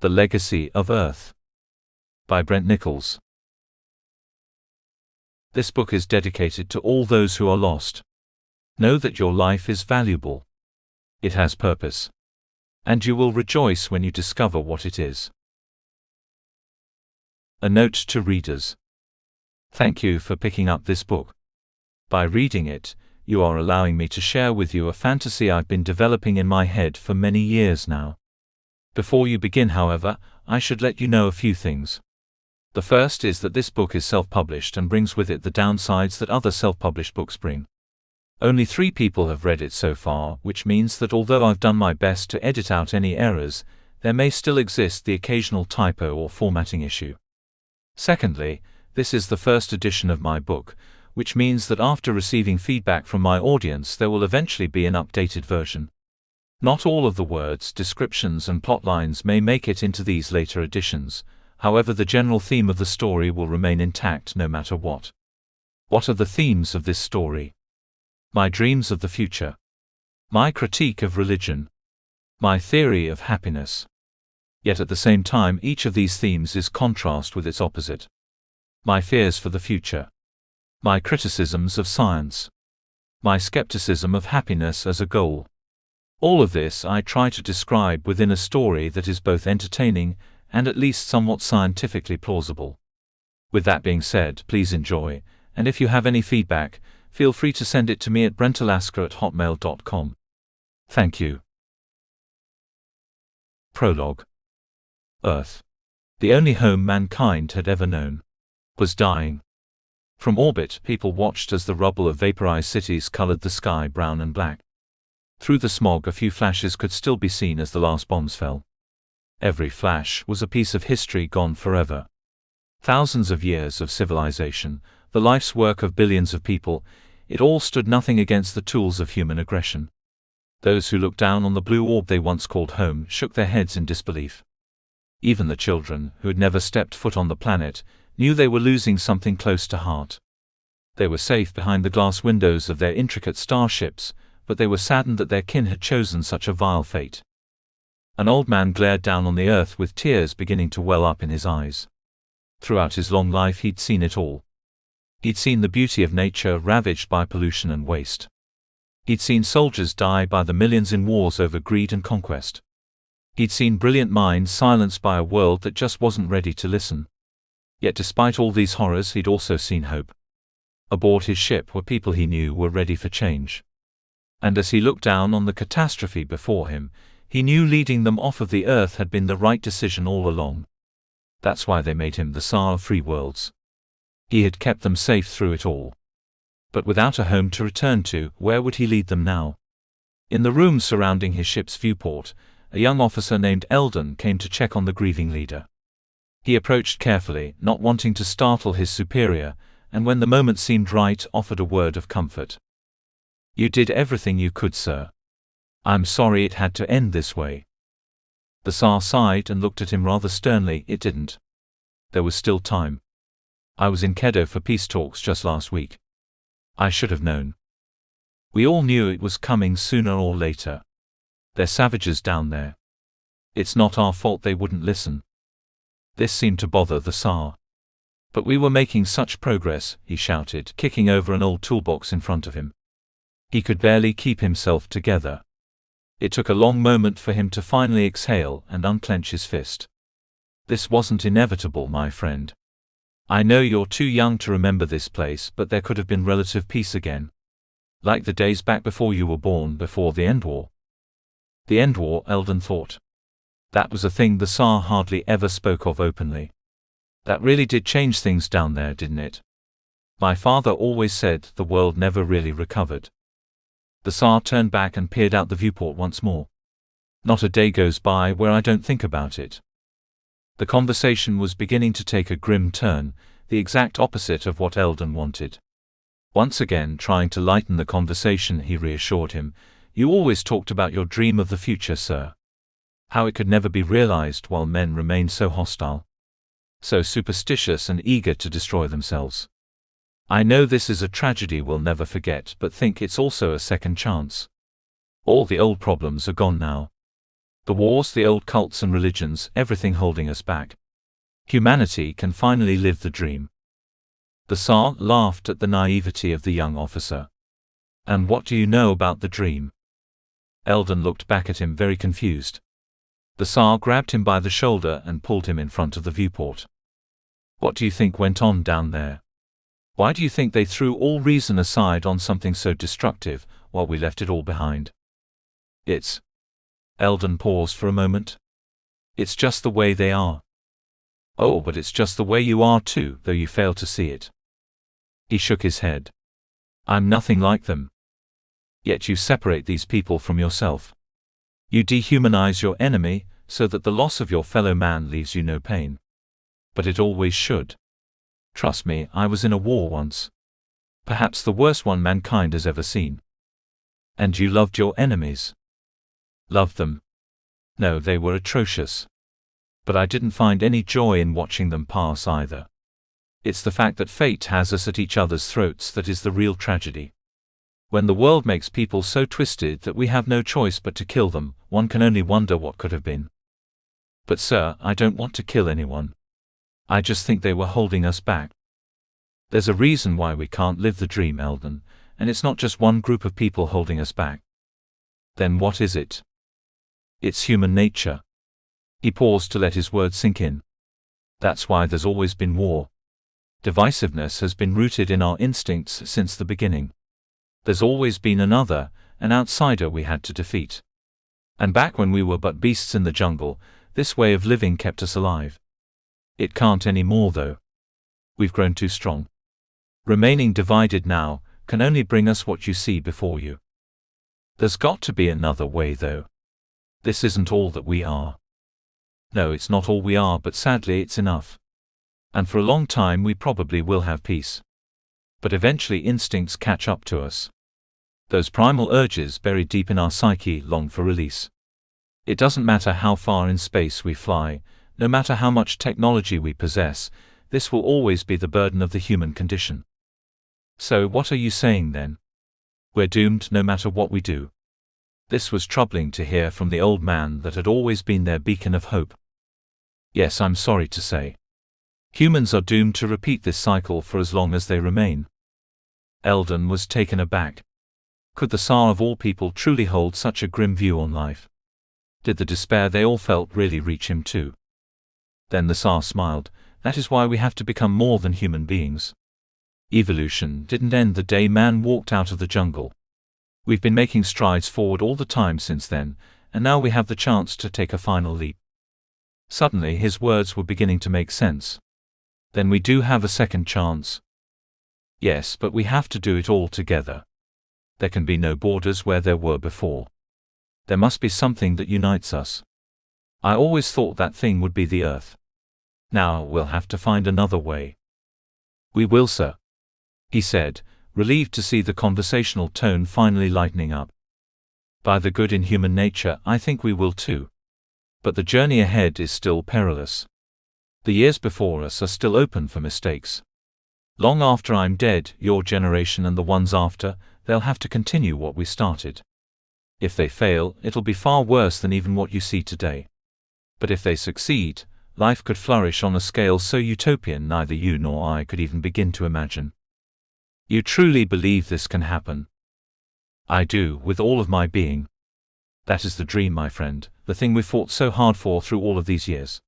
The Legacy of Earth by Brent Nichols. This book is dedicated to all those who are lost. Know that your life is valuable. It has purpose. And you will rejoice when you discover what it is. A note to readers. Thank you for picking up this book. By reading it, you are allowing me to share with you a fantasy I've been developing in my head for many years now. Before you begin, however, I should let you know a few things. The first is that this book is self-published and brings with it the downsides that other self-published books bring. Only 3 people have read it so far, which means that although I've done my best to edit out any errors, there may still exist the occasional typo or formatting issue. Secondly, this is the first edition of my book, which means that after receiving feedback from my audience there will eventually be an updated version. Not all of the words, descriptions and plotlines may make it into these later editions, however the general theme of the story will remain intact no matter what. What are the themes of this story? My dreams of the future. My critique of religion. My theory of happiness. Yet at the same time each of these themes is contrast with its opposite. My fears for the future. My criticisms of science. My skepticism of happiness as a goal. All of this I try to describe within a story that is both entertaining and at least somewhat scientifically plausible. With that being said, please enjoy, and if you have any feedback, feel free to send it to me at brentalaska@hotmail.com. Thank you. Prologue. Earth, the only home mankind had ever known, was dying. From orbit, people watched as the rubble of vaporized cities colored the sky brown and black. Through the smog, a few flashes could still be seen as the last bombs fell. Every flash was a piece of history gone forever. Thousands of years of civilization, the life's work of billions of people, it all stood nothing against the tools of human aggression. Those who looked down on the blue orb they once called home shook their heads in disbelief. Even the children, who had never stepped foot on the planet, knew they were losing something close to heart. They were safe behind the glass windows of their intricate starships, but they were saddened that their kin had chosen such a vile fate. An old man glared down on the earth with tears beginning to well up in his eyes. Throughout his long life he'd seen it all. He'd seen the beauty of nature ravaged by pollution and waste. He'd seen soldiers die by the millions in wars over greed and conquest. He'd seen brilliant minds silenced by a world that just wasn't ready to listen. Yet despite all these horrors he'd also seen hope. Aboard his ship were people he knew were ready for change. And as he looked down on the catastrophe before him, he knew leading them off of the earth had been the right decision all along. That's why they made him the Tsar of Free Worlds. He had kept them safe through it all. But without a home to return to, where would he lead them now? In the room surrounding his ship's viewport, a young officer named Eldon came to check on the grieving leader. He approached carefully, not wanting to startle his superior, and when the moment seemed right, offered a word of comfort. "You did everything you could, sir. I'm sorry it had to end this way." The Tsar sighed and looked at him rather sternly. "It didn't. There was still time. I was in Kedo for peace talks just last week. I should have known. We all knew it was coming sooner or later. They're savages down there. It's not our fault they wouldn't listen." This seemed to bother the Tsar. "But we were making such progress," he shouted, kicking over an old toolbox in front of him. He could barely keep himself together. It took a long moment for him to finally exhale and unclench his fist. "This wasn't inevitable, my friend. I know you're too young to remember this place, but there could have been relative peace again. Like the days back before you were born, before the End War." The End War, Eldon thought. That was a thing the Tsar hardly ever spoke of openly. That really did change things down there, didn't it? My father always said the world never really recovered. The Tsar turned back and peered out the viewport once more. "Not a day goes by where I don't think about it." The conversation was beginning to take a grim turn, the exact opposite of what Eldon wanted. Once again trying to lighten the conversation, he reassured him, "You always talked about your dream of the future, sir. How it could never be realized while men remained so hostile. So superstitious and eager to destroy themselves. I know this is a tragedy we'll never forget, but think it's also a second chance. All the old problems are gone now. The wars, the old cults and religions, everything holding us back. Humanity can finally live the dream. The Tsar laughed at the naivety of the young officer. And what do you know about the dream? Eldon looked back at him very confused. The Tsar grabbed him by the shoulder and pulled him in front of the viewport. What do you think went on down there? Why do you think they threw all reason aside on something so destructive, while we left it all behind? It's... Eldon paused for a moment. It's just the way they are. Oh, but it's just the way you are too, though you fail to see it. He shook his head. I'm nothing like them. Yet you separate these people from yourself. You dehumanize your enemy, so that the loss of your fellow man leaves you no pain. But it always should. Trust me, I was in a war once. Perhaps the worst one mankind has ever seen. And you loved your enemies. Loved them. No, they were atrocious. But I didn't find any joy in watching them pass either. It's the fact that fate has us at each other's throats that is the real tragedy. When the world makes people so twisted that we have no choice but to kill them, one can only wonder what could have been. But sir, I don't want to kill anyone. I just think they were holding us back. There's a reason why we can't live the dream, Eldon, and it's not just one group of people holding us back. Then what is it? It's human nature. He paused to let his words sink in. That's why there's always been war. Divisiveness has been rooted in our instincts since the beginning. There's always been another, an outsider we had to defeat. And back when we were but beasts in the jungle, this way of living kept us alive. It can't anymore though. We've grown too strong. Remaining divided now can only bring us what you see before you. There's got to be another way though. This isn't all that we are. No, it's not all we are, but sadly it's enough. And for a long time we probably will have peace. But eventually instincts catch up to us. Those primal urges buried deep in our psyche long for release. It doesn't matter how far in space we fly, no matter how much technology we possess, this will always be the burden of the human condition. So what are you saying then? We're doomed no matter what we do. This was troubling to hear from the old man that had always been their beacon of hope. Yes, I'm sorry to say. Humans are doomed to repeat this cycle for as long as they remain. Eldon was taken aback. Could the Tsar of all people truly hold such a grim view on life? Did the despair they all felt really reach him too? Then the Tsar smiled. That is why we have to become more than human beings. Evolution didn't end the day man walked out of the jungle. We've been making strides forward all the time since then, and now we have the chance to take a final leap. Suddenly his words were beginning to make sense. Then we do have a second chance. Yes, but we have to do it all together. There can be no borders where there were before. There must be something that unites us. I always thought that thing would be the Earth. Now we'll have to find another way. We will, sir, he said, relieved to see the conversational tone finally lightening up. By the good in human nature, I think we will too. But the journey ahead is still perilous. The years before us are still open for mistakes. Long after I'm dead, your generation and the ones after, they'll have to continue what we started. If they fail, it'll be far worse than even what you see today. But if they succeed, life could flourish on a scale so utopian neither you nor I could even begin to imagine. You truly believe this can happen? I do, with all of my being. That is the dream, my friend, the thing we fought so hard for through all of these years.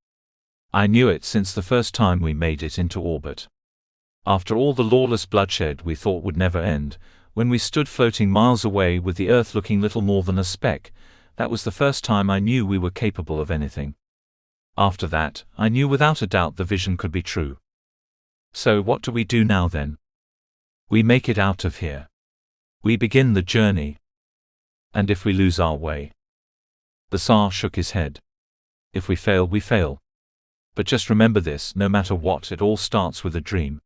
I knew it since the first time we made it into orbit. After all the lawless bloodshed we thought would never end, when we stood floating miles away with the Earth looking little more than a speck, that was the first time I knew we were capable of anything. After that, I knew without a doubt the vision could be true. So what do we do now then? We make it out of here. We begin the journey. And if we lose our way? The Tsar shook his head. If we fail, we fail. But just remember this, no matter what, it all starts with a dream.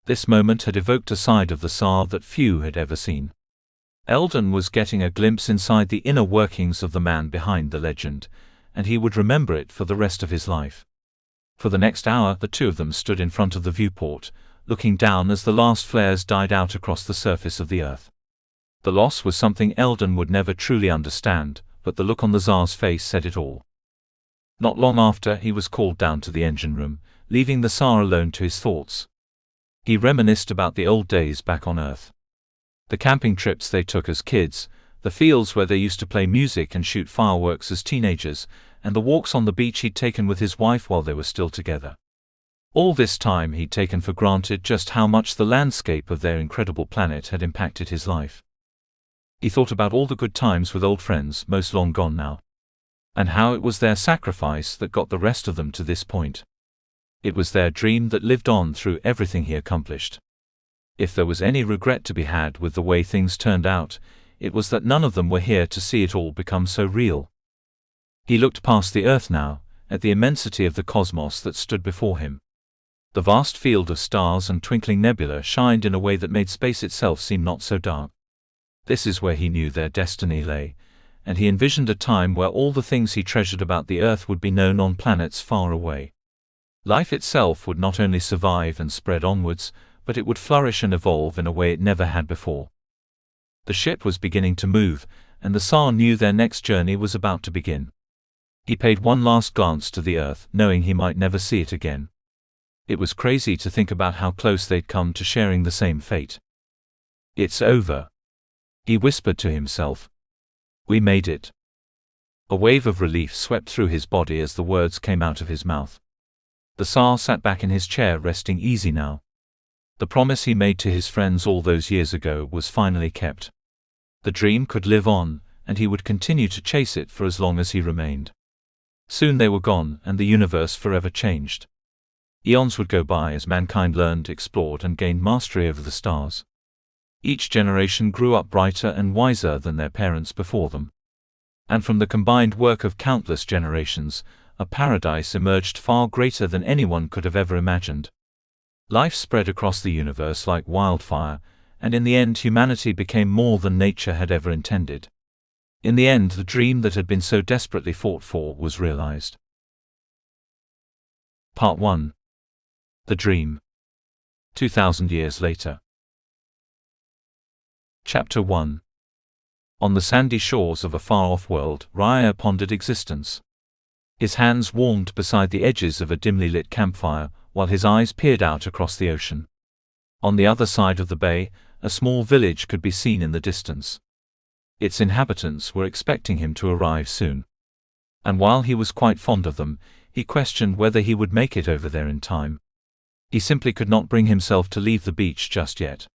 This moment had evoked a side of the Tsar that few had ever seen. Eldon was getting a glimpse inside the inner workings of the man behind the legend, and he would remember it for the rest of his life. For the next hour, the two of them stood in front of the viewport, looking down as the last flares died out across the surface of the Earth. The loss was something Eldon would never truly understand, but the look on the Tsar's face said it all. Not long after, he was called down to the engine room, leaving the Tsar alone to his thoughts. He reminisced about the old days back on Earth. The camping trips they took as kids, the fields where they used to play music and shoot fireworks as teenagers, and the walks on the beach he'd taken with his wife while they were still together. All this time he'd taken for granted just how much the landscape of their incredible planet had impacted his life. He thought about all the good times with old friends, most long gone now, and how it was their sacrifice that got the rest of them to this point. It was their dream that lived on through everything he accomplished. If there was any regret to be had with the way things turned out, it was that none of them were here to see it all become so real. He looked past the Earth now, at the immensity of the cosmos that stood before him. The vast field of stars and twinkling nebula shined in a way that made space itself seem not so dark. This is where he knew their destiny lay, and he envisioned a time where all the things he treasured about the Earth would be known on planets far away. Life itself would not only survive and spread onwards, but it would flourish and evolve in a way it never had before. The ship was beginning to move, and the Tsar knew their next journey was about to begin. He paid one last glance to the Earth, knowing he might never see it again. It was crazy to think about how close they'd come to sharing the same fate. "It's over," he whispered to himself. "We made it." A wave of relief swept through his body as the words came out of his mouth. The Tsar sat back in his chair, resting easy now. The promise he made to his friends all those years ago was finally kept. The dream could live on, and he would continue to chase it for as long as he remained. Soon they were gone, and the universe forever changed. Eons would go by as mankind learned, explored, and gained mastery over the stars. Each generation grew up brighter and wiser than their parents before them. And from the combined work of countless generations, a paradise emerged far greater than anyone could have ever imagined. Life spread across the universe like wildfire, and in the end humanity became more than nature had ever intended. In the end, the dream that had been so desperately fought for was realized. Part 1. The Dream. 2000 years later. Chapter 1. On the sandy shores of a far-off world, Raya pondered existence. His hands warmed beside the edges of a dimly lit campfire, while his eyes peered out across the ocean. On the other side of the bay, a small village could be seen in the distance. Its inhabitants were expecting him to arrive soon. And while he was quite fond of them, he questioned whether he would make it over there in time. He simply could not bring himself to leave the beach just yet.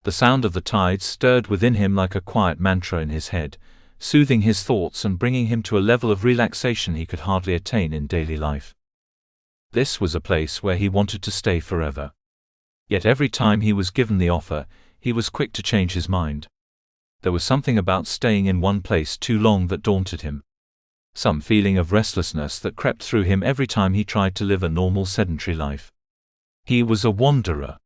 The sound of the tides stirred within him like a quiet mantra in his head, soothing his thoughts and bringing him to a level of relaxation he could hardly attain in daily life. This was a place where he wanted to stay forever. Yet every time he was given the offer, he was quick to change his mind. There was something about staying in one place too long that daunted him. Some feeling of restlessness that crept through him every time he tried to live a normal sedentary life. He was a wanderer.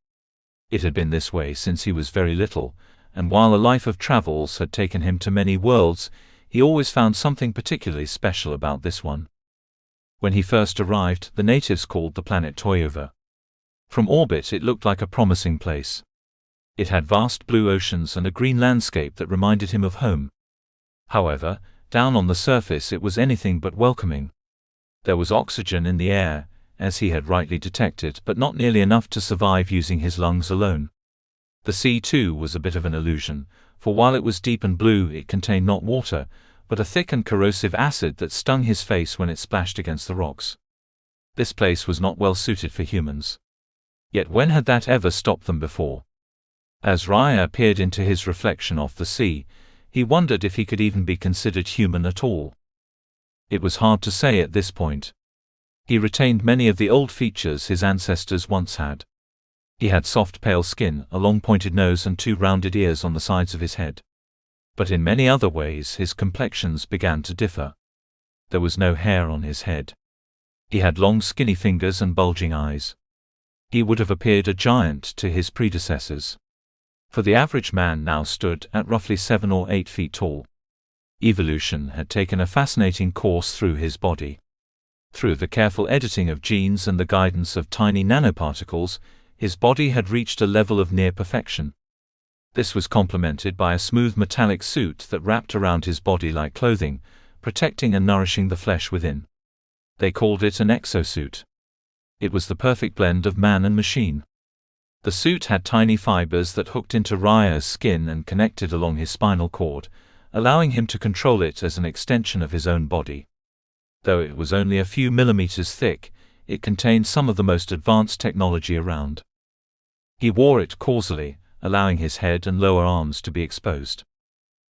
It had been this way since he was very little, and while a life of travels had taken him to many worlds, he always found something particularly special about this one. When he first arrived, the natives called the planet Toyova. From orbit it looked like a promising place. It had vast blue oceans and a green landscape that reminded him of home. However, down on the surface it was anything but welcoming. There was oxygen in the air, as he had rightly detected, but not nearly enough to survive using his lungs alone. The sea, too, was a bit of an illusion, for while it was deep and blue, it contained not water, but a thick and corrosive acid that stung his face when it splashed against the rocks. This place was not well suited for humans. Yet when had that ever stopped them before? As Raya peered into his reflection off the sea, he wondered if he could even be considered human at all. It was hard to say at this point. He retained many of the old features his ancestors once had. He had soft pale skin, a long pointed nose and two rounded ears on the sides of his head. But in many other ways his complexions began to differ. There was no hair on his head. He had long skinny fingers and bulging eyes. He would have appeared a giant to his predecessors. For the average man now stood at roughly 7 or 8 feet tall. Evolution had taken a fascinating course through his body. Through the careful editing of genes and the guidance of tiny nanoparticles, his body had reached a level of near perfection. This was complemented by a smooth metallic suit that wrapped around his body like clothing, protecting and nourishing the flesh within. They called it an exosuit. It was the perfect blend of man and machine. The suit had tiny fibers that hooked into Raya's skin and connected along his spinal cord, allowing him to control it as an extension of his own body. Though it was only a few millimeters thick, it contained some of the most advanced technology around. He wore it causally, allowing his head and lower arms to be exposed.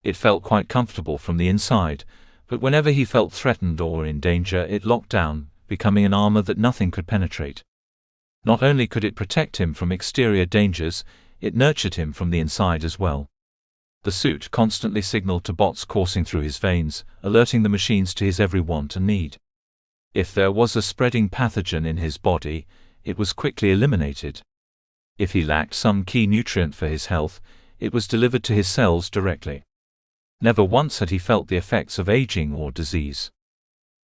It felt quite comfortable from the inside, but whenever he felt threatened or in danger, it locked down, becoming an armor that nothing could penetrate. Not only could it protect him from exterior dangers, it nurtured him from the inside as well. The suit constantly signaled to bots coursing through his veins, alerting the machines to his every want and need. If there was a spreading pathogen in his body, it was quickly eliminated. If he lacked some key nutrient for his health, it was delivered to his cells directly. Never once had he felt the effects of aging or disease.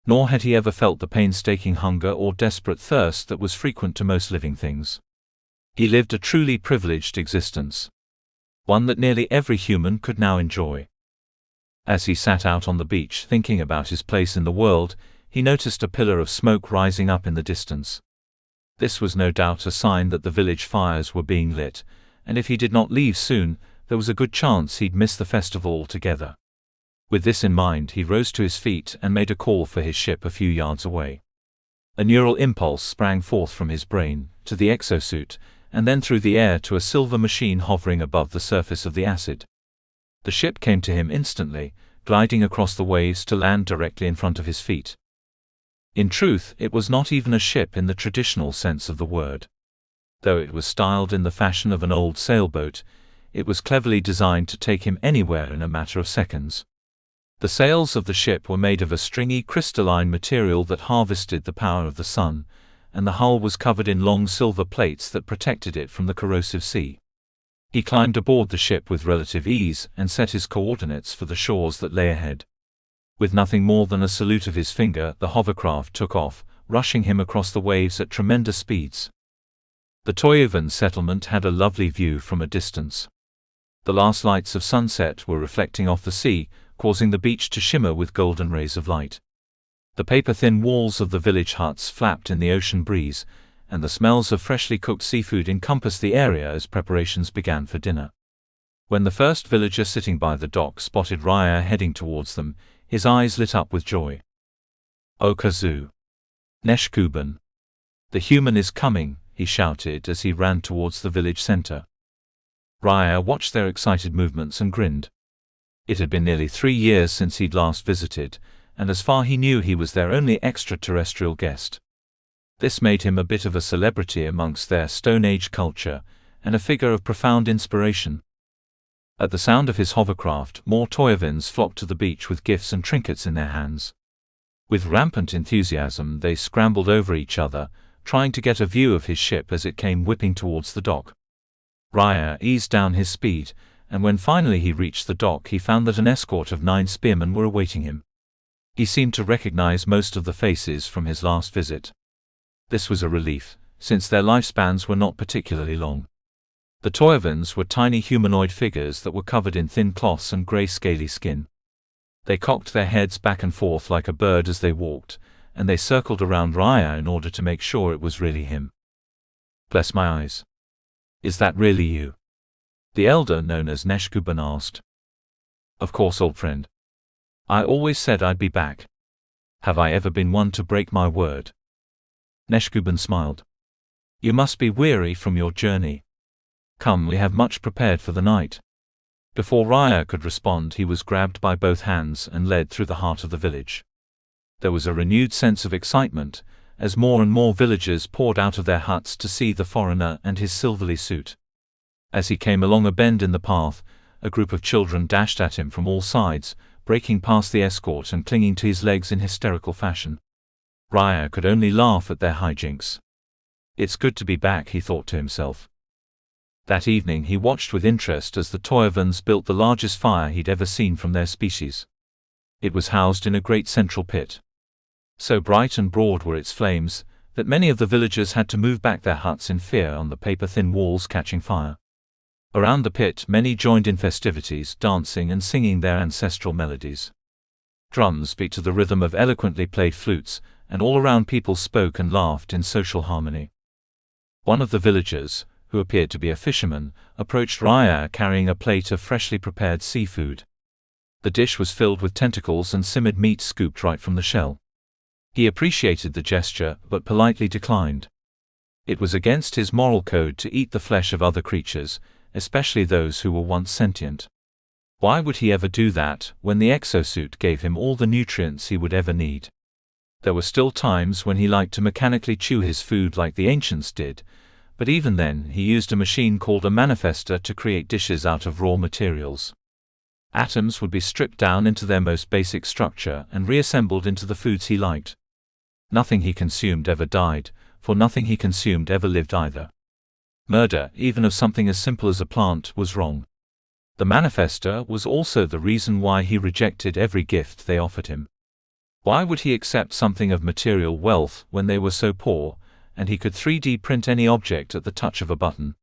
Nor had he ever felt the painstaking hunger or desperate thirst that was frequent to most living things. He lived a truly privileged existence. One that nearly every human could now enjoy. As he sat out on the beach thinking about his place in the world, he noticed a pillar of smoke rising up in the distance. This was no doubt a sign that the village fires were being lit, and if he did not leave soon, there was a good chance he'd miss the festival altogether. With this in mind, he rose to his feet and made a call for his ship a few yards away. A neural impulse sprang forth from his brain, to the exosuit, and then through the air to a silver machine hovering above the surface of the acid. The ship came to him instantly, gliding across the waves to land directly in front of his feet. In truth, it was not even a ship in the traditional sense of the word. Though it was styled in the fashion of an old sailboat, it was cleverly designed to take him anywhere in a matter of seconds. The sails of the ship were made of a stringy crystalline material that harvested the power of the sun, and the hull was covered in long silver plates that protected it from the corrosive sea. He climbed aboard the ship with relative ease and set his coordinates for the shores that lay ahead. With nothing more than a salute of his finger, the hovercraft took off, rushing him across the waves at tremendous speeds. The Toyovan settlement had a lovely view from a distance. The last lights of sunset were reflecting off the sea, causing the beach to shimmer with golden rays of light. The paper-thin walls of the village huts flapped in the ocean breeze, and the smells of freshly cooked seafood encompassed the area as preparations began for dinner. When the first villager sitting by the dock spotted Raya heading towards them, his eyes lit up with joy. "Okazu! Neshkuban! The human is coming," he shouted as he ran towards the village center. Raya watched their excited movements and grinned. It had been nearly 3 years since he'd last visited, and as far he knew he was their only extraterrestrial guest. This made him a bit of a celebrity amongst their Stone Age culture, and a figure of profound inspiration. At the sound of his hovercraft, more Toyovans flocked to the beach with gifts and trinkets in their hands. With rampant enthusiasm, they scrambled over each other, trying to get a view of his ship as it came whipping towards the dock. Raya eased down his speed, and when finally he reached the dock, he found that an escort of 9 spearmen were awaiting him. He seemed to recognize most of the faces from his last visit. This was a relief, since their lifespans were not particularly long. The Toyovans were tiny humanoid figures that were covered in thin cloths and grey scaly skin. They cocked their heads back and forth like a bird as they walked, and they circled around Raya in order to make sure it was really him. "Bless my eyes. Is that really you?" the elder known as Neshkuban asked. "Of course, old friend. I always said I'd be back. Have I ever been one to break my word?" Neshkuban smiled. "You must be weary from your journey. Come, we have much prepared for the night." Before Raya could respond, he was grabbed by both hands and led through the heart of the village. There was a renewed sense of excitement, as more and more villagers poured out of their huts to see the foreigner and his silvery suit. As he came along a bend in the path, a group of children dashed at him from all sides, breaking past the escort and clinging to his legs in hysterical fashion. Raya could only laugh at their hijinks. "It's good to be back," he thought to himself. That evening he watched with interest as the Toyovans built the largest fire he'd ever seen from their species. It was housed in a great central pit. So bright and broad were its flames, that many of the villagers had to move back their huts in fear on the paper-thin walls catching fire. Around the pit many joined in festivities, dancing and singing their ancestral melodies. Drums beat to the rhythm of eloquently played flutes, and all around people spoke and laughed in social harmony. One of the villagers, who appeared to be a fisherman, approached Raya carrying a plate of freshly prepared seafood. The dish was filled with tentacles and simmered meat scooped right from the shell. He appreciated the gesture, but politely declined. It was against his moral code to eat the flesh of other creatures, especially those who were once sentient. Why would he ever do that, when the exosuit gave him all the nutrients he would ever need? There were still times when he liked to mechanically chew his food like the ancients did, but even then he used a machine called a manifester to create dishes out of raw materials. Atoms would be stripped down into their most basic structure and reassembled into the foods he liked. Nothing he consumed ever died, for nothing he consumed ever lived either. Murder, even of something as simple as a plant, was wrong. The manifester was also the reason why he rejected every gift they offered him. Why would he accept something of material wealth when they were so poor, and he could 3D print any object at the touch of a button?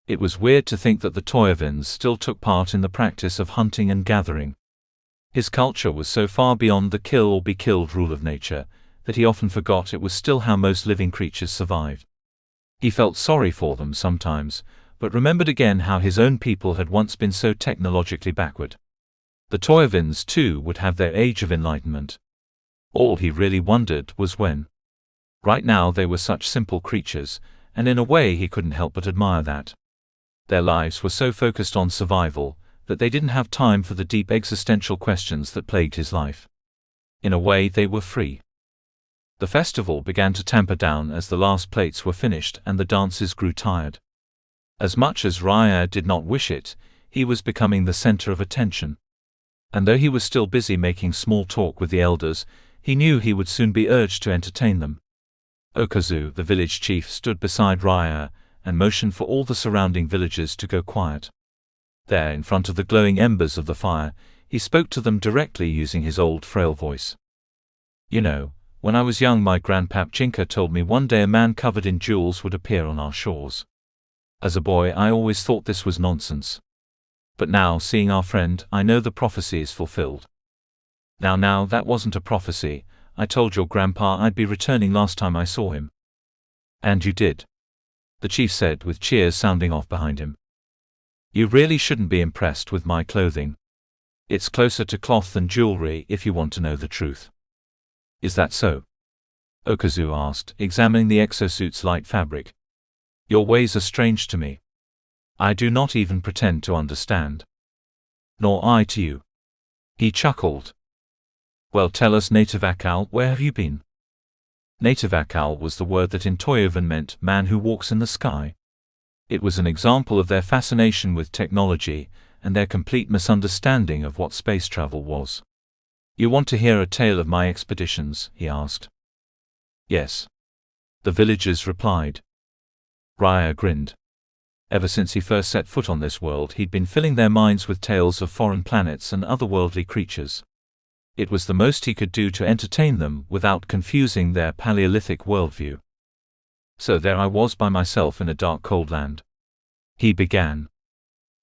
It was weird to think that the Toyovans still took part in the practice of hunting and gathering. His culture was so far beyond the kill or be killed rule of nature, that he often forgot it was still how most living creatures survived. He felt sorry for them sometimes, but remembered again how his own people had once been so technologically backward. The Toyovans too would have their age of enlightenment. All he really wondered was when. Right now they were such simple creatures, and in a way he couldn't help but admire that. Their lives were so focused on survival, that they didn't have time for the deep existential questions that plagued his life. In a way they were free. The festival began to tamper down as the last plates were finished and the dances grew tired. As much as Raya did not wish it, he was becoming the center of attention. And though he was still busy making small talk with the elders, he knew he would soon be urged to entertain them. Okazu, the village chief, stood beside Raya and motioned for all the surrounding villagers to go quiet. There, in front of the glowing embers of the fire, he spoke to them directly using his old frail voice. You know, when I was young my grandpap Jinka told me one day a man covered in jewels would appear on our shores. As a boy I always thought this was nonsense. But now, seeing our friend, I know the prophecy is fulfilled. Now that wasn't a prophecy. I told your grandpa I'd be returning last time I saw him. And you did, the chief said with cheers sounding off behind him. You really shouldn't be impressed with my clothing. It's closer to cloth than jewelry if you want to know the truth. Is that so? Okazu asked, examining the exosuit's light fabric. Your ways are strange to me. I do not even pretend to understand. Nor I to you. He chuckled. Well, tell us, Native Akal, where have you been? Native Akal was the word that in Toyovan meant man who walks in the sky. It was an example of their fascination with technology and their complete misunderstanding of what space travel was. You want to hear a tale of my expeditions? He asked. Yes. The villagers replied. Raya grinned. Ever since he first set foot on this world he'd been filling their minds with tales of foreign planets and otherworldly creatures. It was the most he could do to entertain them without confusing their Paleolithic worldview. So there I was by myself in a dark cold land. He began.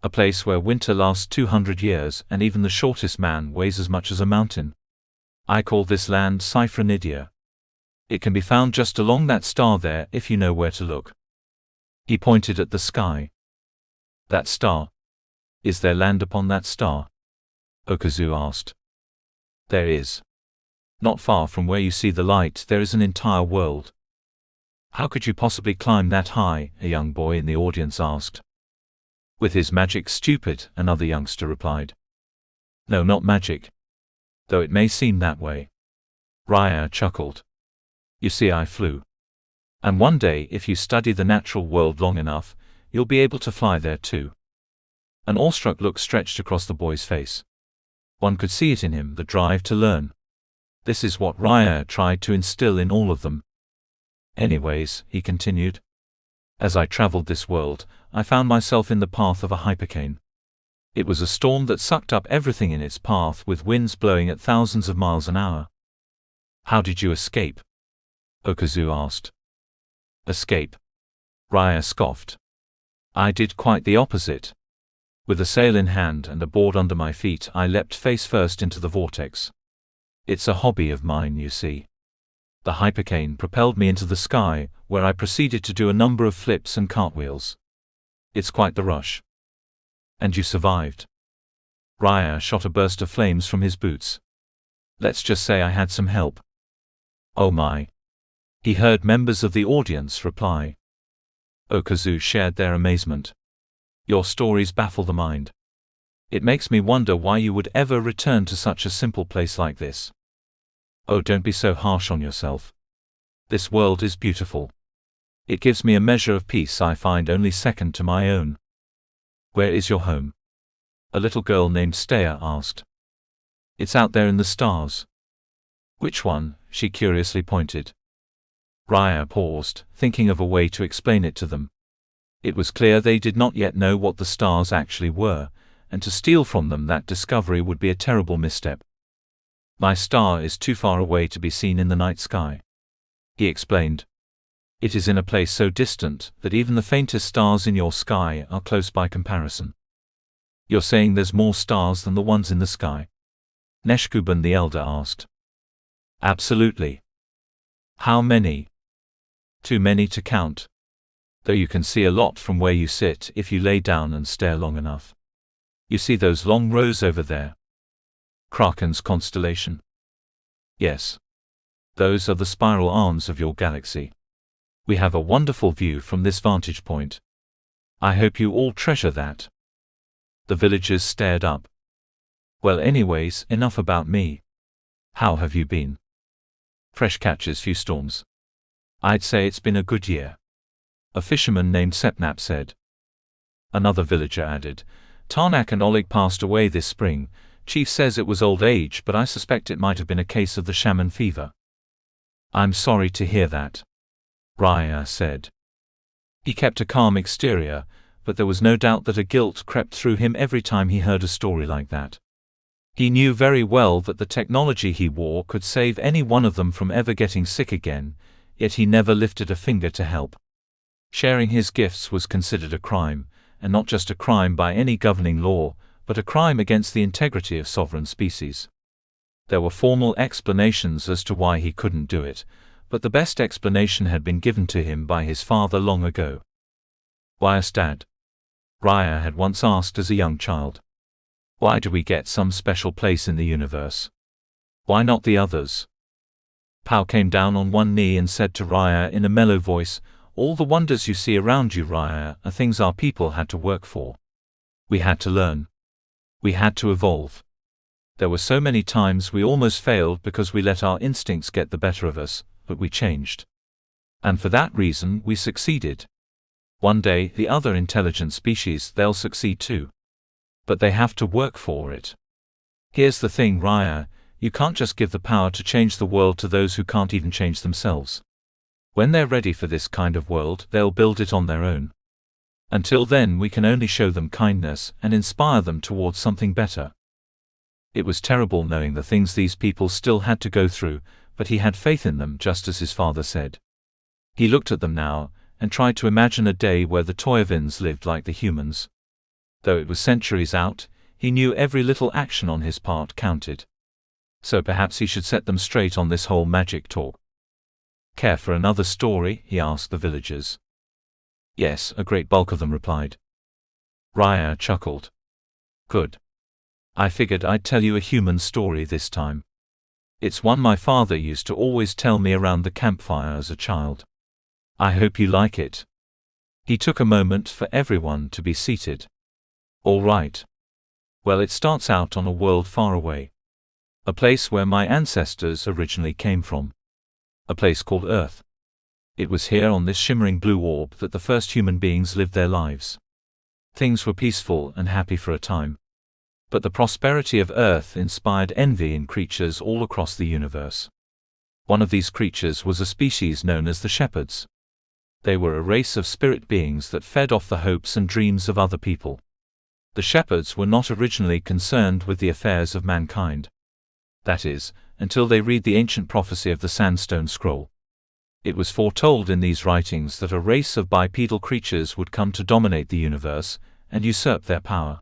A place where winter lasts 200 years and even the shortest man weighs as much as a mountain. I call this land Cyphronidia. It can be found just along that star there if you know where to look. He pointed at the sky. That star? Is there land upon that star? Okazu asked. There is. Not far from where you see the light there is an entire world. How could you possibly climb that high? A young boy in the audience asked. With his magic, stupid, another youngster replied. No, not magic. Though it may seem that way. Raya chuckled. You see, I flew. And one day, if you study the natural world long enough, you'll be able to fly there too. An awestruck look stretched across the boy's face. One could see it in him, the drive to learn. This is what Raya tried to instill in all of them. Anyways, he continued. As I traveled this world, I found myself in the path of a hypercane. It was a storm that sucked up everything in its path with winds blowing at thousands of miles an hour. How did you escape? Okazu asked. Escape? Raya scoffed. I did quite the opposite. With a sail in hand and a board under my feet, I leapt face first into the vortex. It's a hobby of mine, you see. The hypercane propelled me into the sky, where I proceeded to do a number of flips and cartwheels. It's quite the rush. And you survived. Raya shot a burst of flames from his boots. Let's just say I had some help. Oh my. He heard members of the audience reply. Okazu shared their amazement. Your stories baffle the mind. It makes me wonder why you would ever return to such a simple place like this. Oh, don't be so harsh on yourself. This world is beautiful. It gives me a measure of peace I find only second to my own. Where is your home? A little girl named Steya asked. It's out there in the stars. Which one? She curiously pointed. Raya paused, thinking of a way to explain it to them. It was clear they did not yet know what the stars actually were, and to steal from them that discovery would be a terrible misstep. My star is too far away to be seen in the night sky, he explained. It is in a place so distant that even the faintest stars in your sky are close by comparison. You're saying there's more stars than the ones in the sky? Neshkuban the elder asked. Absolutely. How many? Too many to count. Though you can see a lot from where you sit if you lay down and stare long enough. You see those long rows over there? Kraken's constellation? Yes. Those are the spiral arms of your galaxy. We have a wonderful view from this vantage point. I hope you all treasure that. The villagers stared up. Well, anyways, enough about me. How have you been? Fresh catches, few storms. I'd say it's been a good year. A fisherman named Sepnap said. Another villager added, Tarnak and Oleg passed away this spring. Chief says it was old age, but I suspect it might have been a case of the shaman fever. I'm sorry to hear that, Raya said. He kept a calm exterior, but there was no doubt that a guilt crept through him every time he heard a story like that. He knew very well that the technology he wore could save any one of them from ever getting sick again, yet he never lifted a finger to help. Sharing his gifts was considered a crime, and not just a crime by any governing law, but a crime against the integrity of sovereign species. There were formal explanations as to why he couldn't do it, but the best explanation had been given to him by his father long ago. Why us, Dad? Raya had once asked as a young child. Why do we get some special place in the universe? Why not the others? Pao came down on one knee and said to Raya in a mellow voice, all the wonders you see around you, Raya, are things our people had to work for. We had to learn. We had to evolve. There were so many times we almost failed because we let our instincts get the better of us, but we changed. And for that reason we succeeded. One day, the other intelligent species, they'll succeed too. But they have to work for it. Here's the thing, Raya, you can't just give the power to change the world to those who can't even change themselves. When they're ready for this kind of world, they'll build it on their own. Until then, we can only show them kindness and inspire them towards something better. It was terrible knowing the things these people still had to go through, but he had faith in them, just as his father said. He looked at them now, and tried to imagine a day where the Toyavins lived like the humans. Though it was centuries out, he knew every little action on his part counted. So perhaps he should set them straight on this whole magic talk. Care for another story? He asked the villagers. Yes, a great bulk of them replied. Raya chuckled. Good. I figured I'd tell you a human story this time. It's one my father used to always tell me around the campfire as a child. I hope you like it. He took a moment for everyone to be seated. All right. Well, it starts out on a world far away. A place where my ancestors originally came from. A place called Earth. It was here on this shimmering blue orb that the first human beings lived their lives. Things were peaceful and happy for a time. But the prosperity of Earth inspired envy in creatures all across the universe. One of these creatures was a species known as the shepherds. They were a race of spirit beings that fed off the hopes and dreams of other people. The shepherds were not originally concerned with the affairs of mankind. That is, until they read the ancient prophecy of the Sandstone Scroll. It was foretold in these writings that a race of bipedal creatures would come to dominate the universe and usurp their power.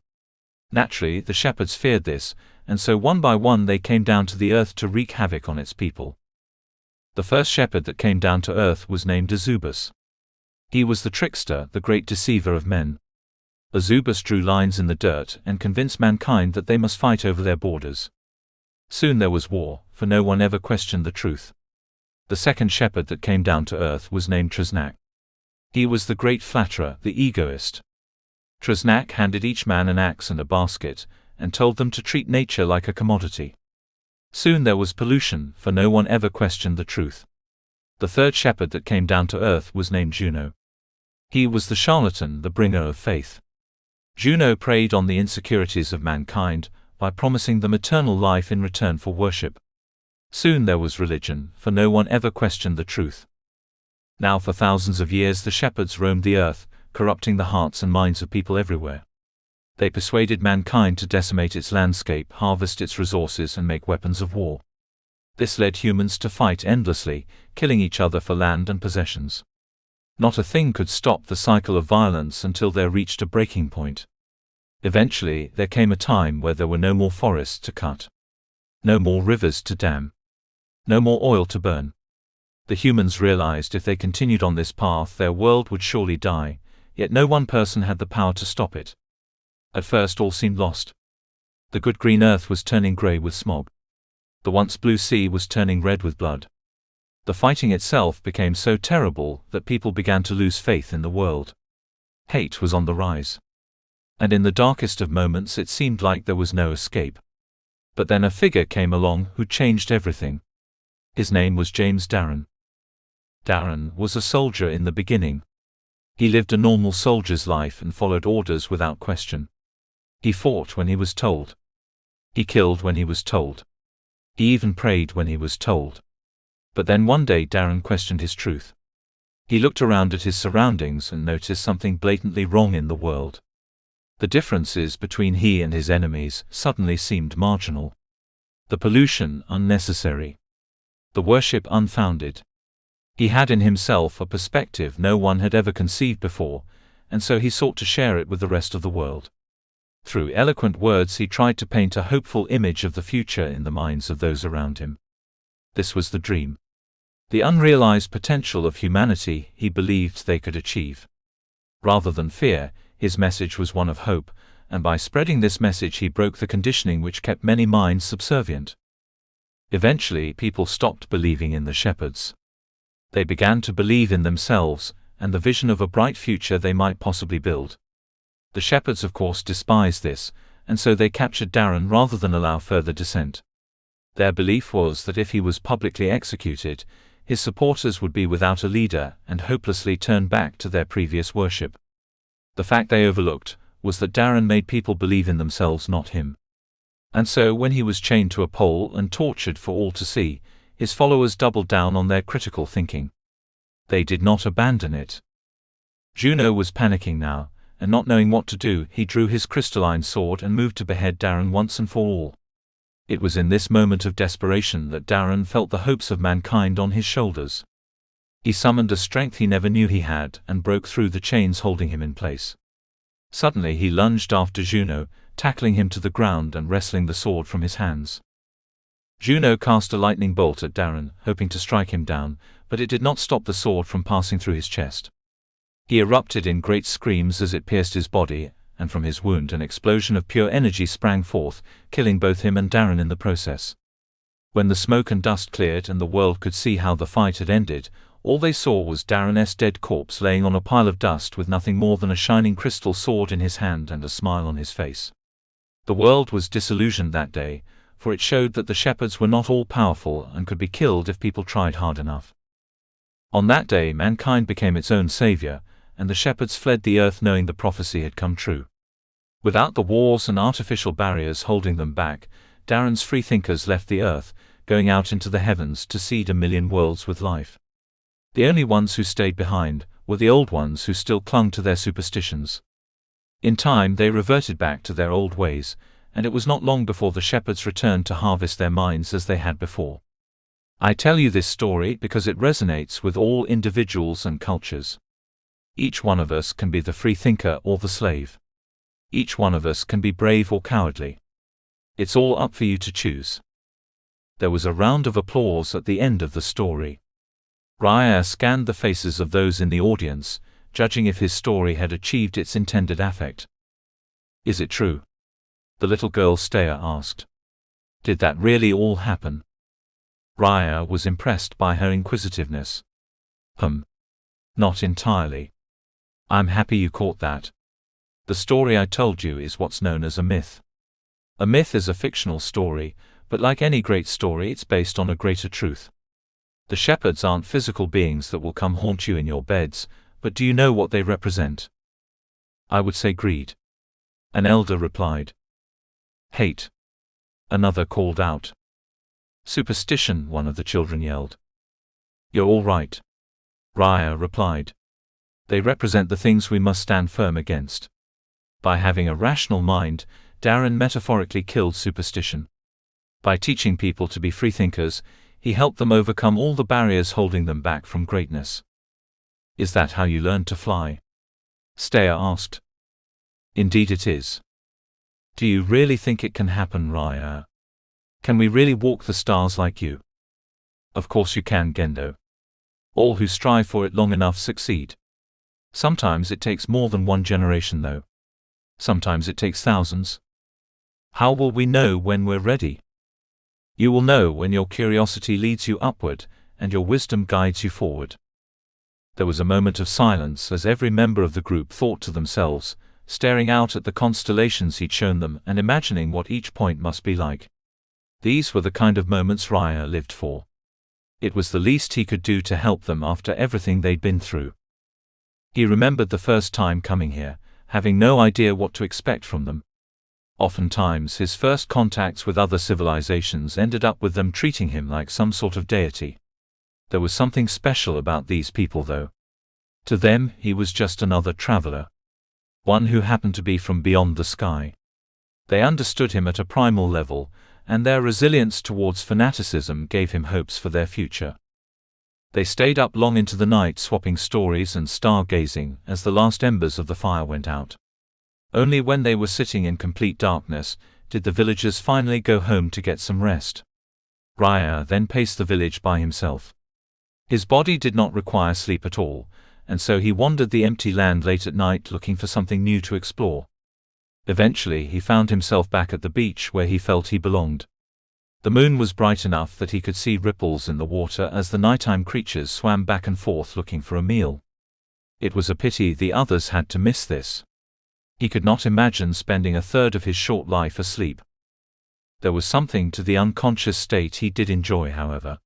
Naturally, the shepherds feared this, and so one by one they came down to the earth to wreak havoc on its people. The first shepherd that came down to earth was named Azubus. He was the trickster, the great deceiver of men. Azubus drew lines in the dirt and convinced mankind that they must fight over their borders. Soon there was war, for no one ever questioned the truth. The second shepherd that came down to earth was named Trasnak. He was the great flatterer, the egoist. Trasnak handed each man an axe and a basket, and told them to treat nature like a commodity. Soon there was pollution, for no one ever questioned the truth. The third shepherd that came down to earth was named Juno. He was the charlatan, the bringer of faith. Juno preyed on the insecurities of mankind by promising them eternal life in return for worship. Soon there was religion, for no one ever questioned the truth. Now for thousands of years the shepherds roamed the earth, corrupting the hearts and minds of people everywhere. They persuaded mankind to decimate its landscape, harvest its resources, and make weapons of war. This led humans to fight endlessly, killing each other for land and possessions. Not a thing could stop the cycle of violence until there reached a breaking point. Eventually, there came a time where there were no more forests to cut, no more rivers to dam, no more oil to burn. The humans realized if they continued on this path, their world would surely die, yet no one person had the power to stop it. At first all seemed lost. The good green earth was turning grey with smog. The once blue sea was turning red with blood. The fighting itself became so terrible that people began to lose faith in the world. Hate was on the rise. And in the darkest of moments it seemed like there was no escape. But then a figure came along who changed everything. His name was James Darren. Darren was a soldier in the beginning. He lived a normal soldier's life and followed orders without question. He fought when he was told. He killed when he was told. He even prayed when he was told. But then one day Darren questioned his truth. He looked around at his surroundings and noticed something blatantly wrong in the world. The differences between he and his enemies suddenly seemed marginal. The pollution unnecessary. The worship unfounded. He had in himself a perspective no one had ever conceived before, and so he sought to share it with the rest of the world. Through eloquent words he tried to paint a hopeful image of the future in the minds of those around him. This was the dream. The unrealized potential of humanity he believed they could achieve. Rather than fear, his message was one of hope, and by spreading this message he broke the conditioning which kept many minds subservient. Eventually people stopped believing in the shepherds. They began to believe in themselves, and the vision of a bright future they might possibly build. The shepherds of course despised this, and so they captured Darren rather than allow further dissent. Their belief was that if he was publicly executed, his supporters would be without a leader and hopelessly turn back to their previous worship. The fact they overlooked was that Darren made people believe in themselves, not him. And so when he was chained to a pole and tortured for all to see, his followers doubled down on their critical thinking. They did not abandon it. Juno was panicking now, and not knowing what to do, he drew his crystalline sword and moved to behead Darren once and for all. It was in this moment of desperation that Darren felt the hopes of mankind on his shoulders. He summoned a strength he never knew he had and broke through the chains holding him in place. Suddenly he lunged after Juno, tackling him to the ground and wresting the sword from his hands. Juno cast a lightning bolt at Darren, hoping to strike him down, but it did not stop the sword from passing through his chest. He erupted in great screams as it pierced his body, and from his wound an explosion of pure energy sprang forth, killing both him and Darren in the process. When the smoke and dust cleared and the world could see how the fight had ended, all they saw was Darren's dead corpse laying on a pile of dust with nothing more than a shining crystal sword in his hand and a smile on his face. The world was disillusioned that day, for it showed that the shepherds were not all powerful and could be killed if people tried hard enough. On that day mankind became its own savior, and the shepherds fled the earth knowing the prophecy had come true. Without the wars and artificial barriers holding them back, Darren's freethinkers left the earth, going out into the heavens to seed 1,000,000 worlds with life. The only ones who stayed behind were the old ones who still clung to their superstitions. In time they reverted back to their old ways, and it was not long before the shepherds returned to harvest their minds as they had before. I tell you this story because it resonates with all individuals and cultures. Each one of us can be the free thinker or the slave. Each one of us can be brave or cowardly. It's all up for you to choose. There was a round of applause at the end of the story. Raya scanned the faces of those in the audience, judging if his story had achieved its intended effect. Is it true? The little girl Steya asked. Did that really all happen? Raya was impressed by her inquisitiveness. Not entirely. I'm happy you caught that. The story I told you is what's known as a myth. A myth is a fictional story, but like any great story, it's based on a greater truth. The shepherds aren't physical beings that will come haunt you in your beds, but do you know what they represent? I would say greed. An elder replied. Hate. Another called out. Superstition, one of the children yelled. You're all right. Raya replied. They represent the things we must stand firm against. By having a rational mind, Darren metaphorically killed superstition. By teaching people to be freethinkers, he helped them overcome all the barriers holding them back from greatness. Is that how you learned to fly? Steya asked. Indeed it is. Do you really think it can happen, Raya? Can we really walk the stars like you? Of course you can, Gendo. All who strive for it long enough succeed. Sometimes it takes more than one generation though. Sometimes it takes thousands. How will we know when we're ready? You will know when your curiosity leads you upward, and your wisdom guides you forward. There was a moment of silence as every member of the group thought to themselves, staring out at the constellations he'd shown them and imagining what each point must be like. These were the kind of moments Raya lived for. It was the least he could do to help them after everything they'd been through. He remembered the first time coming here, having no idea what to expect from them. Oftentimes his first contacts with other civilizations ended up with them treating him like some sort of deity. There was something special about these people though. To them, he was just another traveler. One who happened to be from beyond the sky. They understood him at a primal level, and their resilience towards fanaticism gave him hopes for their future. They stayed up long into the night swapping stories and stargazing as the last embers of the fire went out. Only when they were sitting in complete darkness did the villagers finally go home to get some rest. Raya then paced the village by himself. His body did not require sleep at all, and so he wandered the empty land late at night looking for something new to explore. Eventually he found himself back at the beach where he felt he belonged. The moon was bright enough that he could see ripples in the water as the nighttime creatures swam back and forth looking for a meal. It was a pity the others had to miss this. He could not imagine spending a third of his short life asleep. There was something to the unconscious state he did enjoy, however.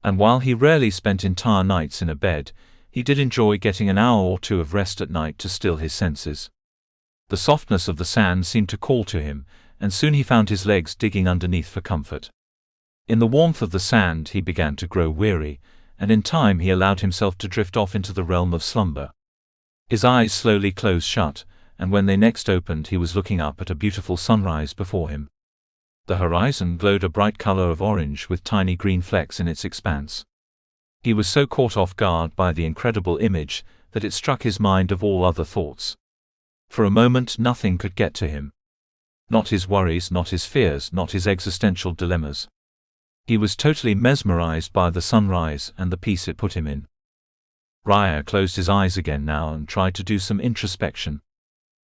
And while he rarely spent entire nights in a bed, he did enjoy getting an hour or two of rest at night to still his senses. The softness of the sand seemed to call to him, and soon he found his legs digging underneath for comfort. In the warmth of the sand he began to grow weary, and in time he allowed himself to drift off into the realm of slumber. His eyes slowly closed shut, and when they next opened he was looking up at a beautiful sunrise before him. The horizon glowed a bright color of orange with tiny green flecks in its expanse. He was so caught off guard by the incredible image that it struck his mind of all other thoughts. For a moment nothing could get to him. Not his worries, not his fears, not his existential dilemmas. He was totally mesmerized by the sunrise and the peace it put him in. Raya closed his eyes again now and tried to do some introspection.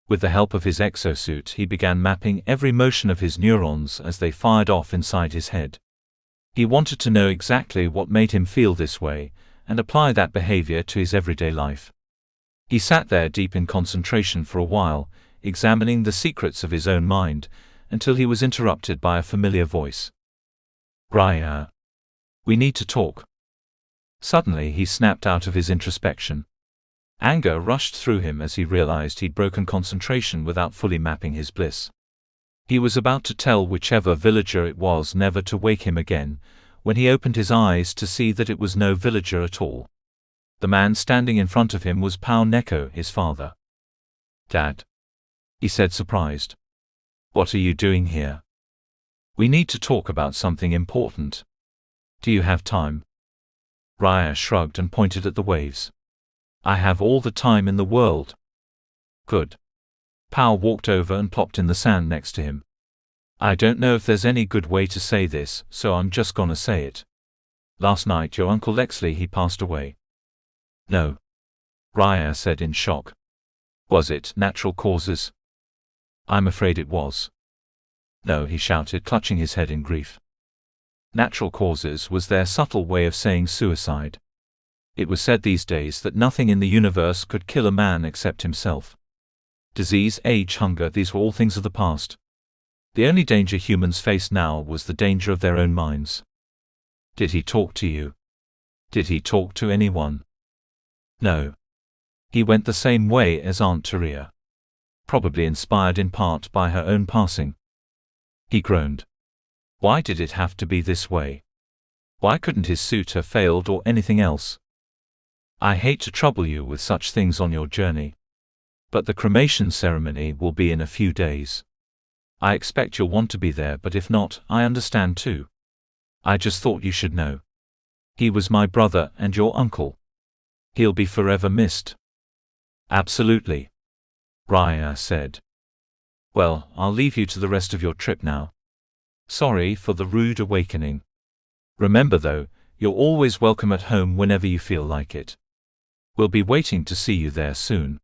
With the help of his exosuit he began mapping every motion of his neurons as they fired off inside his head. He wanted to know exactly what made him feel this way, and apply that behavior to his everyday life. He sat there deep in concentration for a while, examining the secrets of his own mind, until he was interrupted by a familiar voice. Raya. We need to talk. Suddenly he snapped out of his introspection. Anger rushed through him as he realized he'd broken concentration without fully mapping his bliss. He was about to tell whichever villager it was never to wake him again, when he opened his eyes to see that it was no villager at all. The man standing in front of him was Pau Neko, his father. Dad, he said, surprised. What are you doing here? We need to talk about something important. Do you have time? Raya shrugged and pointed at the waves. I have all the time in the world. Good. Pao walked over and plopped in the sand next to him. I don't know if there's any good way to say this, so I'm just gonna say it. Last night your Uncle Lexley, he passed away. No. Raya said in shock. Was it natural causes? I'm afraid it was. No, he shouted, clutching his head in grief. Natural causes was their subtle way of saying suicide. It was said these days that nothing in the universe could kill a man except himself. Disease, age, hunger, these were all things of the past. The only danger humans faced now was the danger of their own minds. Did he talk to you? Did he talk to anyone? No. He went the same way as Aunt Terea. Probably inspired in part by her own passing. He groaned. Why did it have to be this way? Why couldn't his suit have failed or anything else? I hate to trouble you with such things on your journey. But the cremation ceremony will be in a few days. I expect you'll want to be there, but if not, I understand too. I just thought you should know. He was my brother and your uncle. He'll be forever missed. Absolutely. Raya said. Well, I'll leave you to the rest of your trip now. Sorry for the rude awakening. Remember though, you're always welcome at home whenever you feel like it. We'll be waiting to see you there soon.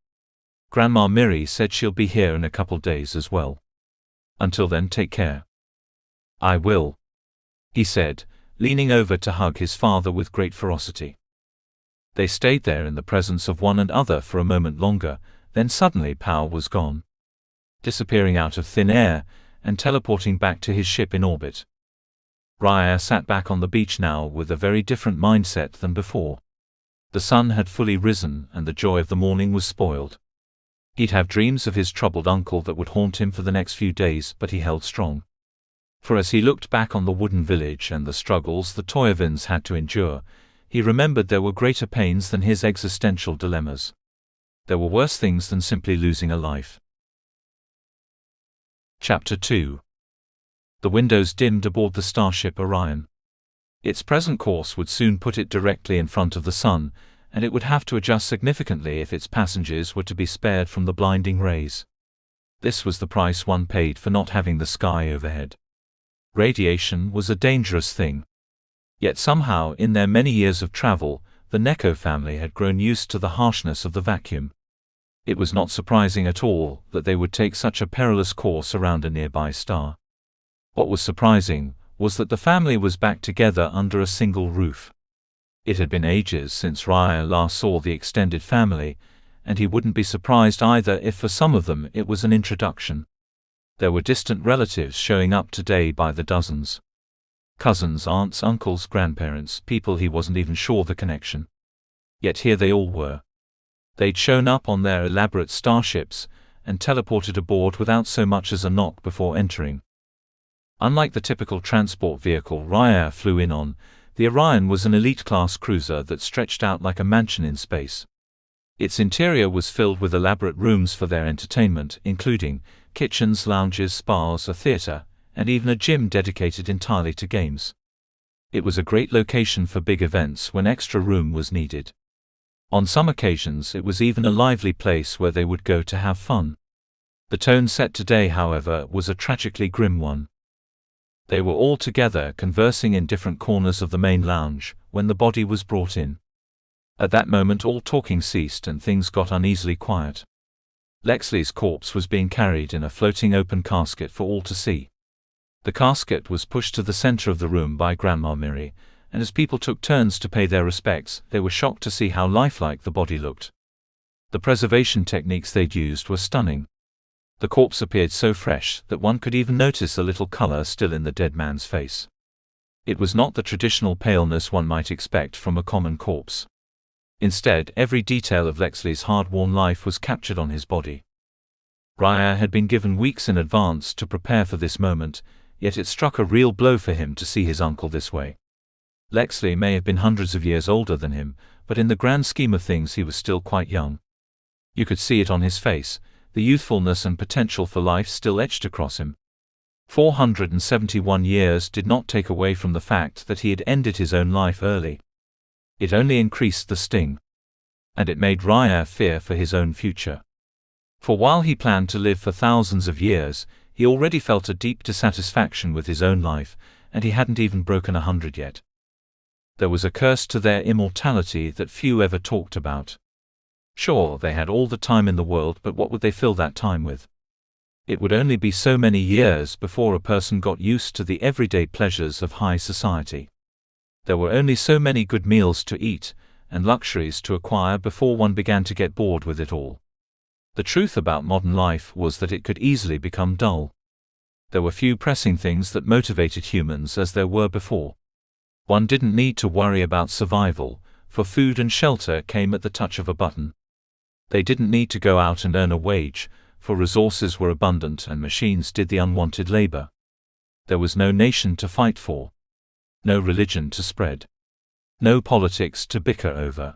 Grandma Miri said she'll be here in a couple days as well. Until then, take care. I will, he said, leaning over to hug his father with great ferocity. They stayed there in the presence of one another for a moment longer, then suddenly Pao was gone, disappearing out of thin air and teleporting back to his ship in orbit. Raya sat back on the beach now with a very different mindset than before. The sun had fully risen and the joy of the morning was spoiled. He'd have dreams of his troubled uncle that would haunt him for the next few days, but he held strong. For as he looked back on the wooden village and the struggles the Toyavins had to endure, he remembered there were greater pains than his existential dilemmas. There were worse things than simply losing a life. Chapter 2. The windows dimmed aboard the starship Orion. Its present course would soon put it directly in front of the sun, and it would have to adjust significantly if its passengers were to be spared from the blinding rays. This was the price one paid for not having the sky overhead. Radiation was a dangerous thing. Yet somehow in their many years of travel, the Neko family had grown used to the harshness of the vacuum. It was not surprising at all that they would take such a perilous course around a nearby star. What was surprising was that the family was back together under a single roof. It had been ages since Raya last saw the extended family, and he wouldn't be surprised either if for some of them it was an introduction. There were distant relatives showing up today by the dozens. Cousins, aunts, uncles, grandparents, people he wasn't even sure the connection. Yet here they all were. They'd shown up on their elaborate starships and teleported aboard without so much as a knock before entering. Unlike the typical transport vehicle Raya flew in on, the Orion was an elite-class cruiser that stretched out like a mansion in space. Its interior was filled with elaborate rooms for their entertainment, including kitchens, lounges, spas, a theater, and even a gym dedicated entirely to games. It was a great location for big events when extra room was needed. On some occasions it was even a lively place where they would go to have fun. The tone set today, however, was a tragically grim one. They were all together conversing in different corners of the main lounge when the body was brought in. At that moment all talking ceased and things got uneasily quiet. Lexley's corpse was being carried in a floating open casket for all to see. The casket was pushed to the center of the room by Grandma Miri, and as people took turns to pay their respects, they were shocked to see how lifelike the body looked. The preservation techniques they'd used were stunning. The corpse appeared so fresh that one could even notice a little color still in the dead man's face. It was not the traditional paleness one might expect from a common corpse. Instead, every detail of Lexley's hard-worn life was captured on his body. Raya had been given weeks in advance to prepare for this moment, yet it struck a real blow for him to see his uncle this way. Lexley may have been hundreds of years older than him, but in the grand scheme of things he was still quite young. You could see it on his face, the youthfulness and potential for life still etched across him. 471 years did not take away from the fact that he had ended his own life early. It only increased the sting. And it made Raya fear for his own future. For while he planned to live for thousands of years, he already felt a deep dissatisfaction with his own life, and he hadn't even broken 100 yet. There was a curse to their immortality that few ever talked about. Sure, they had all the time in the world, but what would they fill that time with? It would only be so many years before a person got used to the everyday pleasures of high society. There were only so many good meals to eat, and luxuries to acquire before one began to get bored with it all. The truth about modern life was that it could easily become dull. There were few pressing things that motivated humans as there were before. One didn't need to worry about survival, for food and shelter came at the touch of a button. They didn't need to go out and earn a wage, for resources were abundant and machines did the unwanted labor. There was no nation to fight for. No religion to spread. No politics to bicker over.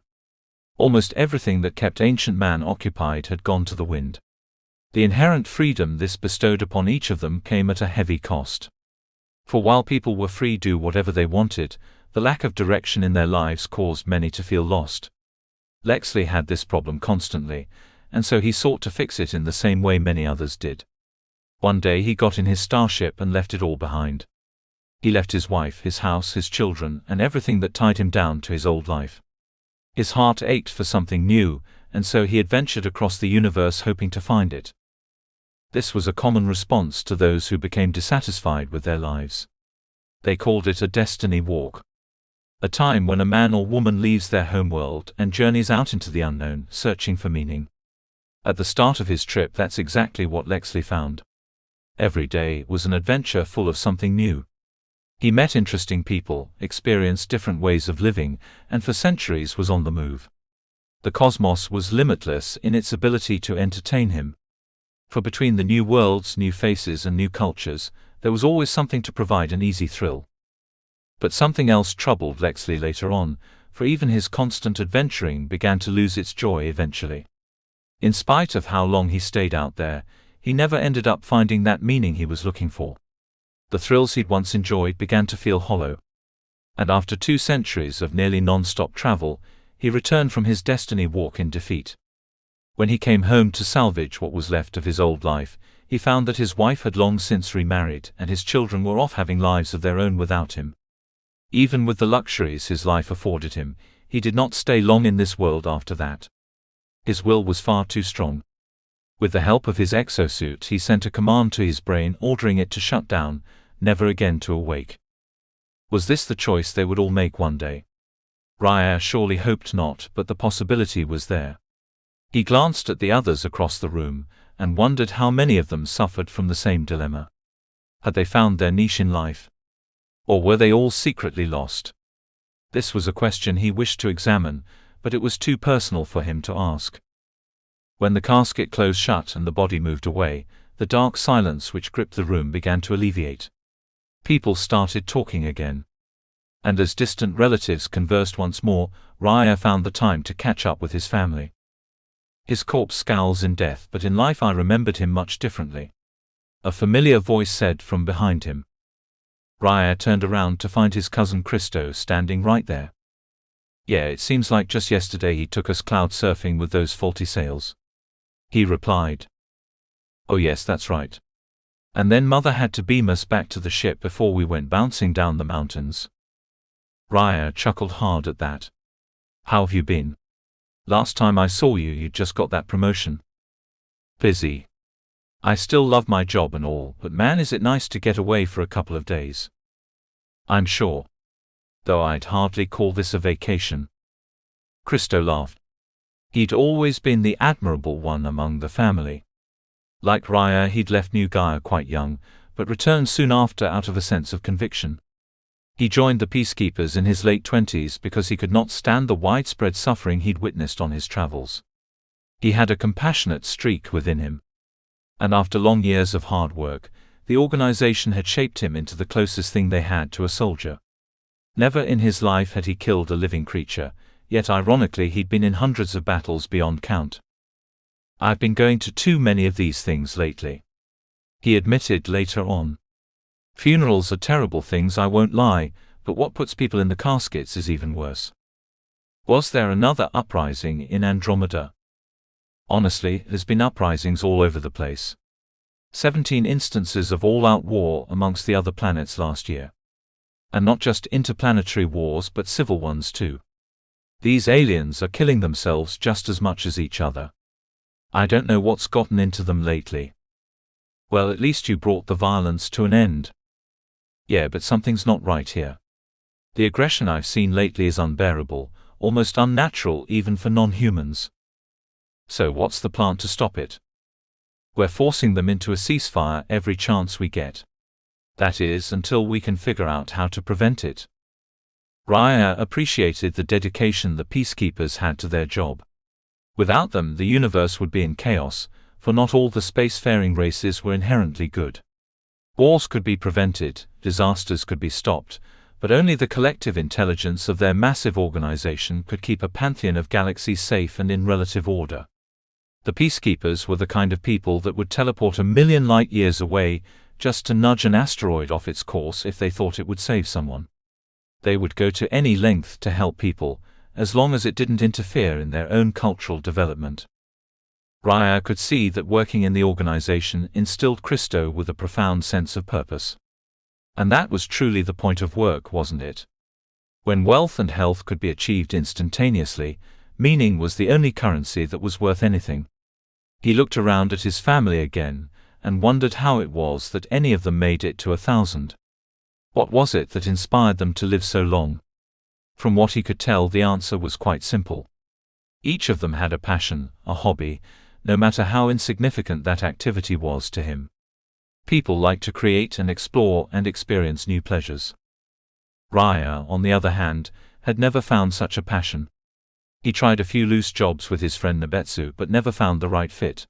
Almost everything that kept ancient man occupied had gone to the wind. The inherent freedom this bestowed upon each of them came at a heavy cost. For while people were free to do whatever they wanted, the lack of direction in their lives caused many to feel lost. Lexley had this problem constantly, and so he sought to fix it in the same way many others did. One day he got in his starship and left it all behind. He left his wife, his house, his children, and everything that tied him down to his old life. His heart ached for something new, and so he adventured across the universe hoping to find it. This was a common response to those who became dissatisfied with their lives. They called it a destiny walk. A time when a man or woman leaves their homeworld and journeys out into the unknown, searching for meaning. At the start of his trip, that's exactly what Lexley found. Every day was an adventure full of something new. He met interesting people, experienced different ways of living, and for centuries was on the move. The cosmos was limitless in its ability to entertain him. For between the new worlds, new faces and new cultures, there was always something to provide an easy thrill. But something else troubled Lexley later on, for even his constant adventuring began to lose its joy eventually. In spite of how long he stayed out there, he never ended up finding that meaning he was looking for. The thrills he'd once enjoyed began to feel hollow. And after 2 centuries of nearly non-stop travel, he returned from his destiny walk in defeat. When he came home to salvage what was left of his old life, he found that his wife had long since remarried and his children were off having lives of their own without him. Even with the luxuries his life afforded him, he did not stay long in this world after that. His will was far too strong. With the help of his exosuit, he sent a command to his brain ordering it to shut down, never again to awake. Was this the choice they would all make one day? Raya surely hoped not, but the possibility was there. He glanced at the others across the room, and wondered how many of them suffered from the same dilemma. Had they found their niche in life? Or were they all secretly lost? This was a question he wished to examine, but it was too personal for him to ask. When the casket closed shut and the body moved away, the dark silence which gripped the room began to alleviate. People started talking again. And as distant relatives conversed once more, Raya found the time to catch up with his family. His corpse scowls in death, but in life I remembered him much differently. A familiar voice said from behind him. Raya turned around to find his cousin Christo standing right there. Yeah, it seems like just yesterday he took us cloud surfing with those faulty sails. He replied. Oh yes, that's right. And then Mother had to beam us back to the ship before we went bouncing down the mountains. Raya chuckled hard at that. How have you been? Last time I saw you, you'd just got that promotion. Busy. I still love my job and all, but man is it nice to get away for a couple of days. I'm sure. Though I'd hardly call this a vacation. Christo laughed. He'd always been the admirable one among the family. Like Raya, he'd left New Gaia quite young, but returned soon after out of a sense of conviction. He joined the peacekeepers in his late 20s because he could not stand the widespread suffering he'd witnessed on his travels. He had a compassionate streak within him. And after long years of hard work, the organization had shaped him into the closest thing they had to a soldier. Never in his life had he killed a living creature, yet ironically he'd been in hundreds of battles beyond count. I've been going to too many of these things lately, he admitted later on. Funerals are terrible things, I won't lie, but what puts people in the caskets is even worse. Was there another uprising in Andromeda? Honestly, there's been uprisings all over the place. 17 instances of all-out war amongst the other planets last year. And not just interplanetary wars but civil ones too. These aliens are killing themselves just as much as each other. I don't know what's gotten into them lately. Well, at least you brought the violence to an end. Yeah, but something's not right here. The aggression I've seen lately is unbearable, almost unnatural even for non-humans. So what's the plan to stop it? We're forcing them into a ceasefire every chance we get. That is, until we can figure out how to prevent it. Raya appreciated the dedication the peacekeepers had to their job. Without them, the universe would be in chaos, for not all the spacefaring races were inherently good. Wars could be prevented, disasters could be stopped, but only the collective intelligence of their massive organization could keep a pantheon of galaxies safe and in relative order. The peacekeepers were the kind of people that would teleport a million light-years away just to nudge an asteroid off its course if they thought it would save someone. They would go to any length to help people, as long as it didn't interfere in their own cultural development. Raya could see that working in the organization instilled Christo with a profound sense of purpose. And that was truly the point of work, wasn't it? When wealth and health could be achieved instantaneously, meaning was the only currency that was worth anything. He looked around at his family again, and wondered how it was that any of them made it to 1,000. What was it that inspired them to live so long? From what he could tell, the answer was quite simple. Each of them had a passion, a hobby, no matter how insignificant that activity was to him. People like to create and explore and experience new pleasures. Raya, on the other hand, had never found such a passion. He tried a few loose jobs with his friend Nabetsu but never found the right fit.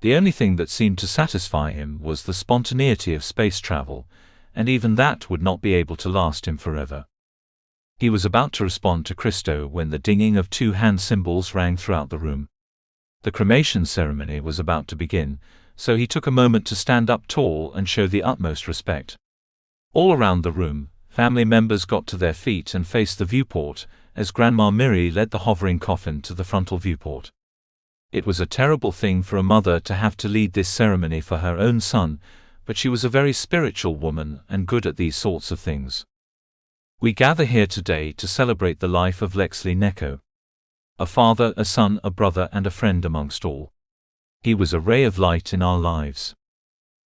The only thing that seemed to satisfy him was the spontaneity of space travel, and even that would not be able to last him forever. He was about to respond to Christo when the dinging of 2 hand cymbals rang throughout the room. The cremation ceremony was about to begin, so he took a moment to stand up tall and show the utmost respect. All around the room, family members got to their feet and faced the viewport, as Grandma Miri led the hovering coffin to the frontal viewport. It was a terrible thing for a mother to have to lead this ceremony for her own son, but she was a very spiritual woman and good at these sorts of things. We gather here today to celebrate the life of Lexley Neko. A father, a son, a brother and a friend amongst all. He was a ray of light in our lives.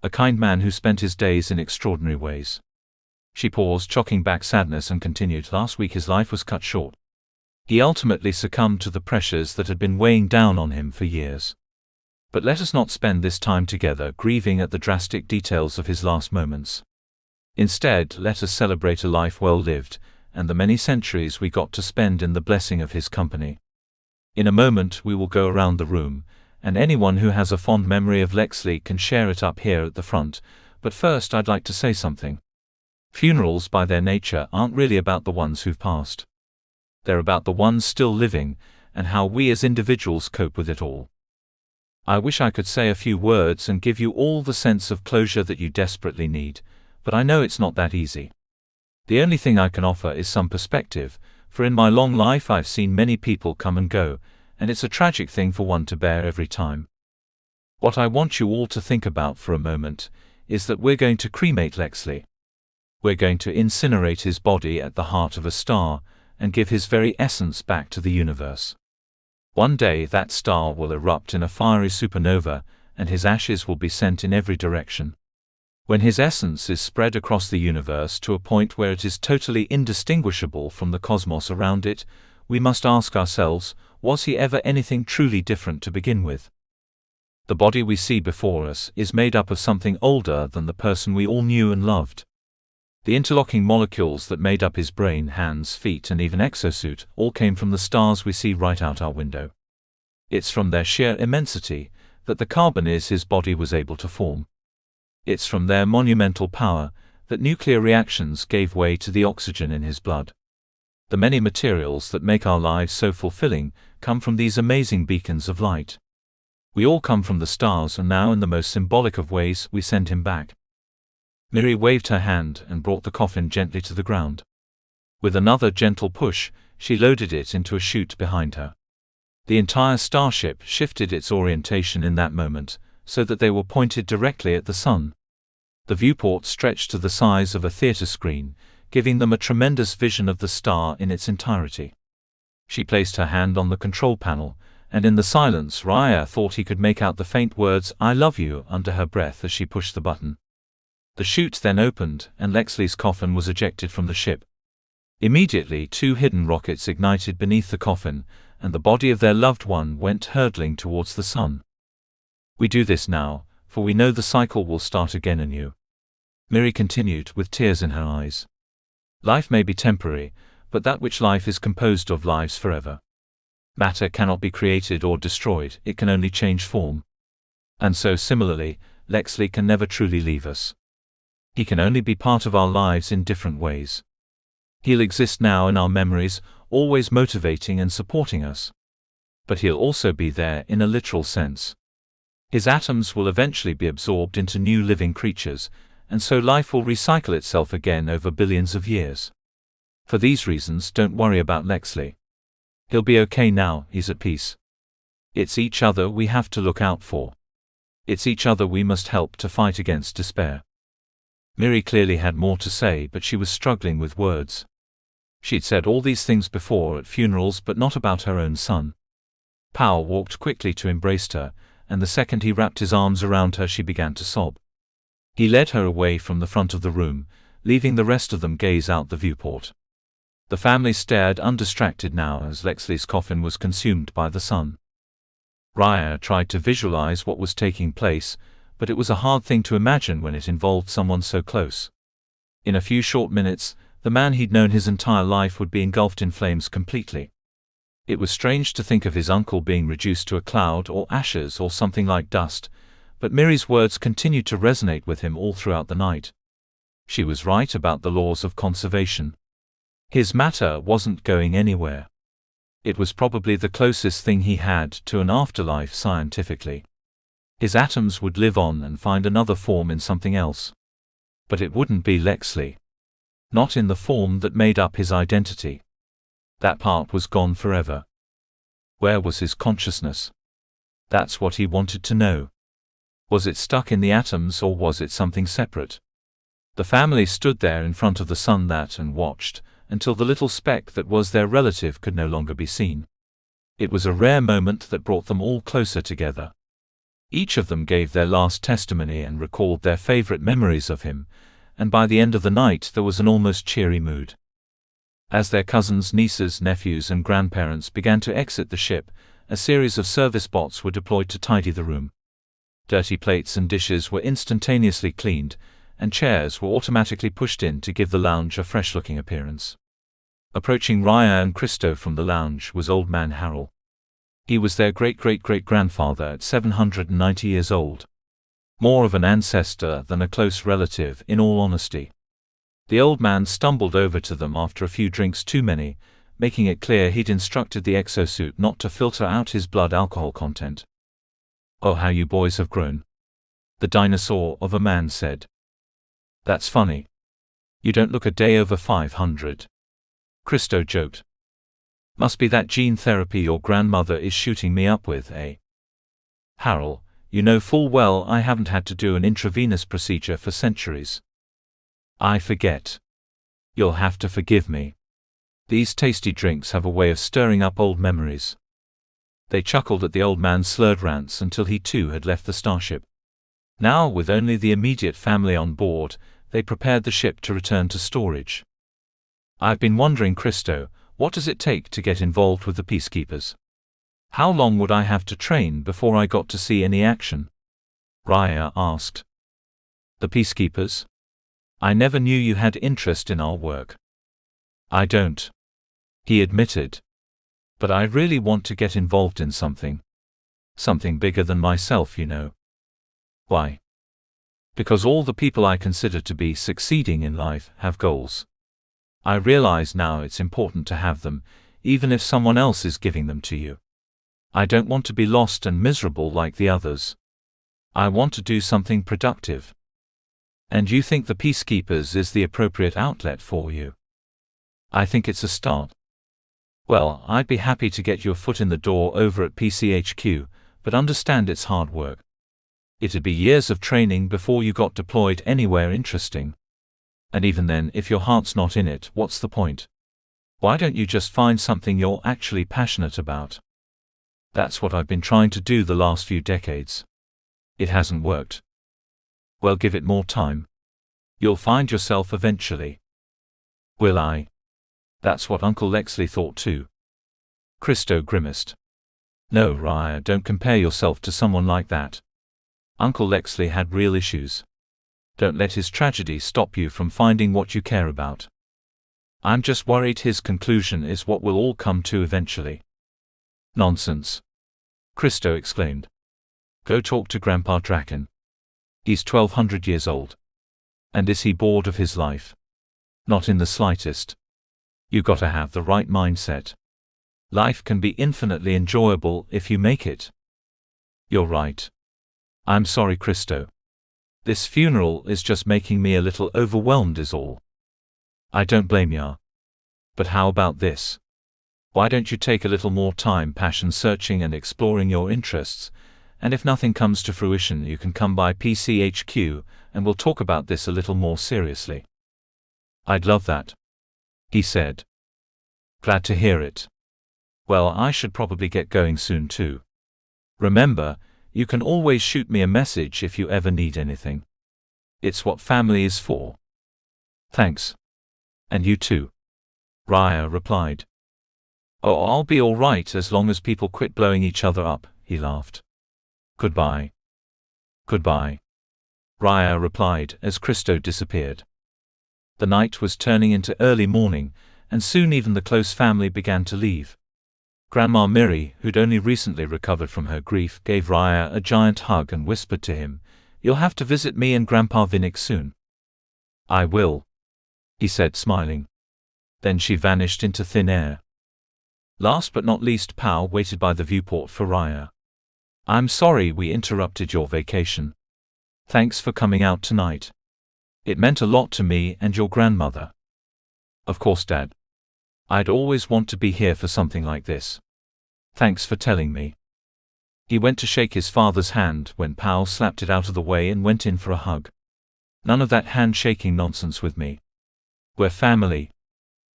A kind man who spent his days in extraordinary ways. She paused, choking back sadness, and continued, last week his life was cut short. He ultimately succumbed to the pressures that had been weighing down on him for years. But let us not spend this time together grieving at the drastic details of his last moments. Instead, let us celebrate a life well lived, and the many centuries we got to spend in the blessing of his company. In a moment we will go around the room, and anyone who has a fond memory of Lexley can share it up here at the front, but first I'd like to say something. Funerals by their nature aren't really about the ones who've passed. They're about the ones still living, and how we as individuals cope with it all. I wish I could say a few words and give you all the sense of closure that you desperately need, but I know it's not that easy. The only thing I can offer is some perspective, for in my long life I've seen many people come and go, and it's a tragic thing for one to bear every time. What I want you all to think about for a moment is that we're going to cremate Lexley. We're going to incinerate his body at the heart of a star, and give his very essence back to the universe. One day that star will erupt in a fiery supernova, and his ashes will be sent in every direction. When his essence is spread across the universe to a point where it is totally indistinguishable from the cosmos around it, we must ask ourselves, was he ever anything truly different to begin with? The body we see before us is made up of something older than the person we all knew and loved. The interlocking molecules that made up his brain, hands, feet and even exosuit all came from the stars we see right out our window. It's from their sheer immensity that the carbon is his body was able to form. It's from their monumental power that nuclear reactions gave way to the oxygen in his blood. The many materials that make our lives so fulfilling come from these amazing beacons of light. We all come from the stars, and now in the most symbolic of ways we send him back. Miri waved her hand and brought the coffin gently to the ground. With another gentle push, she loaded it into a chute behind her. The entire starship shifted its orientation in that moment, so that they were pointed directly at the sun. The viewport stretched to the size of a theater screen, giving them a tremendous vision of the star in its entirety. She placed her hand on the control panel, and in the silence Raya thought he could make out the faint words "I love you" under her breath as she pushed the button. The chute then opened, and Lexley's coffin was ejected from the ship. Immediately 2 hidden rockets ignited beneath the coffin, and the body of their loved one went hurtling towards the sun. "We do this now, for we know the cycle will start again anew," Miri continued with tears in her eyes. "Life may be temporary, but that which life is composed of lives forever. Matter cannot be created or destroyed, it can only change form. And so similarly, Lexley can never truly leave us. He can only be part of our lives in different ways. He'll exist now in our memories, always motivating and supporting us. But he'll also be there in a literal sense. His atoms will eventually be absorbed into new living creatures, and so life will recycle itself again over billions of years. For these reasons, don't worry about Lexley. He'll be okay now, he's at peace. It's each other we have to look out for. It's each other we must help to fight against despair." Miri clearly had more to say, but she was struggling with words. She'd said all these things before at funerals, but not about her own son. Powell walked quickly to embrace her, and the second he wrapped his arms around her she began to sob. He led her away from the front of the room, leaving the rest of them gaze out the viewport. The family stared undistracted now as Lexley's coffin was consumed by the sun. Raya tried to visualize what was taking place, but it was a hard thing to imagine when it involved someone so close. In a few short minutes, the man he'd known his entire life would be engulfed in flames completely. It was strange to think of his uncle being reduced to a cloud or ashes or something like dust, but Miri's words continued to resonate with him all throughout the night. She was right about the laws of conservation. His matter wasn't going anywhere. It was probably the closest thing he had to an afterlife scientifically. His atoms would live on and find another form in something else. But it wouldn't be Lexley. Not in the form that made up his identity. That part was gone forever. Where was his consciousness? That's what he wanted to know. Was it stuck in the atoms or was it something separate? The family stood there in front of the sun and watched, until the little speck that was their relative could no longer be seen. It was a rare moment that brought them all closer together. Each of them gave their last testimony and recalled their favorite memories of him, and by the end of the night there was an almost cheery mood. As their cousins, nieces, nephews and grandparents began to exit the ship, a series of service bots were deployed to tidy the room. Dirty plates and dishes were instantaneously cleaned, and chairs were automatically pushed in to give the lounge a fresh-looking appearance. Approaching Raya and Christo from the lounge was Old Man Harold. He was their great-great-great-grandfather at 790 years old. More of an ancestor than a close relative, in all honesty. The old man stumbled over to them after a few drinks too many, making it clear he'd instructed the exosuit not to filter out his blood alcohol content. "Oh, how you boys have grown," the dinosaur of a man said. "That's funny. You don't look a day over 500. Christo joked. "Must be that gene therapy your grandmother is shooting me up with, eh? Harold, you know full well I haven't had to do an intravenous procedure for centuries." "I forget. You'll have to forgive me. These tasty drinks have a way of stirring up old memories." They chuckled at the old man's slurred rants until he too had left the starship. Now, with only the immediate family on board, they prepared the ship to return to storage. "I've been wondering, Christo, what does it take to get involved with the Peacekeepers? How long would I have to train before I got to see any action?" Raya asked. "The Peacekeepers? I never knew you had interest in our work." "I don't," he admitted. "But I really want to get involved in something. Something bigger than myself, you know." "Why?" "Because all the people I consider to be succeeding in life have goals. I realize now it's important to have them, even if someone else is giving them to you. I don't want to be lost and miserable like the others. I want to do something productive." And you think the Peacekeepers is the appropriate outlet for you? I think it's a start. Well, I'd be happy to get your foot in the door over at PCHQ, but understand it's hard work. It'd be years of training before you got deployed anywhere interesting. And even then, if your heart's not in it, what's the point? Why don't you just find something you're actually passionate about? That's what I've been trying to do the last few decades. It hasn't worked. Well, give it more time. You'll find yourself eventually. Will I? That's what Uncle Lexley thought too. Christo grimaced. No, Raya, don't compare yourself to someone like that. Uncle Lexley had real issues. Don't let his tragedy stop you from finding what you care about. I'm just worried his conclusion is what we'll all come to eventually. Nonsense! Christo exclaimed. Go talk to Grandpa Draken. He's 1200 years old. And is he bored of his life? Not in the slightest. You gotta have the right mindset. Life can be infinitely enjoyable if you make it. You're right. I'm sorry, Christo. This funeral is just making me a little overwhelmed is all. I don't blame ya. But how about this? Why don't you take a little more time passion searching and exploring your interests, and if nothing comes to fruition you can come by PCHQ and we'll talk about this a little more seriously. I'd love that, he said. Glad to hear it. Well, I should probably get going soon too. Remember, you can always shoot me a message if you ever need anything. It's what family is for. Thanks. And you too. Raya replied. Oh, I'll be all right as long as people quit blowing each other up, he laughed. Goodbye. Goodbye. Raya replied as Christo disappeared. The night was turning into early morning, and soon even the close family began to leave. Grandma Miri, who'd only recently recovered from her grief, gave Raya a giant hug and whispered to him, "You'll have to visit me and Grandpa Vinik soon." "I will," he said, smiling. Then she vanished into thin air. Last but not least, Pao waited by the viewport for Raya. "I'm sorry we interrupted your vacation. Thanks for coming out tonight. It meant a lot to me and your grandmother." "Of course, Dad. I'd always want to be here for something like this. Thanks for telling me." He went to shake his father's hand when Pao slapped it out of the way and went in for a hug. "None of that handshaking nonsense with me. We're family,"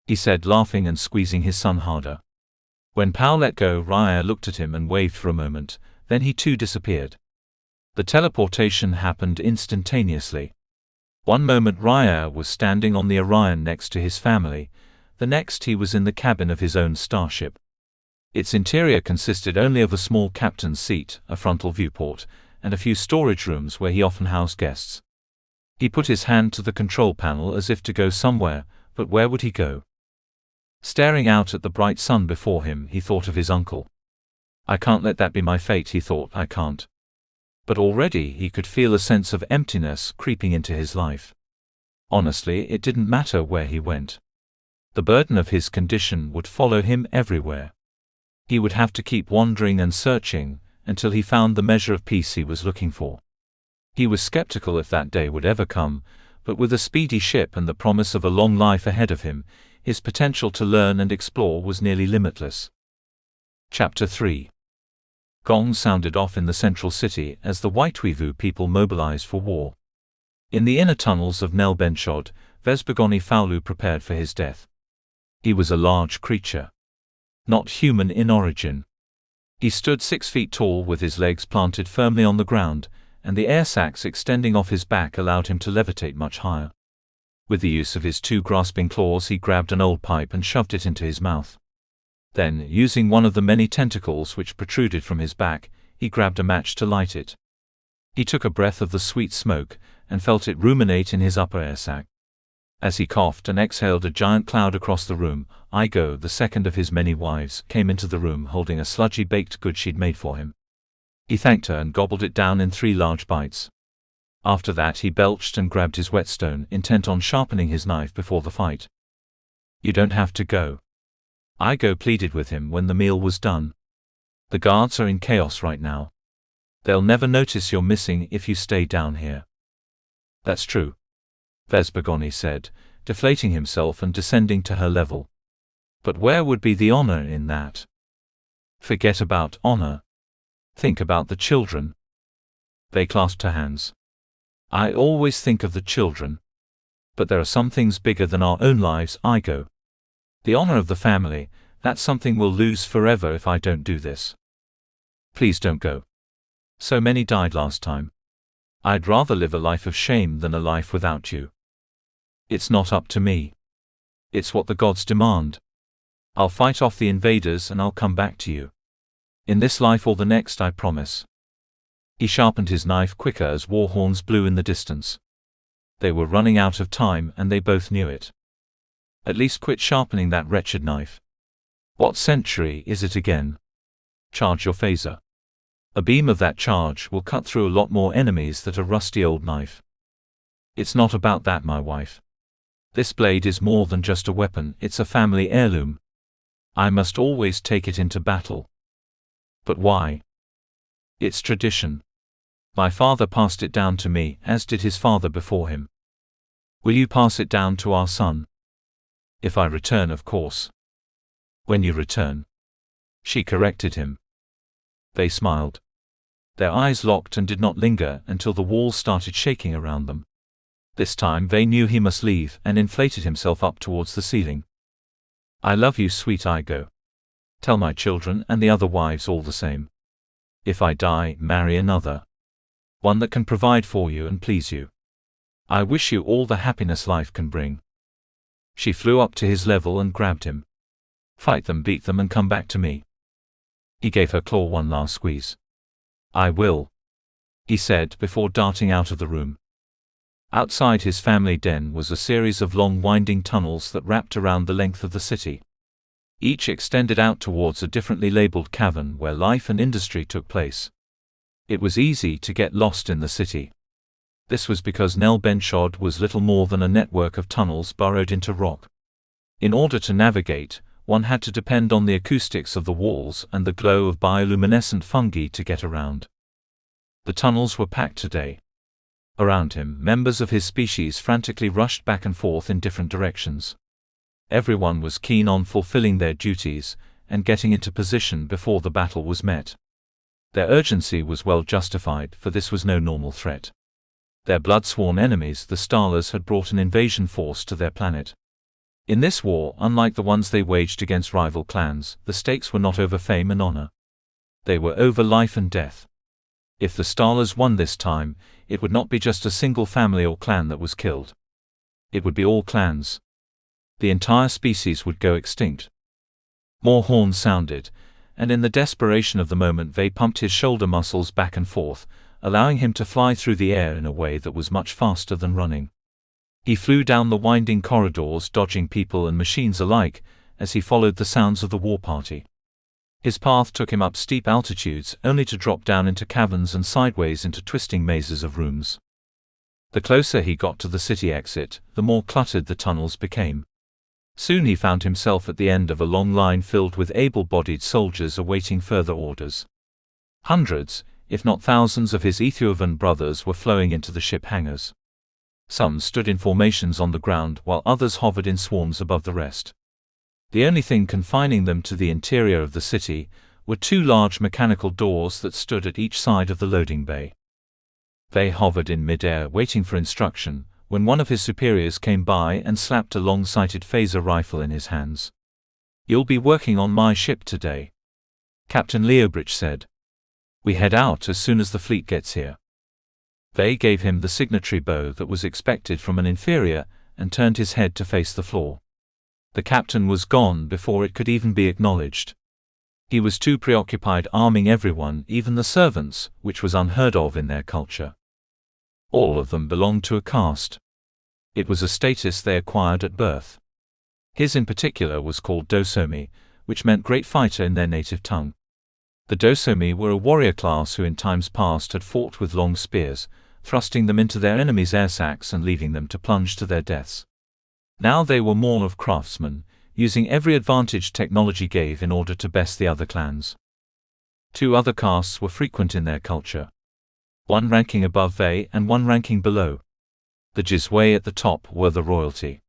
he said, laughing and squeezing his son harder. When Pao let go, Raya looked at him and waved for a moment, then he too disappeared. The teleportation happened instantaneously. One moment Raya was standing on the Orion next to his family, the next he was in the cabin of his own starship. Its interior consisted only of a small captain's seat, a frontal viewport, and a few storage rooms where he often housed guests. He put his hand to the control panel as if to go somewhere, but where would he go? Staring out at the bright sun before him, he thought of his uncle. I can't let that be my fate, he thought, I can't. But already he could feel a sense of emptiness creeping into his life. Honestly, it didn't matter where he went. The burden of his condition would follow him everywhere. He would have to keep wandering and searching, until he found the measure of peace he was looking for. He was skeptical if that day would ever come, but with a speedy ship and the promise of a long life ahead of him, his potential to learn and explore was nearly limitless. Chapter 3. Gongs sounded off in the central city as the Whiteweavu people mobilized for war. In the inner tunnels of Nel Benchod, Vesbogoni Faulu prepared for his death. He was a large creature. Not human in origin. He stood 6 feet tall with his legs planted firmly on the ground, and the air sacs extending off his back allowed him to levitate much higher. With the use of his 2 grasping claws, he grabbed an old pipe and shoved it into his mouth. Then, using one of the many tentacles which protruded from his back, he grabbed a match to light it. He took a breath of the sweet smoke, and felt it ruminate in his upper air sac. As he coughed and exhaled a giant cloud across the room, Igo, the second of his many wives, came into the room holding a sludgy baked good she'd made for him. He thanked her and gobbled it down in 3 large bites. After that he belched and grabbed his whetstone, intent on sharpening his knife before the fight. "You don't have to go," Igo pleaded with him when the meal was done. "The guards are in chaos right now. They'll never notice you're missing if you stay down here." "That's true," Vespergoni said, deflating himself and descending to her level. But where would be the honor in that? Forget about honor. Think about the children. They clasped her hands. I always think of the children. But there are some things bigger than our own lives, Igo. The honor of the family, that's something we'll lose forever if I don't do this. Please don't go. So many died last time. I'd rather live a life of shame than a life without you. It's not up to me. It's what the gods demand. I'll fight off the invaders and I'll come back to you. In this life or the next, I promise. He sharpened his knife quicker as war horns blew in the distance. They were running out of time and they both knew it. At least quit sharpening that wretched knife. What century is it again? Charge your phaser. A beam of that charge will cut through a lot more enemies than a rusty old knife. It's not about that, my wife. This blade is more than just a weapon, it's a family heirloom. I must always take it into battle. But why? It's tradition. My father passed it down to me, as did his father before him. Will you pass it down to our son? If I return, of course. When you return. She corrected him. They smiled. Their eyes locked and did not linger until the walls started shaking around them. This time they knew he must leave and inflated himself up towards the ceiling. I love you, sweet Igo. Tell my children and the other wives all the same. If I die, marry another. One that can provide for you and please you. I wish you all the happiness life can bring. She flew up to his level and grabbed him. Fight them, beat them, and come back to me. He gave her claw one last squeeze. I will, he said before darting out of the room. Outside his family den was a series of long winding tunnels that wrapped around the length of the city. Each extended out towards a differently labeled cavern where life and industry took place. It was easy to get lost in the city. This was because Nel Benchod was little more than a network of tunnels burrowed into rock. In order to navigate, one had to depend on the acoustics of the walls and the glow of bioluminescent fungi to get around. The tunnels were packed today. Around him, members of his species frantically rushed back and forth in different directions. Everyone was keen on fulfilling their duties and getting into position before the battle was met. Their urgency was well justified, for this was no normal threat. Their blood-sworn enemies, the Starlers, had brought an invasion force to their planet. In this war, unlike the ones they waged against rival clans, the stakes were not over fame and honor. They were over life and death. If the Starlers won this time, it would not be just a single family or clan that was killed. It would be all clans. The entire species would go extinct. More horns sounded, and in the desperation of the moment they pumped his shoulder muscles back and forth, allowing him to fly through the air in a way that was much faster than running. He flew down the winding corridors, dodging people and machines alike, as he followed the sounds of the war party. His path took him up steep altitudes, only to drop down into caverns and sideways into twisting mazes of rooms. The closer he got to the city exit, the more cluttered the tunnels became. Soon he found himself at the end of a long line filled with able-bodied soldiers awaiting further orders. Hundreds, if not thousands, of his Ethiopian brothers were flowing into the ship hangars. Some stood in formations on the ground while others hovered in swarms above the rest. The only thing confining them to the interior of the city were two large mechanical doors that stood at each side of the loading bay. They hovered in mid-air waiting for instruction, when one of his superiors came by and slapped a long-sighted phaser rifle in his hands. "You'll be working on my ship today," Captain Leobridge said. "We head out as soon as the fleet gets here." They gave him the signatory bow that was expected from an inferior and turned his head to face the floor. The captain was gone before it could even be acknowledged. He was too preoccupied arming everyone, even the servants, which was unheard of in their culture. All of them belonged to a caste. It was a status they acquired at birth. His in particular was called Dosomi, which meant great fighter in their native tongue. The Dosomi were a warrior class who in times past had fought with long spears, thrusting them into their enemies' air sacs and leaving them to plunge to their deaths. Now they were more of craftsmen, using every advantage technology gave in order to best the other clans. Two other castes were frequent in their culture. One ranking above they and one ranking below. The Jizwei at the top were the royalty.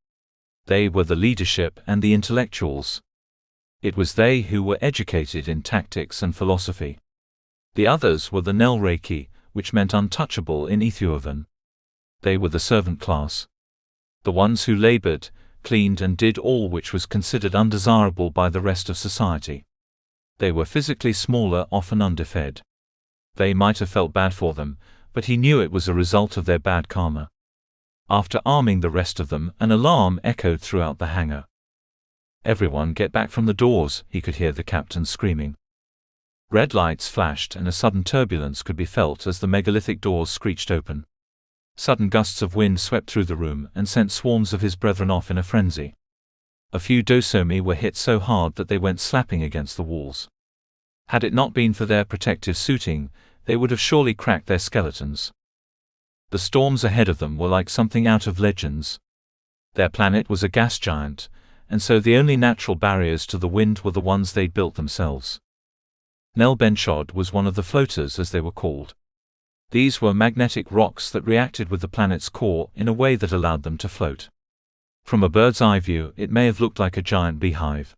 They were the leadership and the intellectuals. It was they who were educated in tactics and philosophy. The others were the Nelreiki, which meant untouchable in Ethiopian. They were the servant class. The ones who labored, cleaned and did all which was considered undesirable by the rest of society. They were physically smaller, often underfed. They might have felt bad for them, but he knew it was a result of their bad karma. After arming the rest of them, an alarm echoed throughout the hangar. "Everyone get back from the doors," he could hear the captain screaming. Red lights flashed and a sudden turbulence could be felt as the megalithic doors screeched open. Sudden gusts of wind swept through the room and sent swarms of his brethren off in a frenzy. A few dosomi were hit so hard that they went slapping against the walls. Had it not been for their protective suiting, they would have surely cracked their skeletons. The storms ahead of them were like something out of legends. Their planet was a gas giant, and so the only natural barriers to the wind were the ones they'd built themselves. Nel Benchod was one of the floaters, as they were called. These were magnetic rocks that reacted with the planet's core in a way that allowed them to float. From a bird's eye view, it may have looked like a giant beehive.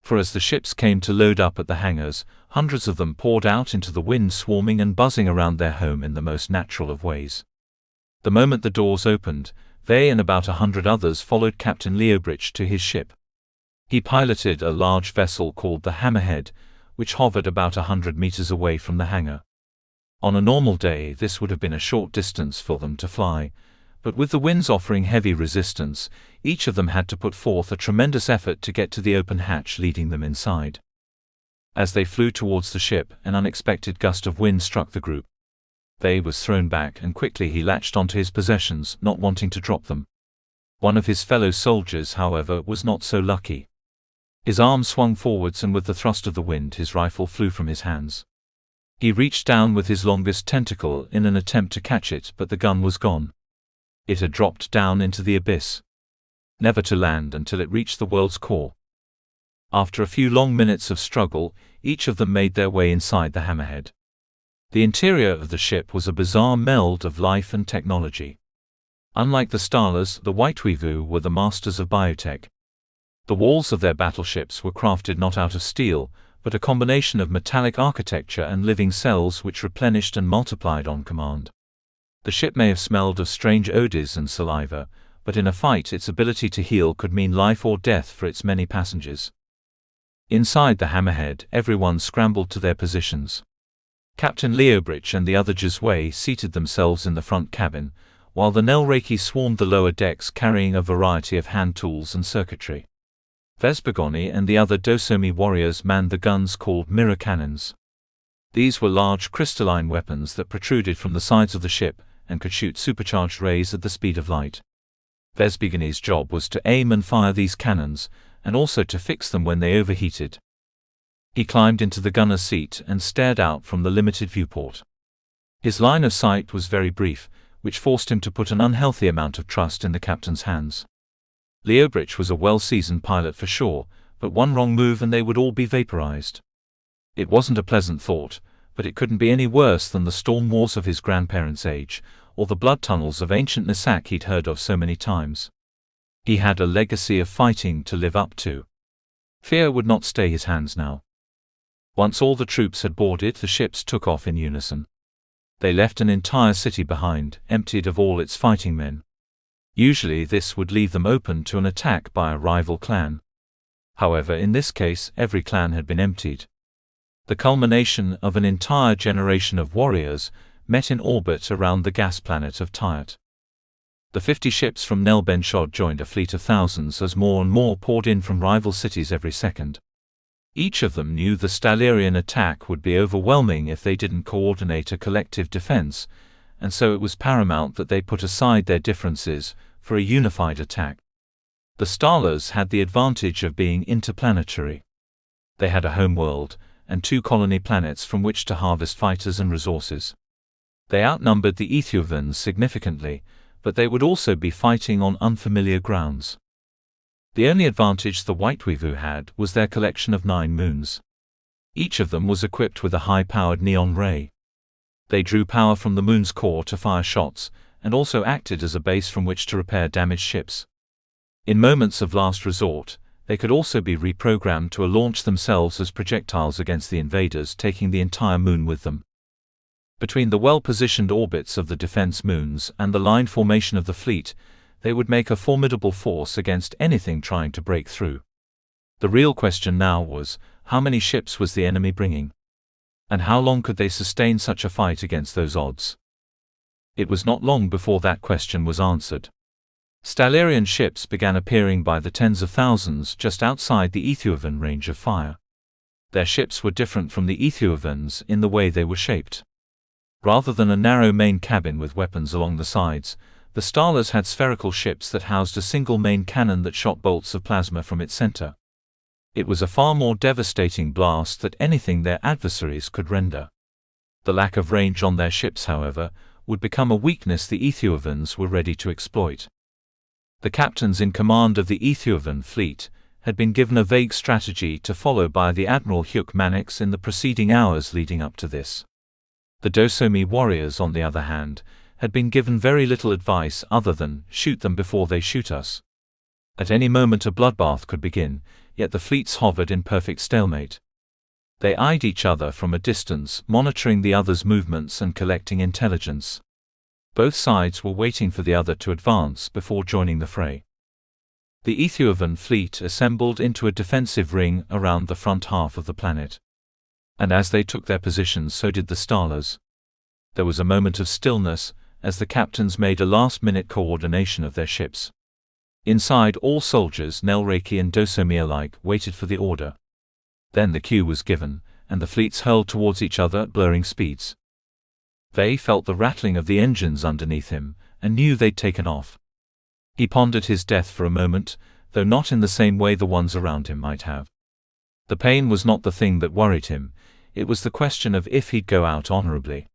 For as the ships came to load up at the hangars, hundreds of them poured out into the wind, swarming and buzzing around their home in the most natural of ways. The moment the doors opened, they and about 100 others followed Captain Leobridge to his ship. He piloted a large vessel called the Hammerhead, which hovered about 100 meters away from the hangar. On a normal day this would have been a short distance for them to fly, but with the winds offering heavy resistance, each of them had to put forth a tremendous effort to get to the open hatch leading them inside. As they flew towards the ship, an unexpected gust of wind struck the group. They was thrown back, and quickly he latched onto his possessions, not wanting to drop them. One of his fellow soldiers, however, was not so lucky. His arm swung forwards, and with the thrust of the wind his rifle flew from his hands. He reached down with his longest tentacle in an attempt to catch it, but the gun was gone. It had dropped down into the abyss, never to land until it reached the world's core. After a few long minutes of struggle, each of them made their way inside the Hammerhead. The interior of the ship was a bizarre meld of life and technology. Unlike the Starlers, the Whiteweavu were the masters of biotech. The walls of their battleships were crafted not out of steel, but a combination of metallic architecture and living cells which replenished and multiplied on command. The ship may have smelled of strange odors and saliva, but in a fight its ability to heal could mean life or death for its many passengers. Inside the Hammerhead, everyone scrambled to their positions. Captain Leobridge and the other Jizwei seated themselves in the front cabin, while the Nelreiki swarmed the lower decks carrying a variety of hand tools and circuitry. Vesbagoni and the other Dosomi warriors manned the guns called mirror cannons. These were large crystalline weapons that protruded from the sides of the ship and could shoot supercharged rays at the speed of light. Vesbagoni's job was to aim and fire these cannons, and also to fix them when they overheated. He climbed into the gunner's seat and stared out from the limited viewport. His line of sight was very brief, which forced him to put an unhealthy amount of trust in the captain's hands. Leobridge was a well-seasoned pilot for sure, but one wrong move and they would all be vaporized. It wasn't a pleasant thought, but it couldn't be any worse than the storm wars of his grandparents' age, or the blood tunnels of ancient Nasak he'd heard of so many times. He had a legacy of fighting to live up to. Fear would not stay his hands now. Once all the troops had boarded, the ships took off in unison. They left an entire city behind, emptied of all its fighting men. Usually this would leave them open to an attack by a rival clan. However, in this case, every clan had been emptied. The culmination of an entire generation of warriors met in orbit around the gas planet of Tyat. The 50 ships from Nel Benchod joined a fleet of thousands as more and more poured in from rival cities every second. Each of them knew the Stalarian attack would be overwhelming if they didn't coordinate a collective defense, and so it was paramount that they put aside their differences for a unified attack. The Starlers had the advantage of being interplanetary. They had a home world and 2 colony planets from which to harvest fighters and resources. They outnumbered the Ethiopians significantly, but they would also be fighting on unfamiliar grounds. The only advantage the Whiteweavu had was their collection of 9 moons. Each of them was equipped with a high-powered neon ray. They drew power from the moon's core to fire shots, and also acted as a base from which to repair damaged ships. In moments of last resort, they could also be reprogrammed to launch themselves as projectiles against the invaders, taking the entire moon with them. Between the well-positioned orbits of the defense moons and the line formation of the fleet, they would make a formidable force against anything trying to break through. The real question now was, how many ships was the enemy bringing? And how long could they sustain such a fight against those odds? It was not long before that question was answered. Stellarian ships began appearing by the tens of thousands just outside the Ethiovan range of fire. Their ships were different from the Ethiovans in the way they were shaped. Rather than a narrow main cabin with weapons along the sides, the Starlers had spherical ships that housed a single main cannon that shot bolts of plasma from its center. It was a far more devastating blast than anything their adversaries could render. The lack of range on their ships, however, would become a weakness the Ethiovans were ready to exploit. The captains in command of the Ethiovan fleet had been given a vague strategy to follow by the Admiral Hugh Mannix in the preceding hours leading up to this. The Dosomi warriors, on the other hand, had been given very little advice other than, shoot them before they shoot us. At any moment a bloodbath could begin, yet the fleets hovered in perfect stalemate. They eyed each other from a distance, monitoring the other's movements and collecting intelligence. Both sides were waiting for the other to advance before joining the fray. The Ethiovan fleet assembled into a defensive ring around the front half of the planet. And as they took their positions, so did the Starlers. There was a moment of stillness, as the captains made a last-minute coordination of their ships. Inside, all soldiers, Nelreiki and Dosomi alike, waited for the order. Then the cue was given, and the fleets hurled towards each other at blurring speeds. Vey felt the rattling of the engines underneath him, and knew they'd taken off. He pondered his death for a moment, though not in the same way the ones around him might have. The pain was not the thing that worried him, it was the question of if he'd go out honorably.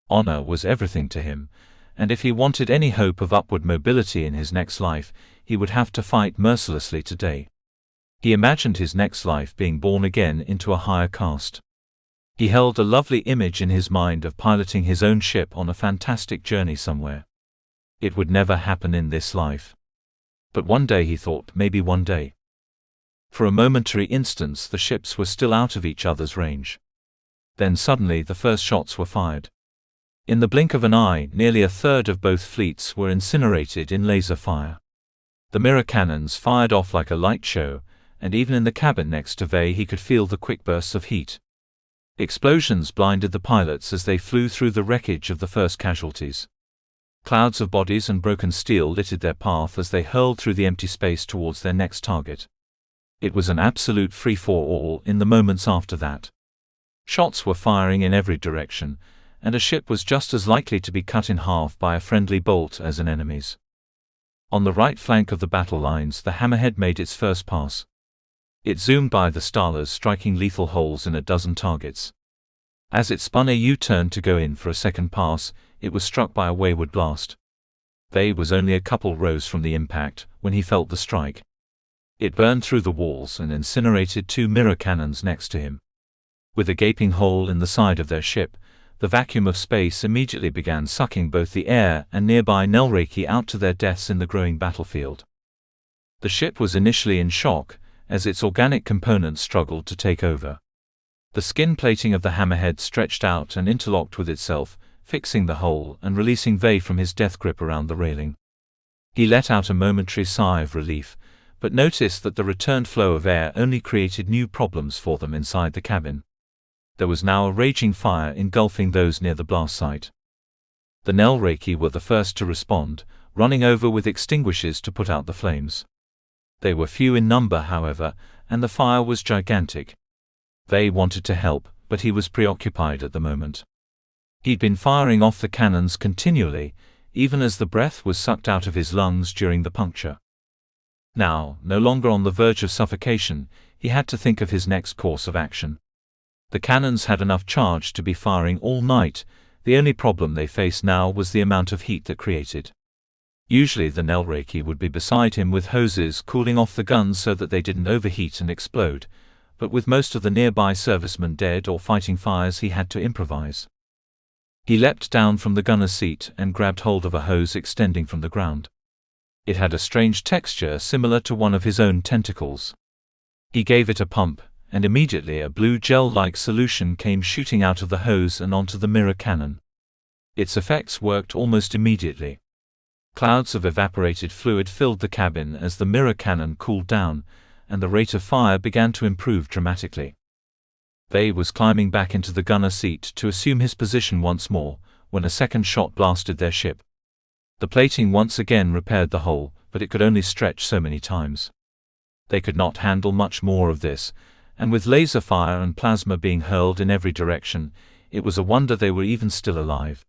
Honor was everything to him, and if he wanted any hope of upward mobility in his next life, he would have to fight mercilessly today. He imagined his next life being born again into a higher caste. He held a lovely image in his mind of piloting his own ship on a fantastic journey somewhere. It would never happen in this life. But one day, he thought, maybe one day. For a momentary instant the ships were still out of each other's range. Then suddenly the first shots were fired. In the blink of an eye, nearly a third of both fleets were incinerated in laser fire. The mirror cannons fired off like a light show, and even in the cabin next to Vey he could feel the quick bursts of heat. Explosions blinded the pilots as they flew through the wreckage of the first casualties. Clouds of bodies and broken steel littered their path as they hurled through the empty space towards their next target. It was an absolute free-for-all in the moments after that. Shots were firing in every direction, and a ship was just as likely to be cut in half by a friendly bolt as an enemy's. On the right flank of the battle lines, the Hammerhead made its first pass. It zoomed by the Starlers, striking lethal holes in a dozen targets. As it spun a U-turn to go in for a second pass, it was struck by a wayward blast. Vey was only a couple rows from the impact when he felt the strike. It burned through the walls and incinerated two mirror cannons next to him. With a gaping hole in the side of their ship, the vacuum of space immediately began sucking both the air and nearby Nelreiki out to their deaths in the growing battlefield. The ship was initially in shock, as its organic components struggled to take over. The skin plating of the Hammerhead stretched out and interlocked with itself, fixing the hole and releasing Vey from his death grip around the railing. He let out a momentary sigh of relief, but noticed that the returned flow of air only created new problems for them inside the cabin. There was now a raging fire engulfing those near the blast site. The Nelreiki were the first to respond, running over with extinguishers to put out the flames. They were few in number, however, and the fire was gigantic. Vey wanted to help, but he was preoccupied at the moment. He'd been firing off the cannons continually, even as the breath was sucked out of his lungs during the puncture. Now, no longer on the verge of suffocation, he had to think of his next course of action. The cannons had enough charge to be firing all night. The only problem they faced now was the amount of heat that created. Usually the Nelreiki would be beside him with hoses cooling off the guns so that they didn't overheat and explode, but with most of the nearby servicemen dead or fighting fires he had to improvise. He leapt down from the gunner's seat and grabbed hold of a hose extending from the ground. It had a strange texture similar to one of his own tentacles. He gave it a pump, and immediately a blue gel-like solution came shooting out of the hose and onto the mirror cannon. Its effects worked almost immediately. Clouds of evaporated fluid filled the cabin as the mirror cannon cooled down, and the rate of fire began to improve dramatically. Vey was climbing back into the gunner seat to assume his position once more, when a second shot blasted their ship. The plating once again repaired the hole, but it could only stretch so many times. They could not handle much more of this, and with laser fire and plasma being hurled in every direction, it was a wonder they were even still alive.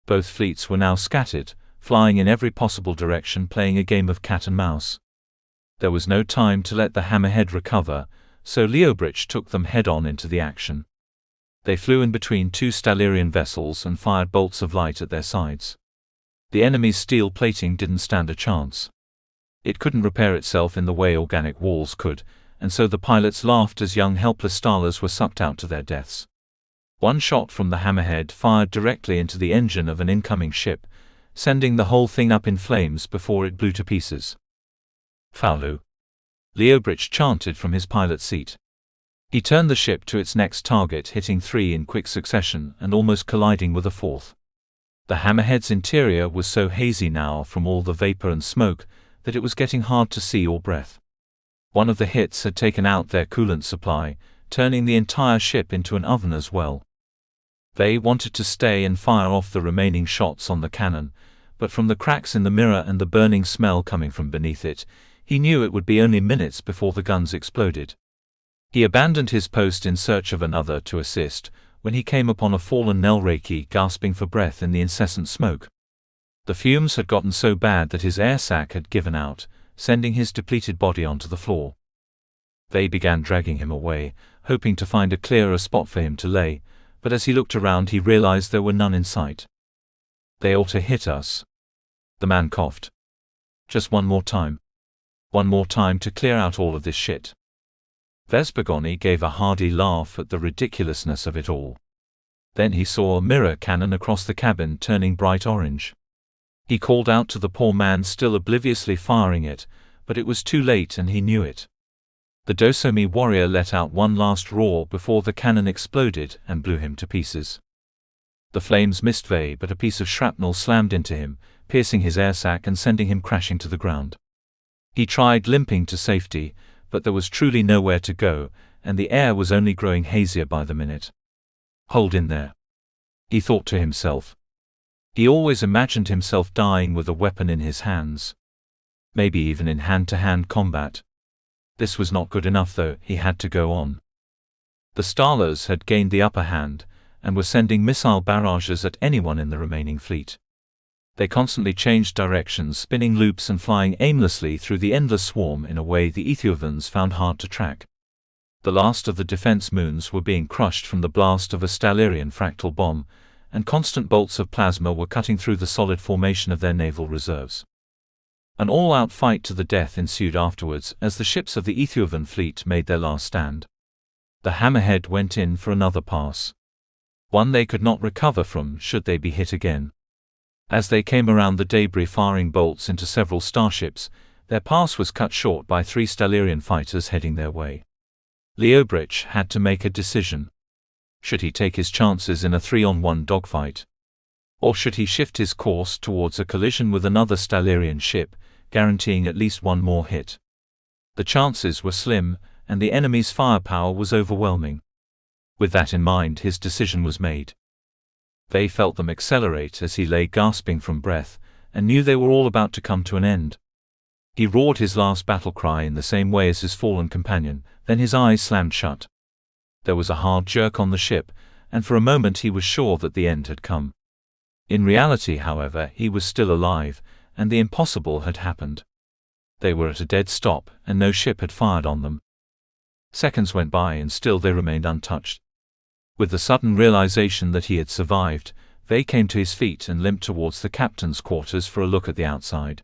Both fleets were now scattered, flying in every possible direction, playing a game of cat and mouse. There was no time to let the Hammerhead recover, so Leobridge took them head-on into the action. They flew in between two Stellarian vessels and fired bolts of light at their sides. The enemy's steel plating didn't stand a chance. It couldn't repair itself in the way organic walls could, and so the pilots laughed as young helpless starlers were sucked out to their deaths. One shot from the Hammerhead fired directly into the engine of an incoming ship, sending the whole thing up in flames before it blew to pieces. "Faulu!" Leobridge chanted from his pilot's seat. He turned the ship to its next target, hitting 3 in quick succession and almost colliding with a fourth. The Hammerhead's interior was so hazy now from all the vapor and smoke that it was getting hard to see or breath. One of the hits had taken out their coolant supply, turning the entire ship into an oven as well. They wanted to stay and fire off the remaining shots on the cannon, but from the cracks in the mirror and the burning smell coming from beneath it, he knew it would be only minutes before the guns exploded. He abandoned his post in search of another to assist, when he came upon a fallen Nelreiki gasping for breath in the incessant smoke. The fumes had gotten so bad that his air sac had given out, sending his depleted body onto the floor. They began dragging him away, hoping to find a clearer spot for him to lay, but as he looked around he realized there were none in sight. "They ought to hit us." The man coughed. "Just one more time. One more time to clear out all of this shit." Vespergoni gave a hearty laugh at the ridiculousness of it all. Then he saw a mirror cannon across the cabin turning bright orange. He called out to the poor man still obliviously firing it, but it was too late and he knew it. The Dosomi warrior let out one last roar before the cannon exploded and blew him to pieces. The flames missed Vey, but a piece of shrapnel slammed into him, piercing his air sac and sending him crashing to the ground. He tried limping to safety, but there was truly nowhere to go, and the air was only growing hazier by the minute. "Hold in there," he thought to himself. He always imagined himself dying with a weapon in his hands. Maybe even in hand-to-hand combat. This was not good enough though, he had to go on. The Starlers had gained the upper hand, and were sending missile barrages at anyone in the remaining fleet. They constantly changed directions, spinning loops and flying aimlessly through the endless swarm in a way the Ethiopians found hard to track. The last of the defense moons were being crushed from the blast of a Stellarian fractal bomb, and constant bolts of plasma were cutting through the solid formation of their naval reserves. An all-out fight to the death ensued afterwards as the ships of the Ethiopian fleet made their last stand. The Hammerhead went in for another pass. One they could not recover from should they be hit again. As they came around the debris firing bolts into several starships, their pass was cut short by 3 Stellarian fighters heading their way. Leobridge had to make a decision. Should he take his chances in a 3-on-1 dogfight? Or should he shift his course towards a collision with another Stellarian ship, guaranteeing at least one more hit? The chances were slim, and the enemy's firepower was overwhelming. With that in mind, his decision was made. They felt them accelerate as he lay gasping from breath, and knew they were all about to come to an end. He roared his last battle cry in the same way as his fallen companion, then his eyes slammed shut. There was a hard jerk on the ship, and for a moment he was sure that the end had come. In reality, however, he was still alive, and the impossible had happened. They were at a dead stop, and no ship had fired on them. Seconds went by and still they remained untouched. With the sudden realization that he had survived, Vey came to his feet and limped towards the captain's quarters for a look at the outside.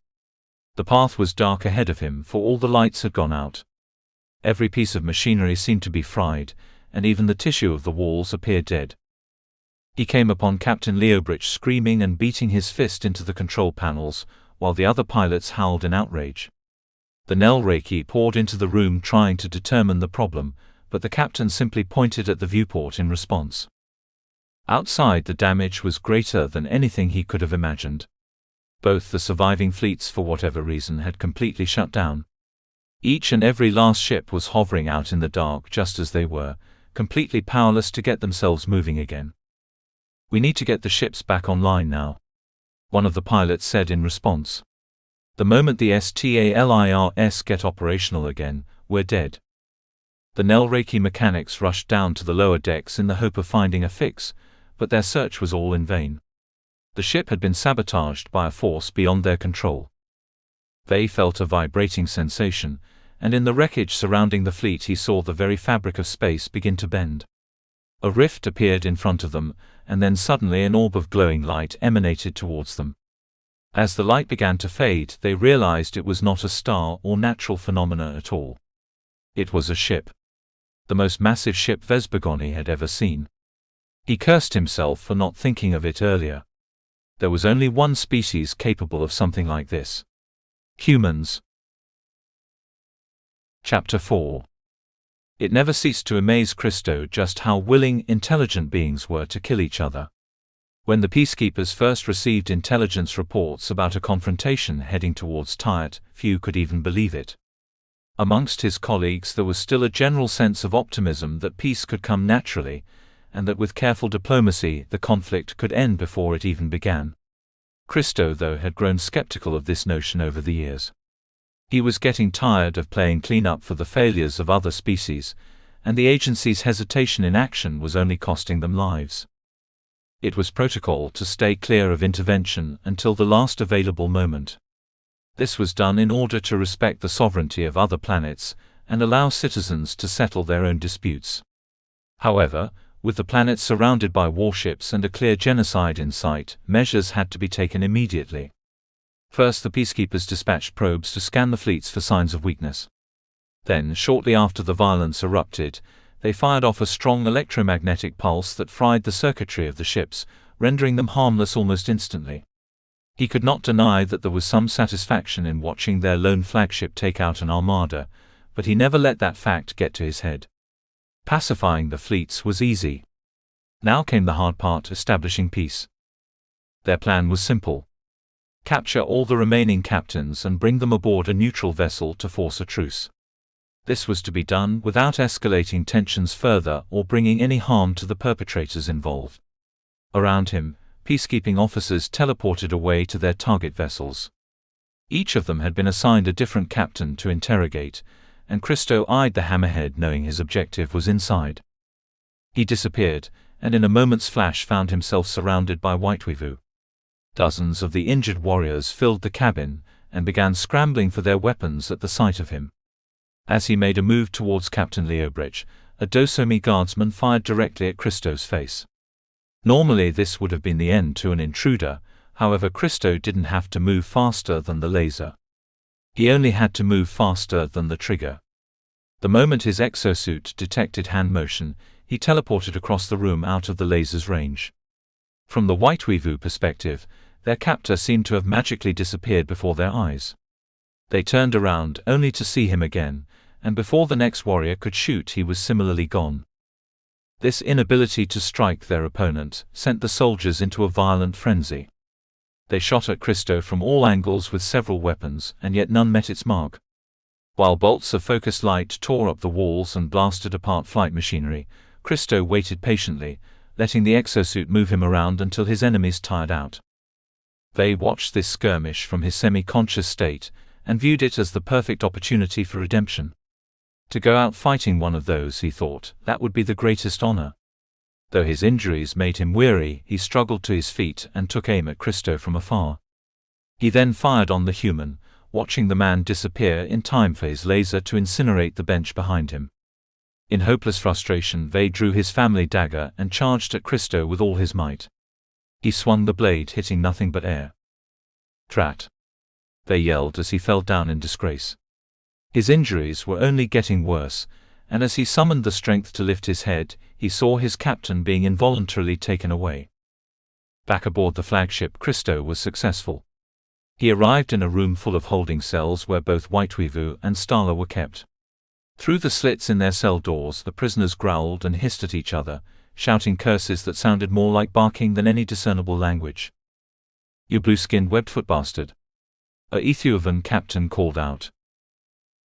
The path was dark ahead of him, for all the lights had gone out. Every piece of machinery seemed to be fried, and even the tissue of the walls appeared dead. He came upon Captain Leobridge screaming and beating his fist into the control panels, while the other pilots howled in outrage. The Nelreiki poured into the room trying to determine the problem, but the captain simply pointed at the viewport in response. Outside, the damage was greater than anything he could have imagined. Both the surviving fleets, for whatever reason, had completely shut down. Each and every last ship was hovering out in the dark just as they were, completely powerless to get themselves moving again. "We need to get the ships back online now," one of the pilots said in response. "The moment the STALIRs get operational again, we're dead." The Nelreiki mechanics rushed down to the lower decks in the hope of finding a fix, but their search was all in vain. The ship had been sabotaged by a force beyond their control. They felt a vibrating sensation, and in the wreckage surrounding the fleet he saw the very fabric of space begin to bend. A rift appeared in front of them, and then suddenly an orb of glowing light emanated towards them. As the light began to fade, they realized it was not a star or natural phenomena at all. It was a ship. The most massive ship Vespergoni had ever seen. He cursed himself for not thinking of it earlier. There was only one species capable of something like this. Humans. Chapter 4. It never ceased to amaze Christo just how willing, intelligent beings were to kill each other. When the peacekeepers first received intelligence reports about a confrontation heading towards Tyat, few could even believe it. Amongst his colleagues there was still a general sense of optimism that peace could come naturally, and that with careful diplomacy the conflict could end before it even began. Christo, though, had grown skeptical of this notion over the years. He was getting tired of playing clean-up for the failures of other species, and the agency's hesitation in action was only costing them lives. It was protocol to stay clear of intervention until the last available moment. This was done in order to respect the sovereignty of other planets and allow citizens to settle their own disputes. However, with the planet surrounded by warships and a clear genocide in sight, measures had to be taken immediately. First, the peacekeepers dispatched probes to scan the fleets for signs of weakness. Then, shortly after the violence erupted, they fired off a strong electromagnetic pulse that fried the circuitry of the ships, rendering them harmless almost instantly. He could not deny that there was some satisfaction in watching their lone flagship take out an armada, but he never let that fact get to his head. Pacifying the fleets was easy. Now came the hard part: establishing peace. Their plan was simple. Capture all the remaining captains and bring them aboard a neutral vessel to force a truce. This was to be done without escalating tensions further or bringing any harm to the perpetrators involved. Around him, peacekeeping officers teleported away to their target vessels. Each of them had been assigned a different captain to interrogate, and Christo eyed the hammerhead knowing his objective was inside. He disappeared, and in a moment's flash found himself surrounded by Whiteweavu. Dozens of the injured warriors filled the cabin, and began scrambling for their weapons at the sight of him. As he made a move towards Captain Leobridge, a Dosomi guardsman fired directly at Christo's face. Normally this would have been the end to an intruder, however Christo didn't have to move faster than the laser. He only had to move faster than the trigger. The moment his exosuit detected hand motion, he teleported across the room out of the laser's range. From the Whiteweavu perspective, their captor seemed to have magically disappeared before their eyes. They turned around only to see him again, and before the next warrior could shoot he was similarly gone. This inability to strike their opponent sent the soldiers into a violent frenzy. They shot at Christo from all angles with several weapons, and yet none met its mark. While bolts of focused light tore up the walls and blasted apart flight machinery, Christo waited patiently, letting the exosuit move him around until his enemies tired out. They watched this skirmish from his semi-conscious state, and viewed it as the perfect opportunity for redemption. To go out fighting one of those, he thought, that would be the greatest honor. Though his injuries made him weary, he struggled to his feet and took aim at Christo from afar. He then fired on the human, watching the man disappear in time for his laser to incinerate the bench behind him. In hopeless frustration, Vey drew his family dagger and charged at Christo with all his might. He swung the blade, hitting nothing but air. Drat! Vey yelled as he fell down in disgrace. His injuries were only getting worse, and as he summoned the strength to lift his head, he saw his captain being involuntarily taken away. Back aboard the flagship, Christo was successful. He arrived in a room full of holding cells where both Whiteweaver and Starla were kept. Through the slits in their cell doors, the prisoners growled and hissed at each other, shouting curses that sounded more like barking than any discernible language. "You blue-skinned webfoot bastard!" a Ethiopian captain called out.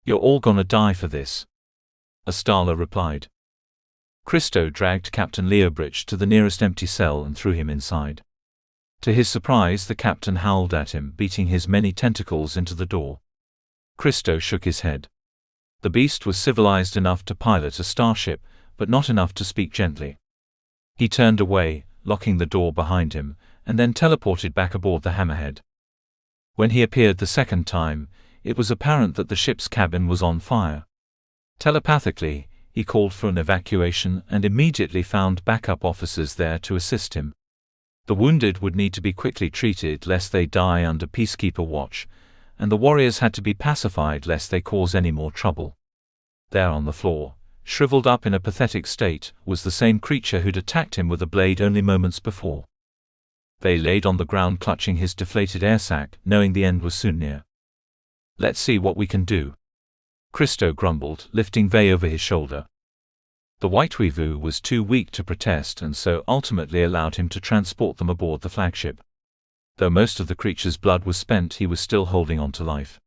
"You're all gonna die for this," a Starla replied. Christo dragged Captain Leobridge to the nearest empty cell and threw him inside. To his surprise, the captain howled at him, beating his many tentacles into the door. Christo shook his head. The beast was civilized enough to pilot a starship, but not enough to speak gently. He turned away, locking the door behind him, and then teleported back aboard the Hammerhead. When he appeared the second time, it was apparent that the ship's cabin was on fire. Telepathically, he called for an evacuation and immediately found backup officers there to assist him. The wounded would need to be quickly treated lest they die under peacekeeper watch, and the warriors had to be pacified lest they cause any more trouble. There on the floor, shriveled up in a pathetic state, was the same creature who'd attacked him with a blade only moments before. They laid on the ground clutching his deflated air sac, knowing the end was soon near. "Let's see what we can do," Christo grumbled, lifting Vey over his shoulder. The Whiteweaver was too weak to protest and so ultimately allowed him to transport them aboard the flagship. Though most of the creature's blood was spent, he was still holding on to life.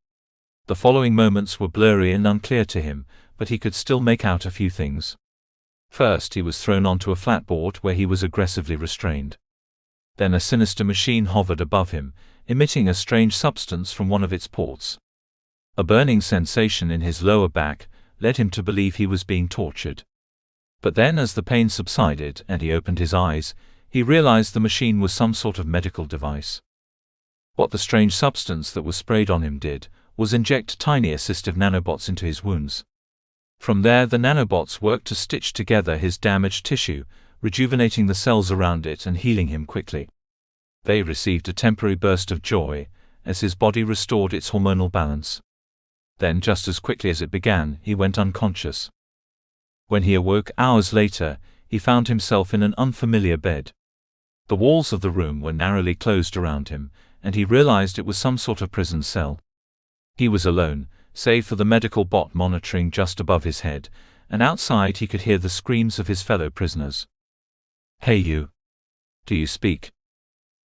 The following moments were blurry and unclear to him, but he could still make out a few things. First, he was thrown onto a flatboard where he was aggressively restrained. Then a sinister machine hovered above him, emitting a strange substance from one of its ports. A burning sensation in his lower back led him to believe he was being tortured. But then, as the pain subsided and he opened his eyes, he realized the machine was some sort of medical device. What the strange substance that was sprayed on him did was inject tiny assistive nanobots into his wounds. From there, the nanobots worked to stitch together his damaged tissue, rejuvenating the cells around it and healing him quickly. They received a temporary burst of joy as his body restored its hormonal balance. Then, just as quickly as it began, he went unconscious. When he awoke hours later, he found himself in an unfamiliar bed. The walls of the room were narrowly closed around him, and he realized it was some sort of prison cell. He was alone, save for the medical bot monitoring just above his head, and outside he could hear the screams of his fellow prisoners. "Hey you! Do you speak?"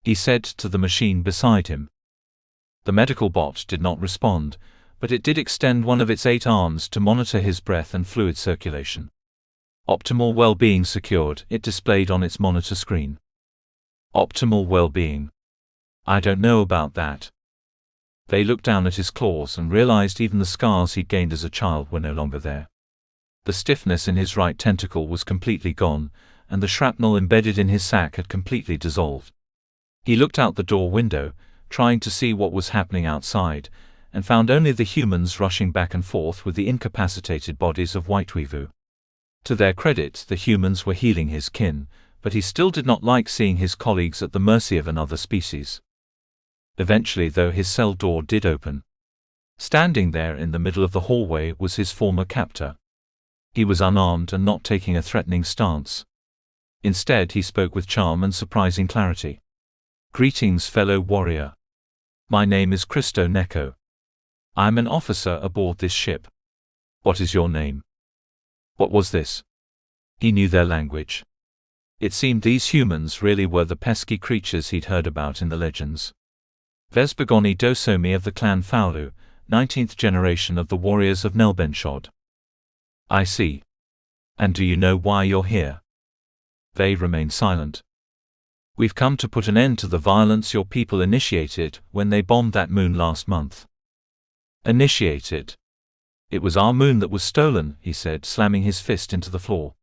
he said to the machine beside him. The medical bot did not respond, but it did extend one of its 8 arms to monitor his breath and fluid circulation. "Optimal well-being secured," it displayed on its monitor screen. "Optimal well-being? I don't know about that." They looked down at his claws and realized even the scars he'd gained as a child were no longer there. The stiffness in his right tentacle was completely gone, and the shrapnel embedded in his sac had completely dissolved. He looked out the door window, trying to see what was happening outside, and found only the humans rushing back and forth with the incapacitated bodies of Whiteweaver. To their credit, the humans were healing his kin, but he still did not like seeing his colleagues at the mercy of another species. Eventually, though, his cell door did open. Standing there in the middle of the hallway was his former captor. He was unarmed and not taking a threatening stance. Instead, he spoke with charm and surprising clarity. "Greetings, fellow warrior. My name is Christo Neko. I'm an officer aboard this ship. What is your name?" What was this? He knew their language. It seemed these humans really were the pesky creatures he'd heard about in the legends. Vesbogoni Dosomi of the clan Faulu, 19th generation of the warriors of Nelbenshod. "I see. And do you know why you're here?" They remained silent. "We've come to put an end to the violence your people initiated when they bombed that moon last month." "Initiated? It was our moon that was stolen," he said, slamming his fist into the floor.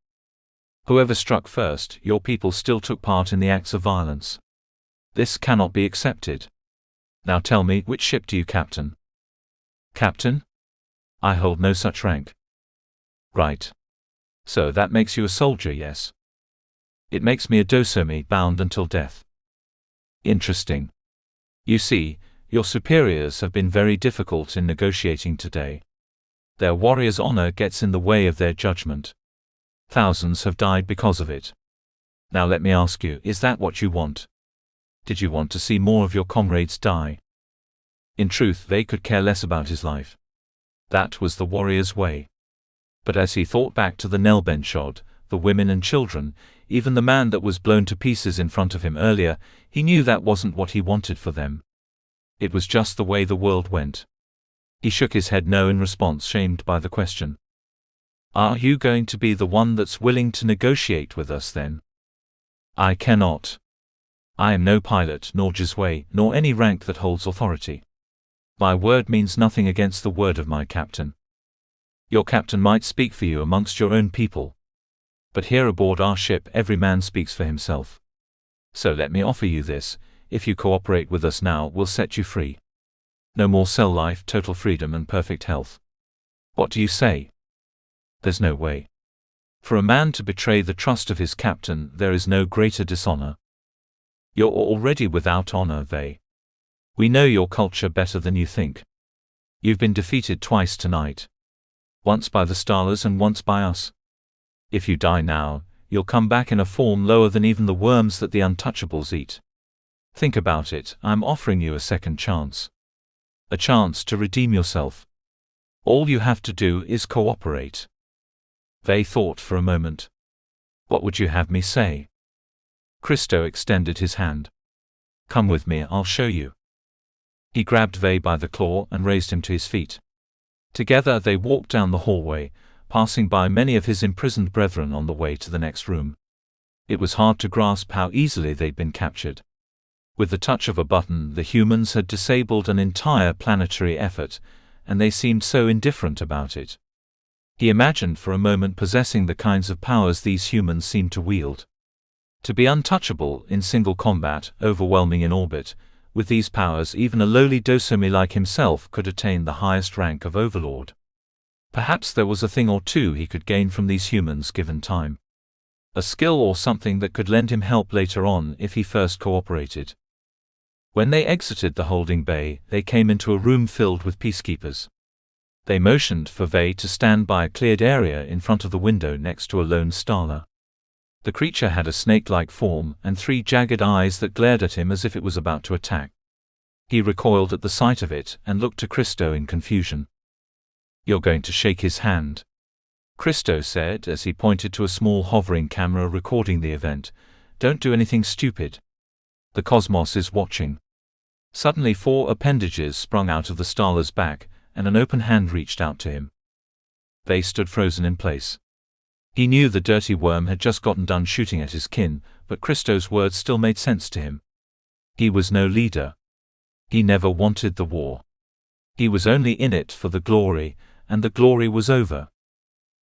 "Whoever struck first, your people still took part in the acts of violence. This cannot be accepted. Now tell me, which ship do you captain?" "Captain? I hold no such rank." "Right. So that makes you a soldier, yes?" "It makes me a Dosomi, bound until death." "Interesting. You see, your superiors have been very difficult in negotiating today. Their warrior's honor gets in the way of their judgment. Thousands have died because of it. Now let me ask you, is that what you want? Did you want to see more of your comrades die? In truth, they could care less about his life. That was the warrior's way. But as he thought back to the Nelbenshod, the women and children, even the man that was blown to pieces in front of him earlier, he knew that wasn't what he wanted for them. It was just the way the world went. He shook his head no in response, shamed by the question. Are you going to be the one that's willing to negotiate with us then? I cannot. I am no pilot, nor Jizway, nor any rank that holds authority. My word means nothing against the word of my captain. Your captain might speak for you amongst your own people. But here aboard our ship every man speaks for himself. So let me offer you this: if you cooperate with us now, we'll set you free. No more cell life, total freedom and perfect health. What do you say? There's no way. For a man to betray the trust of his captain, there is no greater dishonor. You're already without honor, Vey. We know your culture better than you think. You've been defeated twice tonight. Once by the Starlers and once by us. If you die now, you'll come back in a form lower than even the worms that the untouchables eat. Think about it, I'm offering you a second chance. A chance to redeem yourself. All you have to do is cooperate. Vey thought for a moment. What would you have me say? Christo extended his hand. Come with me, I'll show you. He grabbed Vey by the claw and raised him to his feet. Together they walked down the hallway, passing by many of his imprisoned brethren on the way to the next room. It was hard to grasp how easily they'd been captured. With the touch of a button, the humans had disabled an entire planetary effort, and they seemed so indifferent about it. He imagined for a moment possessing the kinds of powers these humans seemed to wield. To be untouchable in single combat, overwhelming in orbit, with these powers even a lowly Dosomi like himself could attain the highest rank of overlord. Perhaps there was a thing or two he could gain from these humans given time. A skill or something that could lend him help later on if he first cooperated. When they exited the holding bay, they came into a room filled with peacekeepers. They motioned for Vey to stand by a cleared area in front of the window next to a lone Starler. The creature had a snake-like form and 3 jagged eyes that glared at him as if it was about to attack. He recoiled at the sight of it and looked to Christo in confusion. You're going to shake his hand, Christo said as he pointed to a small hovering camera recording the event. Don't do anything stupid. The cosmos is watching. Suddenly 4 appendages sprung out of the Starler's back, and an open hand reached out to him. They stood frozen in place. He knew the dirty worm had just gotten done shooting at his kin, but Christo's words still made sense to him. He was no leader. He never wanted the war. He was only in it for the glory, and the glory was over.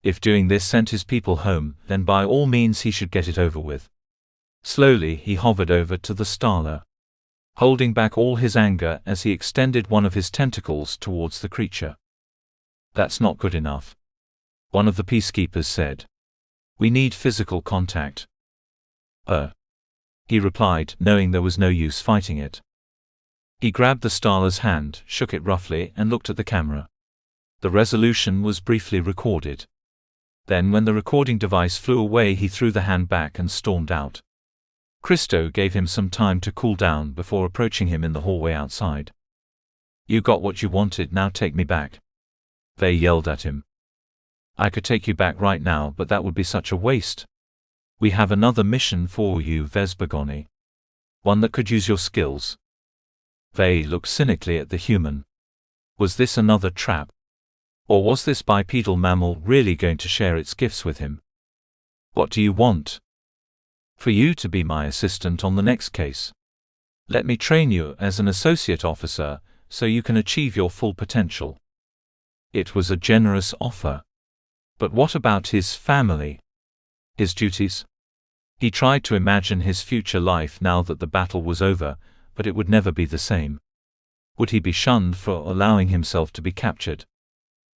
If doing this sent his people home, then by all means he should get it over with. Slowly he hovered over to the Starler, holding back all his anger as he extended one of his tentacles towards the creature. That's not good enough, one of the peacekeepers said. We need physical contact. He replied, knowing there was no use fighting it. He grabbed the Starler's hand, shook it roughly, and looked at the camera. The resolution was briefly recorded. Then when the recording device flew away, he threw the hand back and stormed out. Christo gave him some time to cool down before approaching him in the hallway outside. You got what you wanted, now take me back. They yelled at him. I could take you back right now, but that would be such a waste. We have another mission for you, Vesbagoni. One that could use your skills. Vey looked cynically at the human. Was this another trap? Or was this bipedal mammal really going to share its gifts with him? What do you want? For you to be my assistant on the next case. Let me train you as an associate officer, so you can achieve your full potential. It was a generous offer. But what about his family? His duties? He tried to imagine his future life now that the battle was over, but it would never be the same. Would he be shunned for allowing himself to be captured?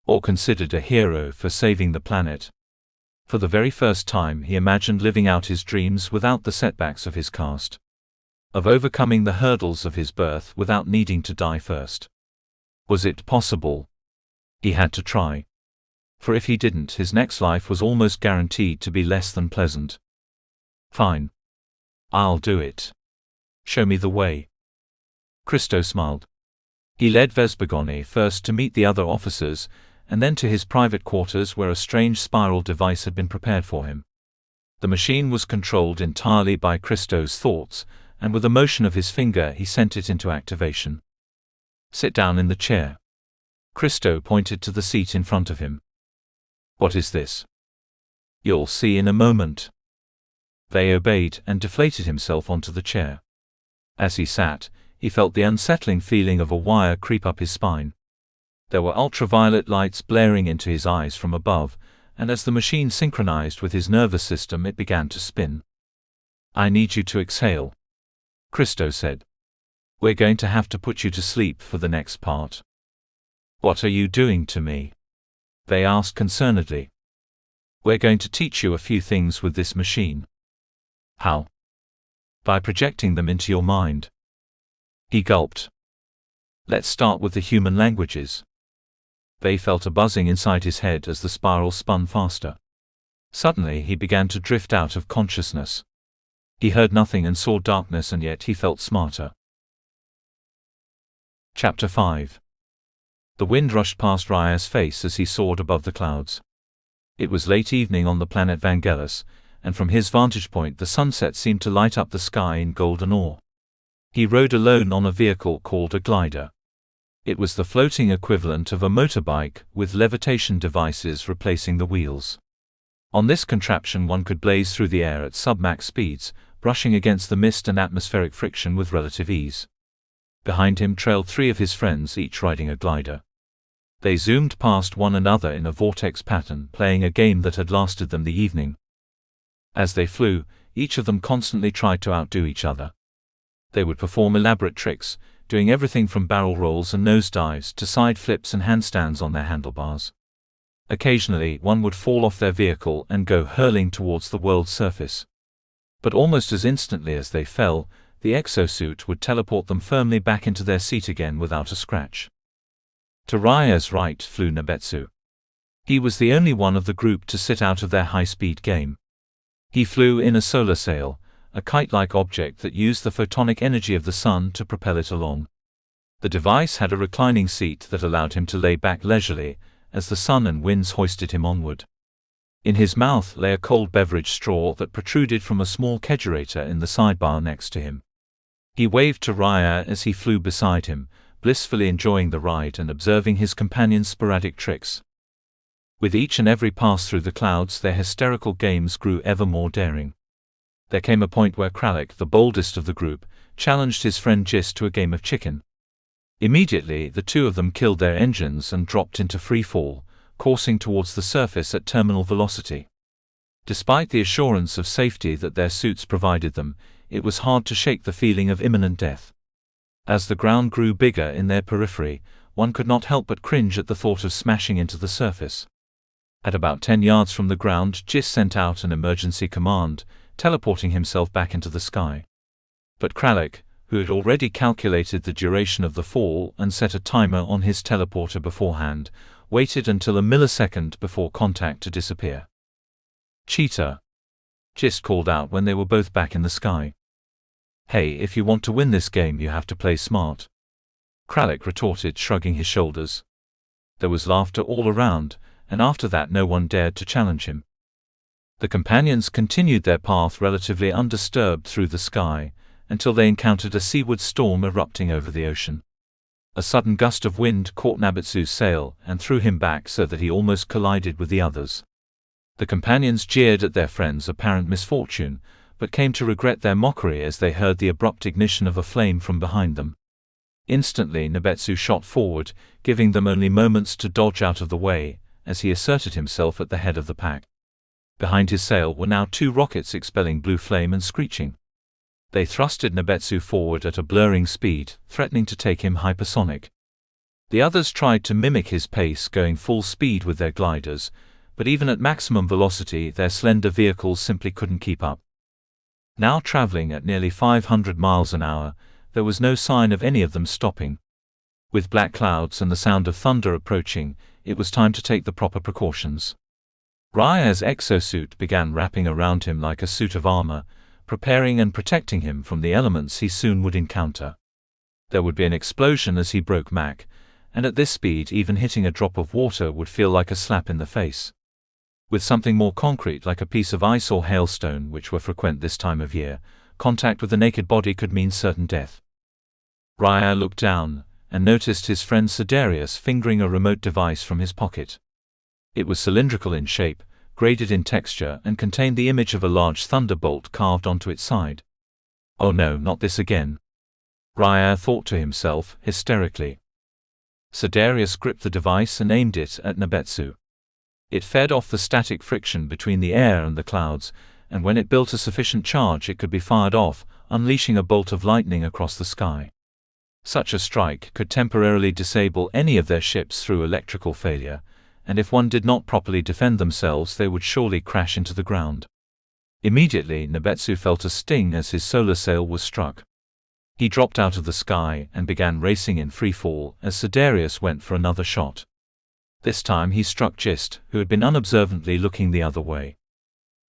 Or considered a hero for saving the planet? For the very first time he imagined living out his dreams without the setbacks of his caste. Of overcoming the hurdles of his birth without needing to die first. Was it possible? He had to try. For if he didn't, his next life was almost guaranteed to be less than pleasant. Fine. I'll do it. Show me the way. Christo smiled. He led Vesbergone first to meet the other officers, and then to his private quarters where a strange spiral device had been prepared for him. The machine was controlled entirely by Christo's thoughts, and with a motion of his finger he sent it into activation. Sit down in the chair. Christo pointed to the seat in front of him. What is this? You'll see in a moment. They obeyed and deflated himself onto the chair. As he sat, he felt the unsettling feeling of a wire creep up his spine. There were ultraviolet lights blaring into his eyes from above, and as the machine synchronized with his nervous system it began to spin. I need you to exhale, Christo said. We're going to have to put you to sleep for the next part. What are you doing to me? They asked concernedly. We're going to teach you a few things with this machine. How? By projecting them into your mind. He gulped. Let's start with the human languages. They felt a buzzing inside his head as the spiral spun faster. Suddenly he began to drift out of consciousness. He heard nothing and saw darkness, and yet he felt smarter. Chapter 5. The wind rushed past Raya's face as he soared above the clouds. It was late evening on the planet Vangelis, and from his vantage point the sunset seemed to light up the sky in golden ore. He rode alone on a vehicle called a glider. It was the floating equivalent of a motorbike, with levitation devices replacing the wheels. On this contraption one could blaze through the air at sub-max speeds, brushing against the mist and atmospheric friction with relative ease. Behind him trailed 3 of his friends, each riding a glider. They zoomed past one another in a vortex pattern, playing a game that had lasted them the evening. As they flew, each of them constantly tried to outdo each other. They would perform elaborate tricks, doing everything from barrel rolls and nosedives to side flips and handstands on their handlebars. Occasionally, one would fall off their vehicle and go hurling towards the world's surface. But almost as instantly as they fell, the exosuit would teleport them firmly back into their seat again without a scratch. To Raya's right flew Nebetsu. He was the only one of the group to sit out of their high-speed game. He flew in a solar sail, a kite-like object that used the photonic energy of the sun to propel it along. The device had a reclining seat that allowed him to lay back leisurely, as the sun and winds hoisted him onward. In his mouth lay a cold beverage straw that protruded from a small kegerator in the sidebar next to him. He waved to Raya as he flew beside him, blissfully enjoying the ride and observing his companion's sporadic tricks. With each and every pass through the clouds, their hysterical games grew ever more daring. There came a point where Kralik, the boldest of the group, challenged his friend Gis to a game of chicken. Immediately, the 2 of them killed their engines and dropped into free fall, coursing towards the surface at terminal velocity. Despite the assurance of safety that their suits provided them, it was hard to shake the feeling of imminent death. As the ground grew bigger in their periphery, one could not help but cringe at the thought of smashing into the surface. At about 10 yards from the ground, Gis sent out an emergency command, teleporting himself back into the sky. But Kralik, who had already calculated the duration of the fall and set a timer on his teleporter beforehand, waited until a millisecond before contact to disappear. Cheater! Gis called out when they were both back in the sky. Hey, if you want to win this game you have to play smart, Kralik retorted, shrugging his shoulders. There was laughter all around, and after that no one dared to challenge him. The companions continued their path relatively undisturbed through the sky, until they encountered a seaward storm erupting over the ocean. A sudden gust of wind caught Nabetsu's sail and threw him back so that he almost collided with the others. The companions jeered at their friend's apparent misfortune, but came to regret their mockery as they heard the abrupt ignition of a flame from behind them. Instantly Nabetsu shot forward, giving them only moments to dodge out of the way, as he asserted himself at the head of the pack. Behind his sail were now 2 rockets expelling blue flame and screeching. They thrusted Nabetsu forward at a blurring speed, threatening to take him hypersonic. The others tried to mimic his pace, going full speed with their gliders, but even at maximum velocity their slender vehicles simply couldn't keep up. Now traveling at nearly 500 miles an hour, there was no sign of any of them stopping. With black clouds and the sound of thunder approaching, it was time to take the proper precautions. Raya's exosuit began wrapping around him like a suit of armor, preparing and protecting him from the elements he soon would encounter. There would be an explosion as he broke Mach, and at this speed even hitting a drop of water would feel like a slap in the face. With something more concrete like a piece of ice or hailstone, which were frequent this time of year, contact with the naked body could mean certain death. Raya looked down, and noticed his friend Sidarius fingering a remote device from his pocket. It was cylindrical in shape, graded in texture, and contained the image of a large thunderbolt carved onto its side. "Oh no, not this again," Raya thought to himself, hysterically. Sidarius gripped the device and aimed it at Nebetsu. It fed off the static friction between the air and the clouds, and when it built a sufficient charge it could be fired off, unleashing a bolt of lightning across the sky. Such a strike could temporarily disable any of their ships through electrical failure, and if one did not properly defend themselves they would surely crash into the ground. Immediately Nebetsu felt a sting as his solar sail was struck. He dropped out of the sky and began racing in free fall as Sidarius went for another shot. This time he struck Gist, who had been unobservantly looking the other way.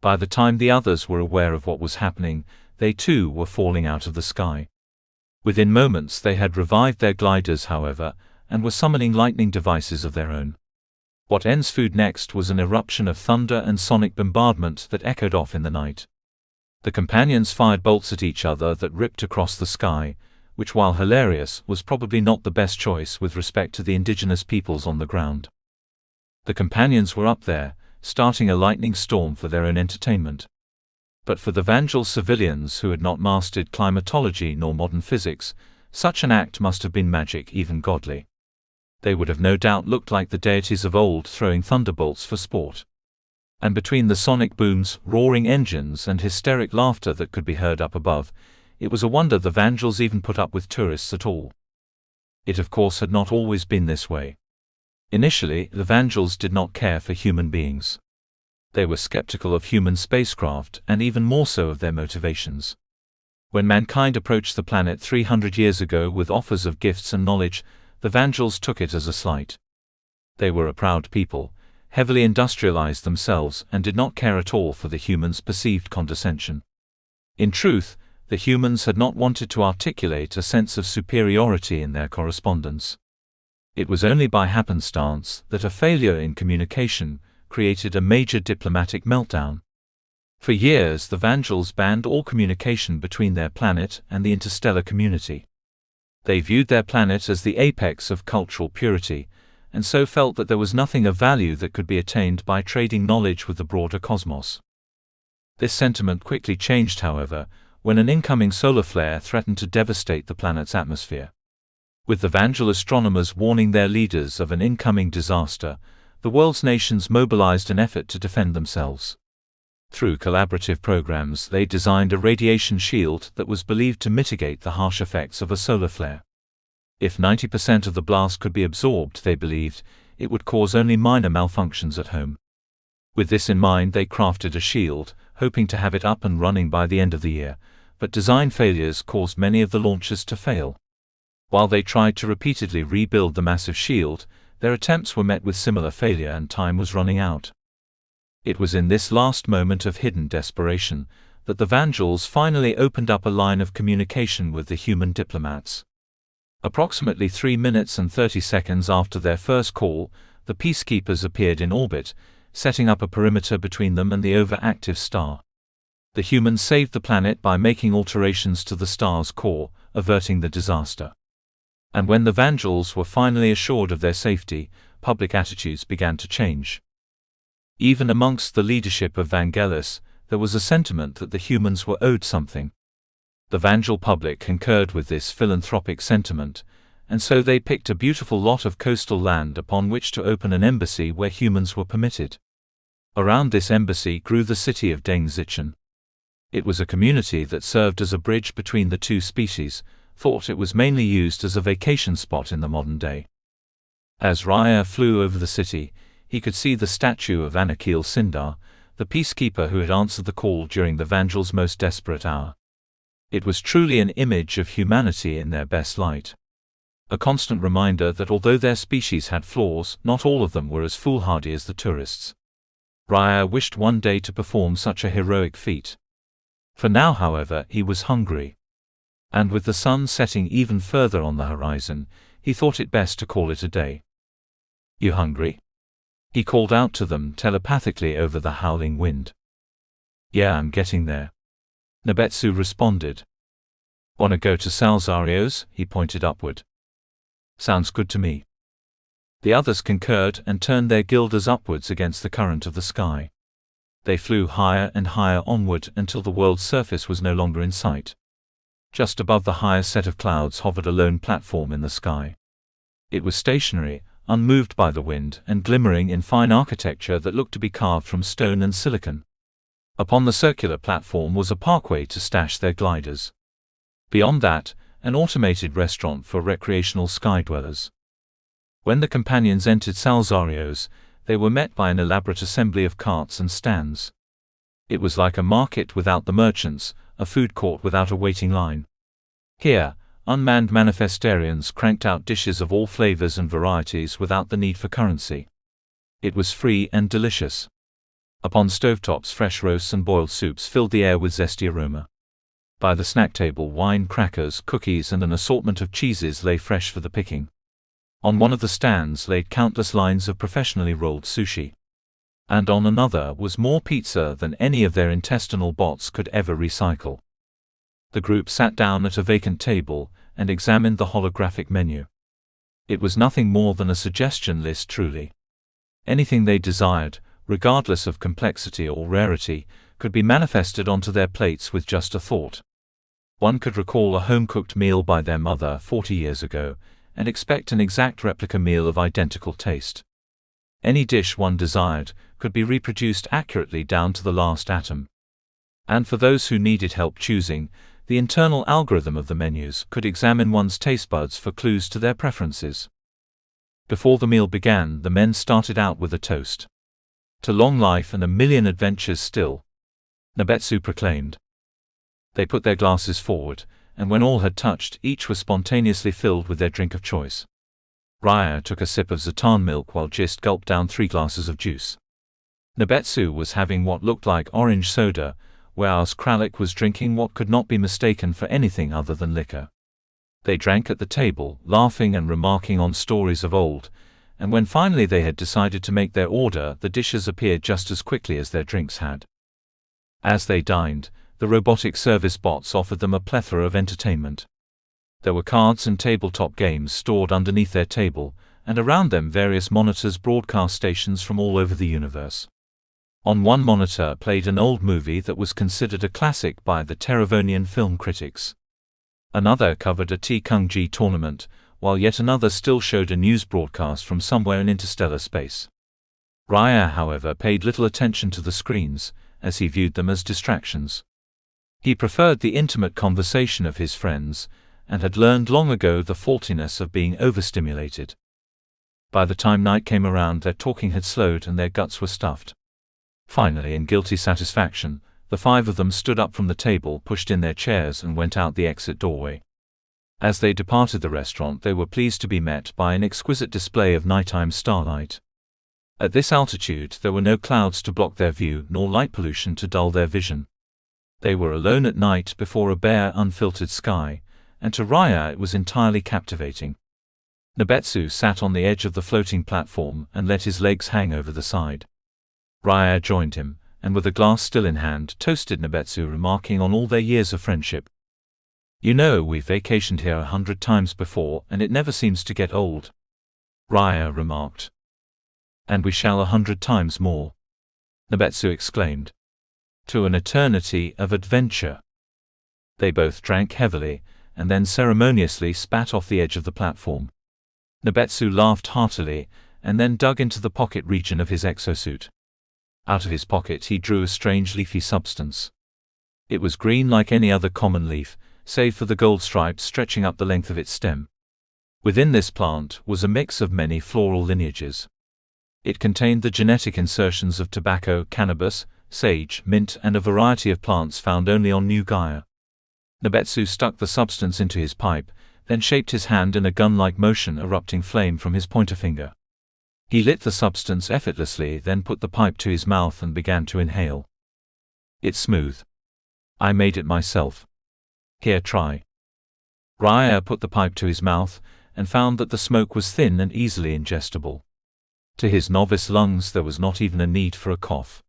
By the time the others were aware of what was happening, they too were falling out of the sky. Within moments they had revived their gliders, however, and were summoning lightning devices of their own. What ensued next was an eruption of thunder and sonic bombardment that echoed off in the night. The companions fired bolts at each other that ripped across the sky, which, while hilarious, was probably not the best choice with respect to the indigenous peoples on the ground. The companions were up there, starting a lightning storm for their own entertainment. But for the Vangel civilians who had not mastered climatology nor modern physics, such an act must have been magic, even godly. They would have no doubt looked like the deities of old throwing thunderbolts for sport. And between the sonic booms, roaring engines, and hysteric laughter that could be heard up above, it was a wonder the Vangels even put up with tourists at all. It of course had not always been this way. Initially, the Vangels did not care for human beings. They were skeptical of human spacecraft, and even more so of their motivations. When mankind approached the planet 300 years ago with offers of gifts and knowledge, the Vangels took it as a slight. They were a proud people, heavily industrialized themselves, and did not care at all for the humans' perceived condescension. In truth, the humans had not wanted to articulate a sense of superiority in their correspondence. It was only by happenstance that a failure in communication created a major diplomatic meltdown. For years the Vangels banned all communication between their planet and the interstellar community. They viewed their planet as the apex of cultural purity, and so felt that there was nothing of value that could be attained by trading knowledge with the broader cosmos. This sentiment quickly changed, however, when an incoming solar flare threatened to devastate the planet's atmosphere. With the Vangel astronomers warning their leaders of an incoming disaster, the world's nations mobilized an effort to defend themselves. Through collaborative programs, they designed a radiation shield that was believed to mitigate the harsh effects of a solar flare. If 90% of the blast could be absorbed, they believed, it would cause only minor malfunctions at home. With this in mind, they crafted a shield, hoping to have it up and running by the end of the year, but design failures caused many of the launches to fail. While they tried to repeatedly rebuild the massive shield, their attempts were met with similar failure and time was running out. It was in this last moment of hidden desperation that the Vangels finally opened up a line of communication with the human diplomats. Approximately 3 minutes and 30 seconds after their first call, the peacekeepers appeared in orbit, setting up a perimeter between them and the overactive star. The humans saved the planet by making alterations to the star's core, averting the disaster. And when the Vangels were finally assured of their safety, public attitudes began to change. Even amongst the leadership of Vangelis, there was a sentiment that the humans were owed something. The Vangel public concurred with this philanthropic sentiment, and so they picked a beautiful lot of coastal land upon which to open an embassy where humans were permitted. Around this embassy grew the city of Dengzichen. It was a community that served as a bridge between the two species, thought it was mainly used as a vacation spot in the modern day. As Raya flew over the city, he could see the statue of Anakil Sindar, the peacekeeper who had answered the call during the Vangels' most desperate hour. It was truly an image of humanity in their best light. A constant reminder that although their species had flaws, not all of them were as foolhardy as the tourists. Raya wished one day to perform such a heroic feat. For now, however, he was hungry. And with the sun setting even further on the horizon, he thought it best to call it a day. "You hungry?" he called out to them telepathically over the howling wind. "Yeah, I'm getting there," Nabetsu responded. "Wanna go to Salzario's?" he pointed upward. "Sounds good to me." The others concurred and turned their gilders upwards against the current of the sky. They flew higher and higher onward until the world's surface was no longer in sight. Just above the higher set of clouds hovered a lone platform in the sky. It was stationary, unmoved by the wind, and glimmering in fine architecture that looked to be carved from stone and silicon. Upon the circular platform was a parkway to stash their gliders. Beyond that, an automated restaurant for recreational skydwellers. When the companions entered Salzario's, they were met by an elaborate assembly of carts and stands. It was like a market without the merchants, a food court without a waiting line. Here, unmanned manifestarians cranked out dishes of all flavors and varieties without the need for currency. It was free and delicious. Upon stovetops, fresh roasts and boiled soups filled the air with zesty aroma. By the snack table, wine, crackers, cookies, and an assortment of cheeses lay fresh for the picking. On one of the stands laid countless lines of professionally rolled sushi. And on another was more pizza than any of their intestinal bots could ever recycle. The group sat down at a vacant table and examined the holographic menu. It was nothing more than a suggestion list, truly. Anything they desired, regardless of complexity or rarity, could be manifested onto their plates with just a thought. One could recall a home-cooked meal by their mother 40 years ago, and expect an exact replica meal of identical taste. Any dish one desired could be reproduced accurately down to the last atom. And for those who needed help choosing, the internal algorithm of the menus could examine one's taste buds for clues to their preferences. Before the meal began, the men started out with a toast. "To long life and a million adventures still," Nabetsu proclaimed. They put their glasses forward, and when all had touched, each was spontaneously filled with their drink of choice. Raya took a sip of Zatan milk while Gist gulped down 3 glasses of juice. Nabetsu was having what looked like orange soda, whereas Kralik was drinking what could not be mistaken for anything other than liquor. They drank at the table, laughing and remarking on stories of old, and when finally they had decided to make their order, the dishes appeared just as quickly as their drinks had. As they dined, the robotic service bots offered them a plethora of entertainment. There were cards and tabletop games stored underneath their table, and around them various monitors broadcast stations from all over the universe. On one monitor played an old movie that was considered a classic by the Teravonian film critics. Another covered a T-Kung-G tournament, while yet another still showed a news broadcast from somewhere in interstellar space. Raya, however, paid little attention to the screens, as he viewed them as distractions. He preferred the intimate conversation of his friends, and had learned long ago the faultiness of being overstimulated. By the time night came around, their talking had slowed and their guts were stuffed. Finally, in guilty satisfaction, the 5 of them stood up from the table, pushed in their chairs, and went out the exit doorway. As they departed the restaurant, they were pleased to be met by an exquisite display of nighttime starlight. At this altitude, there were no clouds to block their view, nor light pollution to dull their vision. They were alone at night before a bare, unfiltered sky, and to Raya it was entirely captivating. Nabetsu sat on the edge of the floating platform and let his legs hang over the side. Raya joined him, and with a glass still in hand, toasted Nabetsu, remarking on all their years of friendship. "You know, we've vacationed here 100 times before, and it never seems to get old," Raya remarked. "And we shall 100 times more," Nabetsu exclaimed. "To an eternity of adventure." They both drank heavily, and then ceremoniously spat off the edge of the platform. Nabetsu laughed heartily, and then dug into the pocket region of his exosuit. Out of his pocket he drew a strange leafy substance. It was green like any other common leaf, save for the gold stripes stretching up the length of its stem. Within this plant was a mix of many floral lineages. It contained the genetic insertions of tobacco, cannabis, sage, mint, and a variety of plants found only on New Gaia. Nabetsu stuck the substance into his pipe, then shaped his hand in a gun-like motion, erupting flame from his pointer finger. He lit the substance effortlessly, then put the pipe to his mouth and began to inhale. "It's smooth. I made it myself. Here, try." Raya put the pipe to his mouth, and found that the smoke was thin and easily ingestible. To his novice lungs there was not even a need for a cough.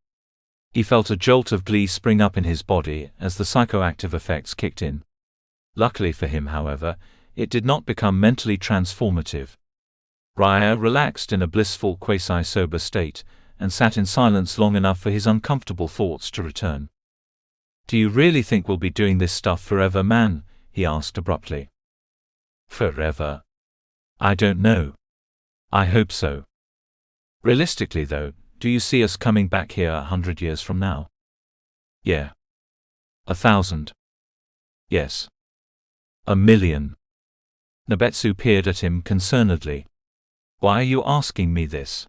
He felt a jolt of glee spring up in his body as the psychoactive effects kicked in. Luckily for him, however, it did not become mentally transformative. Raya relaxed in a blissful quasi-sober state, and sat in silence long enough for his uncomfortable thoughts to return. "Do you really think we'll be doing this stuff forever, man?" he asked abruptly. "Forever? I don't know. I hope so. Realistically though, do you see us coming back here 100 years from now?" "Yeah. 1,000. Yes. 1,000,000. Nabetsu peered at him concernedly. "Why are you asking me this?"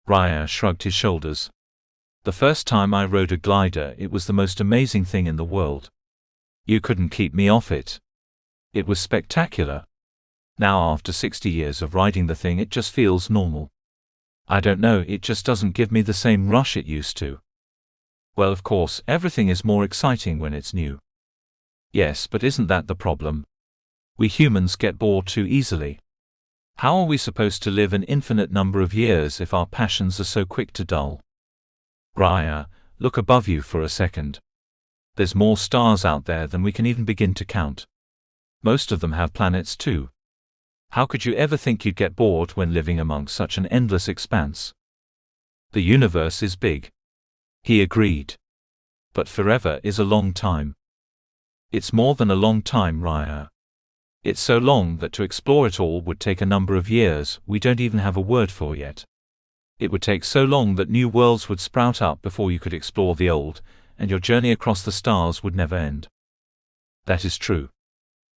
Raya shrugged his shoulders. "The first time I rode a glider, it was the most amazing thing in the world. You couldn't keep me off it. It was spectacular. Now after 60 years of riding the thing, it just feels normal. I don't know, it just doesn't give me the same rush it used to." "Well, of course, everything is more exciting when it's new." "Yes, but isn't that the problem? We humans get bored too easily. How are we supposed to live an infinite number of years if our passions are so quick to dull?" "Raya, look above you for a second. There's more stars out there than we can even begin to count. Most of them have planets too. How could you ever think you'd get bored when living amongst such an endless expanse?" "The universe is big," he agreed. "But forever is a long time." "It's more than a long time, Raya. It's so long that to explore it all would take a number of years we don't even have a word for yet. It would take so long that new worlds would sprout up before you could explore the old, and your journey across the stars would never end." "That is true.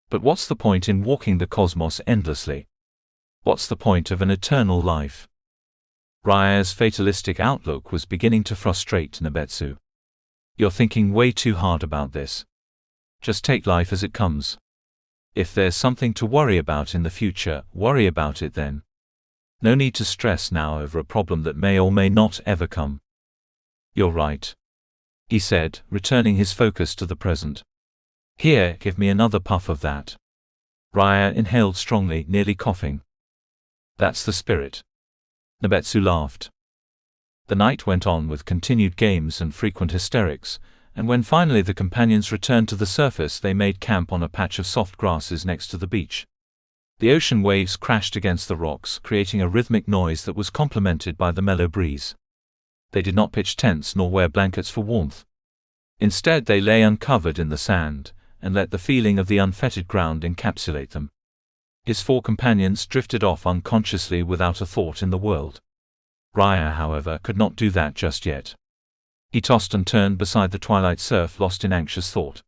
But what's the point in walking the cosmos endlessly? What's the point of an eternal life?" Raya's fatalistic outlook was beginning to frustrate Nabetsu. "You're thinking way too hard about this. Just take life as it comes. If there's something to worry about in the future, worry about it then. No need to stress now over a problem that may or may not ever come." "You're right," he said, returning his focus to the present. "Here, give me another puff of that." Raya inhaled strongly, nearly coughing. "That's the spirit." Nabetsu laughed. The night went on with continued games and frequent hysterics, and when finally the companions returned to the surface, they made camp on a patch of soft grasses next to the beach. The ocean waves crashed against the rocks, creating a rhythmic noise that was complemented by the mellow breeze. They did not pitch tents nor wear blankets for warmth. Instead, they lay uncovered in the sand, and let the feeling of the unfettered ground encapsulate them. His four companions drifted off unconsciously without a thought in the world. Raya, however, could not do that just yet. He tossed and turned beside the twilight surf, lost in anxious thought.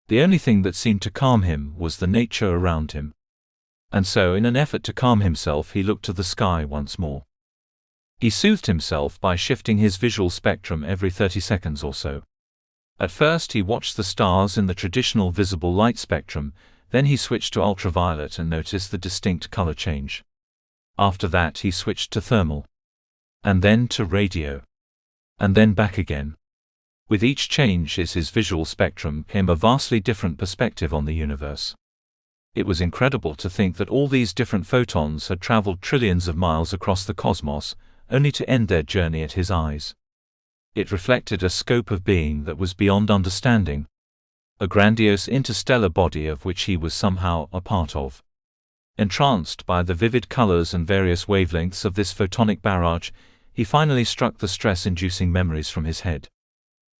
The only thing that seemed to calm him was the nature around him. And so, in an effort to calm himself, he looked to the sky once more. He soothed himself by shifting his visual spectrum every 30 seconds or so. At first he watched the stars in the traditional visible light spectrum, then he switched to ultraviolet and noticed the distinct color change. After that he switched to thermal. And then to radio. And then back again. With each change his visual spectrum came a vastly different perspective on the universe. It was incredible to think that all these different photons had traveled trillions of miles across the cosmos, only to end their journey at his eyes. It reflected a scope of being that was beyond understanding. A grandiose interstellar body of which he was somehow a part of. Entranced by the vivid colors and various wavelengths of this photonic barrage, he finally struck the stress-inducing memories from his head.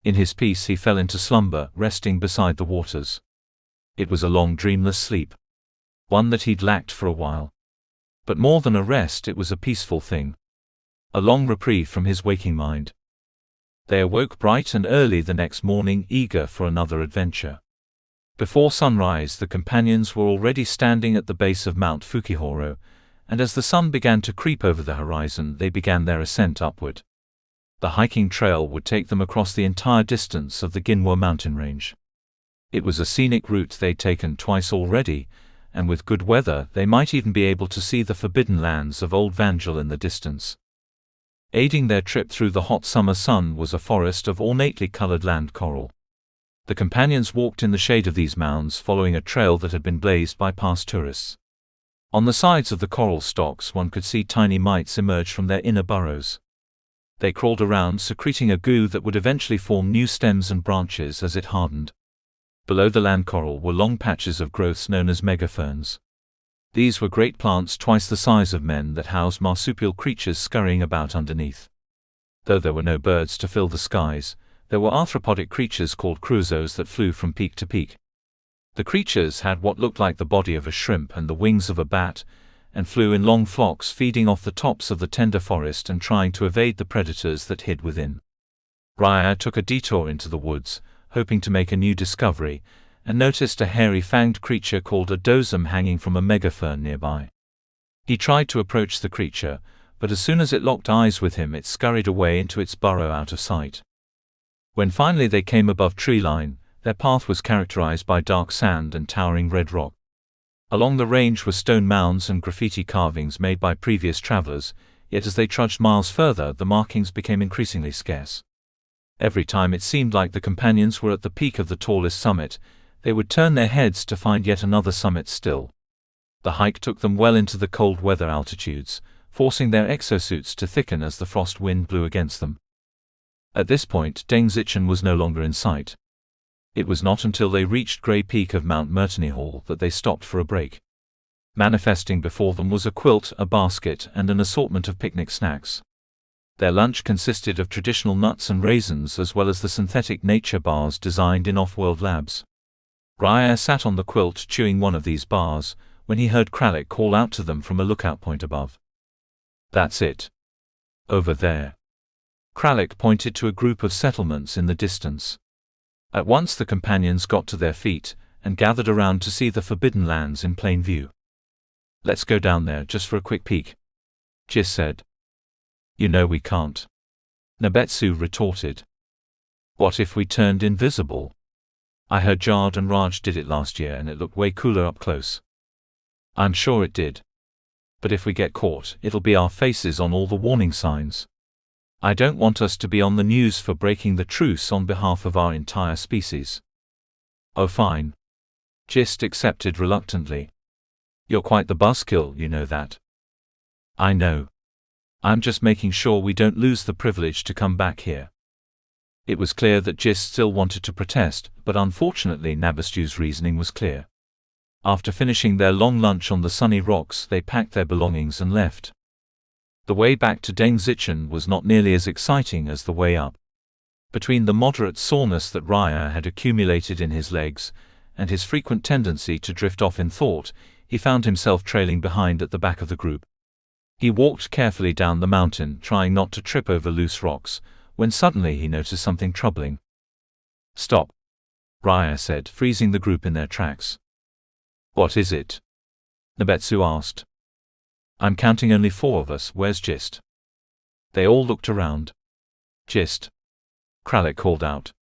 In his peace he fell into slumber, resting beside the waters. It was a long dreamless sleep. One that he'd lacked for a while. But more than a rest, it was a peaceful thing. A long reprieve from his waking mind. They awoke bright and early the next morning, eager for another adventure. Before sunrise the companions were already standing at the base of Mount Fukihoro, and as the sun began to creep over the horizon they began their ascent upward. The hiking trail would take them across the entire distance of the Ginwa mountain range. It was a scenic route they'd taken twice already, and with good weather they might even be able to see the forbidden lands of Old Vangel in the distance. Aiding their trip through the hot summer sun was a forest of ornately colored land coral. The companions walked in the shade of these mounds, following a trail that had been blazed by past tourists. On the sides of the coral stalks one could see tiny mites emerge from their inner burrows. They crawled around, secreting a goo that would eventually form new stems and branches as it hardened. Below the land coral were long patches of growths known as megaferns. These were great plants twice the size of men that housed marsupial creatures scurrying about underneath. Though there were no birds to fill the skies, there were arthropodic creatures called crusoes that flew from peak to peak. The creatures had what looked like the body of a shrimp and the wings of a bat, and flew in long flocks, feeding off the tops of the tender forest and trying to evade the predators that hid within. Raya took a detour into the woods, hoping to make a new discovery, and noticed a hairy-fanged creature called a dozum hanging from a megafern nearby. He tried to approach the creature, but as soon as it locked eyes with him it scurried away into its burrow out of sight. When finally they came above tree line, their path was characterized by dark sand and towering red rock. Along the range were stone mounds and graffiti carvings made by previous travelers, yet as they trudged miles further the markings became increasingly scarce. Every time it seemed like the companions were at the peak of the tallest summit, they would turn their heads to find yet another summit still. The hike took them well into the cold weather altitudes, forcing their exosuits to thicken as the frost wind blew against them. At this point Deng Xichen was no longer in sight. It was not until they reached Grey Peak of Mount Mertenihall that they stopped for a break. Manifesting before them was a quilt, a basket, and an assortment of picnic snacks. Their lunch consisted of traditional nuts and raisins as well as the synthetic nature bars designed in off-world labs. Raya sat on the quilt chewing one of these bars, when he heard Kralik call out to them from a lookout point above. "That's it. Over there." Kralik pointed to a group of settlements in the distance. At once the companions got to their feet, and gathered around to see the forbidden lands in plain view. "Let's go down there just for a quick peek," Jis said. "You know we can't," Nabetsu retorted. "What if we turned invisible? I heard Jard and Raj did it last year and it looked way cooler up close." "I'm sure it did. But if we get caught, it'll be our faces on all the warning signs. I don't want us to be on the news for breaking the truce on behalf of our entire species." "Oh fine," Gist accepted reluctantly. "You're quite the buzzkill, you know that." "I know. I'm just making sure we don't lose the privilege to come back here." It was clear that Gist still wanted to protest, but unfortunately Nabastu's reasoning was clear. After finishing their long lunch on the sunny rocks they packed their belongings and left. The way back to Deng Xichen was not nearly as exciting as the way up. Between the moderate soreness that Raya had accumulated in his legs, and his frequent tendency to drift off in thought, he found himself trailing behind at the back of the group. He walked carefully down the mountain, trying not to trip over loose rocks, when suddenly he noticed something troubling. "Stop," Raya said, freezing the group in their tracks. "What is it?" Nabetsu asked. "I'm counting only 4 of us, where's Gist?" They all looked around. "Gist?" Kralik called out.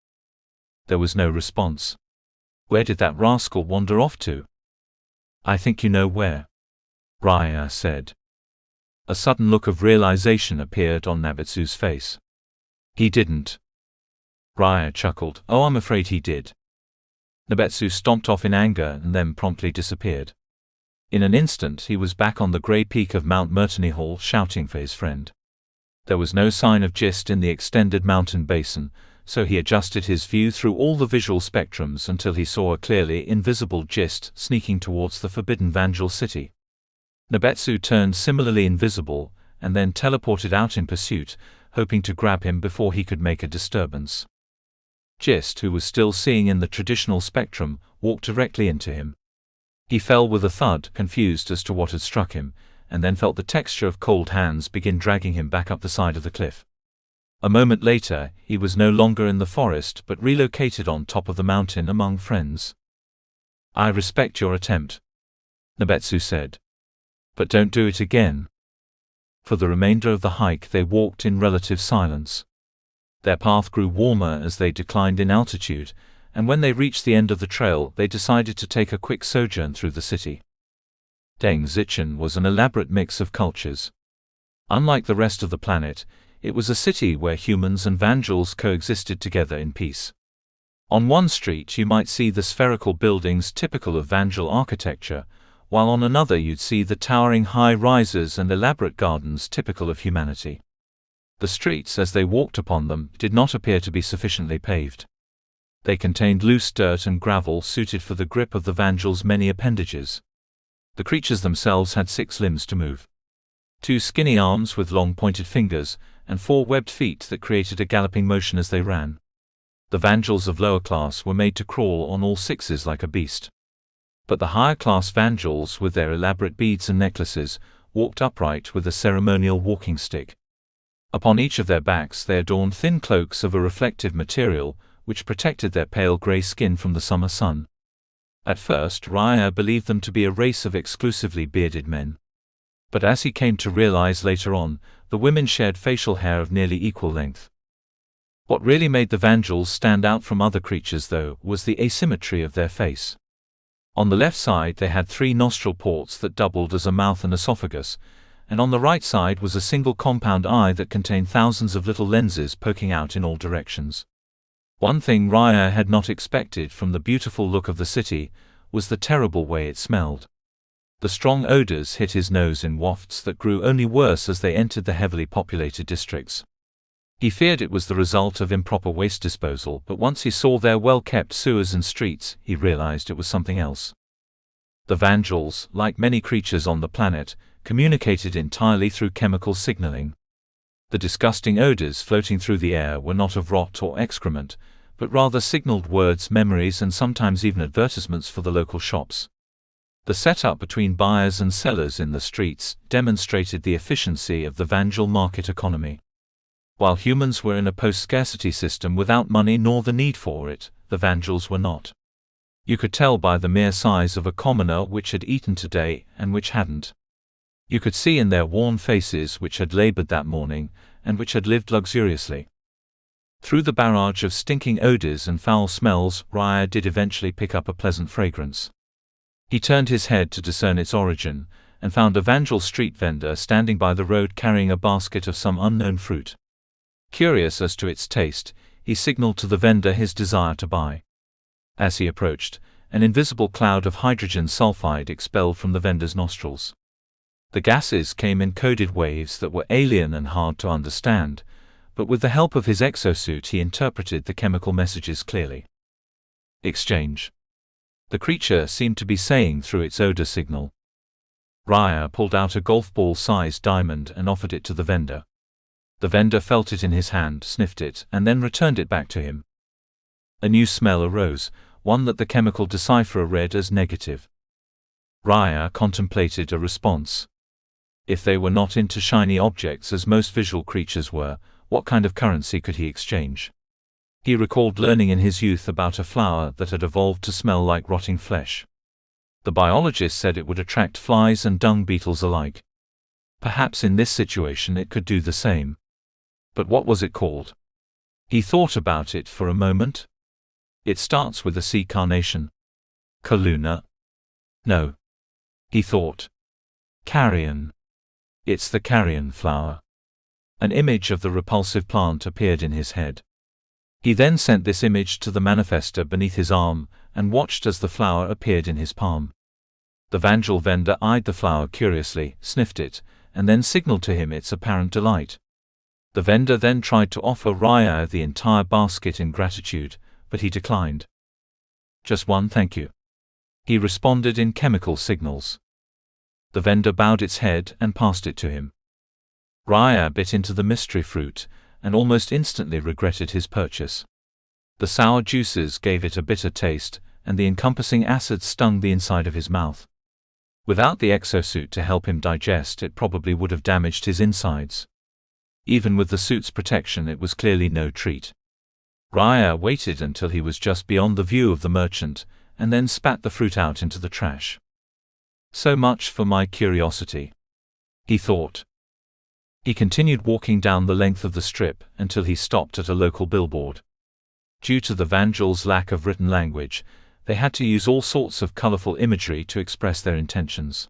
There was no response. "Where did that rascal wander off to?" "I think you know where," Raya said. A sudden look of realization appeared on Nabetsu's face. "He didn't." Raya chuckled. "Oh, I'm afraid he did." Nabetsu stomped off in anger and then promptly disappeared. In an instant he was back on the grey peak of Mount Mertenihall shouting for his friend. There was no sign of Gist in the extended mountain basin, so he adjusted his view through all the visual spectrums until he saw a clearly invisible Gist sneaking towards the forbidden Vangel city. Nabetsu turned similarly invisible, and then teleported out in pursuit, hoping to grab him before he could make a disturbance. Gist, who was still seeing in the traditional spectrum, walked directly into him. He fell with a thud, confused as to what had struck him, and then felt the texture of cold hands begin dragging him back up the side of the cliff. A moment later, he was no longer in the forest but relocated on top of the mountain among friends. "I respect your attempt," Nabetsu said. "But don't do it again." For the remainder of the hike they walked in relative silence. Their path grew warmer as they declined in altitude, and when they reached the end of the trail they decided to take a quick sojourn through the city. Deng Xichen was an elaborate mix of cultures. Unlike the rest of the planet, it was a city where humans and Vangeals coexisted together in peace. On one street you might see the spherical buildings typical of Vangeal architecture, while on another you'd see the towering high-rises and elaborate gardens typical of humanity. The streets, as they walked upon them, did not appear to be sufficiently paved. They contained loose dirt and gravel suited for the grip of the Vangeals' many appendages. The creatures themselves had 6 limbs to move. 2 skinny arms with long pointed fingers, and 4 webbed feet that created a galloping motion as they ran. The Vangeals of lower class were made to crawl on all 6s like a beast. But the higher class Vangeals, with their elaborate beads and necklaces, walked upright with a ceremonial walking stick. Upon each of their backs they adorned thin cloaks of a reflective material, which protected their pale grey skin from the summer sun. At first Raya believed them to be a race of exclusively bearded men. But as he came to realize later on, the women shared facial hair of nearly equal length. What really made the Vangeals stand out from other creatures, though, was the asymmetry of their face. On the left side they had 3 nostril ports that doubled as a mouth and esophagus, and on the right side was a single compound eye that contained thousands of little lenses poking out in all directions. One thing Raya had not expected from the beautiful look of the city was the terrible way it smelled. The strong odors hit his nose in wafts that grew only worse as they entered the heavily populated districts. He feared it was the result of improper waste disposal, but once he saw their well-kept sewers and streets, he realized it was something else. The Vangeals, like many creatures on the planet, communicated entirely through chemical signaling. The disgusting odors floating through the air were not of rot or excrement, but rather signaled words, memories, and sometimes even advertisements for the local shops. The setup between buyers and sellers in the streets demonstrated the efficiency of the Vangeal market economy. While humans were in a post-scarcity system without money nor the need for it, the Vangeals were not. You could tell by the mere size of a commoner which had eaten today and which hadn't. You could see in their worn faces which had labored that morning, and which had lived luxuriously. Through the barrage of stinking odors and foul smells, Raya did eventually pick up a pleasant fragrance. He turned his head to discern its origin, and found a Vangeal street vendor standing by the road carrying a basket of some unknown fruit. Curious as to its taste, he signaled to the vendor his desire to buy. As he approached, an invisible cloud of hydrogen sulfide expelled from the vendor's nostrils. The gases came in coded waves that were alien and hard to understand, but with the help of his exosuit he interpreted the chemical messages clearly. Exchange. The creature seemed to be saying through its odor signal. Raya pulled out a golf ball-sized diamond and offered it to the vendor. The vendor felt it in his hand, sniffed it, and then returned it back to him. A new smell arose, one that the chemical decipherer read as negative. Raya contemplated a response. If they were not into shiny objects as most visual creatures were, what kind of currency could he exchange? He recalled learning in his youth about a flower that had evolved to smell like rotting flesh. The biologist said it would attract flies and dung beetles alike. Perhaps in this situation it could do the same. But what was it called? He thought about it for a moment. It starts with a sea carnation. Kaluna? No. He thought. Carrion. It's the carrion flower. An image of the repulsive plant appeared in his head. He then sent this image to the manifester beneath his arm, and watched as the flower appeared in his palm. The Vangeal vendor eyed the flower curiously, sniffed it, and then signaled to him its apparent delight. The vendor then tried to offer Raya the entire basket in gratitude, but he declined. Just one thank you. He responded in chemical signals. The vendor bowed its head and passed it to him. Raya bit into the mystery fruit, and almost instantly regretted his purchase. The sour juices gave it a bitter taste, and the encompassing acid stung the inside of his mouth. Without the exosuit to help him digest, it probably would have damaged his insides. Even with the suit's protection, it was clearly no treat. Raya waited until he was just beyond the view of the merchant, and then spat the fruit out into the trash. So much for my curiosity, he thought. He continued walking down the length of the strip until he stopped at a local billboard. Due to the Vangeals' lack of written language, they had to use all sorts of colorful imagery to express their intentions.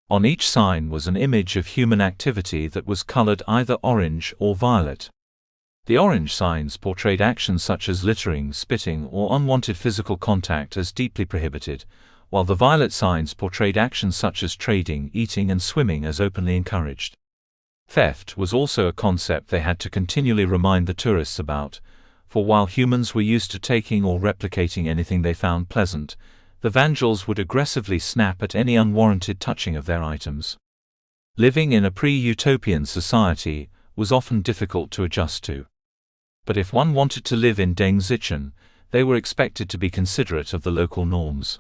On each sign was an image of human activity that was colored either orange or violet. The orange signs portrayed actions such as littering, spitting, or unwanted physical contact as deeply prohibited, while the violet signs portrayed actions such as trading, eating, and swimming as openly encouraged. Theft was also a concept they had to continually remind the tourists about, for while humans were used to taking or replicating anything they found pleasant, the Vandals would aggressively snap at any unwarranted touching of their items. Living in a pre-utopian society was often difficult to adjust to. But if one wanted to live in Dengzhichen, they were expected to be considerate of the local norms.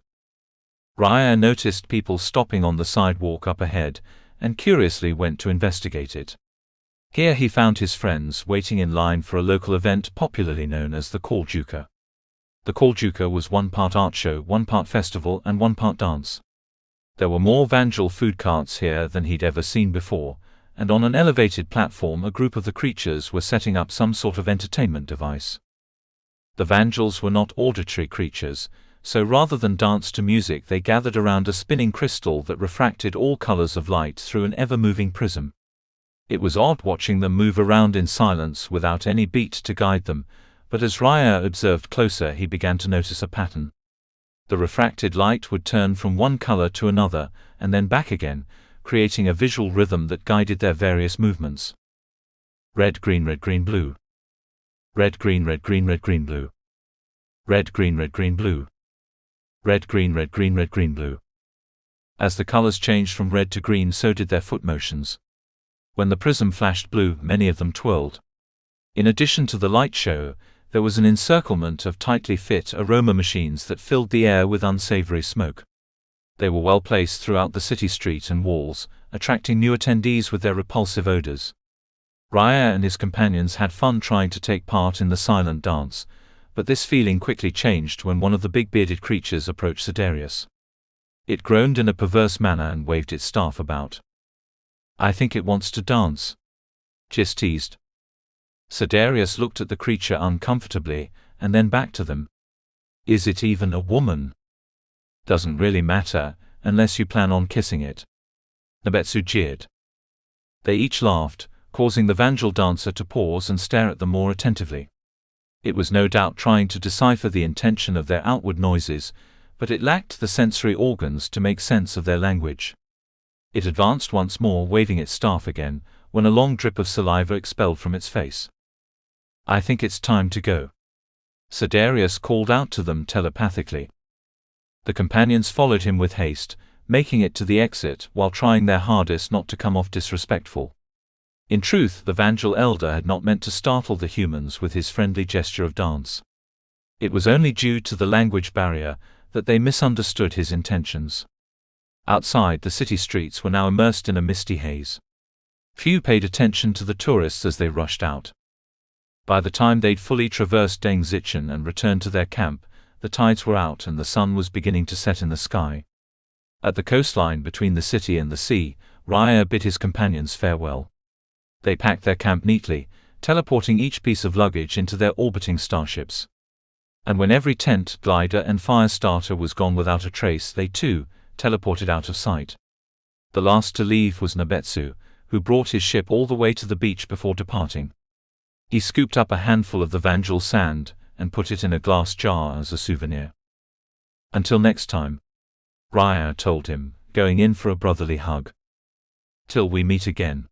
Raya noticed people stopping on the sidewalk up ahead, and curiously went to investigate it. Here he found his friends waiting in line for a local event popularly known as the Kaljuka. The Kaljuka was one part art show, one part festival, and one part dance. There were more Vandal food carts here than he'd ever seen before, and on an elevated platform a group of the creatures were setting up some sort of entertainment device. The Vandals were not auditory creatures, so rather than dance to music they gathered around a spinning crystal that refracted all colors of light through an ever-moving prism. It was odd watching them move around in silence without any beat to guide them, but as Raya observed closer he began to notice a pattern. The refracted light would turn from one color to another, and then back again, creating a visual rhythm that guided their various movements. Red, green, blue. Red, green, blue. Red, green, blue. Red, green, blue. As the colors changed from red to green, so did their foot motions. When the prism flashed blue, many of them twirled. In addition to the light show, there was an encirclement of tightly fit aroma machines that filled the air with unsavory smoke. They were well placed throughout the city street and walls, attracting new attendees with their repulsive odors. Raya and his companions had fun trying to take part in the silent dance, but this feeling quickly changed when one of the big bearded creatures approached Sidarius. It groaned in a perverse manner and waved its staff about. "I think it wants to dance," Jis teased. Sidarius looked at the creature uncomfortably, and then back to them. "Is it even a woman?" "Doesn't really matter, unless you plan on kissing it," Nabetsu jeered. They each laughed, causing the Vandal dancer to pause and stare at them more attentively. It was no doubt trying to decipher the intention of their outward noises, but it lacked the sensory organs to make sense of their language. It advanced once more, waving its staff again, when a long drip of saliva expelled from its face. "I think it's time to go," Sidarius called out to them telepathically. The companions followed him with haste, making it to the exit while trying their hardest not to come off disrespectful. In truth, the Vandal elder had not meant to startle the humans with his friendly gesture of dance. It was only due to the language barrier that they misunderstood his intentions. Outside, the city streets were now immersed in a misty haze. Few paid attention to the tourists as they rushed out. By the time they'd fully traversed Dengzhichen and returned to their camp, the tides were out and the sun was beginning to set in the sky. At the coastline between the city and the sea, Raya bid his companions farewell. They packed their camp neatly, teleporting each piece of luggage into their orbiting starships. And when every tent, glider, and fire starter was gone without a trace, they too teleported out of sight. The last to leave was Nabetsu, who brought his ship all the way to the beach before departing. He scooped up a handful of the Vandal sand and put it in a glass jar as a souvenir. "Until next time," Raya told him, going in for a brotherly hug. "Till we meet again,"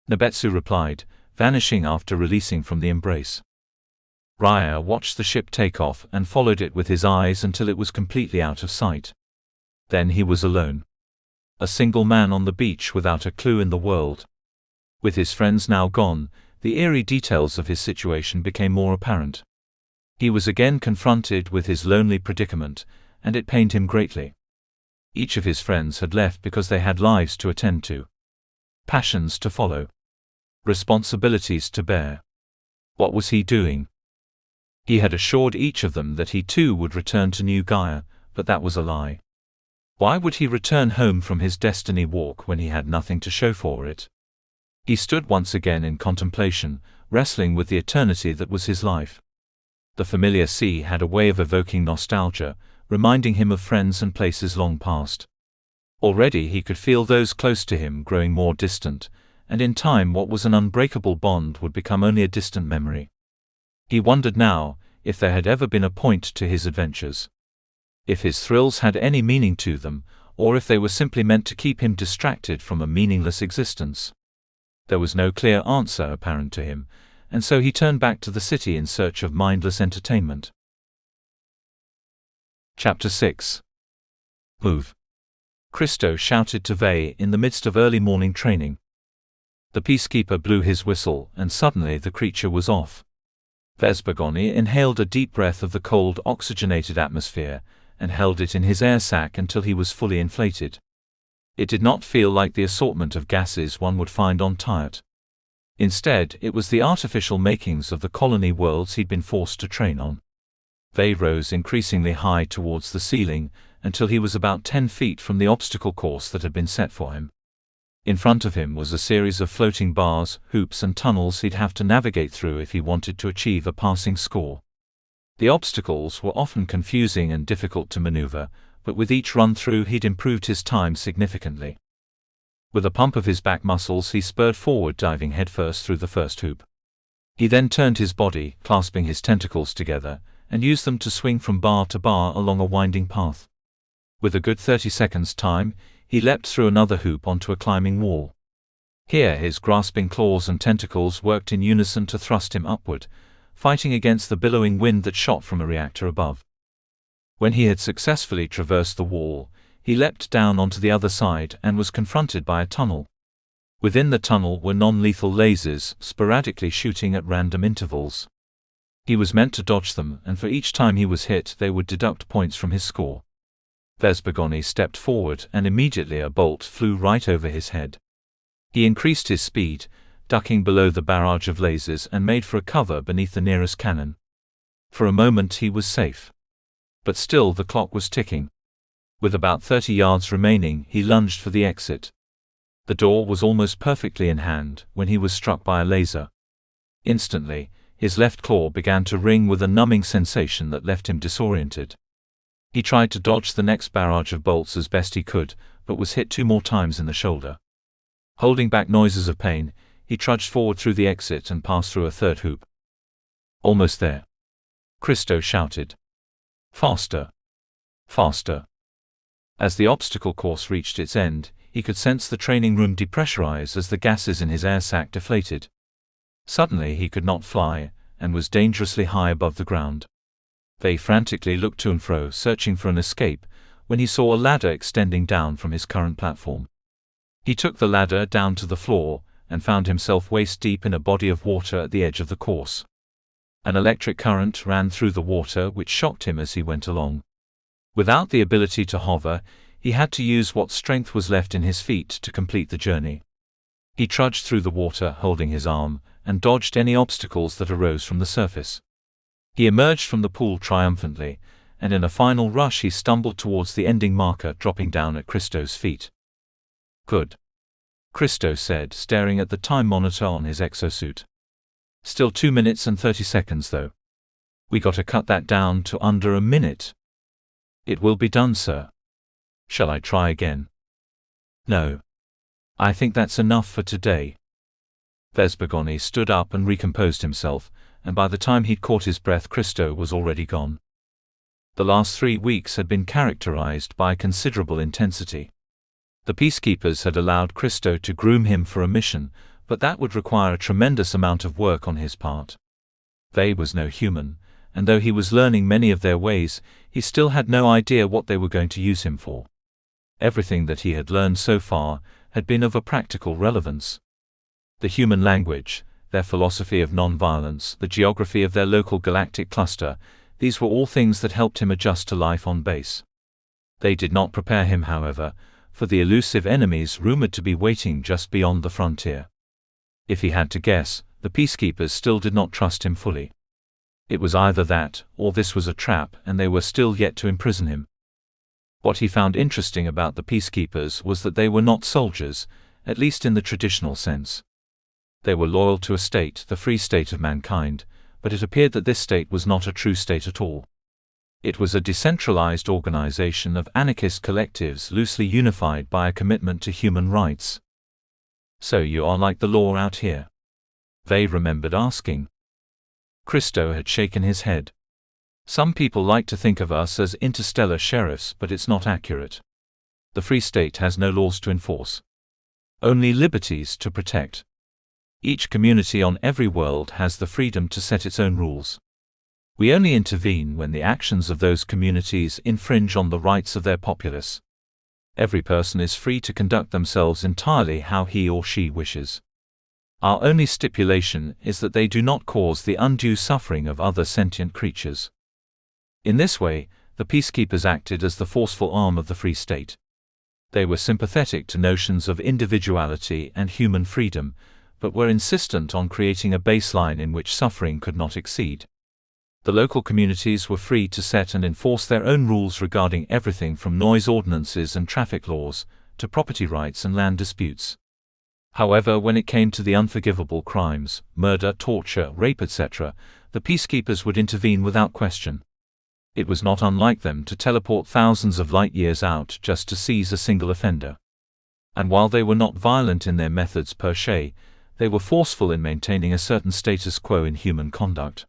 Nabetsu replied, vanishing after releasing from the embrace. Raya watched the ship take off and followed it with his eyes until it was completely out of sight. Then he was alone. A single man on the beach without a clue in the world. With his friends now gone, the eerie details of his situation became more apparent. He was again confronted with his lonely predicament, and it pained him greatly. Each of his friends had left because they had lives to attend to, passions to follow, responsibilities to bear. What was he doing? He had assured each of them that he too would return to New Gaia, but that was a lie. Why would he return home from his destiny walk when he had nothing to show for it? He stood once again in contemplation, wrestling with the eternity that was his life. The familiar sea had a way of evoking nostalgia, reminding him of friends and places long past. Already he could feel those close to him growing more distant, and in time what was an unbreakable bond would become only a distant memory. He wondered now if there had ever been a point to his adventures. If his thrills had any meaning to them, or if they were simply meant to keep him distracted from a meaningless existence. There was no clear answer apparent to him, and so he turned back to the city in search of mindless entertainment. Chapter 6. Move! Christo shouted to Vey in the midst of early morning training. The peacekeeper blew his whistle, and suddenly the creature was off. Vesbergoni inhaled a deep breath of the cold, oxygenated atmosphere, and held it in his air sac until he was fully inflated. It did not feel like the assortment of gases one would find on Tyrt. Instead, it was the artificial makings of the colony worlds he'd been forced to train on. Vey rose increasingly high towards the ceiling, until he was about 10 feet from the obstacle course that had been set for him. In front of him was a series of floating bars, hoops and tunnels he'd have to navigate through if he wanted to achieve a passing score. The obstacles were often confusing and difficult to maneuver, but with each run-through he'd improved his time significantly. With a pump of his back muscles he spurred forward, diving headfirst through the first hoop. He then turned his body, clasping his tentacles together, and used them to swing from bar to bar along a winding path. With a good 30 seconds time, he leapt through another hoop onto a climbing wall. Here his grasping claws and tentacles worked in unison to thrust him upward, fighting against the billowing wind that shot from a reactor above. When he had successfully traversed the wall, he leapt down onto the other side and was confronted by a tunnel. Within the tunnel were non-lethal lasers, sporadically shooting at random intervals. He was meant to dodge them, and for each time he was hit they would deduct points from his score. Vesbergoni stepped forward, and immediately a bolt flew right over his head. He increased his speed, ducking below the barrage of lasers, and made for a cover beneath the nearest cannon. For a moment he was safe. But still the clock was ticking. With about 30 yards remaining, he lunged for the exit. The door was almost perfectly in hand when he was struck by a laser. Instantly, his left claw began to ring with a numbing sensation that left him disoriented. He tried to dodge the next barrage of bolts as best he could, but was hit 2 more times in the shoulder. Holding back noises of pain, he trudged forward through the exit and passed through a third hoop. Almost there. Christo shouted. Faster! Faster! As the obstacle course reached its end, he could sense the training room depressurize as the gases in his air sac deflated. Suddenly he could not fly, and was dangerously high above the ground. Vey frantically looked to and fro, searching for an escape, when he saw a ladder extending down from his current platform. He took the ladder down to the floor, and found himself waist-deep in a body of water at the edge of the course. An electric current ran through the water which shocked him as he went along. Without the ability to hover, he had to use what strength was left in his feet to complete the journey. He trudged through the water holding his arm, and dodged any obstacles that arose from the surface. He emerged from the pool triumphantly, and in a final rush he stumbled towards the ending marker, dropping down at Christo's feet. Good. Christo said, staring at the time monitor on his exosuit. Still 2 minutes and 30 seconds though. We gotta cut that down to under a minute. It will be done, sir. Shall I try again? No. I think that's enough for today. Vesbergoni stood up and recomposed himself, and by the time he'd caught his breath, Christo was already gone. The last 3 weeks had been characterized by considerable intensity. The peacekeepers had allowed Christo to groom him for a mission, but that would require a tremendous amount of work on his part. Vey was no human, and though he was learning many of their ways, he still had no idea what they were going to use him for. Everything that he had learned so far had been of a practical relevance. The human language, their philosophy of non-violence, the geography of their local galactic cluster, these were all things that helped him adjust to life on base. They did not prepare him, however, for the elusive enemies rumored to be waiting just beyond the frontier. If he had to guess, the peacekeepers still did not trust him fully. It was either that, or this was a trap, and they were still yet to imprison him. What he found interesting about the peacekeepers was that they were not soldiers, at least in the traditional sense. They were loyal to a state, the free state of mankind, but it appeared that this state was not a true state at all. It was a decentralized organization of anarchist collectives loosely unified by a commitment to human rights. "So you are like the law out here?" They remembered asking. Christo had shaken his head. "Some people like to think of us as interstellar sheriffs, but it's not accurate. The Free State has no laws to enforce. Only liberties to protect. Each community on every world has the freedom to set its own rules. We only intervene when the actions of those communities infringe on the rights of their populace. Every person is free to conduct themselves entirely how he or she wishes. Our only stipulation is that they do not cause the undue suffering of other sentient creatures." In this way, the peacekeepers acted as the forceful arm of the Free State. They were sympathetic to notions of individuality and human freedom, but were insistent on creating a baseline in which suffering could not exceed. The local communities were free to set and enforce their own rules regarding everything from noise ordinances and traffic laws, to property rights and land disputes. However, when it came to the unforgivable crimes, murder, torture, rape, etc., the peacekeepers would intervene without question. It was not unlike them to teleport thousands of light years out just to seize a single offender. And while they were not violent in their methods per se, they were forceful in maintaining a certain status quo in human conduct.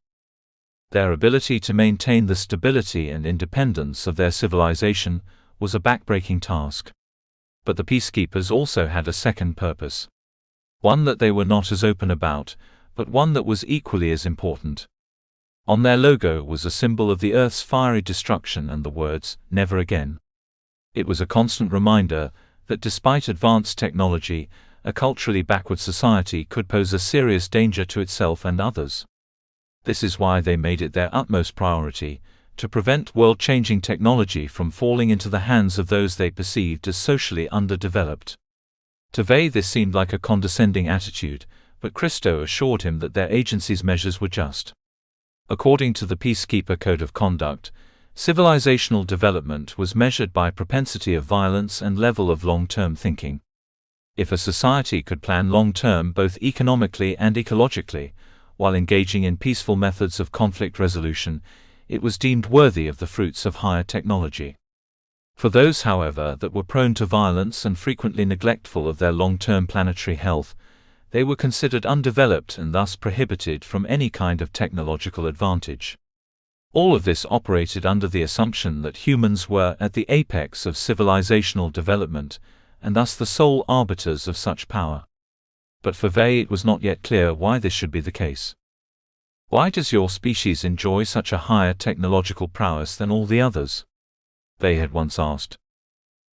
Their ability to maintain the stability and independence of their civilization was a backbreaking task. But the peacekeepers also had a second purpose. One that they were not as open about, but one that was equally as important. On their logo was a symbol of the Earth's fiery destruction and the words, "Never again." It was a constant reminder that despite advanced technology, a culturally backward society could pose a serious danger to itself and others. This is why they made it their utmost priority to prevent world-changing technology from falling into the hands of those they perceived as socially underdeveloped. To Vey this seemed like a condescending attitude, but Christo assured him that their agency's measures were just. According to the Peacekeeper Code of Conduct, civilizational development was measured by propensity of violence and level of long-term thinking. If a society could plan long-term both economically and ecologically, while engaging in peaceful methods of conflict resolution, it was deemed worthy of the fruits of higher technology. For those, however, that were prone to violence and frequently neglectful of their long-term planetary health, they were considered undeveloped and thus prohibited from any kind of technological advantage. All of this operated under the assumption that humans were at the apex of civilizational development, and thus the sole arbiters of such power. But for Vey it was not yet clear why this should be the case. "Why does your species enjoy such a higher technological prowess than all the others?" Vey had once asked.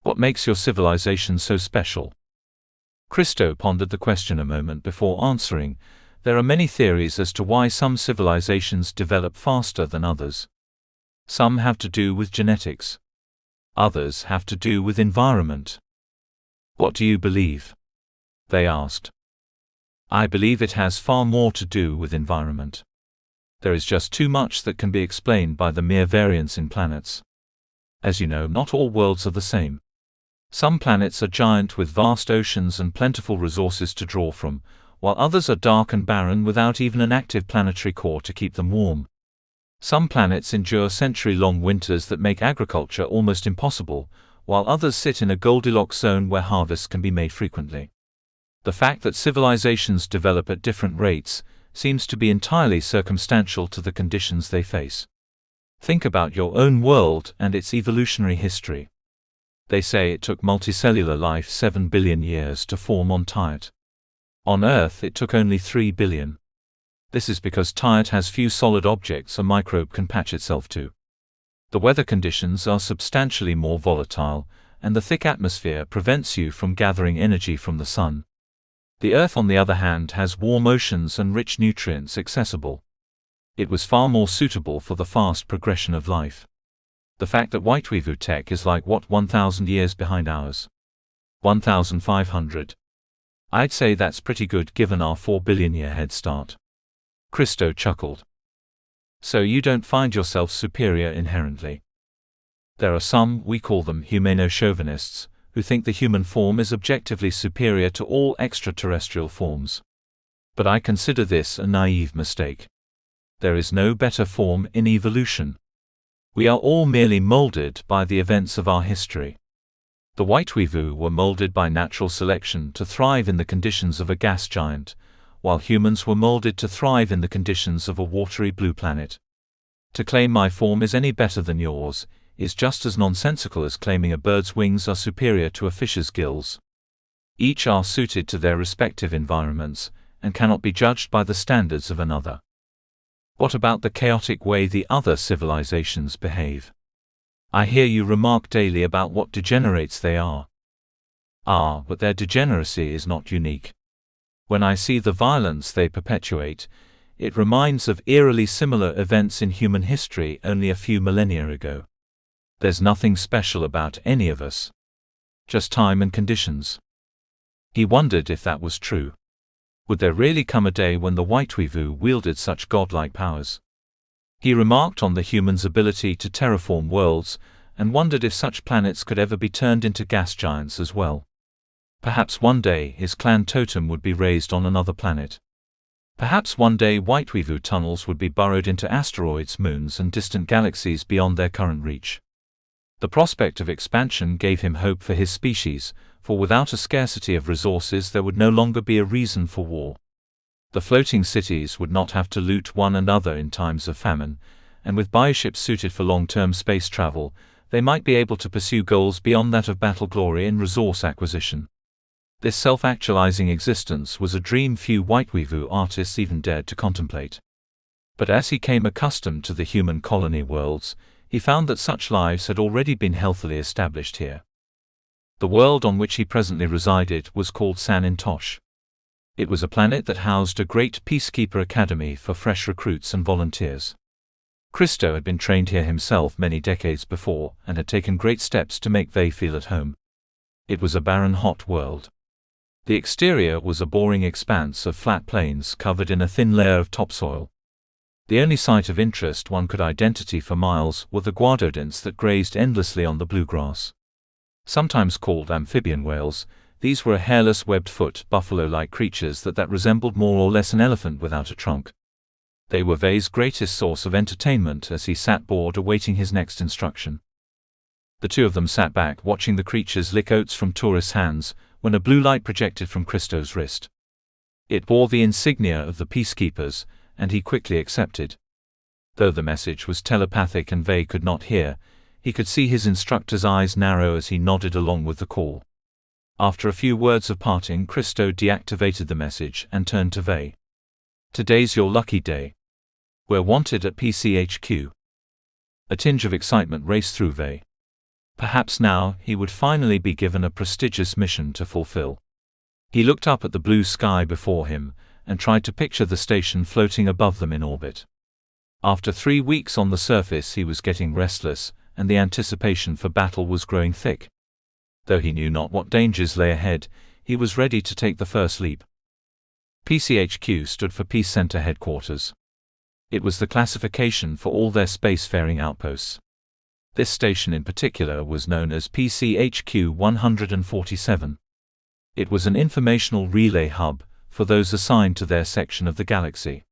"What makes your civilization so special?" Christo pondered the question a moment before answering. There are many theories as to why some civilizations develop faster than others. Some have to do with genetics. Others have to do with environment. "What do you believe?" they asked. "I believe it has far more to do with environment. There is just too much that can be explained by the mere variance in planets. As you know, not all worlds are the same. Some planets are giant with vast oceans and plentiful resources to draw from, while others are dark and barren without even an active planetary core to keep them warm. Some planets endure century-long winters that make agriculture almost impossible, while others sit in a Goldilocks zone where harvests can be made frequently. The fact that civilizations develop at different rates seems to be entirely circumstantial to the conditions they face. Think about your own world and its evolutionary history. They say it took multicellular life 7 billion years to form on Tiet. On Earth it took only 3 billion. This is because Tiet has few solid objects a microbe can patch itself to. The weather conditions are substantially more volatile, and the thick atmosphere prevents you from gathering energy from the sun. The Earth, on the other hand, has warm oceans and rich nutrients accessible. It was far more suitable for the fast progression of life. The fact that Whiteweaver tech is like 1,000 years behind ours? 1,500. I'd say that's pretty good given our 4 billion year head start. Christo chuckled. So you don't find yourself superior inherently? There are some, we call them humano-chauvinists, who think the human form is objectively superior to all extraterrestrial forms. But I consider this a naive mistake. There is no better form in evolution. We are all merely molded by the events of our history. The Whiteweevil were molded by natural selection to thrive in the conditions of a gas giant, while humans were molded to thrive in the conditions of a watery blue planet. To claim my form is any better than yours is just as nonsensical as claiming a bird's wings are superior to a fish's gills. Each are suited to their respective environments, and cannot be judged by the standards of another. What about the chaotic way the other civilizations behave? I hear you remark daily about what degenerates they are. But their degeneracy is not unique. When I see the violence they perpetuate, it reminds of eerily similar events in human history only a few millennia ago. There's nothing special about any of us. Just time and conditions. He wondered if that was true. Would there really come a day when the Whiteweevil wielded such godlike powers? He remarked on the human's ability to terraform worlds, and wondered if such planets could ever be turned into gas giants as well. Perhaps one day his clan totem would be raised on another planet. Perhaps one day Whiteweevil tunnels would be burrowed into asteroids, moons, and distant galaxies beyond their current reach. The prospect of expansion gave him hope for his species, for without a scarcity of resources there would no longer be a reason for war. The floating cities would not have to loot one another in times of famine, and with bioships suited for long-term space travel, they might be able to pursue goals beyond that of battle glory in resource acquisition. This self-actualizing existence was a dream few Whiteweevil artists even dared to contemplate. But as he came accustomed to the human colony worlds, he found that such lives had already been healthily established here. The world on which he presently resided was called San-in-Tosh. It was a planet that housed a great peacekeeper academy for fresh recruits and volunteers. Christo had been trained here himself many decades before and had taken great steps to make Vey feel at home. It was a barren, hot world. The exterior was a boring expanse of flat plains covered in a thin layer of topsoil. The only site of interest one could identify for miles were the guadodonts that grazed endlessly on the bluegrass. Sometimes called amphibian whales, these were a hairless webbed-foot, buffalo-like creatures that resembled more or less an elephant without a trunk. They were Vey's greatest source of entertainment as he sat bored awaiting his next instruction. The two of them sat back watching the creatures lick oats from tourists' hands when a blue light projected from Christo's wrist. It bore the insignia of the peacekeepers, and he quickly accepted. Though the message was telepathic and Vey could not hear, he could see his instructor's eyes narrow as he nodded along with the call. After a few words of parting, Christo deactivated the message and turned to Vey. "Today's your lucky day. We're wanted at PCHQ." A tinge of excitement raced through Vey. Perhaps now he would finally be given a prestigious mission to fulfill. He looked up at the blue sky before him and tried to picture the station floating above them in orbit. After 3 weeks on the surface he was getting restless, and the anticipation for battle was growing thick. Though he knew not what dangers lay ahead, he was ready to take the first leap. PCHQ stood for Peace Center Headquarters. It was the classification for all their spacefaring outposts. This station in particular was known as PCHQ 147. It was an informational relay hub for those assigned to their section of the galaxy.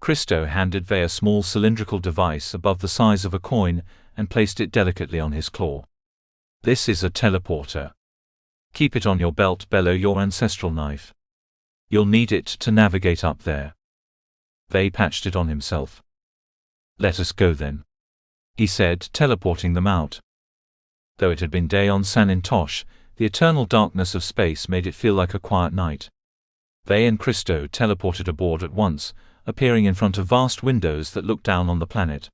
Christo handed Vey a small cylindrical device above the size of a coin and placed it delicately on his claw. "This is a teleporter. Keep it on your belt below your ancestral knife. You'll need it to navigate up there." Vey patched it on himself. "Let us go then," he said, teleporting them out. Though it had been day on San-in-Tosh, the eternal darkness of space made it feel like a quiet night. Vey and Christo teleported aboard at once, appearing in front of vast windows that looked down on the planet.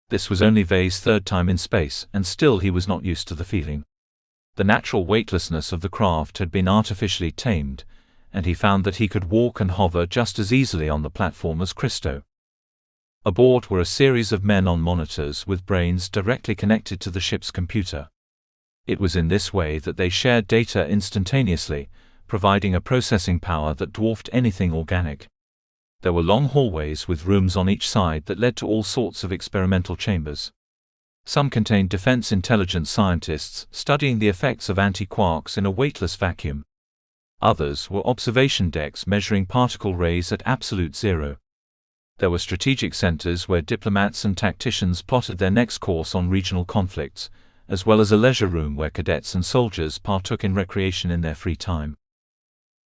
This was only Vey's third time in space, and still he was not used to the feeling. The natural weightlessness of the craft had been artificially tamed, and he found that he could walk and hover just as easily on the platform as Christo. Aboard were a series of men on monitors with brains directly connected to the ship's computer. It was in this way that they shared data instantaneously, providing a processing power that dwarfed anything organic. There were long hallways with rooms on each side that led to all sorts of experimental chambers. Some contained defense intelligence scientists studying the effects of anti-quarks in a weightless vacuum. Others were observation decks measuring particle rays at absolute zero. There were strategic centers where diplomats and tacticians plotted their next course on regional conflicts, as well as a leisure room where cadets and soldiers partook in recreation in their free time.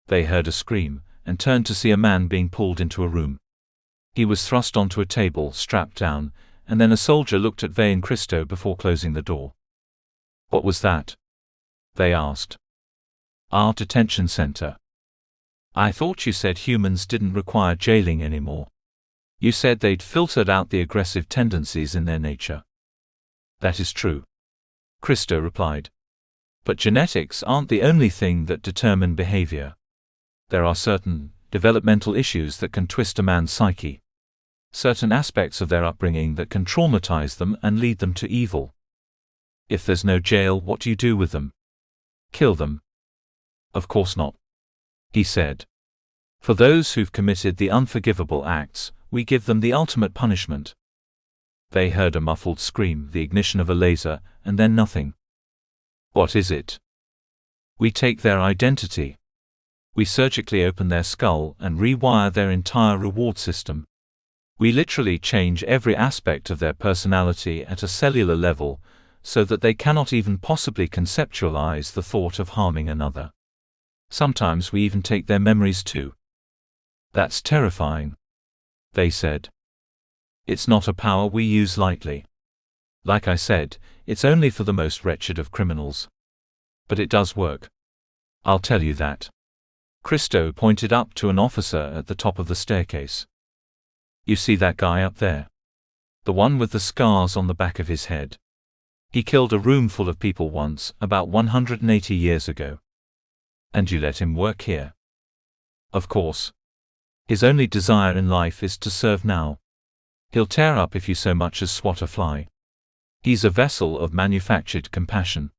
They heard a scream, and turned to see a man being pulled into a room. He was thrust onto a table, strapped down, and then a soldier looked at Vey and Christo before closing the door. "What was that?" they asked. "Our detention center." "I thought you said humans didn't require jailing anymore. You said they'd filtered out the aggressive tendencies in their nature." "That is true," Christo replied. "But genetics aren't the only thing that determine behavior. There are certain developmental issues that can twist a man's psyche. Certain aspects of their upbringing that can traumatize them and lead them to evil. If there's no jail, what do you do with them? Kill them?" "Of course not," he said. "For those who've committed the unforgivable acts, we give them the ultimate punishment." They heard a muffled scream, the ignition of a laser, and then nothing. "What is it?" "We take their identity. We surgically open their skull and rewire their entire reward system. We literally change every aspect of their personality at a cellular level, so that they cannot even possibly conceptualize the thought of harming another. Sometimes we even take their memories too." "That's terrifying," they said. "It's not a power we use lightly. Like I said, it's only for the most wretched of criminals. But it does work. I'll tell you that." Christo pointed up to an officer at the top of the staircase. "You see that guy up there? The one with the scars on the back of his head? He killed a room full of people once, about 180 years ago. And you let him work here?" "Of course. His only desire in life is to serve now. He'll tear up if you so much as swat a fly. He's a vessel of manufactured compassion.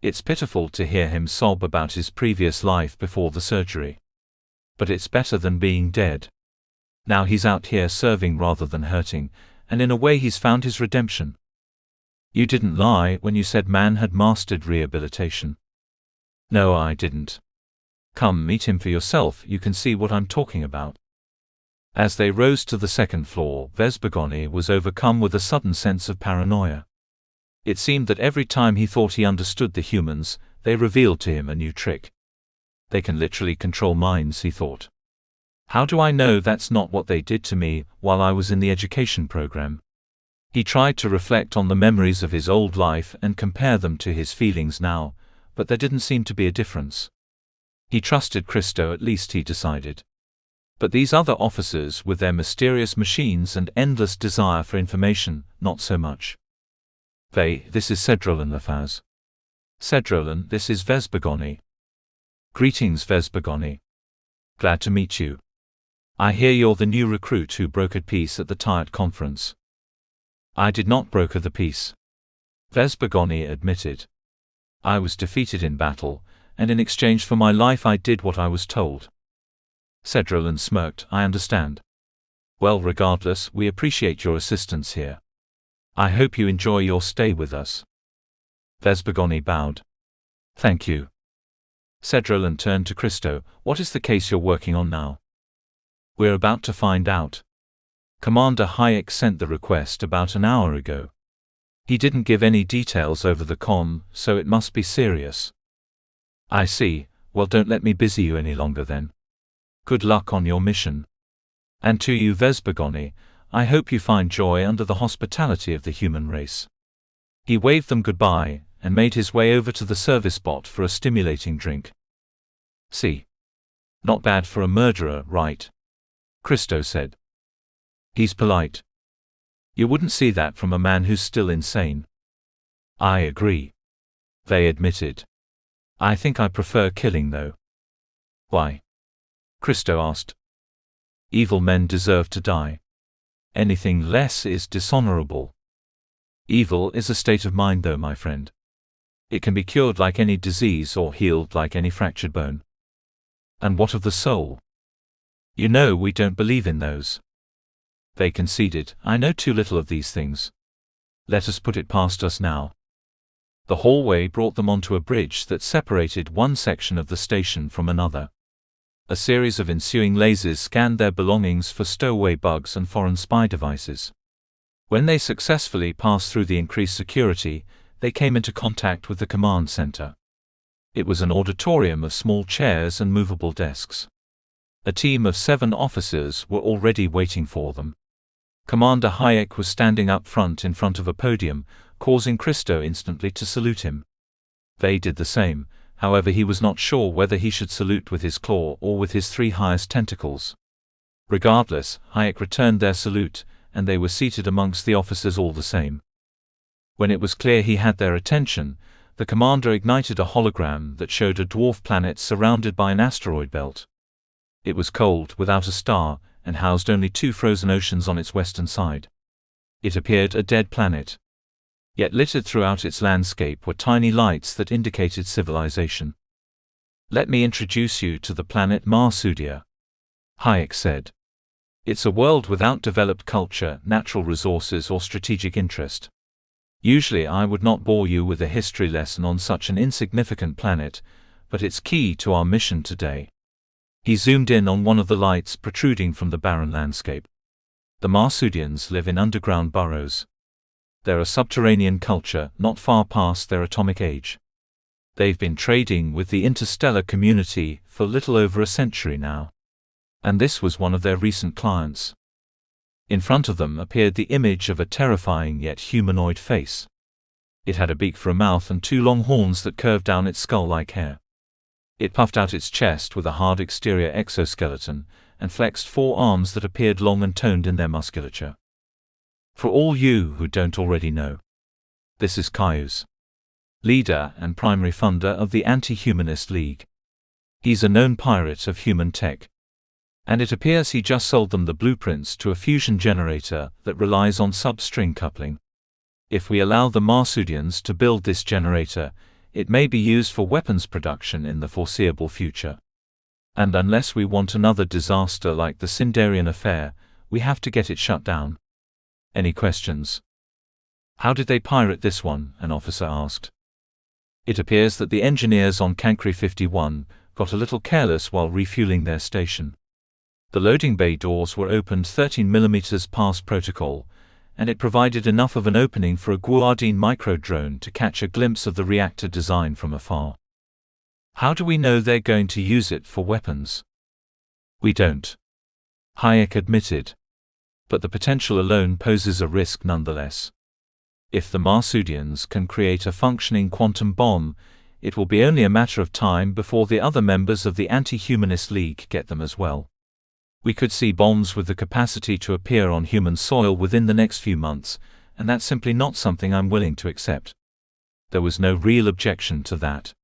It's pitiful to hear him sob about his previous life before the surgery. But it's better than being dead. Now he's out here serving rather than hurting, and in a way he's found his redemption. You didn't lie when you said man had mastered rehabilitation." "No, I didn't. Come meet him for yourself, you can see what I'm talking about." As they rose to the second floor, Vesbergoni was overcome with a sudden sense of paranoia. It seemed that every time he thought he understood the humans, they revealed to him a new trick. "They can literally control minds," he thought. "How do I know that's not what they did to me while I was in the education program?" He tried to reflect on the memories of his old life and compare them to his feelings now, but there didn't seem to be a difference. He trusted Christo, at least, he decided. But these other officers with their mysterious machines and endless desire for information, not so much. "Vey, this is Cedrolan Lafaz." "Cedrolan, this is Vesbergoni." "Greetings, Vesbergoni. Glad to meet you. I hear you're the new recruit who brokered peace at the Tired conference." "I did not broker the peace," Vesbergoni admitted. "I was defeated in battle, and in exchange for my life I did what I was told." Cedrolan smirked. "I understand. Well, regardless, we appreciate your assistance here. I hope you enjoy your stay with us." Vesbergoni bowed. "Thank you." Cedrolan turned to Christo. "What is the case you're working on now?" "We're about to find out. Commander Hayek sent the request about an hour ago. He didn't give any details over the comm, so it must be serious." "I see. Well, don't let me busy you any longer then. Good luck on your mission. And to you, Vesbergoni, I hope you find joy under the hospitality of the human race." He waved them goodbye, and made his way over to the service bot for a stimulating drink. "See. Not bad for a murderer, right?" Christo said. "He's polite. You wouldn't see that from a man who's still insane." "I agree," they admitted. "I think I prefer killing, though." "Why?" Christo asked. "Evil men deserve to die. Anything less is dishonorable. Evil is a state of mind, though, my friend. It can be cured like any disease or healed like any fractured bone." "And what of the soul?" "You know we don't believe in those." They conceded. "I know too little of these things. Let us put it past us now." The hallway brought them onto a bridge that separated one section of the station from another. A series of ensuing lasers scanned their belongings for stowaway bugs and foreign spy devices. When they successfully passed through the increased security, they came into contact with the command center. It was an auditorium of small chairs and movable desks. A team of 7 officers were already waiting for them. Commander Hayek was standing up front in front of a podium, causing Christo instantly to salute him. They did the same, however he was not sure whether he should salute with his claw or with his 3 highest tentacles. Regardless, Hayek returned their salute, and they were seated amongst the officers all the same. When it was clear he had their attention, the commander ignited a hologram that showed a dwarf planet surrounded by an asteroid belt. It was cold, without a star, and housed only 2 frozen oceans on its western side. It appeared a dead planet. Yet littered throughout its landscape were tiny lights that indicated civilization. "Let me introduce you to the planet Marsudia," Hayek said. "It's a world without developed culture, natural resources, or strategic interest. Usually I would not bore you with a history lesson on such an insignificant planet, but it's key to our mission today." He zoomed in on one of the lights protruding from the barren landscape. The Marsudians live in underground burrows. They're a subterranean culture, not far past their atomic age. They've been trading with the interstellar community for little over a century now. And this was one of their recent clients. In front of them appeared the image of a terrifying yet humanoid face. It had a beak for a mouth and 2 long horns that curved down its skull-like hair. It puffed out its chest with a hard exterior exoskeleton, and flexed 4 arms that appeared long and toned in their musculature. For all you who don't already know, this is Caius, leader and primary funder of the Anti-Humanist League. He's a known pirate of human tech. And it appears he just sold them the blueprints to a fusion generator that relies on sub-string coupling. If we allow the Marsudians to build this generator, it may be used for weapons production in the foreseeable future. And unless we want another disaster like the Sindarian affair, we have to get it shut down. Any questions? "How did they pirate this one?" an officer asked. "It appears that the engineers on Cancri 51 got a little careless while refueling their station. The loading bay doors were opened 13 mm past protocol, and it provided enough of an opening for a Guardine micro-drone to catch a glimpse of the reactor design from afar. How do we know they're going to use it for weapons?" "We don't," Hayek admitted. "But the potential alone poses a risk nonetheless. If the Marsudians can create a functioning quantum bomb, it will be only a matter of time before the other members of the Anti-Humanist League get them as well. We could see bombs with the capacity to appear on human soil within the next few months, and that's simply not something I'm willing to accept." There was no real objection to that.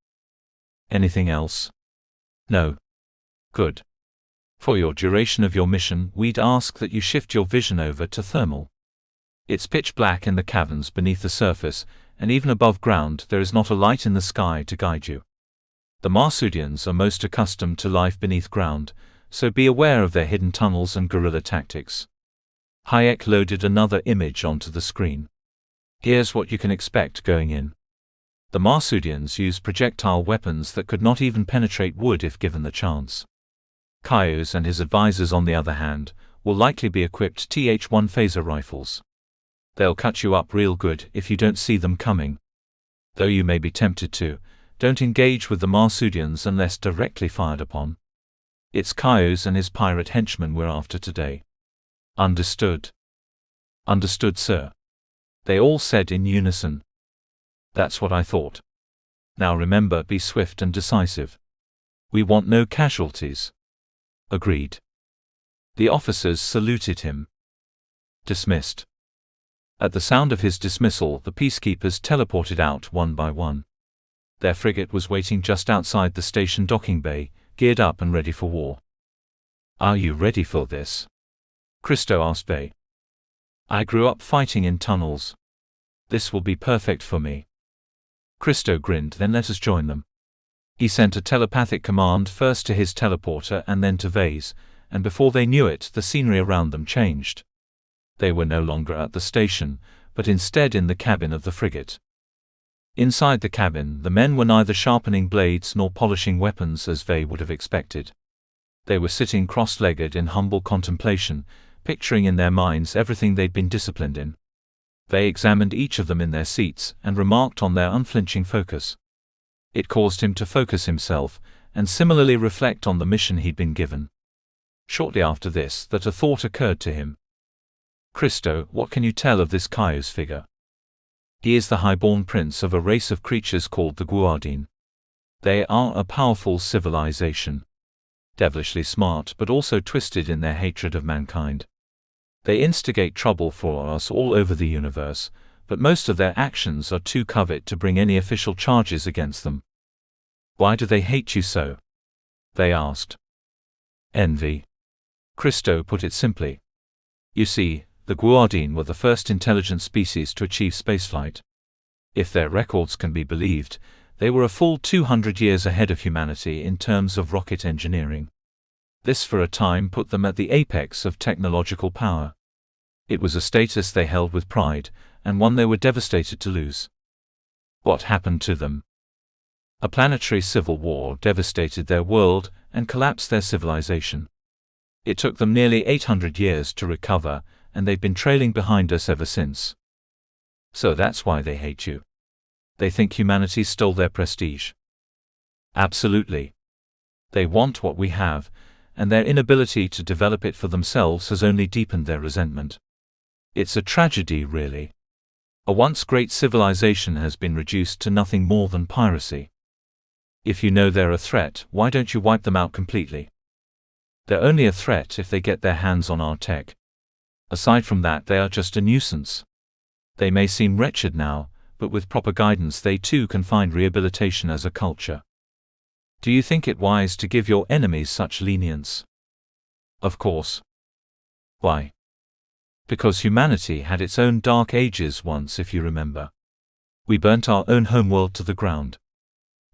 "Anything else?" "No." "Good. For your duration of your mission, we'd ask that you shift your vision over to thermal. It's pitch black in the caverns beneath the surface, and even above ground there is not a light in the sky to guide you. The Marsudians are most accustomed to life beneath ground, so be aware of their hidden tunnels and guerrilla tactics." Hayek loaded another image onto the screen. "Here's what you can expect going in. The Marsudians use projectile weapons that could not even penetrate wood if given the chance. Caius and his advisors, on the other hand, will likely be equipped Th-1 phaser rifles. They'll cut you up real good if you don't see them coming. Though you may be tempted to, don't engage with the Marsudians unless directly fired upon. It's Caius and his pirate henchmen we're after today." "Understood." "Understood, sir," they all said in unison. "That's what I thought. Now remember, be swift and decisive. We want no casualties." "Agreed." The officers saluted him. "Dismissed." At the sound of his dismissal, the peacekeepers teleported out one by one. Their frigate was waiting just outside the station docking bay, geared up and ready for war. "Are you ready for this?" Christo asked Bay. "I grew up fighting in tunnels. This will be perfect for me." Christo grinned. "Then let us join them." He sent a telepathic command first to his teleporter and then to Vase, and before they knew it, the scenery around them changed. They were no longer at the station, but instead in the cabin of the frigate. Inside the cabin, the men were neither sharpening blades nor polishing weapons as Vay would have expected. They were sitting cross-legged in humble contemplation, picturing in their minds everything they'd been disciplined in. They examined each of them in their seats and remarked on their unflinching focus. It caused him to focus himself, and similarly reflect on the mission he'd been given. Shortly after this, that a thought occurred to him. Christo, what can you tell of this Caius figure? He is the highborn prince of a race of creatures called the Guardine. They are a powerful civilization. Devilishly smart, but also twisted in their hatred of mankind. They instigate trouble for us all over the universe, but most of their actions are too covert to bring any official charges against them. Why do they hate you so? They asked. Envy. Christo put it simply. You see, the Guardine were the first intelligent species to achieve spaceflight. If their records can be believed, they were a full 200 years ahead of humanity in terms of rocket engineering. This for a time put them at the apex of technological power. It was a status they held with pride, and one they were devastated to lose. What happened to them? A planetary civil war devastated their world and collapsed their civilization. It took them nearly 800 years to recover, and they've been trailing behind us ever since. So that's why they hate you. They think humanity stole their prestige. Absolutely. They want what we have, and their inability to develop it for themselves has only deepened their resentment. It's a tragedy, really. A once great civilization has been reduced to nothing more than piracy. If you know they're a threat, why don't you wipe them out completely? They're only a threat if they get their hands on our tech. Aside from that, they are just a nuisance. They may seem wretched now, but with proper guidance they too can find rehabilitation as a culture. Do you think it wise to give your enemies such lenience? Of course. Why? Because humanity had its own dark ages once, if you remember. We burnt our own homeworld to the ground.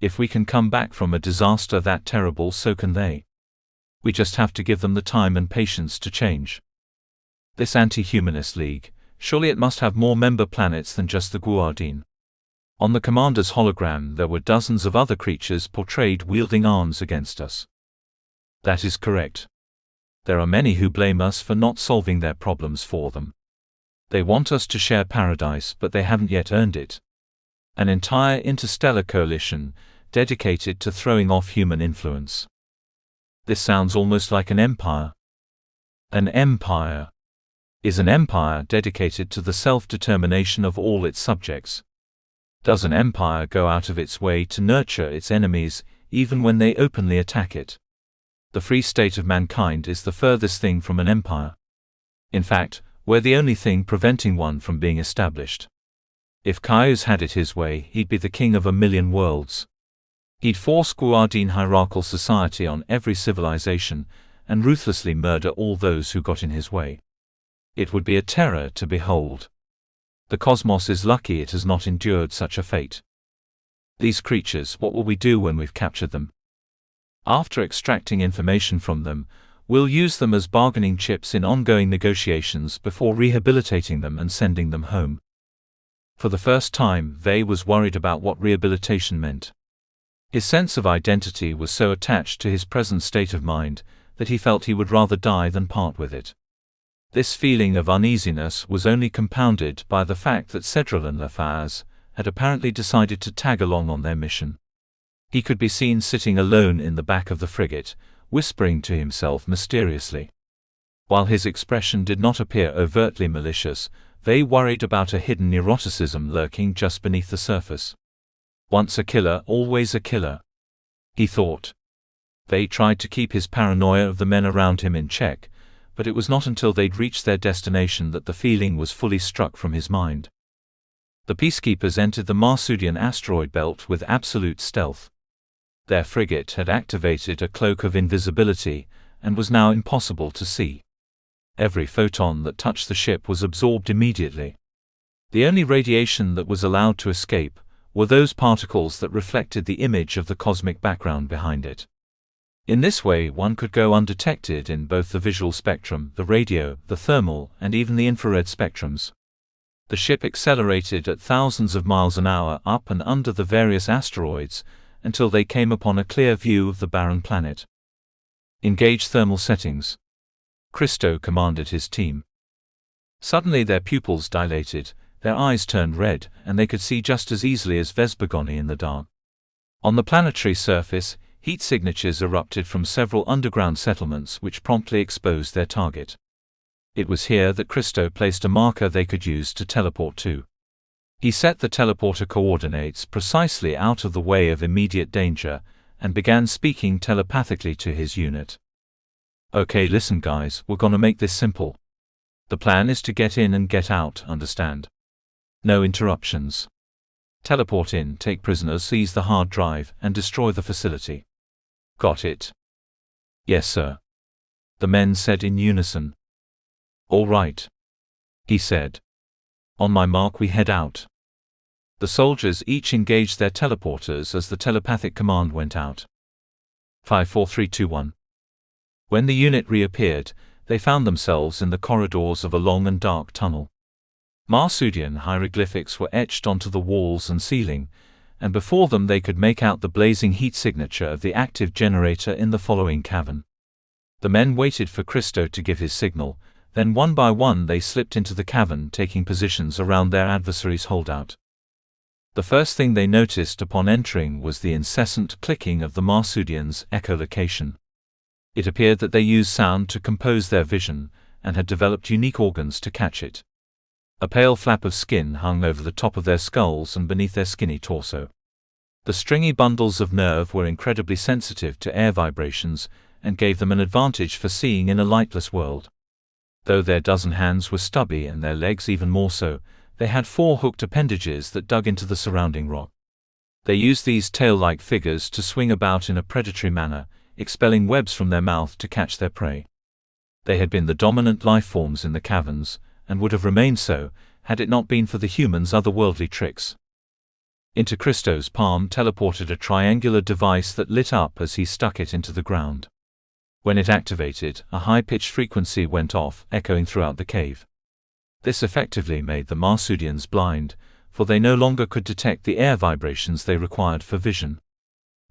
If we can come back from a disaster that terrible, so can they. We just have to give them the time and patience to change. This anti-humanist league, surely it must have more member planets than just the Guardine. On the commander's hologram there were dozens of other creatures portrayed wielding arms against us. That is correct. There are many who blame us for not solving their problems for them. They want us to share paradise, but they haven't yet earned it. An entire interstellar coalition, dedicated to throwing off human influence. This sounds almost like an empire. An empire is an empire dedicated to the self-determination of all its subjects. Does an empire go out of its way to nurture its enemies, even when they openly attack it? The free state of mankind is the furthest thing from an empire. In fact, we're the only thing preventing one from being established. If Caius had it his way, he'd be the king of a million worlds. He'd force Guardine hierarchical society on every civilization, and ruthlessly murder all those who got in his way. It would be a terror to behold. The cosmos is lucky it has not endured such a fate. These creatures, what will we do when we've captured them? After extracting information from them, we'll use them as bargaining chips in ongoing negotiations before rehabilitating them and sending them home. For the first time, Vey was worried about what rehabilitation meant. His sense of identity was so attached to his present state of mind that he felt he would rather die than part with it. This feeling of uneasiness was only compounded by the fact that Cedral and Lafaz had apparently decided to tag along on their mission. He could be seen sitting alone in the back of the frigate, whispering to himself mysteriously. While his expression did not appear overtly malicious, Vey worried about a hidden neuroticism lurking just beneath the surface. Once a killer, always a killer, he thought. Vey tried to keep his paranoia of the men around him in check, but it was not until they'd reached their destination that the feeling was fully struck from his mind. The peacekeepers entered the Marsudian asteroid belt with absolute stealth. Their frigate had activated a cloak of invisibility, and was now impossible to see. Every photon that touched the ship was absorbed immediately. The only radiation that was allowed to escape were those particles that reflected the image of the cosmic background behind it. In this way one could go undetected in both the visual spectrum, the radio, the thermal, and even the infrared spectrums. The ship accelerated at thousands of miles an hour up and under the various asteroids, until they came upon a clear view of the barren planet. Engage thermal settings. Christo commanded his team. Suddenly their pupils dilated, their eyes turned red, and they could see just as easily as Vespergoni in the dark. On the planetary surface, heat signatures erupted from several underground settlements which promptly exposed their target. It was here that Christo placed a marker they could use to teleport to. He set the teleporter coordinates precisely out of the way of immediate danger, and began speaking telepathically to his unit. Okay, listen guys, we're gonna make this simple. The plan is to get in and get out, understand? No interruptions. Teleport in, take prisoners, seize the hard drive, and destroy the facility. Got it? Yes, sir. The men said in unison. All right, he said. On my mark, we head out. The soldiers each engaged their teleporters as the telepathic command went out. 5, 4, 3, 2, 1. When the unit reappeared, they found themselves in the corridors of a long and dark tunnel. Marsudian hieroglyphics were etched onto the walls and ceiling, and before them they could make out the blazing heat signature of the active generator in the following cavern. The men waited for Christo to give his signal, then one by one they slipped into the cavern, taking positions around their adversary's holdout. The first thing they noticed upon entering was the incessant clicking of the Marsudians' echolocation. It appeared that they used sound to compose their vision, and had developed unique organs to catch it. A pale flap of skin hung over the top of their skulls and beneath their skinny torso. The stringy bundles of nerve were incredibly sensitive to air vibrations, and gave them an advantage for seeing in a lightless world. Though their dozen hands were stubby and their legs even more so, they had 4 hooked appendages that dug into the surrounding rock. They used these tail-like figures to swing about in a predatory manner, expelling webs from their mouth to catch their prey. They had been the dominant life forms in the caverns, and would have remained so, had it not been for the humans' otherworldly tricks. Into Christo's palm teleported a triangular device that lit up as he stuck it into the ground. When it activated, a high-pitched frequency went off, echoing throughout the cave. This effectively made the Marsudians blind, for they no longer could detect the air vibrations they required for vision.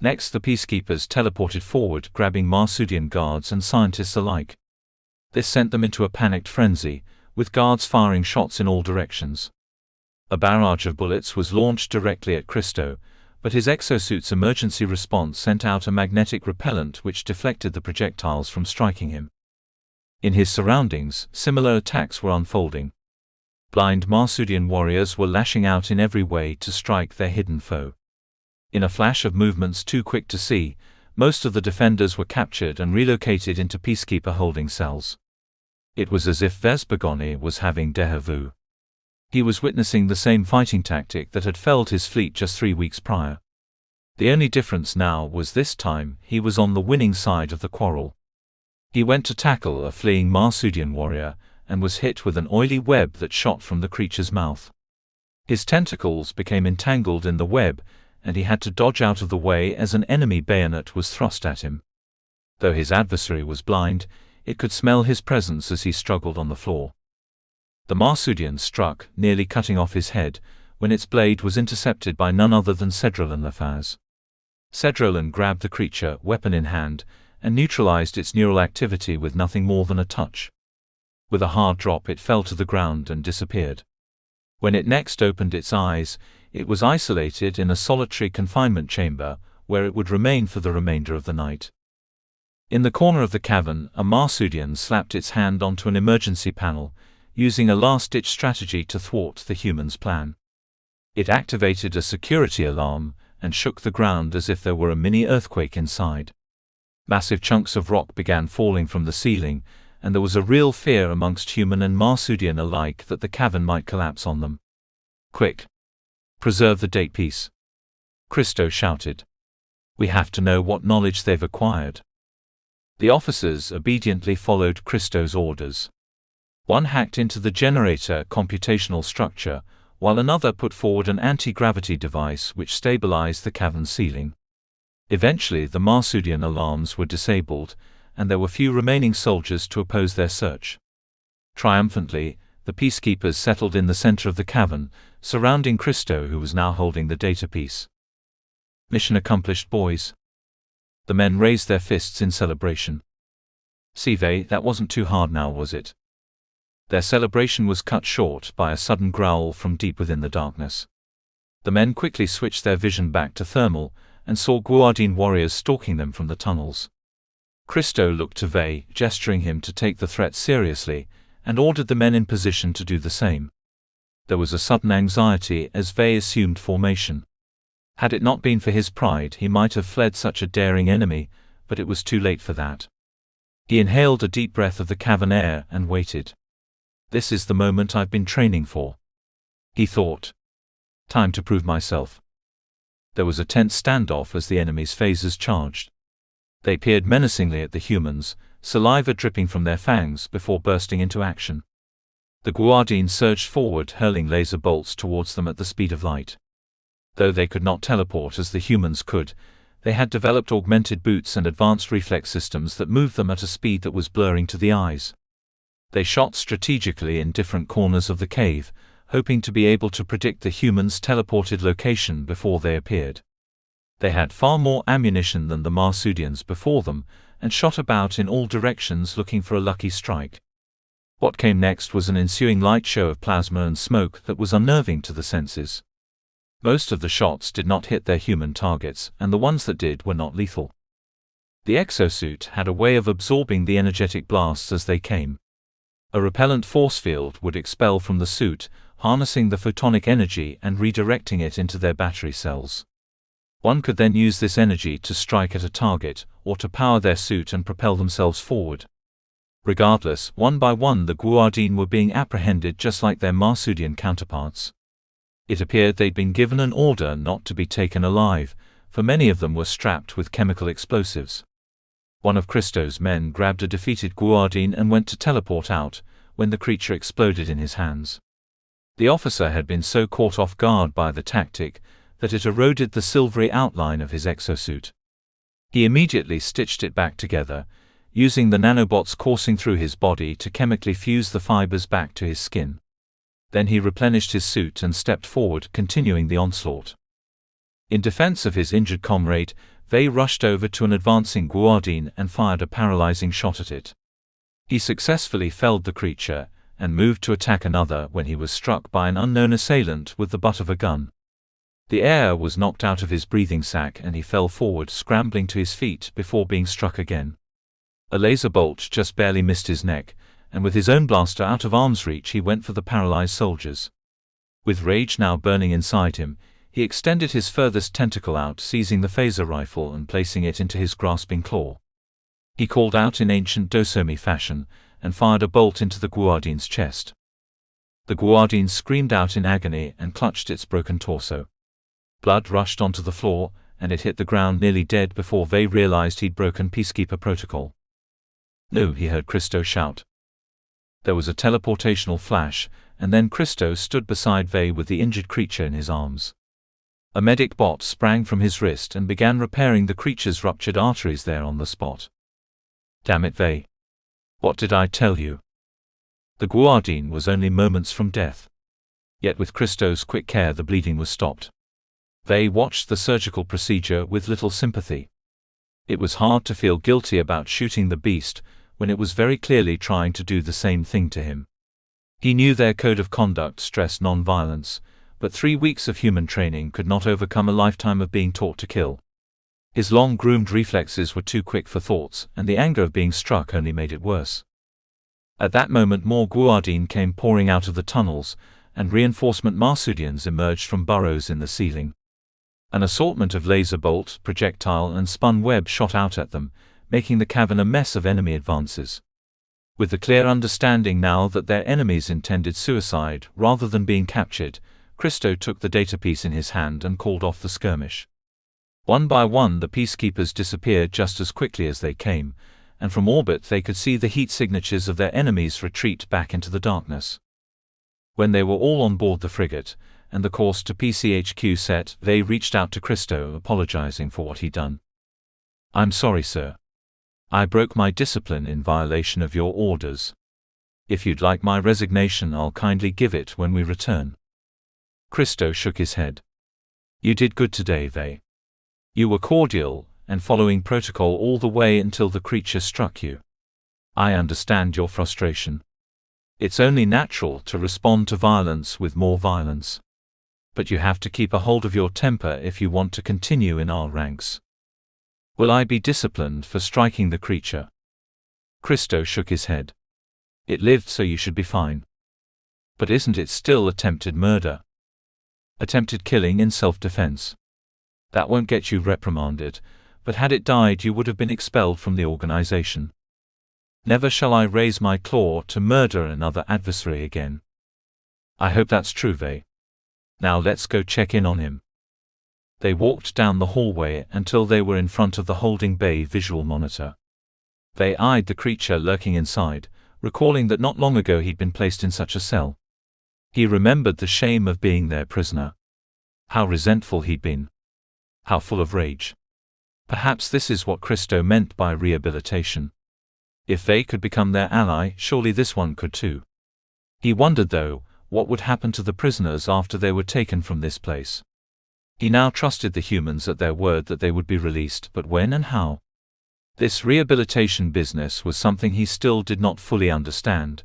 Next, the peacekeepers teleported forward, grabbing Marsudian guards and scientists alike. This sent them into a panicked frenzy, with guards firing shots in all directions. A barrage of bullets was launched directly at Christo, but his exosuit's emergency response sent out a magnetic repellent which deflected the projectiles from striking him. In his surroundings, similar attacks were unfolding. Blind Marsudian warriors were lashing out in every way to strike their hidden foe. In a flash of movements too quick to see, most of the defenders were captured and relocated into peacekeeper holding cells. It was as if Vespergoni was having déjà vu. He was witnessing the same fighting tactic that had felled his fleet just 3 weeks prior. The only difference now was this time he was on the winning side of the quarrel. He went to tackle a fleeing Marsudian warrior, and was hit with an oily web that shot from the creature's mouth. His tentacles became entangled in the web, and he had to dodge out of the way as an enemy bayonet was thrust at him. Though his adversary was blind, it could smell his presence as he struggled on the floor. The Marsudian struck, nearly cutting off his head, when its blade was intercepted by none other than Cedrolan Lafaz. Cedrolan grabbed the creature, weapon in hand, and neutralized its neural activity with nothing more than a touch. With a hard drop it fell to the ground and disappeared. When it next opened its eyes, it was isolated in a solitary confinement chamber, where it would remain for the remainder of the night. In the corner of the cavern, a Marsudian slapped its hand onto an emergency panel, using a last-ditch strategy to thwart the humans' plan. It activated a security alarm, and shook the ground as if there were a mini-earthquake inside. Massive chunks of rock began falling from the ceiling, and there was a real fear amongst human and Marsudian alike that the cavern might collapse on them. Quick! Preserve the date piece! Christo shouted. We have to know what knowledge they've acquired. The officers obediently followed Christo's orders. One hacked into the generator computational structure, while another put forward an anti-gravity device which stabilized the cavern ceiling. Eventually the Marsudian alarms were disabled, and there were few remaining soldiers to oppose their search. Triumphantly, the peacekeepers settled in the center of the cavern, surrounding Christo, who was now holding the data piece. Mission accomplished, boys. The men raised their fists in celebration. See, Vey, that wasn't too hard now, was it? Their celebration was cut short by a sudden growl from deep within the darkness. The men quickly switched their vision back to thermal, and saw Guardine warriors stalking them from the tunnels. Christo looked to Vey, gesturing him to take the threat seriously, and ordered the men in position to do the same. There was a sudden anxiety as Vey assumed formation. Had it not been for his pride, he might have fled such a daring enemy, but it was too late for that. He inhaled a deep breath of the cavern air and waited. This is the moment I've been training for, he thought. Time to prove myself. There was a tense standoff as the enemy's phasers charged. They peered menacingly at the humans, saliva dripping from their fangs before bursting into action. The Guardine surged forward, hurling laser bolts towards them at the speed of light. Though they could not teleport as the humans could, they had developed augmented boots and advanced reflex systems that moved them at a speed that was blurring to the eyes. They shot strategically in different corners of the cave, hoping to be able to predict the humans' teleported location before they appeared. They had far more ammunition than the Marsudians before them, and shot about in all directions looking for a lucky strike. What came next was an ensuing light show of plasma and smoke that was unnerving to the senses. Most of the shots did not hit their human targets, and the ones that did were not lethal. The exosuit had a way of absorbing the energetic blasts as they came. A repellent force field would expel from the suit, harnessing the photonic energy and redirecting it into their battery cells. One could then use this energy to strike at a target, or to power their suit and propel themselves forward. Regardless, one by one the Guardine were being apprehended just like their Marsudian counterparts. It appeared they'd been given an order not to be taken alive, for many of them were strapped with chemical explosives. One of Christo's men grabbed a defeated Guardine and went to teleport out, when the creature exploded in his hands. The officer had been so caught off guard by the tactic that it eroded the silvery outline of his exosuit. He immediately stitched it back together, using the nanobots coursing through his body to chemically fuse the fibers back to his skin. Then he replenished his suit and stepped forward, continuing the onslaught. In defense of his injured comrade, Vey rushed over to an advancing Guardine and fired a paralyzing shot at it. He successfully felled the creature, and moved to attack another when he was struck by an unknown assailant with the butt of a gun. The air was knocked out of his breathing sac and he fell forward, scrambling to his feet before being struck again. A laser bolt just barely missed his neck, and with his own blaster out of arm's reach he went for the paralyzed soldiers. With rage now burning inside him, he extended his furthest tentacle out, seizing the phaser rifle and placing it into his grasping claw. He called out in ancient Dosomi fashion, and fired a bolt into the Guardine's chest. The Guardine screamed out in agony and clutched its broken torso. Blood rushed onto the floor, and it hit the ground nearly dead before Vey realized he'd broken Peacekeeper protocol. "No," he heard Christo shout. There was a teleportational flash, and then Christo stood beside Vey with the injured creature in his arms. A medic bot sprang from his wrist and began repairing the creature's ruptured arteries there on the spot. "Damn it, Vey. What did I tell you?" The Guardine was only moments from death. Yet with Christo's quick care the bleeding was stopped. Vey watched the surgical procedure with little sympathy. It was hard to feel guilty about shooting the beast, when it was very clearly trying to do the same thing to him. He knew their code of conduct stressed non-violence, but 3 weeks of human training could not overcome a lifetime of being taught to kill. His long-groomed reflexes were too quick for thoughts, and the anger of being struck only made it worse. At that moment more Guardine came pouring out of the tunnels, and reinforcement Marsudians emerged from burrows in the ceiling. An assortment of laser bolt, projectile and spun web shot out at them, making the cavern a mess of enemy advances. With the clear understanding now that their enemies intended suicide rather than being captured, Christo took the data piece in his hand and called off the skirmish. One by one the peacekeepers disappeared just as quickly as they came, and from orbit they could see the heat signatures of their enemies retreat back into the darkness. When they were all on board the frigate, and the course to PCHQ set, they reached out to Christo, apologizing for what he'd done. "I'm sorry, sir. I broke my discipline in violation of your orders. If you'd like my resignation, I'll kindly give it when we return." Christo shook his head. "You did good today, Vey. You were cordial, and following protocol all the way until the creature struck you. I understand your frustration. It's only natural to respond to violence with more violence. But you have to keep a hold of your temper if you want to continue in our ranks. Will I be disciplined for striking the creature? Christo shook his head. It lived, so you should be fine. But isn't it still attempted murder? Attempted killing in self-defense. That won't get you reprimanded, but had it died you would have been expelled from the organization. Never shall I raise my claw to murder another adversary again. I hope that's true, Vey. Now let's go check in on him. They walked down the hallway until they were in front of the holding bay visual monitor. They eyed the creature lurking inside, recalling that not long ago he'd been placed in such a cell. He remembered the shame of being their prisoner. How resentful he'd been. How full of rage. Perhaps this is what Christo meant by rehabilitation. If they could become their ally, surely this one could too. He wondered, though, what would happen to the prisoners after they were taken from this place. He now trusted the humans at their word that they would be released, but when and how? This rehabilitation business was something he still did not fully understand,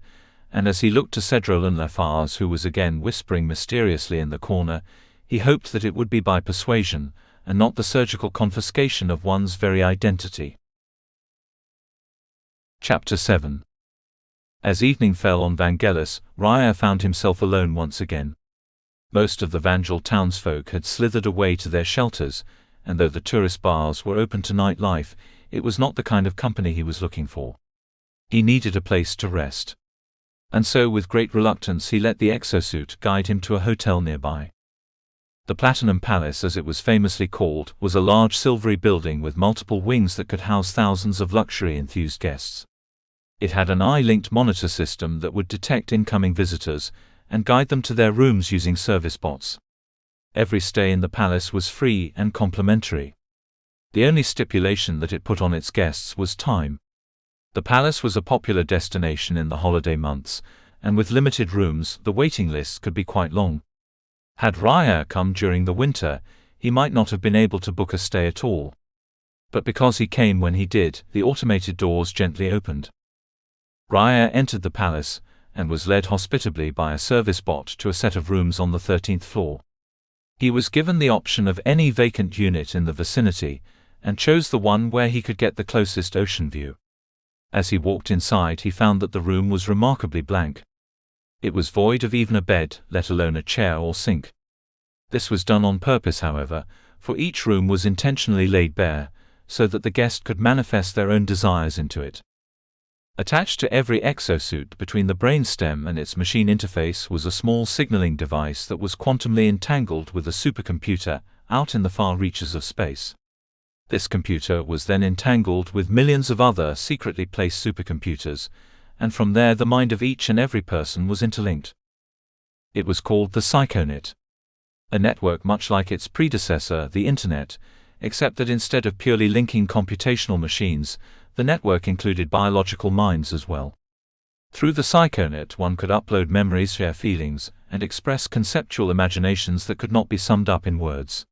and as he looked to Cedrolin Lafarge, who was again whispering mysteriously in the corner, he hoped that it would be by persuasion, and not the surgical confiscation of one's very identity. Chapter 7. As evening fell on Vangelis, Raya found himself alone once again. Most of the Vangel townsfolk had slithered away to their shelters, and though the tourist bars were open to nightlife, it was not the kind of company he was looking for. He needed a place to rest. And so with great reluctance he let the exosuit guide him to a hotel nearby. The Platinum Palace, as it was famously called, was a large silvery building with multiple wings that could house thousands of luxury-enthused guests. It had an eye-linked monitor system that would detect incoming visitors and guide them to their rooms using service bots. Every stay in the palace was free and complimentary. The only stipulation that it put on its guests was time. The palace was a popular destination in the holiday months, and with limited rooms, the waiting lists could be quite long. Had Raya come during the winter, he might not have been able to book a stay at all. But because he came when he did, the automated doors gently opened. Raya entered the palace, and was led hospitably by a service bot to a set of rooms on the 13th floor. He was given the option of any vacant unit in the vicinity, and chose the one where he could get the closest ocean view. As he walked inside, he found that the room was remarkably blank. It was void of even a bed, let alone a chair or sink. This was done on purpose, however, for each room was intentionally laid bare, so that the guest could manifest their own desires into it. Attached to every exosuit between the brainstem and its machine interface was a small signaling device that was quantumly entangled with a supercomputer out in the far reaches of space. This computer was then entangled with millions of other secretly placed supercomputers, and from there the mind of each and every person was interlinked. It was called the Psychonet, a network much like its predecessor, the Internet, except that instead of purely linking computational machines, the network included biological minds as well. Through the Psychonet one could upload memories, share feelings, and express conceptual imaginations that could not be summed up in words.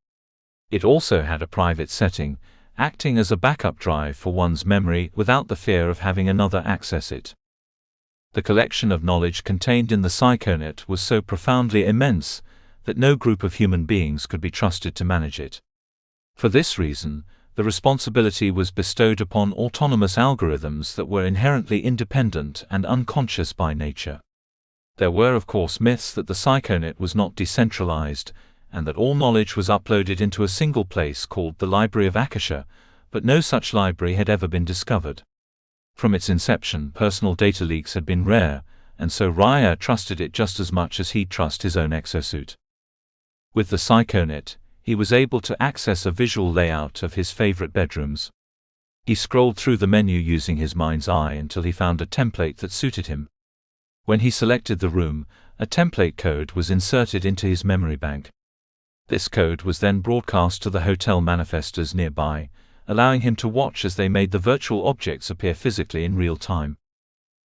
It also had a private setting, acting as a backup drive for one's memory without the fear of having another access it. The collection of knowledge contained in the Psychonet was so profoundly immense that no group of human beings could be trusted to manage it. For this reason, the responsibility was bestowed upon autonomous algorithms that were inherently independent and unconscious by nature. There were of course myths that the Psychonet was not decentralized, and that all knowledge was uploaded into a single place called the Library of Akasha, but no such library had ever been discovered. From its inception, personal data leaks had been rare, and so Raya trusted it just as much as he'd trust his own exosuit. With the Psychonet, he was able to access a visual layout of his favorite bedrooms. He scrolled through the menu using his mind's eye until he found a template that suited him. When he selected the room, a template code was inserted into his memory bank. This code was then broadcast to the hotel manifestors nearby, allowing him to watch as they made the virtual objects appear physically in real time.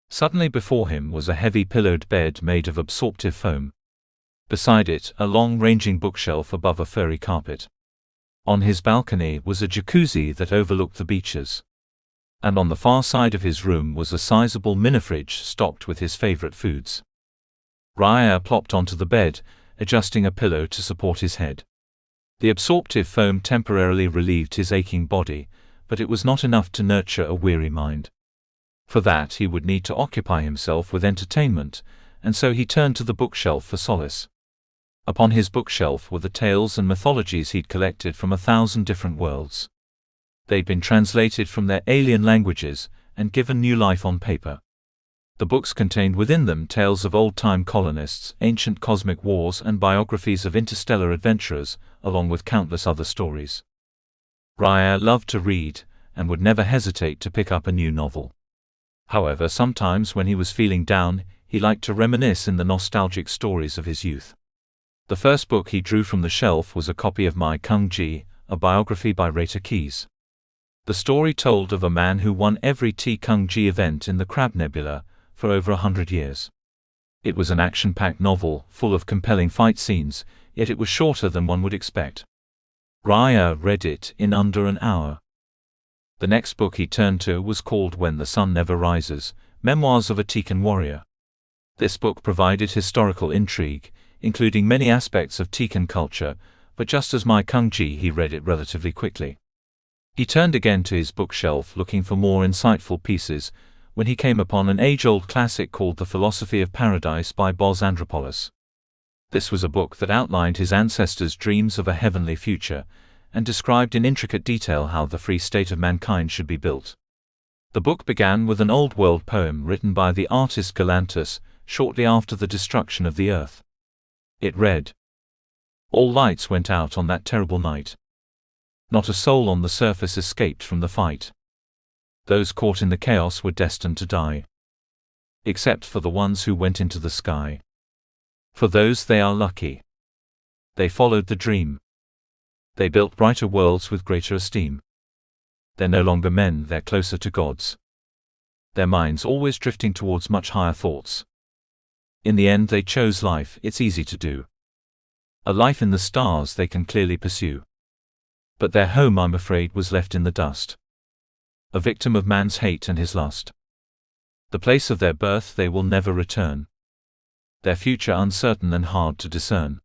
Suddenly before him was a heavy pillowed bed made of absorptive foam. Beside it, a long-ranging bookshelf above a furry carpet. On his balcony was a jacuzzi that overlooked the beaches. and on the far side of his room was a sizable mini-fridge stocked with his favorite foods. Raya plopped onto the bed, adjusting a pillow to support his head. The absorptive foam temporarily relieved his aching body, but it was not enough to nurture a weary mind. For that he would need to occupy himself with entertainment, and so he turned to the bookshelf for solace. Upon his bookshelf were the tales and mythologies he'd collected from 1,000 different worlds. They'd been translated from their alien languages and given new life on paper. The books contained within them tales of old-time colonists, ancient cosmic wars, and biographies of interstellar adventurers, along with countless other stories. Raya loved to read, and would never hesitate to pick up a new novel. However, sometimes when he was feeling down, he liked to reminisce in the nostalgic stories of his youth. The first book he drew from the shelf was a copy of My Kung Ji, a biography by Rata Keys. The story told of a man who won every T Kung Ji event in the Crab Nebula for over 100 years. It was an action-packed novel, full of compelling fight scenes, yet it was shorter than one would expect. Raya read it in under an hour. The next book he turned to was called When the Sun Never Rises, Memoirs of a Tikan Warrior. This book provided historical intrigue, including many aspects of Tikan culture, but just as My Kung Ji, he read it relatively quickly. He turned again to his bookshelf looking for more insightful pieces, when he came upon an age-old classic called The Philosophy of Paradise by Boz Andropoulos. This was a book that outlined his ancestors' dreams of a heavenly future, and described in intricate detail how the free state of mankind should be built. The book began with an old-world poem written by the artist Galantis, shortly after the destruction of the earth. It read, "All lights went out on that terrible night. Not a soul on the surface escaped from the fight. Those caught in the chaos were destined to die. Except for the ones who went into the sky. For those they are lucky. They followed the dream. They built brighter worlds with greater esteem. They're no longer men, they're closer to gods. Their minds always drifting towards much higher thoughts. In the end they chose life, it's easy to do. A life in the stars they can clearly pursue. But their home, I'm afraid, was left in the dust. A victim of man's hate and his lust. The place of their birth they will never return. Their future uncertain and hard to discern.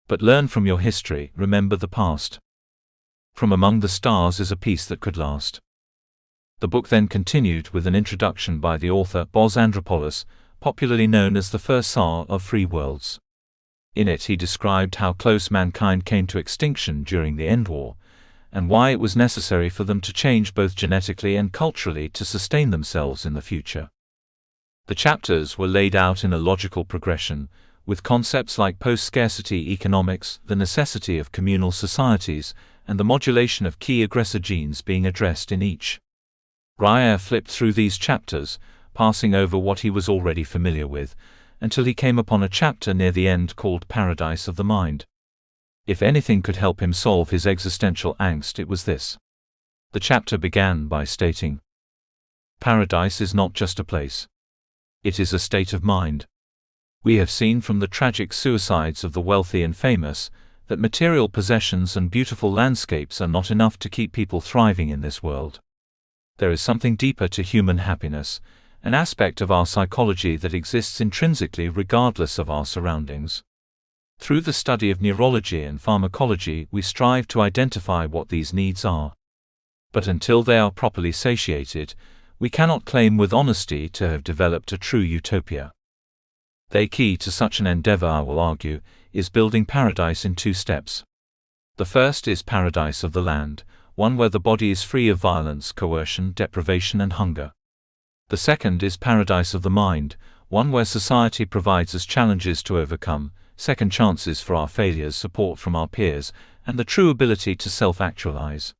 But learn from your history, remember the past. From among the stars is a peace that could last." The book then continued with an introduction by the author Boz Andropoulos, popularly known as the first Tsar of Free Worlds. In it he described how close mankind came to extinction during the End War, and why it was necessary for them to change both genetically and culturally to sustain themselves in the future. The chapters were laid out in a logical progression, with concepts like post-scarcity economics, the necessity of communal societies, and the modulation of key aggressor genes being addressed in each. Raya flipped through these chapters, passing over what he was already familiar with, until he came upon a chapter near the end called Paradise of the Mind. If anything could help him solve his existential angst, it was this. The chapter began by stating, "Paradise is not just a place. It is a state of mind. We have seen from the tragic suicides of the wealthy and famous that material possessions and beautiful landscapes are not enough to keep people thriving in this world. There is something deeper to human happiness, an aspect of our psychology that exists intrinsically regardless of our surroundings. Through the study of neurology and pharmacology, we strive to identify what these needs are. But until they are properly satiated, we cannot claim with honesty to have developed a true utopia. The key to such an endeavor, I will argue, is building paradise in 2 steps. The first is paradise of the land, one where the body is free of violence, coercion, deprivation, and hunger. The second is paradise of the mind, one where society provides us challenges to overcome, second chances for our failures, support from our peers, and the true ability to self-actualize.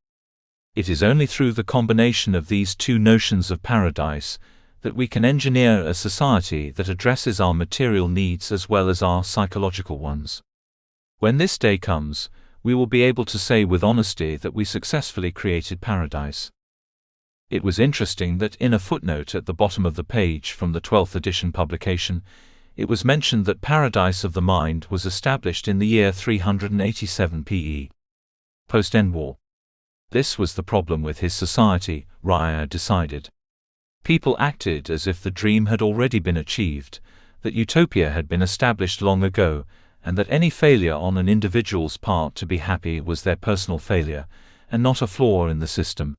It is only through the combination of these 2 notions of paradise that we can engineer a society that addresses our material needs as well as our psychological ones. When this day comes, we will be able to say with honesty that we successfully created paradise. It was interesting that in a footnote at the bottom of the page from the 12th edition publication, it was mentioned that Paradise of the Mind was established in the year 387 PE. Post-End War. This was the problem with his society, Raya decided. People acted as if the dream had already been achieved, that utopia had been established long ago, and that any failure on an individual's part to be happy was their personal failure, and not a flaw in the system.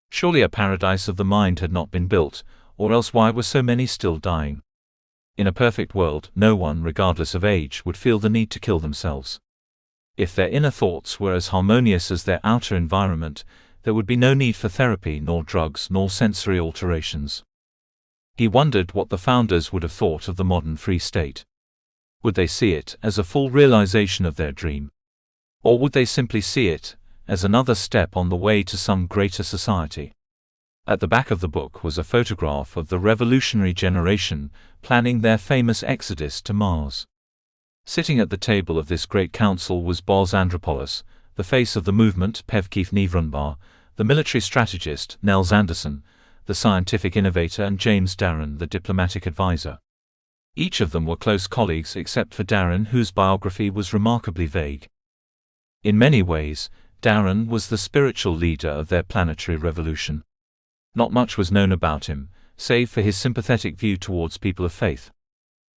Surely a paradise of the mind had not been built, or else why were so many still dying? In a perfect world, no one, regardless of age, would feel the need to kill themselves. If their inner thoughts were as harmonious as their outer environment, there would be no need for therapy, nor drugs, nor sensory alterations. He wondered what the founders would have thought of the modern free state. Would they see it as a full realization of their dream? Or would they simply see it as another step on the way to some greater society? At the back of the book was a photograph of the revolutionary generation planning their famous exodus to Mars. Sitting at the table of this great council was Boz Andropoulos, the face of the movement, Pevkeef Nivrunbar, the military strategist, Nels Anderson, the scientific innovator, and James Darren, the diplomatic advisor. Each of them were close colleagues except for Darren, whose biography was remarkably vague. In many ways, Darren was the spiritual leader of their planetary revolution. Not much was known about him, save for his sympathetic view towards people of faith.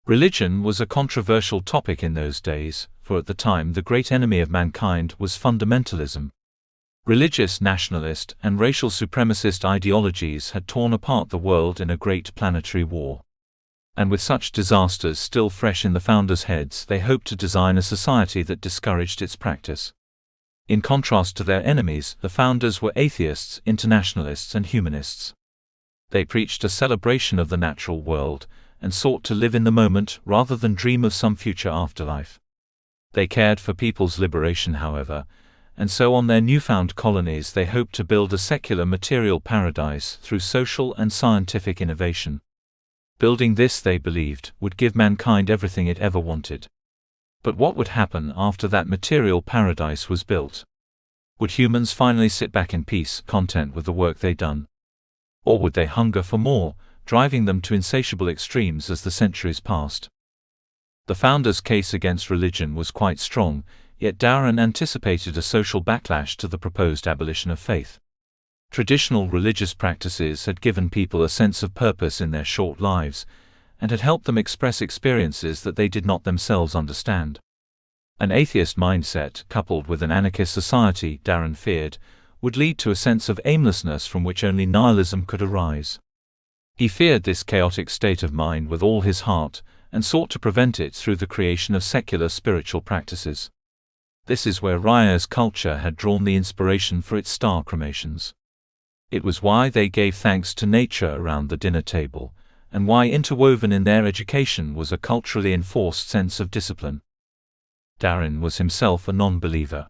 Religion was a controversial topic in those days, for at the time the great enemy of mankind was fundamentalism. Religious nationalist and racial supremacist ideologies had torn apart the world in a great planetary war. And with such disasters still fresh in the founders' heads, they hoped to design a society that discouraged its practice. In contrast to their enemies, the founders were atheists, internationalists, and humanists. They preached a celebration of the natural world, and sought to live in the moment rather than dream of some future afterlife. They cared for people's liberation, however, and so on their newfound colonies they hoped to build a secular material paradise through social and scientific innovation. Building this, they believed, would give mankind everything it ever wanted. But what would happen after that material paradise was built? Would humans finally sit back in peace, content with the work they'd done? Or would they hunger for more, driving them to insatiable extremes as the centuries passed? The founders' case against religion was quite strong, yet Darren anticipated a social backlash to the proposed abolition of faith. Traditional religious practices had given people a sense of purpose in their short lives, and had helped them express experiences that they did not themselves understand. An atheist mindset, coupled with an anarchist society, Darren feared, would lead to a sense of aimlessness from which only nihilism could arise. He feared this chaotic state of mind with all his heart, and sought to prevent it through the creation of secular spiritual practices. This is where Raya's culture had drawn the inspiration for its star cremations. It was why they gave thanks to nature around the dinner table, and why interwoven in their education was a culturally enforced sense of discipline. Darren was himself a non-believer.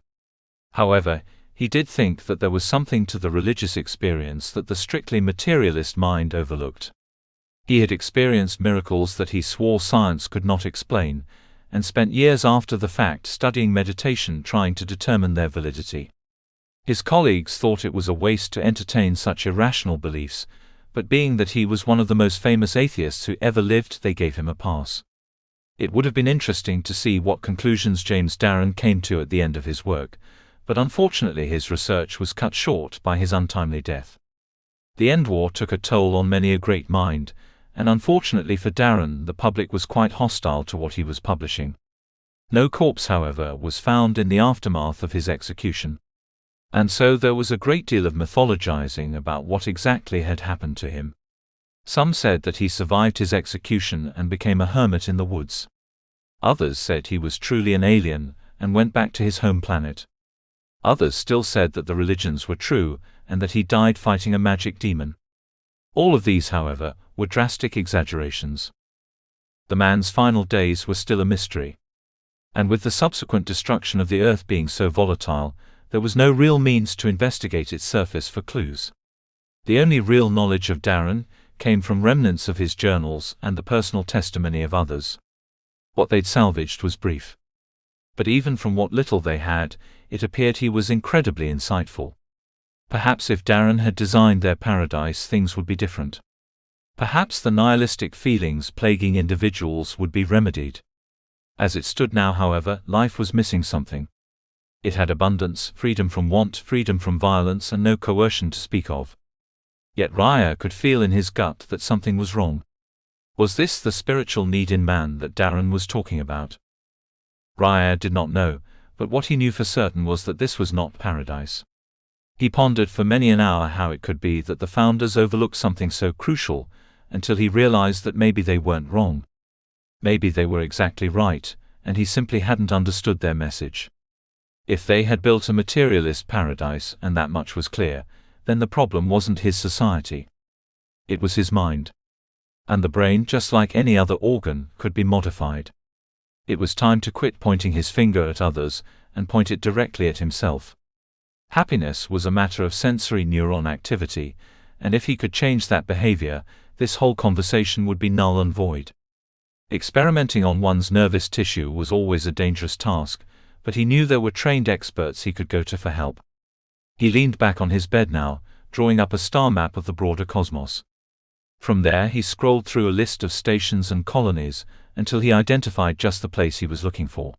However, he did think that there was something to the religious experience that the strictly materialist mind overlooked. He had experienced miracles that he swore science could not explain, and spent years after the fact studying meditation trying to determine their validity. His colleagues thought it was a waste to entertain such irrational beliefs, but being that he was one of the most famous atheists who ever lived, they gave him a pass. It would have been interesting to see what conclusions James Darren came to at the end of his work, but unfortunately his research was cut short by his untimely death. The end war took a toll on many a great mind, and unfortunately for Darren, the public was quite hostile to what he was publishing. No corpse, however, was found in the aftermath of his execution. And so there was a great deal of mythologizing about what exactly had happened to him. Some said that he survived his execution and became a hermit in the woods. Others said he was truly an alien and went back to his home planet. Others still said that the religions were true and that he died fighting a magic demon. All of these, however, were drastic exaggerations. The man's final days were still a mystery. And with the subsequent destruction of the Earth being so volatile, there was no real means to investigate its surface for clues. The only real knowledge of Darren came from remnants of his journals and the personal testimony of others. What they'd salvaged was brief. But even from what little they had, it appeared he was incredibly insightful. Perhaps if Darren had designed their paradise, things would be different. Perhaps the nihilistic feelings plaguing individuals would be remedied. As it stood now, however, life was missing something. It had abundance, freedom from want, freedom from violence, and no coercion to speak of. Yet Raya could feel in his gut that something was wrong. Was this the spiritual need in man that Darren was talking about? Raya did not know, but what he knew for certain was that this was not paradise. He pondered for many an hour how it could be that the founders overlooked something so crucial, until he realized that maybe they weren't wrong. Maybe they were exactly right, and he simply hadn't understood their message. If they had built a materialist paradise, and that much was clear, then the problem wasn't his society. It was his mind. And the brain, just like any other organ, could be modified. It was time to quit pointing his finger at others, and point it directly at himself. Happiness was a matter of sensory neuron activity, and if he could change that behavior, this whole conversation would be null and void. Experimenting on one's nervous tissue was always a dangerous task, but he knew there were trained experts he could go to for help. He leaned back on his bed now, drawing up a star map of the broader cosmos. From there he scrolled through a list of stations and colonies, until he identified just the place he was looking for.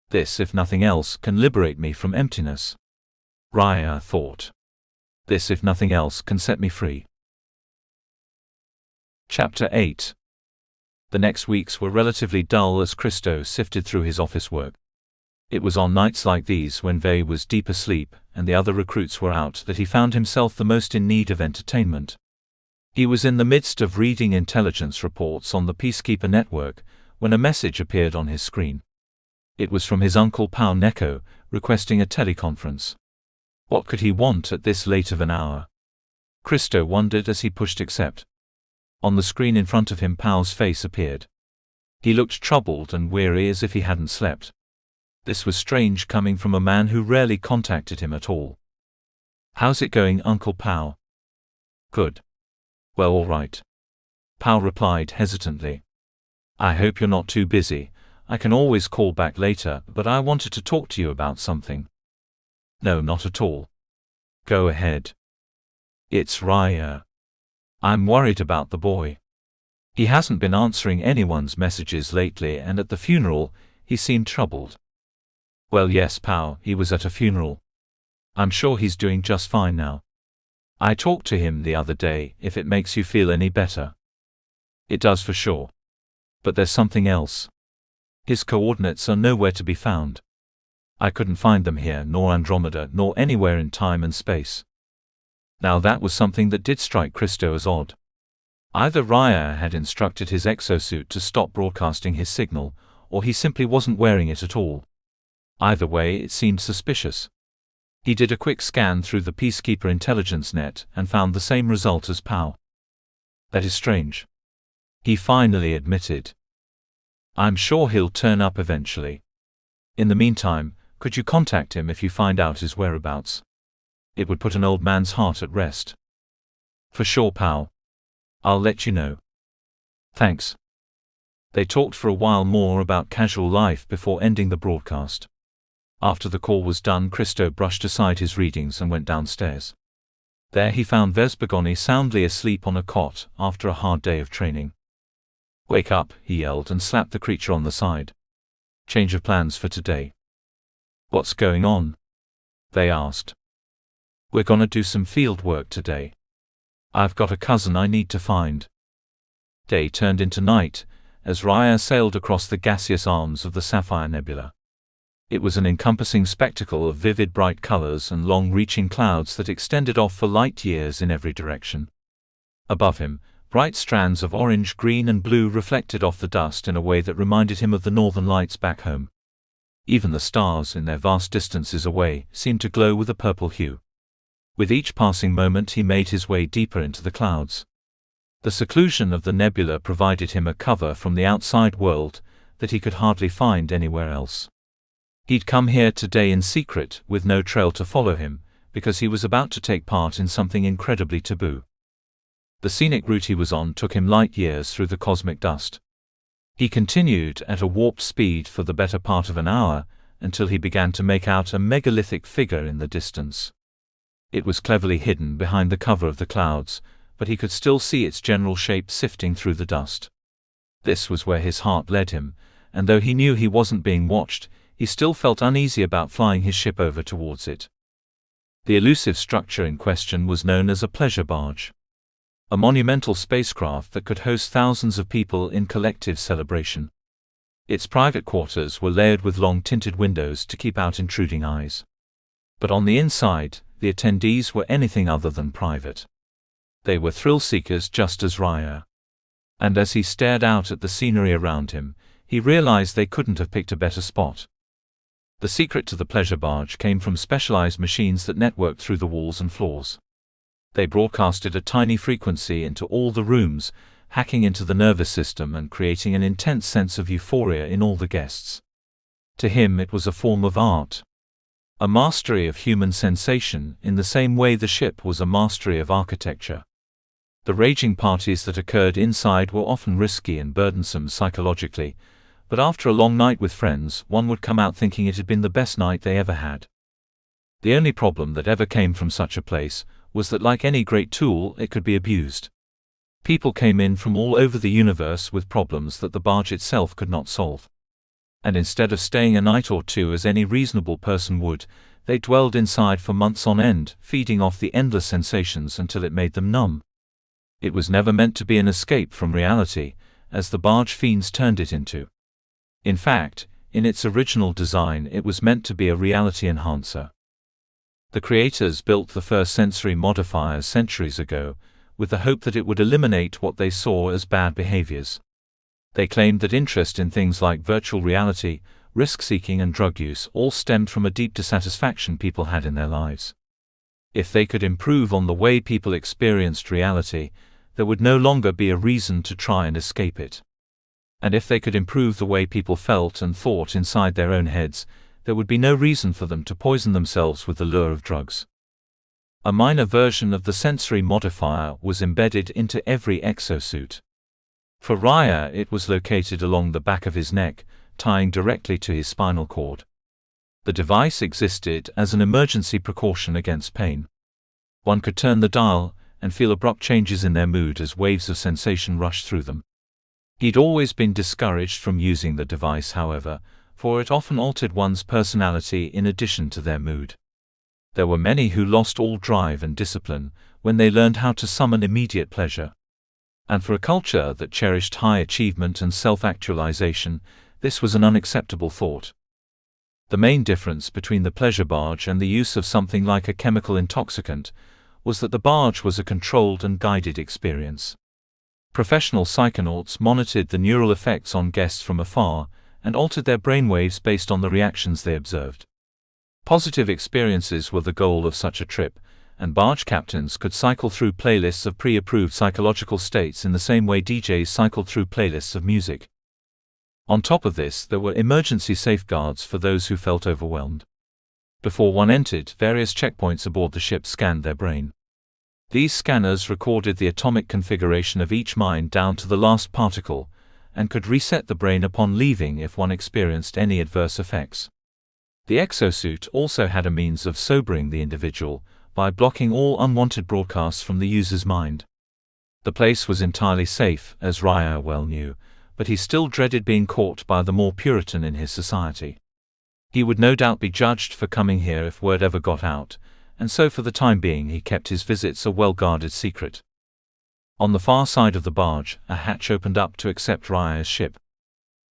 This, if nothing else, can liberate me from emptiness. Raya thought. This, if nothing else, can set me free. Chapter 8. The next weeks were relatively dull as Christo sifted through his office work. It was on nights like these, when Vey was deep asleep and the other recruits were out, that he found himself the most in need of entertainment. He was in the midst of reading intelligence reports on the Peacekeeper network when a message appeared on his screen. It was from his uncle Pau Neko, requesting a teleconference. What could he want at this late of an hour? Christo wondered as he pushed accept. On the screen in front of him, Pau's face appeared. He looked troubled and weary, as if he hadn't slept. This was strange coming from a man who rarely contacted him at all. "How's it going, Uncle Pau?" "Good." "Well, all right." Pau replied hesitantly. "I hope you're not too busy. I can always call back later, but I wanted to talk to you about something." "No, not at all." "Go ahead." "It's Raya. I'm worried about the boy. He hasn't been answering anyone's messages lately, and at the funeral, he seemed troubled." "Well, yes, Pau, he was at a funeral. I'm sure he's doing just fine now. I talked to him the other day, if it makes you feel any better." "It does for sure. But there's something else. His coordinates are nowhere to be found. I couldn't find them here, nor Andromeda, nor anywhere in time and space." Now that was something that did strike Christo as odd. Either Raya had instructed his exosuit to stop broadcasting his signal, or he simply wasn't wearing it at all. Either way, it seemed suspicious. He did a quick scan through the Peacekeeper intelligence net and found the same result as Pau. "That is strange," he finally admitted. "I'm sure he'll turn up eventually. In the meantime, could you contact him if you find out his whereabouts? It would put an old man's heart at rest." "For sure, Pau. I'll let you know." "Thanks." They talked for a while more about casual life before ending the broadcast. After the call was done, Christo brushed aside his readings and went downstairs. There he found Vespergoni soundly asleep on a cot after a hard day of training. "Wake up," he yelled and slapped the creature on the side. "Change of plans for today." "What's going on?" they asked. "We're gonna do some field work today. I've got a cousin I need to find." Day turned into night as Raya sailed across the gaseous arms of the Sapphire Nebula. It was an encompassing spectacle of vivid bright colors and long-reaching clouds that extended off for light years in every direction. Above him, bright strands of orange, green and blue reflected off the dust in a way that reminded him of the northern lights back home. Even the stars, in their vast distances away, seemed to glow with a purple hue. With each passing moment he made his way deeper into the clouds. The seclusion of the nebula provided him a cover from the outside world that he could hardly find anywhere else. He'd come here today in secret, with no trail to follow him, because he was about to take part in something incredibly taboo. The scenic route he was on took him light years through the cosmic dust. He continued at a warped speed for the better part of an hour, until he began to make out a megalithic figure in the distance. It was cleverly hidden behind the cover of the clouds, but he could still see its general shape sifting through the dust. This was where his heart led him, and though he knew he wasn't being watched, he still felt uneasy about flying his ship over towards it. The elusive structure in question was known as a pleasure barge, a monumental spacecraft that could host thousands of people in collective celebration. Its private quarters were layered with long tinted windows to keep out intruding eyes. But on the inside, the attendees were anything other than private. They were thrill-seekers just as Raya. And as he stared out at the scenery around him, he realized they couldn't have picked a better spot. The secret to the pleasure barge came from specialized machines that networked through the walls and floors. They broadcasted a tiny frequency into all the rooms, hacking into the nervous system and creating an intense sense of euphoria in all the guests. To him it was a form of art, a mastery of human sensation in the same way the ship was a mastery of architecture. The raging parties that occurred inside were often risky and burdensome psychologically, but after a long night with friends, one would come out thinking it had been the best night they ever had. The only problem that ever came from such a place was that, like any great tool, it could be abused. People came in from all over the universe with problems that the barge itself could not solve. And instead of staying a night or two as any reasonable person would, they dwelled inside for months on end, feeding off the endless sensations until it made them numb. It was never meant to be an escape from reality, as the barge fiends turned it into. In fact, in its original design it was meant to be a reality enhancer. The creators built the first sensory modifiers centuries ago, with the hope that it would eliminate what they saw as bad behaviors. They claimed that interest in things like virtual reality, risk-seeking and drug use all stemmed from a deep dissatisfaction people had in their lives. If they could improve on the way people experienced reality, there would no longer be a reason to try and escape it. And if they could improve the way people felt and thought inside their own heads, there would be no reason for them to poison themselves with the lure of drugs. A minor version of the sensory modifier was embedded into every exosuit. For Raya, it was located along the back of his neck, tying directly to his spinal cord. The device existed as an emergency precaution against pain. One could turn the dial and feel abrupt changes in their mood as waves of sensation rushed through them. He'd always been discouraged from using the device, however, for it often altered one's personality in addition to their mood. There were many who lost all drive and discipline when they learned how to summon immediate pleasure. And for a culture that cherished high achievement and self-actualization, this was an unacceptable thought. The main difference between the pleasure barge and the use of something like a chemical intoxicant was that the barge was a controlled and guided experience. Professional psychonauts monitored the neural effects on guests from afar and altered their brainwaves based on the reactions they observed. Positive experiences were the goal of such a trip, and barge captains could cycle through playlists of pre-approved psychological states in the same way DJs cycled through playlists of music. On top of this, there were emergency safeguards for those who felt overwhelmed. Before one entered, various checkpoints aboard the ship scanned their brain. These scanners recorded the atomic configuration of each mind down to the last particle, and could reset the brain upon leaving if one experienced any adverse effects. The exosuit also had a means of sobering the individual by blocking all unwanted broadcasts from the user's mind. The place was entirely safe, as Raya well knew, but he still dreaded being caught by the more Puritan in his society. He would no doubt be judged for coming here if word ever got out, and so for the time being he kept his visits a well-guarded secret. On the far side of the barge, a hatch opened up to accept Raya's ship.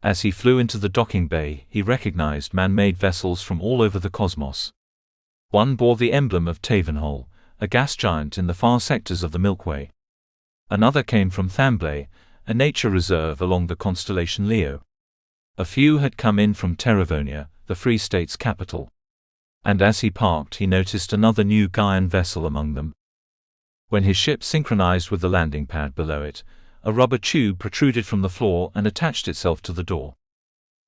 As he flew into the docking bay, he recognized man-made vessels from all over the cosmos. One bore the emblem of Tavenhol, a gas giant in the far sectors of the Milky Way. Another came from Thamblay, a nature reserve along the constellation Leo. A few had come in from Terravonia, the Free State's capital. And as he parked, he noticed another new Gaian vessel among them. When his ship synchronized with the landing pad below it, a rubber tube protruded from the floor and attached itself to the door.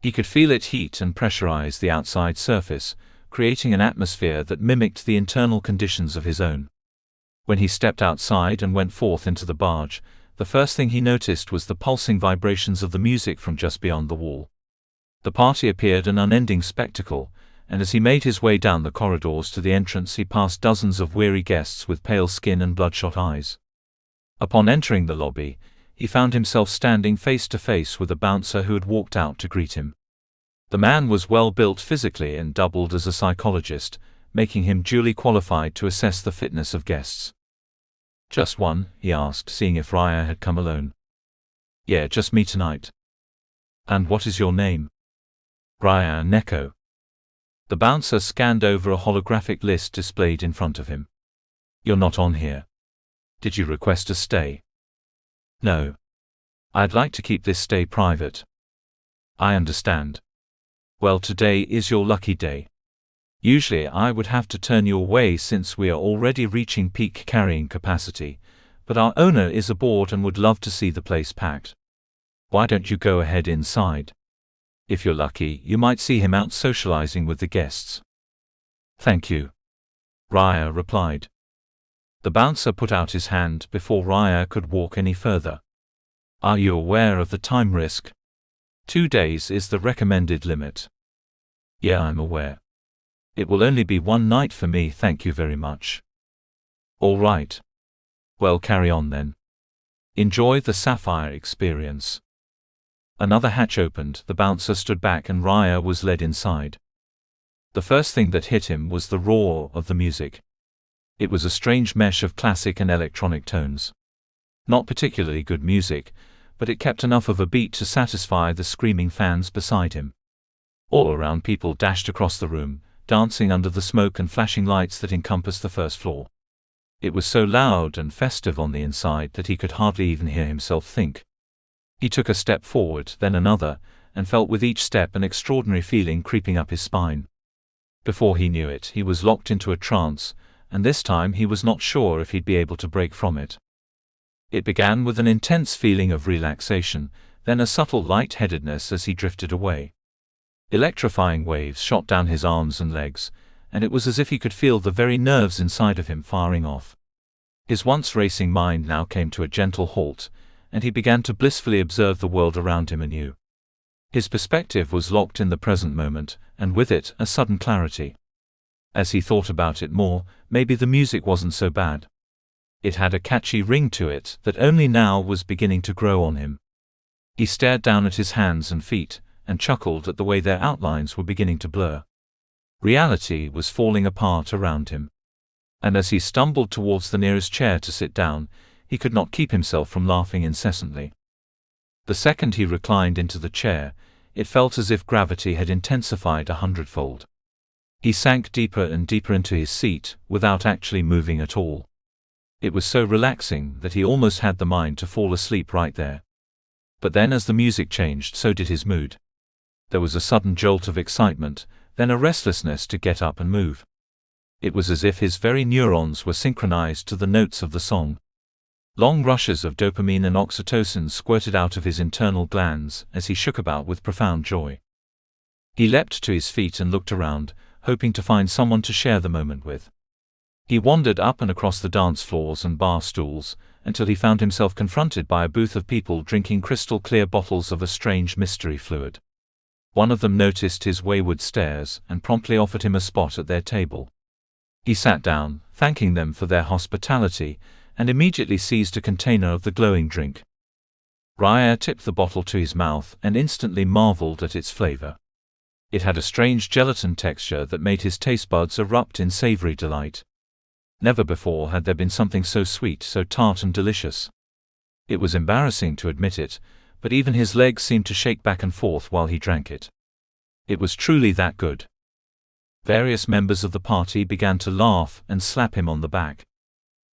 He could feel it heat and pressurize the outside surface, creating an atmosphere that mimicked the internal conditions of his own. When he stepped outside and went forth into the barge, the first thing he noticed was the pulsing vibrations of the music from just beyond the wall. The party appeared an unending spectacle, and as he made his way down the corridors to the entrance he passed dozens of weary guests with pale skin and bloodshot eyes. Upon entering the lobby, he found himself standing face to face with a bouncer who had walked out to greet him. The man was well built physically and doubled as a psychologist, making him duly qualified to assess the fitness of guests. "Just one?" he asked, seeing if Raya had come alone. "Yeah, just me tonight." "And what is your name?" "Raya Neko." The bouncer scanned over a holographic list displayed in front of him. "You're not on here. Did you request a stay?" "No. I'd like to keep this stay private." "I understand. Well, today is your lucky day. Usually I would have to turn you away since we are already reaching peak carrying capacity, but our owner is aboard and would love to see the place packed. Why don't you go ahead inside? If you're lucky, you might see him out socializing with the guests." "Thank you," Raya replied. The bouncer put out his hand before Raya could walk any further. "Are you aware of the time risk? 2 days is the recommended limit." "Yeah, I'm aware. It will only be 1 night for me, thank you very much." "All right. Well, carry on then. Enjoy the sapphire experience." Another hatch opened, the bouncer stood back and Raya was led inside. The first thing that hit him was the roar of the music. It was a strange mesh of classic and electronic tones. Not particularly good music, but it kept enough of a beat to satisfy the screaming fans beside him. All around, people dashed across the room, dancing under the smoke and flashing lights that encompassed the first floor. It was so loud and festive on the inside that he could hardly even hear himself think. He took a step forward, then another, and felt with each step an extraordinary feeling creeping up his spine. Before he knew it, he was locked into a trance, and this time he was not sure if he'd be able to break from it. It began with an intense feeling of relaxation, then a subtle light-headedness as he drifted away. Electrifying waves shot down his arms and legs, and it was as if he could feel the very nerves inside of him firing off. His once racing mind now came to a gentle halt, and he began to blissfully observe the world around him anew. His perspective was locked in the present moment, and with it, a sudden clarity. As he thought about it more, maybe the music wasn't so bad. It had a catchy ring to it that only now was beginning to grow on him. He stared down at his hands and feet, and chuckled at the way their outlines were beginning to blur. Reality was falling apart around him. And as he stumbled towards the nearest chair to sit down, he could not keep himself from laughing incessantly. The second he reclined into the chair, it felt as if gravity had intensified 100-fold. He sank deeper and deeper into his seat, without actually moving at all. It was so relaxing that he almost had the mind to fall asleep right there. But then as the music changed, so did his mood. There was a sudden jolt of excitement, then a restlessness to get up and move. It was as if his very neurons were synchronized to the notes of the song. Long rushes of dopamine and oxytocin squirted out of his internal glands as he shook about with profound joy. He leapt to his feet and looked around, hoping to find someone to share the moment with. He wandered up and across the dance floors and bar stools, until he found himself confronted by a booth of people drinking crystal-clear bottles of a strange mystery fluid. One of them noticed his wayward stares and promptly offered him a spot at their table. He sat down, thanking them for their hospitality, and immediately seized a container of the glowing drink. Raya tipped the bottle to his mouth and instantly marveled at its flavor. It had a strange gelatin texture that made his taste buds erupt in savory delight. Never before had there been something so sweet, so tart and delicious. It was embarrassing to admit it, but even his legs seemed to shake back and forth while he drank it. It was truly that good. Various members of the party began to laugh and slap him on the back.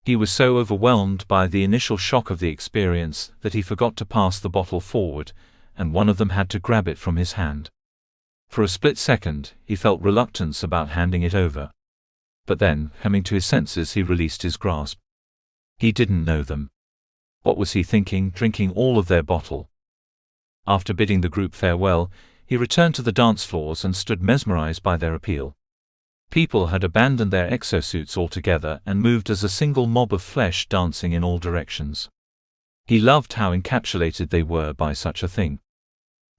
He was so overwhelmed by the initial shock of the experience that he forgot to pass the bottle forward, and one of them had to grab it from his hand. For a split second, he felt reluctance about handing it over. But then, coming to his senses, he released his grasp. He didn't know them. What was he thinking, drinking all of their bottle? After bidding the group farewell, he returned to the dance floors and stood mesmerized by their appeal. People had abandoned their exosuits altogether and moved as a single mob of flesh dancing in all directions. He loved how encapsulated they were by such a thing.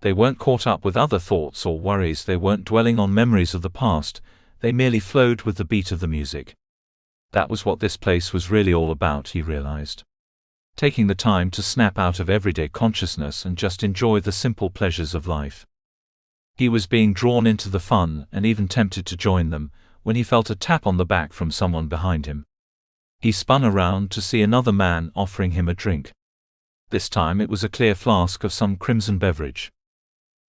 They weren't caught up with other thoughts or worries, they weren't dwelling on memories of the past, they merely flowed with the beat of the music. That was what this place was really all about, he realized. Taking the time to snap out of everyday consciousness and just enjoy the simple pleasures of life. He was being drawn into the fun and even tempted to join them, when he felt a tap on the back from someone behind him. He spun around to see another man offering him a drink. This time it was a clear flask of some crimson beverage.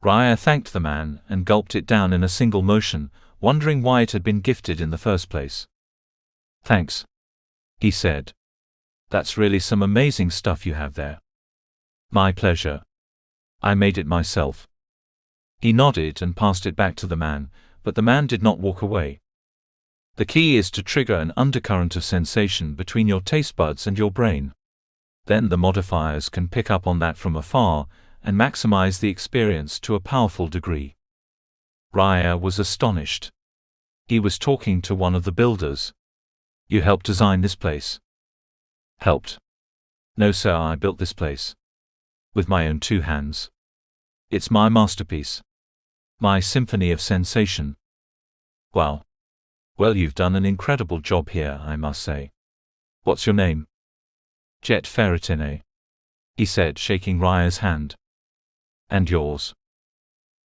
Raya thanked the man and gulped it down in a single motion, wondering why it had been gifted in the first place. "Thanks," he said. "That's really some amazing stuff you have there." "My pleasure. I made it myself." He nodded and passed it back to the man, but the man did not walk away. The key is to trigger an undercurrent of sensation between your taste buds and your brain. Then the modifiers can pick up on that from afar and maximize the experience to a powerful degree. Raya was astonished. He was talking to one of the builders. "You helped design this place?" "Helped? No sir, I built this place. With my own 2 hands. It's my masterpiece. My symphony of sensation." "Wow. Well, you've done an incredible job here, I must say. What's your name?" "Jet Ferretine," he said, shaking Raya's hand. "And yours?"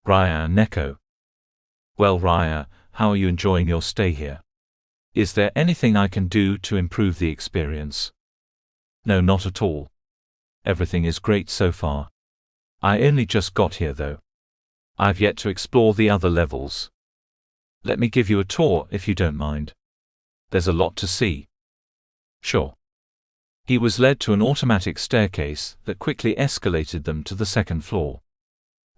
"Raya Neko." "Well, Raya, how are you enjoying your stay here? Is there anything I can do to improve the experience?" "No, not at all. Everything is great so far. I only just got here though. I've yet to explore the other levels. Let me give you a tour if you don't mind. There's a lot to see." "Sure." He was led to an automatic staircase that quickly escalated them to the 2nd floor.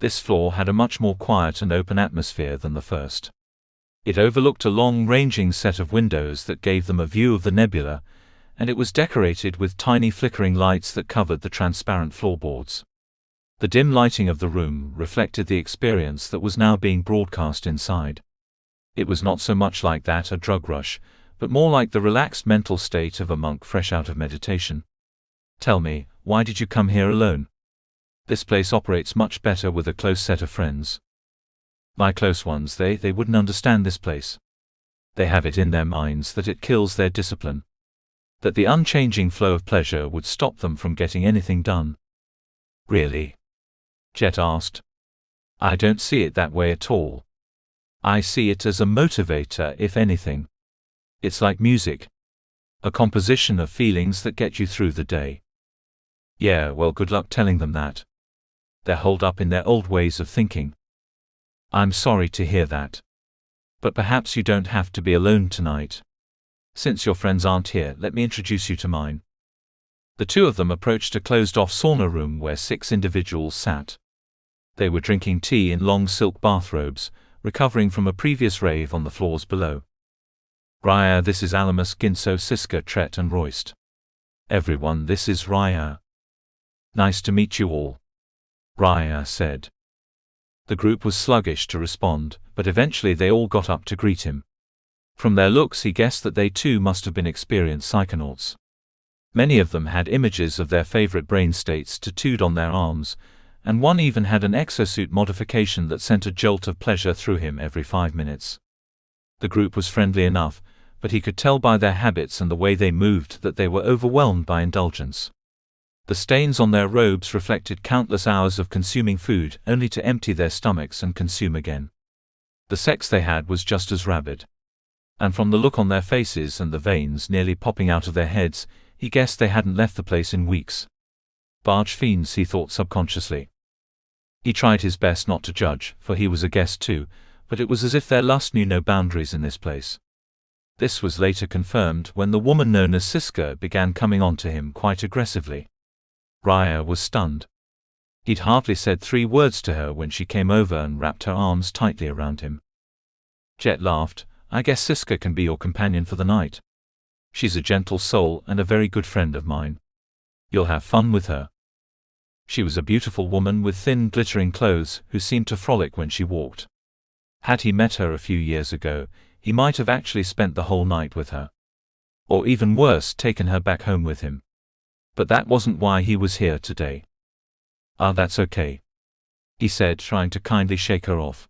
This floor had a much more quiet and open atmosphere than the first. It overlooked a long-ranging set of windows that gave them a view of the nebula, and it was decorated with tiny flickering lights that covered the transparent floorboards. The dim lighting of the room reflected the experience that was now being broadcast inside. It was not so much like that a drug rush, but more like the relaxed mental state of a monk fresh out of meditation. "Tell me, why did you come here alone? This place operates much better with a close set of friends." "My close ones, they wouldn't understand this place. They have it in their minds that it kills their discipline. That the unchanging flow of pleasure would stop them from getting anything done." "Really?" Jet asked. "I don't see it that way at all. I see it as a motivator, if anything. It's like music. A composition of feelings that get you through the day." "Yeah, well, good luck telling them that. They're holed up in their old ways of thinking." "I'm sorry to hear that. But perhaps you don't have to be alone tonight. Since your friends aren't here, let me introduce you to mine." The 2 of them approached a closed-off sauna room where 6 individuals sat. They were drinking tea in long silk bathrobes, recovering from a previous rave on the floors below. "Raya, this is Alamus, Ginso, Siska, Tret and Royst. Everyone, this is Raya." "Nice to meet you all," Raya said. The group was sluggish to respond, but eventually they all got up to greet him. From their looks he guessed that they too must have been experienced psychonauts. Many of them had images of their favorite brain states tattooed on their arms, and one even had an exosuit modification that sent a jolt of pleasure through him every 5 minutes. The group was friendly enough, but he could tell by their habits and the way they moved that they were overwhelmed by indulgence. The stains on their robes reflected countless hours of consuming food only to empty their stomachs and consume again. The sex they had was just as rabid. And from the look on their faces and the veins nearly popping out of their heads, he guessed they hadn't left the place in weeks. Barge fiends, he thought subconsciously. He tried his best not to judge, for he was a guest too, but it was as if their lust knew no boundaries in this place. This was later confirmed when the woman known as Siska began coming on to him quite aggressively. Raya was stunned. He'd hardly said 3 words to her when she came over and wrapped her arms tightly around him. Jet laughed. "I guess Siska can be your companion for the night. She's a gentle soul and a very good friend of mine. You'll have fun with her." She was a beautiful woman with thin, glittering clothes who seemed to frolic when she walked. Had he met her a few years ago, he might have actually spent the whole night with her. Or even worse, taken her back home with him. But that wasn't why he was here today. "Ah, that's okay," he said, trying to kindly shake her off.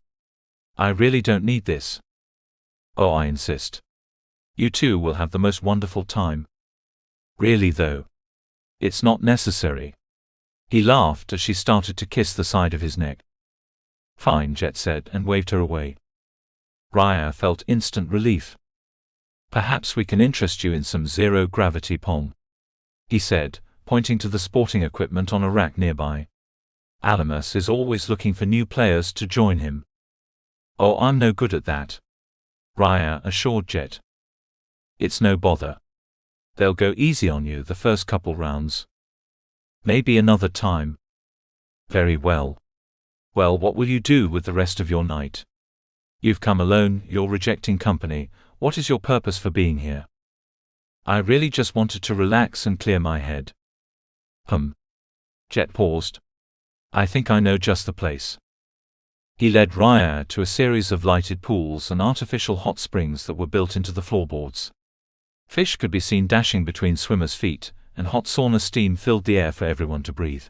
"I really don't need this." "Oh, I insist. You two will have the most wonderful time." "Really though? It's not necessary." He laughed as she started to kiss the side of his neck. Fine, Jet said and waved her away. Raya felt instant relief. Perhaps we can interest you in some zero-gravity pong, he said, pointing to the sporting equipment on a rack nearby. Alamus is always looking for new players to join him. Oh, I'm no good at that, Raya assured Jet. It's no bother. They'll go easy on you the first couple rounds. Maybe another time. Very well. Well, what will you do with the rest of your night? You've come alone, you're rejecting company. What is your purpose for being here? I really just wanted to relax and clear my head. Jet paused. I think I know just the place. He led Raya to a series of lighted pools and artificial hot springs that were built into the floorboards. Fish could be seen dashing between swimmers' feet, and hot sauna steam filled the air for everyone to breathe.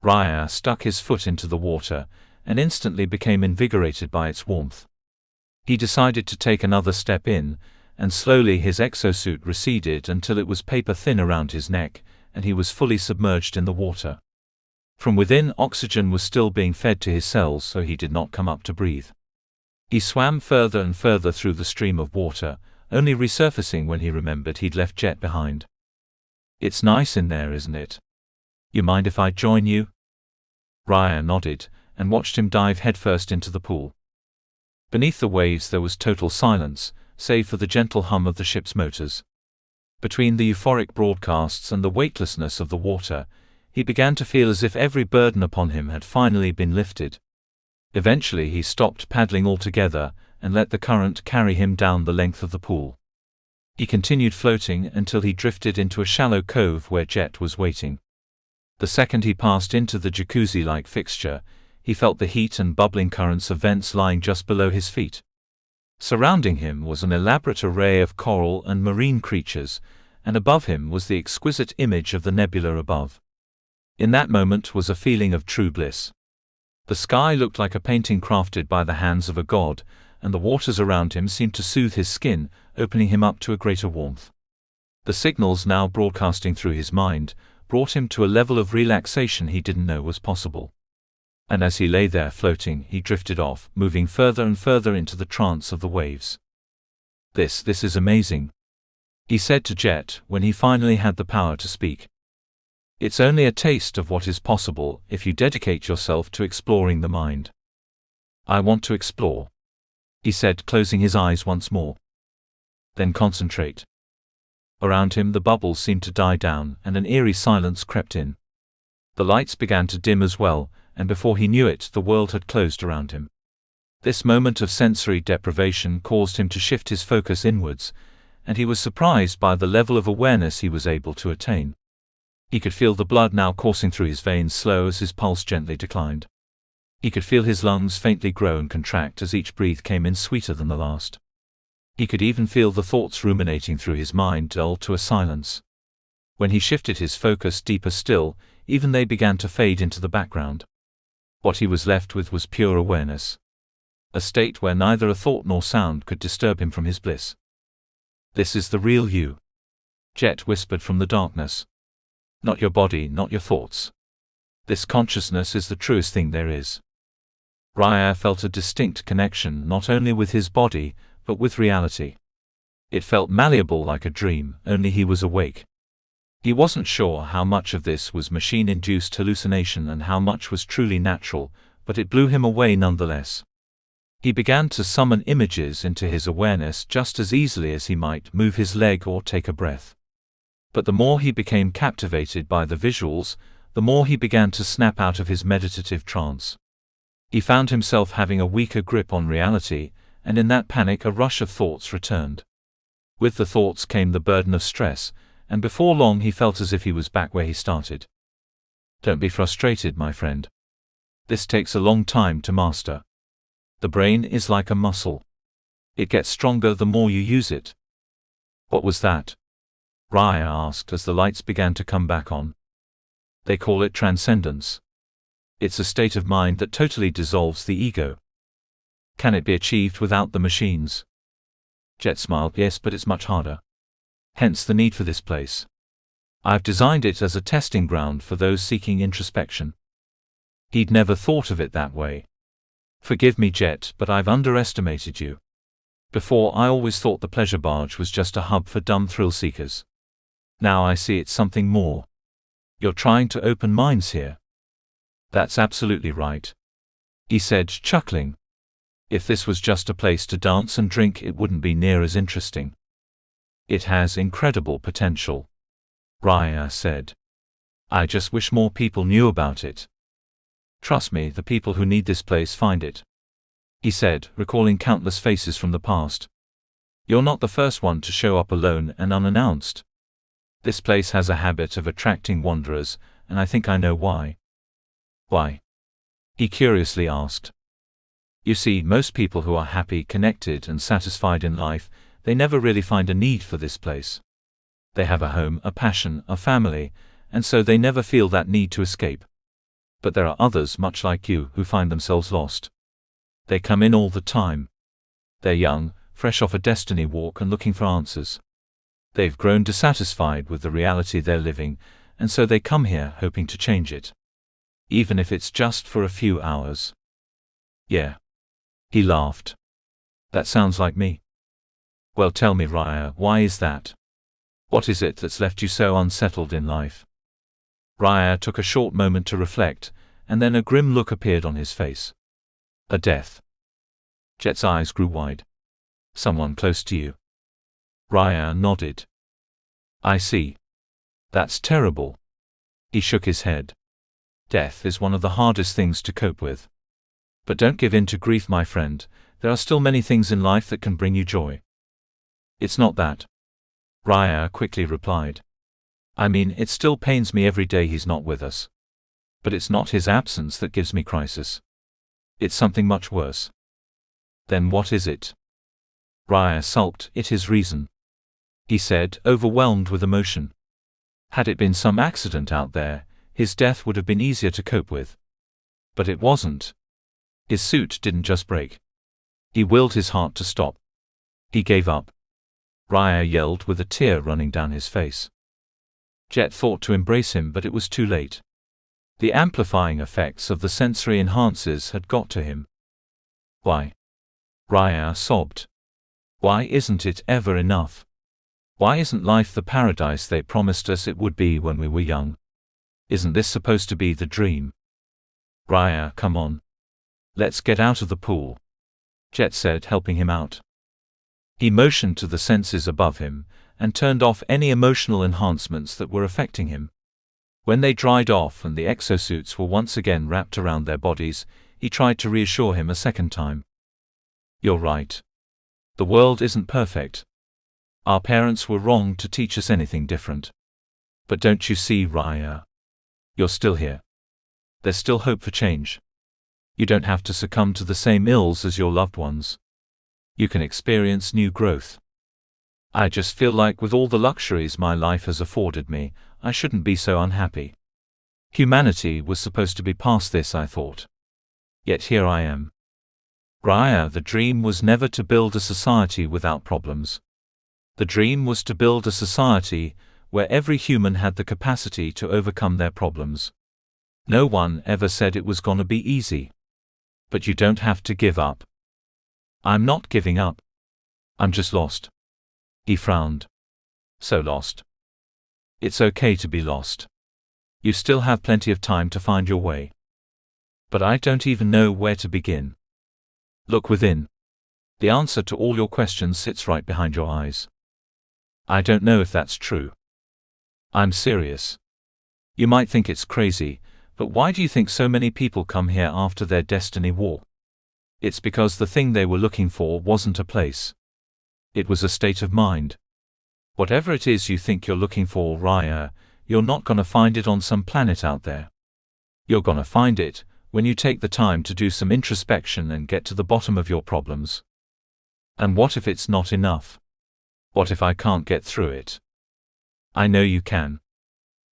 Raya stuck his foot into the water, and instantly became invigorated by its warmth. He decided to take another step in, and slowly his exosuit receded until it was paper-thin around his neck, and he was fully submerged in the water. From within, oxygen was still being fed to his cells, so he did not come up to breathe. He swam further and further through the stream of water, only resurfacing when he remembered he'd left Jet behind. It's nice in there, isn't it? You mind if I join you? Raya nodded, and watched him dive headfirst into the pool. Beneath the waves there was total silence, save for the gentle hum of the ship's motors. Between the euphoric broadcasts and the weightlessness of the water, he began to feel as if every burden upon him had finally been lifted. Eventually he stopped paddling altogether, and let the current carry him down the length of the pool. He continued floating until he drifted into a shallow cove where Jet was waiting. The second he passed into the jacuzzi-like fixture, he felt the heat and bubbling currents of vents lying just below his feet. Surrounding him was an elaborate array of coral and marine creatures, and above him was the exquisite image of the nebula above. In that moment was a feeling of true bliss. The sky looked like a painting crafted by the hands of a god, and the waters around him seemed to soothe his skin, opening him up to a greater warmth. The signals now broadcasting through his mind brought him to a level of relaxation he didn't know was possible. And as he lay there floating, he drifted off, moving further and further into the trance of the waves. This is amazing, he said to Jet when he finally had the power to speak. It's only a taste of what is possible if you dedicate yourself to exploring the mind. I want to explore, he said, closing his eyes once more. Then concentrate. Around him the bubbles seemed to die down, and an eerie silence crept in. The lights began to dim as well, and before he knew it, the world had closed around him. This moment of sensory deprivation caused him to shift his focus inwards, and he was surprised by the level of awareness he was able to attain. He could feel the blood now coursing through his veins slow as his pulse gently declined. He could feel his lungs faintly grow and contract as each breath came in sweeter than the last. He could even feel the thoughts ruminating through his mind dull to a silence. When he shifted his focus deeper still, even they began to fade into the background. What he was left with was pure awareness. A state where neither a thought nor sound could disturb him from his bliss. This is the real you, Jet whispered from the darkness. Not your body, not your thoughts. This consciousness is the truest thing there is. Raya felt a distinct connection not only with his body, but with reality. It felt malleable like a dream, only he was awake. He wasn't sure how much of this was machine-induced hallucination and how much was truly natural, but it blew him away nonetheless. He began to summon images into his awareness just as easily as he might move his leg or take a breath. But the more he became captivated by the visuals, the more he began to snap out of his meditative trance. He found himself having a weaker grip on reality, and in that panic a rush of thoughts returned. With the thoughts came the burden of stress, and before long he felt as if he was back where he started. Don't be frustrated, my friend. This takes a long time to master. The brain is like a muscle. It gets stronger the more you use it. What was that? Raya asked as the lights began to come back on. They call it transcendence. It's a state of mind that totally dissolves the ego. Can it be achieved without the machines? Jet smiled. Yes, but it's much harder. Hence the need for this place. I've designed it as a testing ground for those seeking introspection. He'd never thought of it that way. Forgive me, Jet, but I've underestimated you. Before, I always thought the pleasure barge was just a hub for dumb thrill seekers. Now I see it's something more. You're trying to open minds here. That's absolutely right, he said, chuckling. If this was just a place to dance and drink, it wouldn't be near as interesting. It has incredible potential, Raya said. I just wish more people knew about it. Trust me, the people who need this place find it, he said, recalling countless faces from the past. You're not the first one to show up alone and unannounced. This place has a habit of attracting wanderers, and I think I know why. Why? He curiously asked. You see, most people who are happy, connected, and satisfied in life, they never really find a need for this place. They have a home, a passion, a family, and so they never feel that need to escape. But there are others, much like you, who find themselves lost. They come in all the time. They're young, fresh off a destiny walk and looking for answers. They've grown dissatisfied with the reality they're living, and so they come here hoping to change it. Even if it's just for a few hours. Yeah. He laughed. That sounds like me. Well, tell me, Raya, why is that? What is it that's left you so unsettled in life? Raya took a short moment to reflect, and then a grim look appeared on his face. A death. Jet's eyes grew wide. Someone close to you. Raya nodded. I see. That's terrible. He shook his head. Death is one of the hardest things to cope with. But don't give in to grief, my friend. There are still many things in life that can bring you joy. It's not that, Raya quickly replied. I mean, it still pains me every day he's not with us. But it's not his absence that gives me crisis. It's something much worse. Then what is it? Raya sulked. It is reason, he said, overwhelmed with emotion. Had it been some accident out there, his death would have been easier to cope with. But it wasn't. His suit didn't just break. He willed his heart to stop. He gave up. Raya yelled with a tear running down his face. Jet thought to embrace him, but it was too late. The amplifying effects of the sensory enhancers had got to him. Why? Raya sobbed. Why isn't it ever enough? Why isn't life the paradise they promised us it would be when we were young? Isn't this supposed to be the dream? Raya, come on. Let's get out of the pool, Jet said, helping him out. He motioned to the senses above him, and turned off any emotional enhancements that were affecting him. When they dried off and the exosuits were once again wrapped around their bodies, he tried to reassure him a second time. You're right. The world isn't perfect. Our parents were wrong to teach us anything different. But don't you see, Raya? You're still here. There's still hope for change. You don't have to succumb to the same ills as your loved ones. You can experience new growth. I just feel like with all the luxuries my life has afforded me, I shouldn't be so unhappy. Humanity was supposed to be past this, I thought. Yet here I am. Raya, the dream was never to build a society without problems. The dream was to build a society where every human had the capacity to overcome their problems. No one ever said it was gonna be easy. But you don't have to give up. I'm not giving up. I'm just lost. He frowned. So lost. It's okay to be lost. You still have plenty of time to find your way. But I don't even know where to begin. Look within. The answer to all your questions sits right behind your eyes. I don't know if that's true. I'm serious. You might think it's crazy, but why do you think so many people come here after their destiny walk? It's because the thing they were looking for wasn't a place. It was a state of mind. Whatever it is you think you're looking for, Raya, you're not gonna find it on some planet out there. You're gonna find it when you take the time to do some introspection and get to the bottom of your problems. And what if it's not enough? What if I can't get through it? I know you can.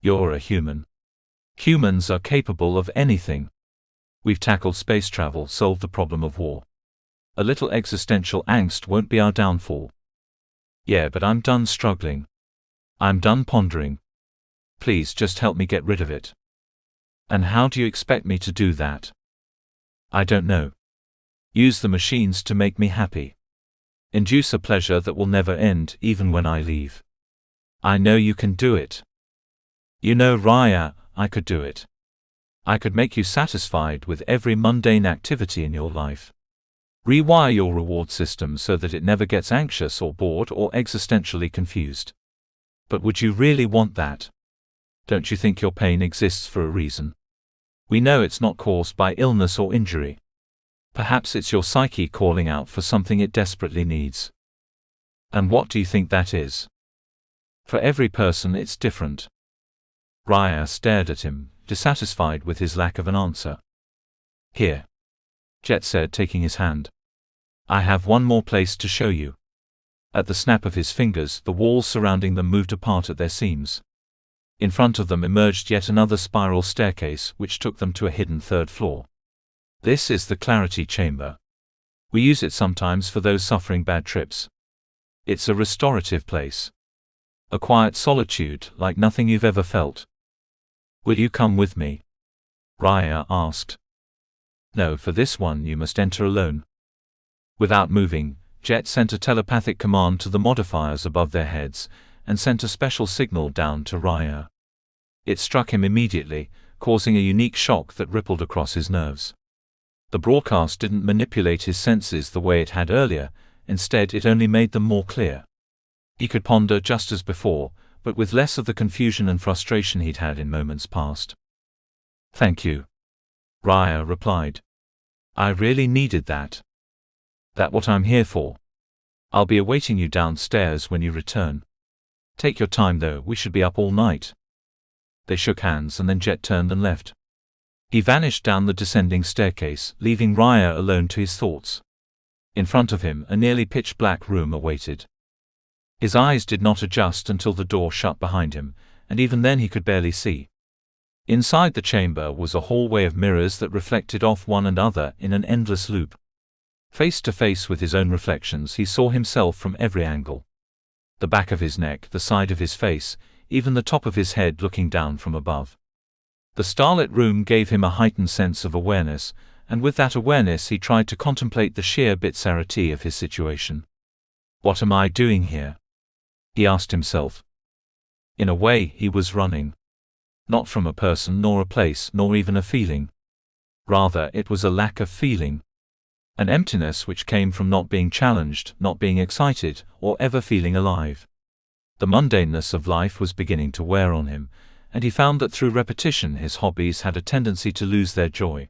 You're a human. Humans are capable of anything. We've tackled space travel, solved the problem of war. A little existential angst won't be our downfall. Yeah, but I'm done struggling. I'm done pondering. Please just help me get rid of it. And how do you expect me to do that? I don't know. Use the machines to make me happy. Induce a pleasure that will never end, even when I leave. I know you can do it. You know, Raya, I could do it. I could make you satisfied with every mundane activity in your life. Rewire your reward system so that it never gets anxious or bored or existentially confused. But would you really want that? Don't you think your pain exists for a reason? We know it's not caused by illness or injury. Perhaps it's your psyche calling out for something it desperately needs. And what do you think that is? For every person it's different. Raya stared at him, dissatisfied with his lack of an answer. Here, Jet said, taking his hand. I have one more place to show you. At the snap of his fingers, the walls surrounding them moved apart at their seams. In front of them emerged yet another spiral staircase, which took them to a hidden third floor. This is the Clarity Chamber. We use it sometimes for those suffering bad trips. It's a restorative place. A quiet solitude, like nothing you've ever felt. Will you come with me? Raya asked. No, for this one you must enter alone. Without moving, Jet sent a telepathic command to the modifiers above their heads, and sent a special signal down to Raya. It struck him immediately, causing a unique shock that rippled across his nerves. The broadcast didn't manipulate his senses the way it had earlier, instead it only made them more clear. He could ponder just as before, but with less of the confusion and frustration he'd had in moments past. Thank you, Raya replied. I really needed that. That's what I'm here for. I'll be awaiting you downstairs when you return. Take your time though, we should be up all night. They shook hands and then Jet turned and left. He vanished down the descending staircase, leaving Raya alone to his thoughts. In front of him, a nearly pitch-black room awaited. His eyes did not adjust until the door shut behind him, and even then he could barely see. Inside the chamber was a hallway of mirrors that reflected off one another in an endless loop. Face to face with his own reflections, he saw himself from every angle. The back of his neck, the side of his face, even the top of his head looking down from above. The starlit room gave him a heightened sense of awareness, and with that awareness he tried to contemplate the sheer bizarrity of his situation. What am I doing here? He asked himself. In a way, he was running. Not from a person nor a place nor even a feeling. Rather, it was a lack of feeling. An emptiness which came from not being challenged, not being excited, or ever feeling alive. The mundaneness of life was beginning to wear on him, and he found that through repetition his hobbies had a tendency to lose their joy.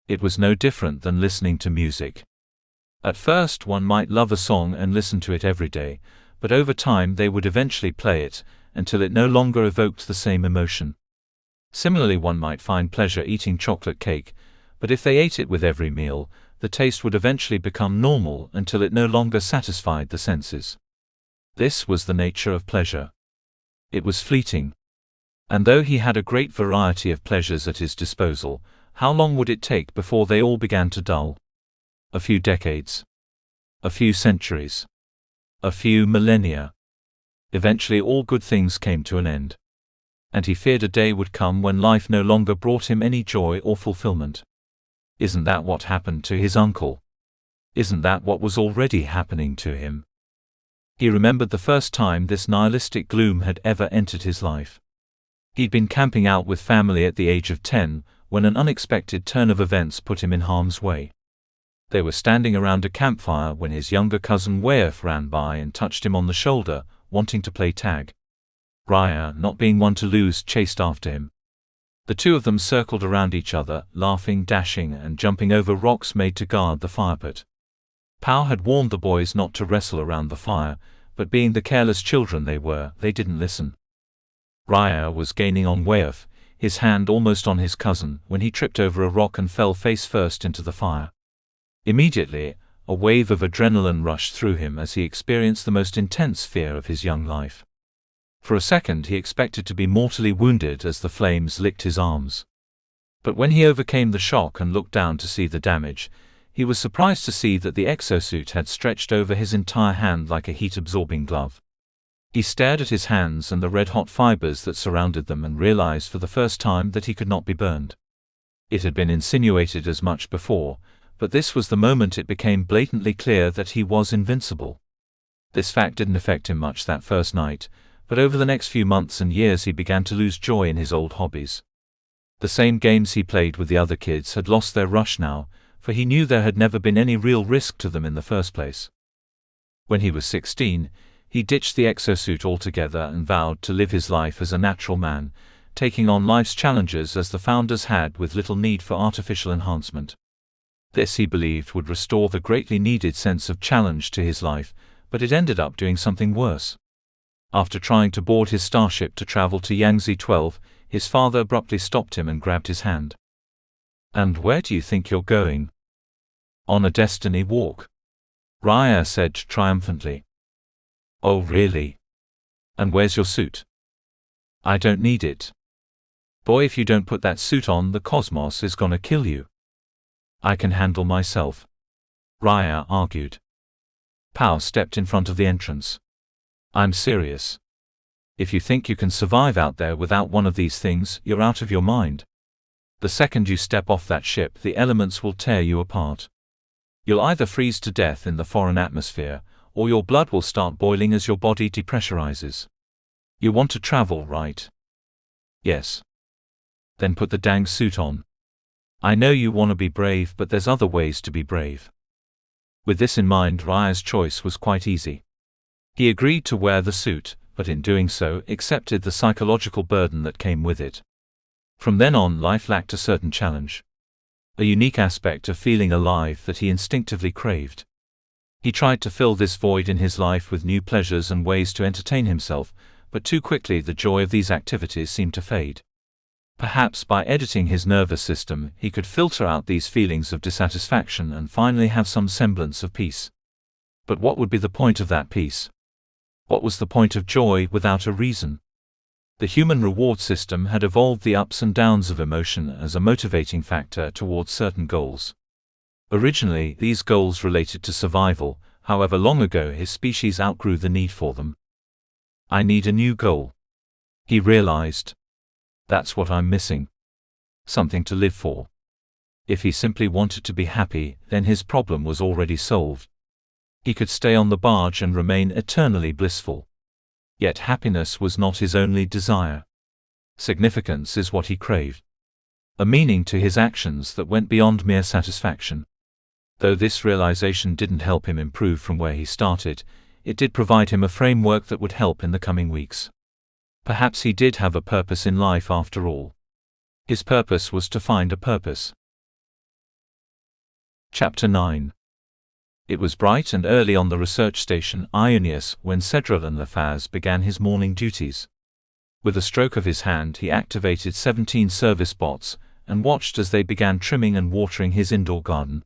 It was no different than listening to music. At first one might love a song and listen to it every day, but over time they would eventually play it, until it no longer evoked the same emotion. Similarly, one might find pleasure eating chocolate cake, but if they ate it with every meal, the taste would eventually become normal until it no longer satisfied the senses. This was the nature of pleasure. It was fleeting. And though he had a great variety of pleasures at his disposal, how long would it take before they all began to dull? A few decades. A few centuries. A few millennia. Eventually all good things came to an end. And he feared a day would come when life no longer brought him any joy or fulfillment. Isn't that what happened to his uncle? Isn't that what was already happening to him? He remembered the first time this nihilistic gloom had ever entered his life. He'd been camping out with family at the age of 10, when an unexpected turn of events put him in harm's way. They were standing around a campfire when his younger cousin Wayef ran by and touched him on the shoulder, wanting to play tag. Raya, not being one to lose, chased after him. The two of them circled around each other, laughing, dashing, and jumping over rocks made to guard the fire pit. Pao had warned the boys not to wrestle around the fire, but being the careless children they were, they didn't listen. Raya was gaining on Wayef, his hand almost on his cousin, when he tripped over a rock and fell face first into the fire. Immediately, a wave of adrenaline rushed through him as he experienced the most intense fear of his young life. For a second he expected to be mortally wounded as the flames licked his arms. But when he overcame the shock and looked down to see the damage, he was surprised to see that the exosuit had stretched over his entire hand like a heat-absorbing glove. He stared at his hands and the red-hot fibers that surrounded them and realized for the first time that he could not be burned. It had been insinuated as much before, but this was the moment it became blatantly clear that he was invincible. This fact didn't affect him much that first night, but over the next few months and years he began to lose joy in his old hobbies. The same games he played with the other kids had lost their rush now, for he knew there had never been any real risk to them in the first place. When he was 16, he ditched the exosuit altogether and vowed to live his life as a natural man, taking on life's challenges as the founders had with little need for artificial enhancement. This, he believed, would restore the greatly needed sense of challenge to his life, but it ended up doing something worse. After trying to board his starship to travel to Yangtze 12, his father abruptly stopped him and grabbed his hand. "And where do you think you're going?" "On a destiny walk," Raya said triumphantly. "Oh really? And where's your suit?" "I don't need it. Boy, if you don't put that suit on, the cosmos is gonna kill you." "I can handle myself," Raya argued. Pow stepped in front of the entrance. "I'm serious. If you think you can survive out there without one of these things, you're out of your mind. The second you step off that ship, the elements will tear you apart. You'll either freeze to death in the foreign atmosphere, or your blood will start boiling as your body depressurizes. You want to travel, right?" "Yes." "Then put the dang suit on. I know you want to be brave, but there's other ways to be brave." With this in mind, Raya's choice was quite easy. He agreed to wear the suit, but in doing so, accepted the psychological burden that came with it. From then on, life lacked a certain challenge. A unique aspect of feeling alive that he instinctively craved. He tried to fill this void in his life with new pleasures and ways to entertain himself, but too quickly the joy of these activities seemed to fade. Perhaps by editing his nervous system, he could filter out these feelings of dissatisfaction and finally have some semblance of peace. But what would be the point of that peace? What was the point of joy without a reason? The human reward system had evolved the ups and downs of emotion as a motivating factor towards certain goals. Originally, these goals related to survival, however long ago his species outgrew the need for them. "I need a new goal," he realized. "That's what I'm missing. Something to live for." If he simply wanted to be happy, then his problem was already solved. He could stay on the barge and remain eternally blissful. Yet happiness was not his only desire. Significance is what he craved. A meaning to his actions that went beyond mere satisfaction. Though this realization didn't help him improve from where he started, it did provide him a framework that would help in the coming weeks. Perhaps he did have a purpose in life after all. His purpose was to find a purpose. Chapter 9. It was bright and early on the research station Ionius when Cedrillon Lafaz began his morning duties. With a stroke of his hand he activated 17 service bots, and watched as they began trimming and watering his indoor garden.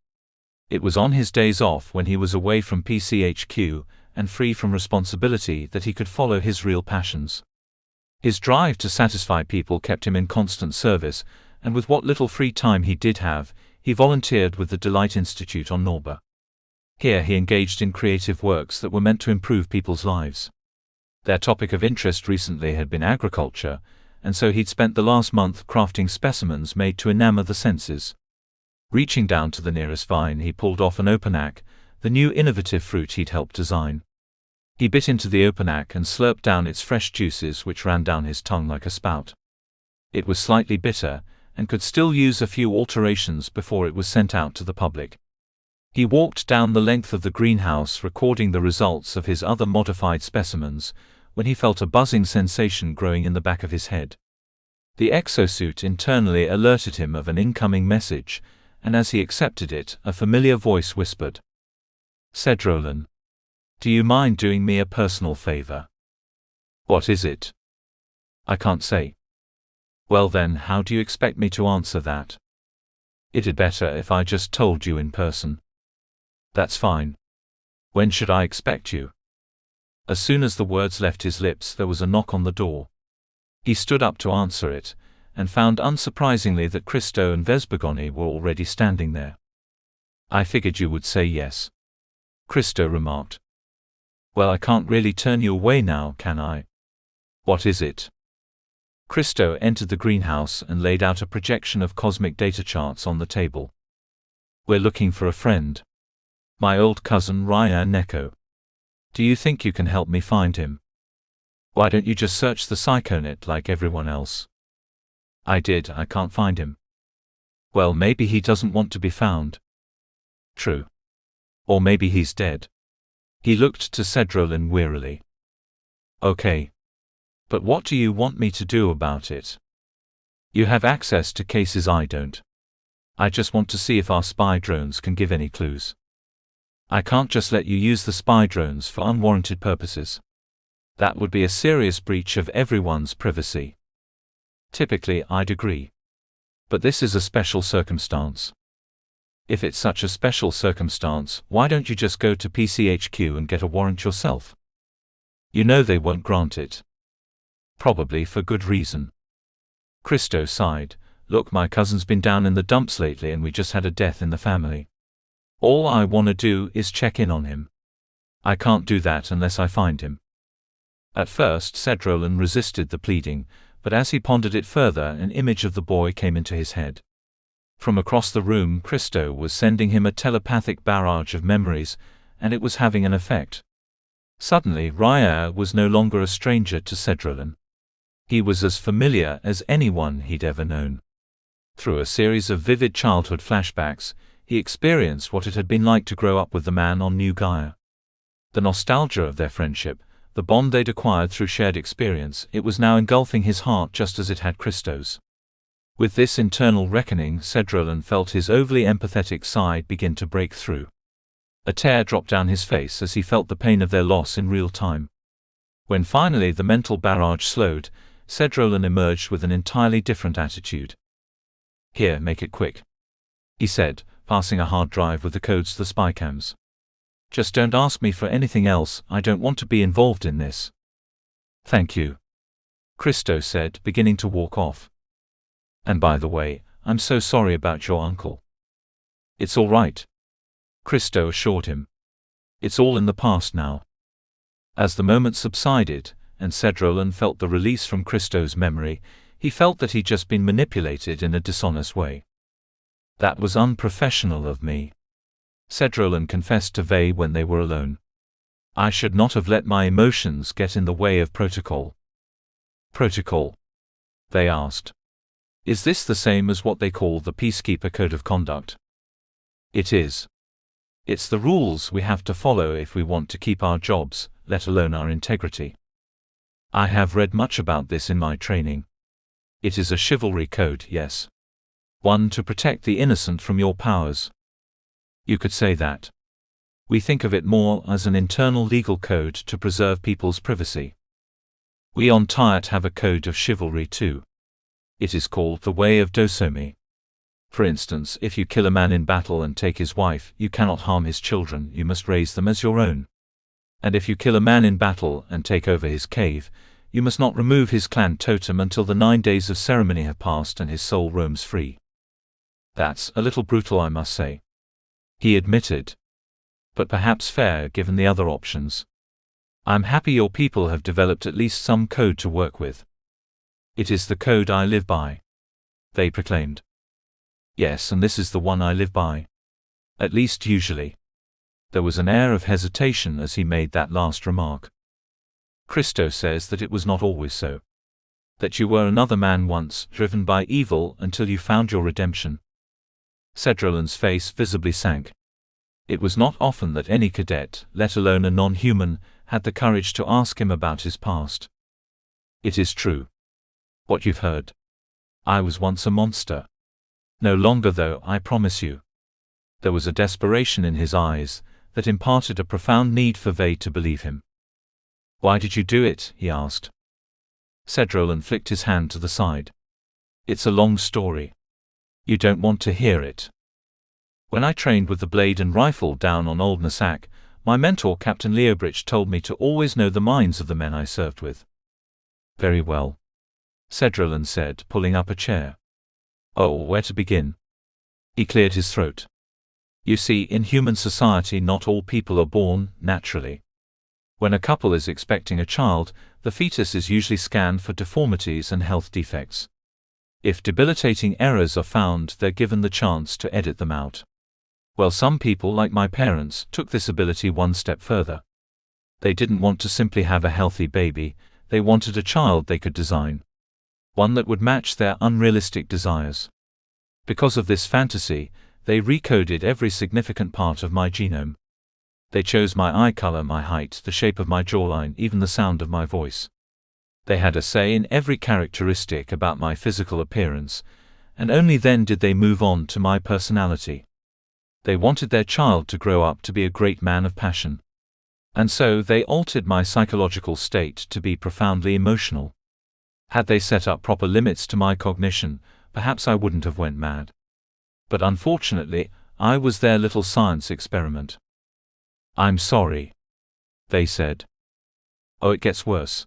It was on his days off, when he was away from PCHQ, and free from responsibility, that he could follow his real passions. His drive to satisfy people kept him in constant service, and with what little free time he did have, he volunteered with the Delight Institute on Norba. Here he engaged in creative works that were meant to improve people's lives. Their topic of interest recently had been agriculture, and so he'd spent the last month crafting specimens made to enamor the senses. Reaching down to the nearest vine, he pulled off an opanak, the new innovative fruit he'd helped design. He bit into the opanak and slurped down its fresh juices, which ran down his tongue like a spout. It was slightly bitter, and could still use a few alterations before it was sent out to the public. He walked down the length of the greenhouse recording the results of his other modified specimens, when he felt a buzzing sensation growing in the back of his head. The exosuit internally alerted him of an incoming message, and as he accepted it, a familiar voice whispered, "Cedrillon, do you mind doing me a personal favor?" "What is it?" "I can't say." "Well then, how do you expect me to answer that?" "It'd better if I just told you in person." "That's fine. When should I expect you?" As soon as the words left his lips, there was a knock on the door. He stood up to answer it, and found unsurprisingly that Christo and Vesbergoni were already standing there. "I figured you would say yes," Christo remarked. "Well, I can't really turn you away now, can I?" "What is it?" Christo entered the greenhouse and laid out a projection of cosmic data charts on the table. We're looking for a friend. My old cousin Raya Neko. Do you think you can help me find him? Why don't you just search the psychonet like everyone else? I did, I can't find him. Well, maybe he doesn't want to be found. True. Or maybe he's dead. He looked to Cedrolin wearily. Okay. But what do you want me to do about it? You have access to cases I don't. I just want to see if our spy drones can give any clues. I can't just let you use the spy drones for unwarranted purposes. That would be a serious breach of everyone's privacy. Typically, I'd agree. But this is a special circumstance. If it's such a special circumstance, why don't you just go to PCHQ and get a warrant yourself? You know they won't grant it. Probably for good reason. Christo sighed. Look, my cousin's been down in the dumps lately and we just had a death in the family. All I want to do is check in on him. I can't do that unless I find him. At first, Cedrolin resisted the pleading, but as he pondered it further, an image of the boy came into his head. From across the room, Christo was sending him a telepathic barrage of memories, and it was having an effect. Suddenly, Raya was no longer a stranger to Cedrolin. He was as familiar as anyone he'd ever known. Through a series of vivid childhood flashbacks, he experienced what it had been like to grow up with the man on New Gaia. The nostalgia of their friendship, the bond they'd acquired through shared experience, it was now engulfing his heart just as it had Christo's. With this internal reckoning, Cedrolin felt his overly empathetic side begin to break through. A tear dropped down his face as he felt the pain of their loss in real time. When finally the mental barrage slowed, Cedrolin emerged with an entirely different attitude. Here, make it quick, he said, passing a hard drive with the codes to the spycams. Just don't ask me for anything else, I don't want to be involved in this. Thank you, Christo said, beginning to walk off. And by the way, I'm so sorry about your uncle. It's all right, Christo assured him. It's all in the past now. As the moment subsided, and Cedrolin felt the release from Christo's memory, he felt that he'd just been manipulated in a dishonest way. That was unprofessional of me, Cedrolin confessed to Vey when they were alone. I should not have let my emotions get in the way of protocol. Protocol? They asked. Is this the same as what they call the Peacekeeper Code of Conduct? It is. It's the rules we have to follow if we want to keep our jobs, let alone our integrity. I have read much about this in my training. It is a chivalry code, yes. One to protect the innocent from your powers. You could say that. We think of it more as an internal legal code to preserve people's privacy. We on Tyat have a code of chivalry too. It is called the Way of Dosomi. For instance, if you kill a man in battle and take his wife, you cannot harm his children, you must raise them as your own. And if you kill a man in battle and take over his cave, you must not remove his clan totem until the 9 days of ceremony have passed and his soul roams free. That's a little brutal, I must say, he admitted. But perhaps fair given the other options. I'm happy your people have developed at least some code to work with. It is the code I live by, they proclaimed. Yes, and this is the one I live by. At least usually. There was an air of hesitation as he made that last remark. Christo says that it was not always so. That you were another man once, driven by evil until you found your redemption. Cedrolin's face visibly sank. It was not often that any cadet, let alone a non-human, had the courage to ask him about his past. It is true. What you've heard. I was once a monster. No longer though, I promise you. There was a desperation in his eyes that imparted a profound need for Vey to believe him. Why did you do it? He asked. Cedrolin flicked his hand to the side. It's a long story. You don't want to hear it. When I trained with the blade and rifle down on Old Nasak, my mentor Captain Leobrich told me to always know the minds of the men I served with. Very well, Cedrolin said, pulling up a chair. Oh, where to begin? He cleared his throat. You see, in human society not all people are born naturally. When a couple is expecting a child, the fetus is usually scanned for deformities and health defects. If debilitating errors are found, they're given the chance to edit them out. Well, some people, like my parents, took this ability one step further. They didn't want to simply have a healthy baby, they wanted a child they could design. One that would match their unrealistic desires. Because of this fantasy, they recoded every significant part of my genome. They chose my eye color, my height, the shape of my jawline, even the sound of my voice. They had a say in every characteristic about my physical appearance, and only then did they move on to my personality. They wanted their child to grow up to be a great man of passion. And so they altered my psychological state to be profoundly emotional. Had they set up proper limits to my cognition, perhaps I wouldn't have went mad. But unfortunately, I was their little science experiment. "I'm sorry," they said. Oh, it gets worse.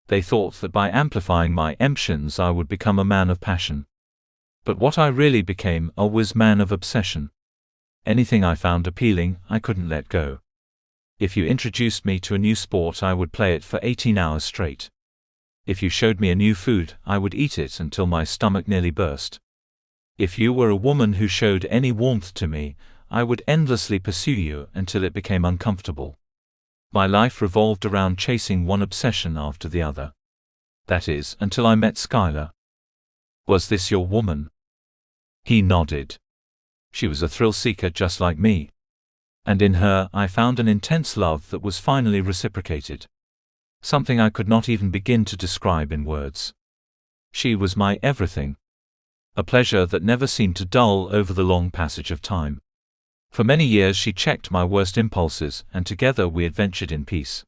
They thought that by amplifying my emotions I would become a man of passion. But what I really became was man of obsession. Anything I found appealing, I couldn't let go. If you introduced me to a new sport, I would play it for 18 hours straight. If you showed me a new food, I would eat it until my stomach nearly burst. If you were a woman who showed any warmth to me, I would endlessly pursue you until it became uncomfortable. My life revolved around chasing one obsession after the other. That is, until I met Skylar. "Was this your woman?" He nodded. She was a thrill-seeker just like me. And in her, I found an intense love that was finally reciprocated. Something I could not even begin to describe in words. She was my everything. A pleasure that never seemed to dull over the long passage of time. For many years she checked my worst impulses, and together we adventured in peace.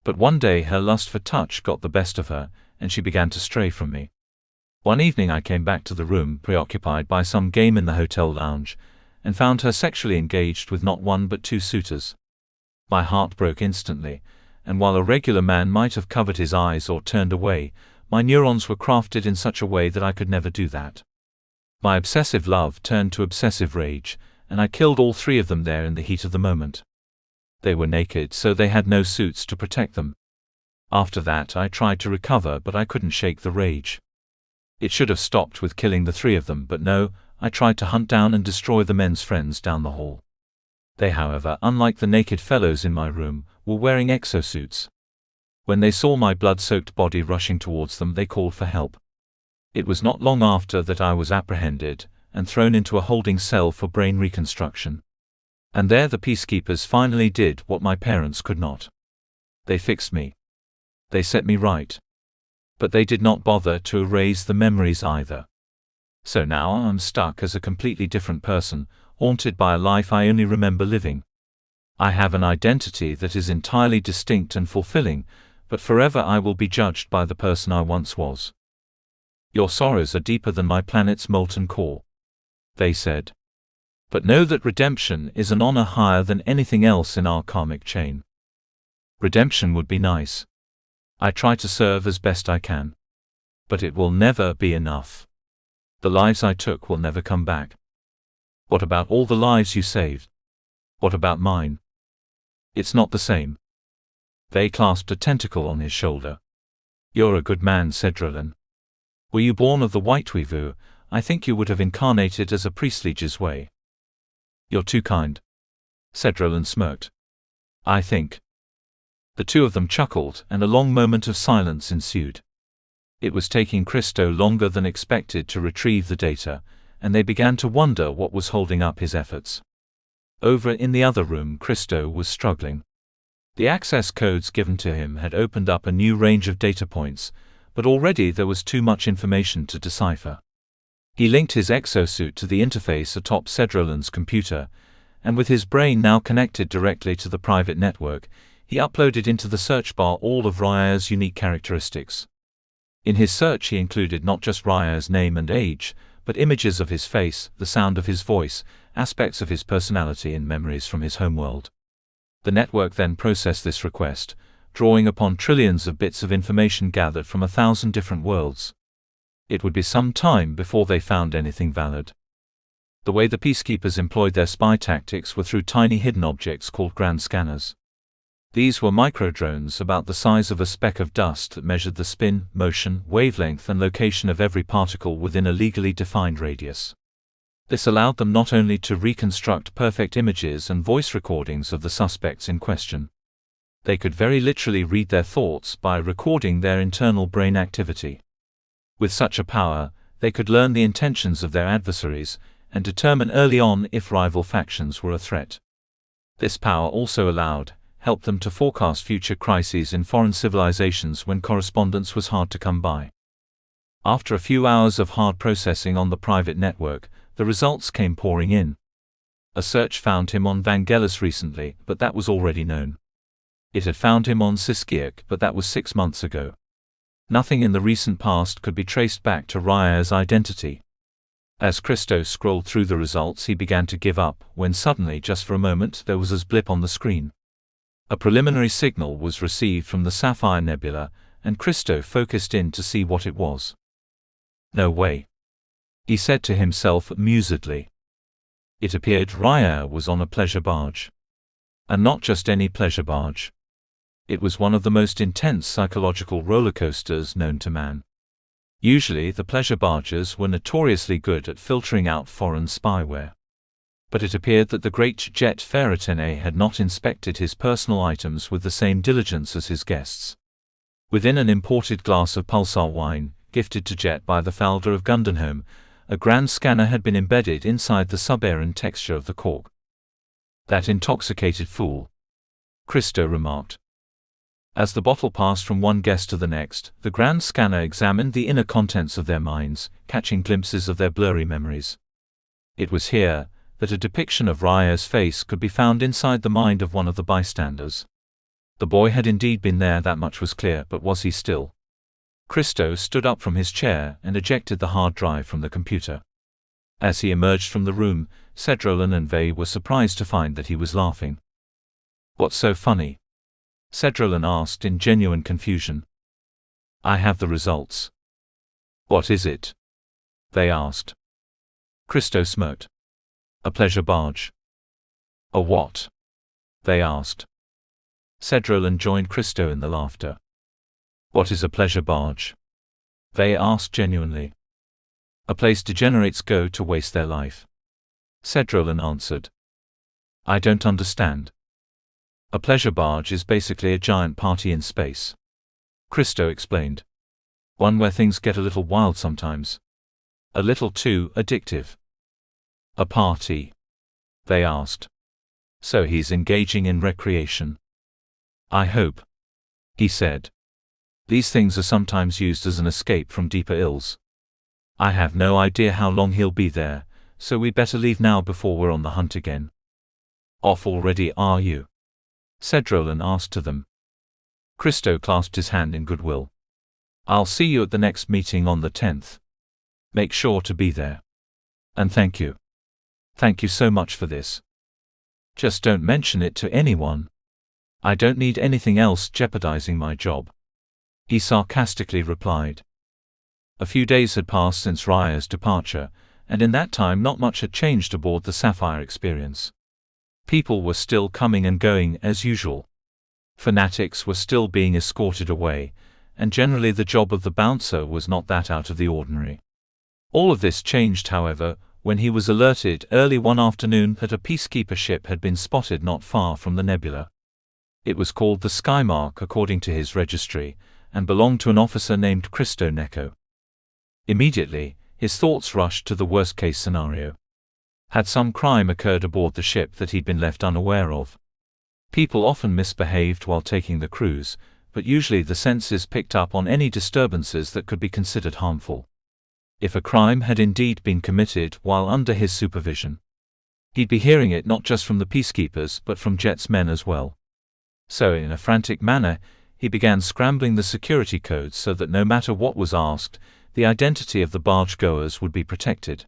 But one day her lust for touch got the best of her, and she began to stray from me. One evening I came back to the room, preoccupied by some game in the hotel lounge, and found her sexually engaged with not one but two suitors. My heart broke instantly, and while a regular man might have covered his eyes or turned away, my neurons were crafted in such a way that I could never do that. My obsessive love turned to obsessive rage, and I killed all three of them there in the heat of the moment. They were naked, so they had no suits to protect them. After that I tried to recover, but I couldn't shake the rage. It should have stopped with killing the three of them, but no, I tried to hunt down and destroy the men's friends down the hall. They, however, unlike the naked fellows in my room, were wearing exosuits. When they saw my blood-soaked body rushing towards them, they called for help. It was not long after that I was apprehended and thrown into a holding cell for brain reconstruction. And there the peacekeepers finally did what my parents could not. They fixed me. They set me right. But they did not bother to erase the memories either. So now I'm stuck as a completely different person, haunted by a life I only remember living. I have an identity that is entirely distinct and fulfilling, but forever I will be judged by the person I once was. "Your sorrows are deeper than my planet's molten core," they said. "But know that redemption is an honor higher than anything else in our karmic chain." Redemption would be nice. I try to serve as best I can. But it will never be enough. The lives I took will never come back. What about all the lives you saved? What about mine? It's not the same. They clasped a tentacle on his shoulder. "You're a good man," said Drillin. "Were you born of the White Weevu, I think you would have incarnated as a priestly Jizwe." "You're too kind," said Drillin smirked. "I think." The two of them chuckled, and a long moment of silence ensued. It was taking Christo longer than expected to retrieve the data, and they began to wonder what was holding up his efforts. Over in the other room, Christo was struggling. The access codes given to him had opened up a new range of data points, but already there was too much information to decipher. He linked his exosuit to the interface atop Cedrolin's computer, and with his brain now connected directly to the private network, he uploaded into the search bar all of Raya's unique characteristics. In his search he included not just Raya's name and age, but images of his face, the sound of his voice, aspects of his personality and memories from his homeworld. The network then processed this request, drawing upon trillions of bits of information gathered from 1,000 different worlds. It would be some time before they found anything valid. The way the peacekeepers employed their spy tactics were through tiny hidden objects called grand scanners. These were microdrones about the size of a speck of dust that measured the spin, motion, wavelength and location of every particle within a legally defined radius. This allowed them not only to reconstruct perfect images and voice recordings of the suspects in question. They could very literally read their thoughts by recording their internal brain activity. With such a power, they could learn the intentions of their adversaries and determine early on if rival factions were a threat. This power also helped them to forecast future crises in foreign civilizations when correspondence was hard to come by. After a few hours of hard processing on the private network, the results came pouring in. A search found him on Vangelis recently, but that was already known. It had found him on Siskiak, but that was 6 months ago. Nothing in the recent past could be traced back to Raya's identity. As Christo scrolled through the results, he began to give up, when suddenly, just for a moment, there was a blip on the screen. A preliminary signal was received from the Sapphire Nebula, and Christo focused in to see what it was. "No way," he said to himself amusedly. It appeared Raya was on a pleasure barge. And not just any pleasure barge. It was one of the most intense psychological roller coasters known to man. Usually the pleasure barges were notoriously good at filtering out foreign spyware. But it appeared that the great Jet Ferretene had not inspected his personal items with the same diligence as his guests. Within an imported glass of pulsar wine, gifted to Jet by the Falder of Gundenholm, a grand scanner had been embedded inside the subaerian texture of the cork. "That intoxicated fool," Christo remarked. As the bottle passed from one guest to the next, the grand scanner examined the inner contents of their minds, catching glimpses of their blurry memories. It was here that a depiction of Raya's face could be found inside the mind of one of the bystanders. The boy had indeed been there, that much was clear, but was he still? Christo stood up from his chair and ejected the hard drive from the computer. As he emerged from the room, Cedrolin and Vey were surprised to find that he was laughing. "What's so funny?" Cedrolin asked in genuine confusion. "I have the results." "What is it?" they asked. Christo smirked. "A pleasure barge." "A what?" they asked. Cedrolin joined Christo in the laughter. "What is a pleasure barge?" they asked genuinely. "A place degenerates go to waste their life," Cedrolin answered. "I don't understand." "A pleasure barge is basically a giant party in space," Christo explained. "One where things get a little wild sometimes. A little too addictive." "A party?" they asked. "So he's engaging in recreation." "I hope," he said. "These things are sometimes used as an escape from deeper ills. I have no idea how long he'll be there, so we'd better leave now before we're on the hunt again." "Off already, are you?" Cedrolin asked to them. Christo clasped his hand in goodwill. "I'll see you at the next meeting on the 10th. Make sure to be there. And thank you. Thank you so much for this. Just don't mention it to anyone. I don't need anything else jeopardizing my job," he sarcastically replied. A few days had passed since Raya's departure, and in that time not much had changed aboard the Sapphire Experience. People were still coming and going as usual. Fanatics were still being escorted away, and generally the job of the bouncer was not that out of the ordinary. All of this changed, however, when he was alerted early one afternoon that a peacekeeper ship had been spotted not far from the nebula. It was called the Skymark according to his registry, and belonged to an officer named Christo Neko. Immediately, his thoughts rushed to the worst-case scenario. Had some crime occurred aboard the ship that he'd been left unaware of? People often misbehaved while taking the cruise, but usually the senses picked up on any disturbances that could be considered harmful. If a crime had indeed been committed while under his supervision, he'd be hearing it not just from the peacekeepers but from Jet's men as well. So in a frantic manner, he began scrambling the security codes so that no matter what was asked, the identity of the barge-goers would be protected.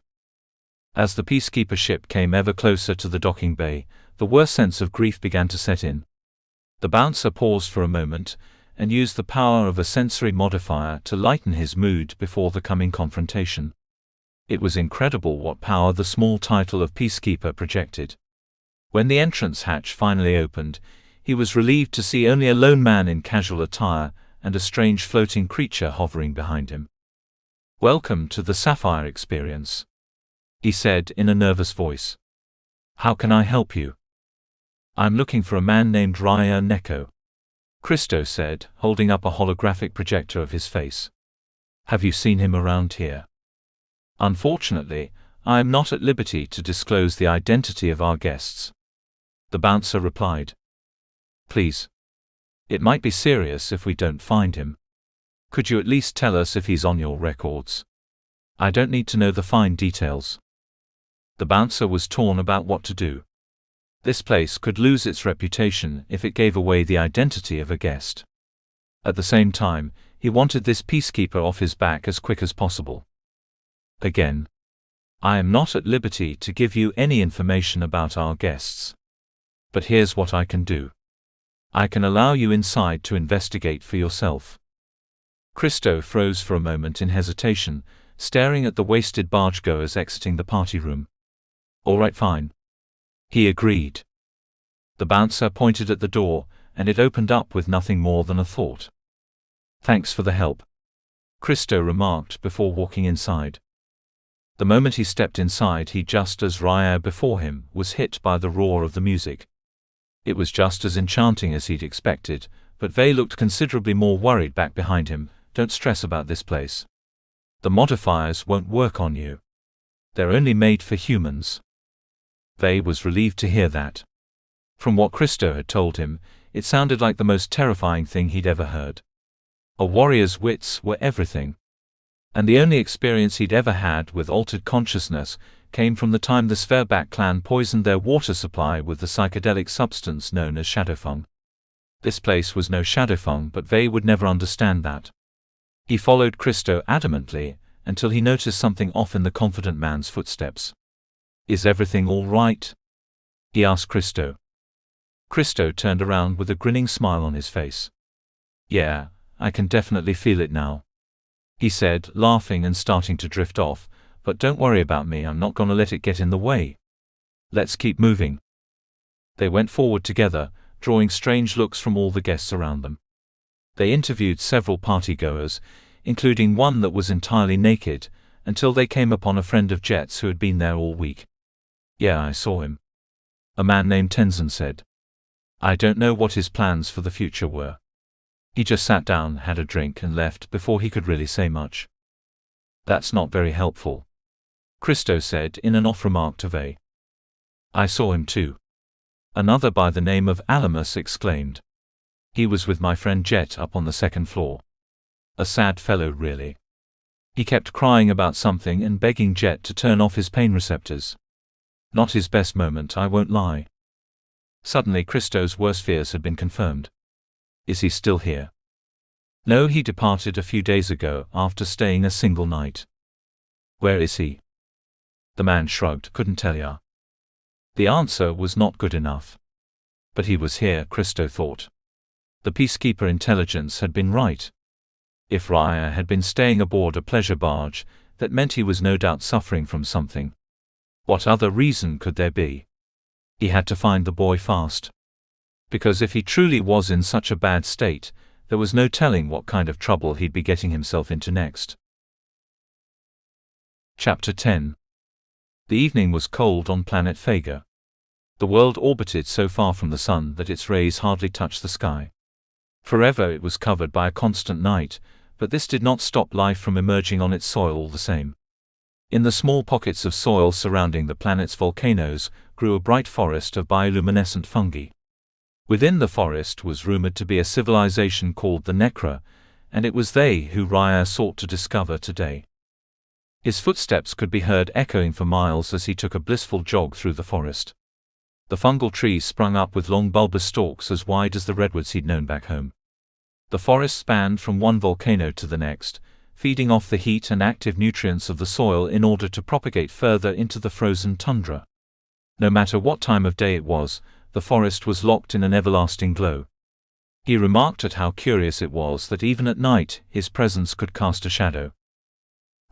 As the peacekeeper ship came ever closer to the docking bay, the worst sense of grief began to set in. The bouncer paused for a moment, and used the power of a sensory modifier to lighten his mood before the coming confrontation. It was incredible what power the small title of peacekeeper projected. When the entrance hatch finally opened, he was relieved to see only a lone man in casual attire, and a strange floating creature hovering behind him. "Welcome to the Sapphire Experience," he said in a nervous voice. "How can I help you?" "I'm looking for a man named Raya Neko," Christo said, holding up a holographic projector of his face. "Have you seen him around here?" "Unfortunately, I am not at liberty to disclose the identity of our guests," the bouncer replied. "Please. It might be serious if we don't find him. Could you at least tell us if he's on your records? I don't need to know the fine details." The bouncer was torn about what to do. This place could lose its reputation if it gave away the identity of a guest. At the same time, he wanted this peacekeeper off his back as quick as possible. "Again, I am not at liberty to give you any information about our guests. But here's what I can do. I can allow you inside to investigate for yourself." Christo froze for a moment in hesitation, staring at the wasted barge-goers exiting the party room. "All right, fine," he agreed. The bouncer pointed at the door, and it opened up with nothing more than a thought. "Thanks for the help," Christo remarked before walking inside. The moment he stepped inside, he, just as Raya before him, was hit by the roar of the music. It was just as enchanting as he'd expected, but Vey looked considerably more worried back behind him. "Don't stress about this place. The modifiers won't work on you. They're only made for humans." Vey was relieved to hear that. From what Christo had told him, it sounded like the most terrifying thing he'd ever heard. A warrior's wits were everything. And the only experience he'd ever had with altered consciousness came from the time the Sverback clan poisoned their water supply with the psychedelic substance known as Shadowfung. This place was no Shadowfung, but Vey would never understand that. He followed Christo adamantly, until he noticed something off in the confident man's footsteps. "Is everything all right?" he asked Christo. Christo turned around with a grinning smile on his face. "Yeah, I can definitely feel it now," he said, laughing and starting to drift off. "But don't worry about me, I'm not gonna let it get in the way. Let's keep moving." They went forward together, drawing strange looks from all the guests around them. They interviewed several partygoers, including one that was entirely naked, until they came upon a friend of Jet's who had been there all week. "Yeah, I saw him," a man named Tenzin said. "I don't know what his plans for the future were. He just sat down, had a drink and left before he could really say much." "That's not very helpful," Christo said in an off-remark to Vey. "I saw him too," another by the name of Alamus exclaimed. "He was with my friend Jet up on the second floor. A sad fellow, really. He kept crying about something and begging Jet to turn off his pain receptors. Not his best moment, I won't lie." Suddenly Christo's worst fears had been confirmed. "Is he still here?" "No, he departed a few days ago after staying a single night." "Where is he?" The man shrugged. "Couldn't tell ya." The answer was not good enough. But he was here, Christo thought. The peacekeeper intelligence had been right. If Raya had been staying aboard a pleasure barge, that meant he was no doubt suffering from something. What other reason could there be? He had to find the boy fast. Because if he truly was in such a bad state, there was no telling what kind of trouble he'd be getting himself into next. Chapter 10. The evening was cold on planet Fager. The world orbited so far from the sun that its rays hardly touched the sky. Forever it was covered by a constant night, but this did not stop life from emerging on its soil all the same. In the small pockets of soil surrounding the planet's volcanoes grew a bright forest of bioluminescent fungi. Within the forest was rumored to be a civilization called the Necra, and it was they who Raya sought to discover today. His footsteps could be heard echoing for miles as he took a blissful jog through the forest. The fungal trees sprung up with long bulbous stalks as wide as the redwoods he'd known back home. The forest spanned from one volcano to the next, feeding off the heat and active nutrients of the soil in order to propagate further into the frozen tundra. No matter what time of day it was, the forest was locked in an everlasting glow. He remarked at how curious it was that even at night his presence could cast a shadow.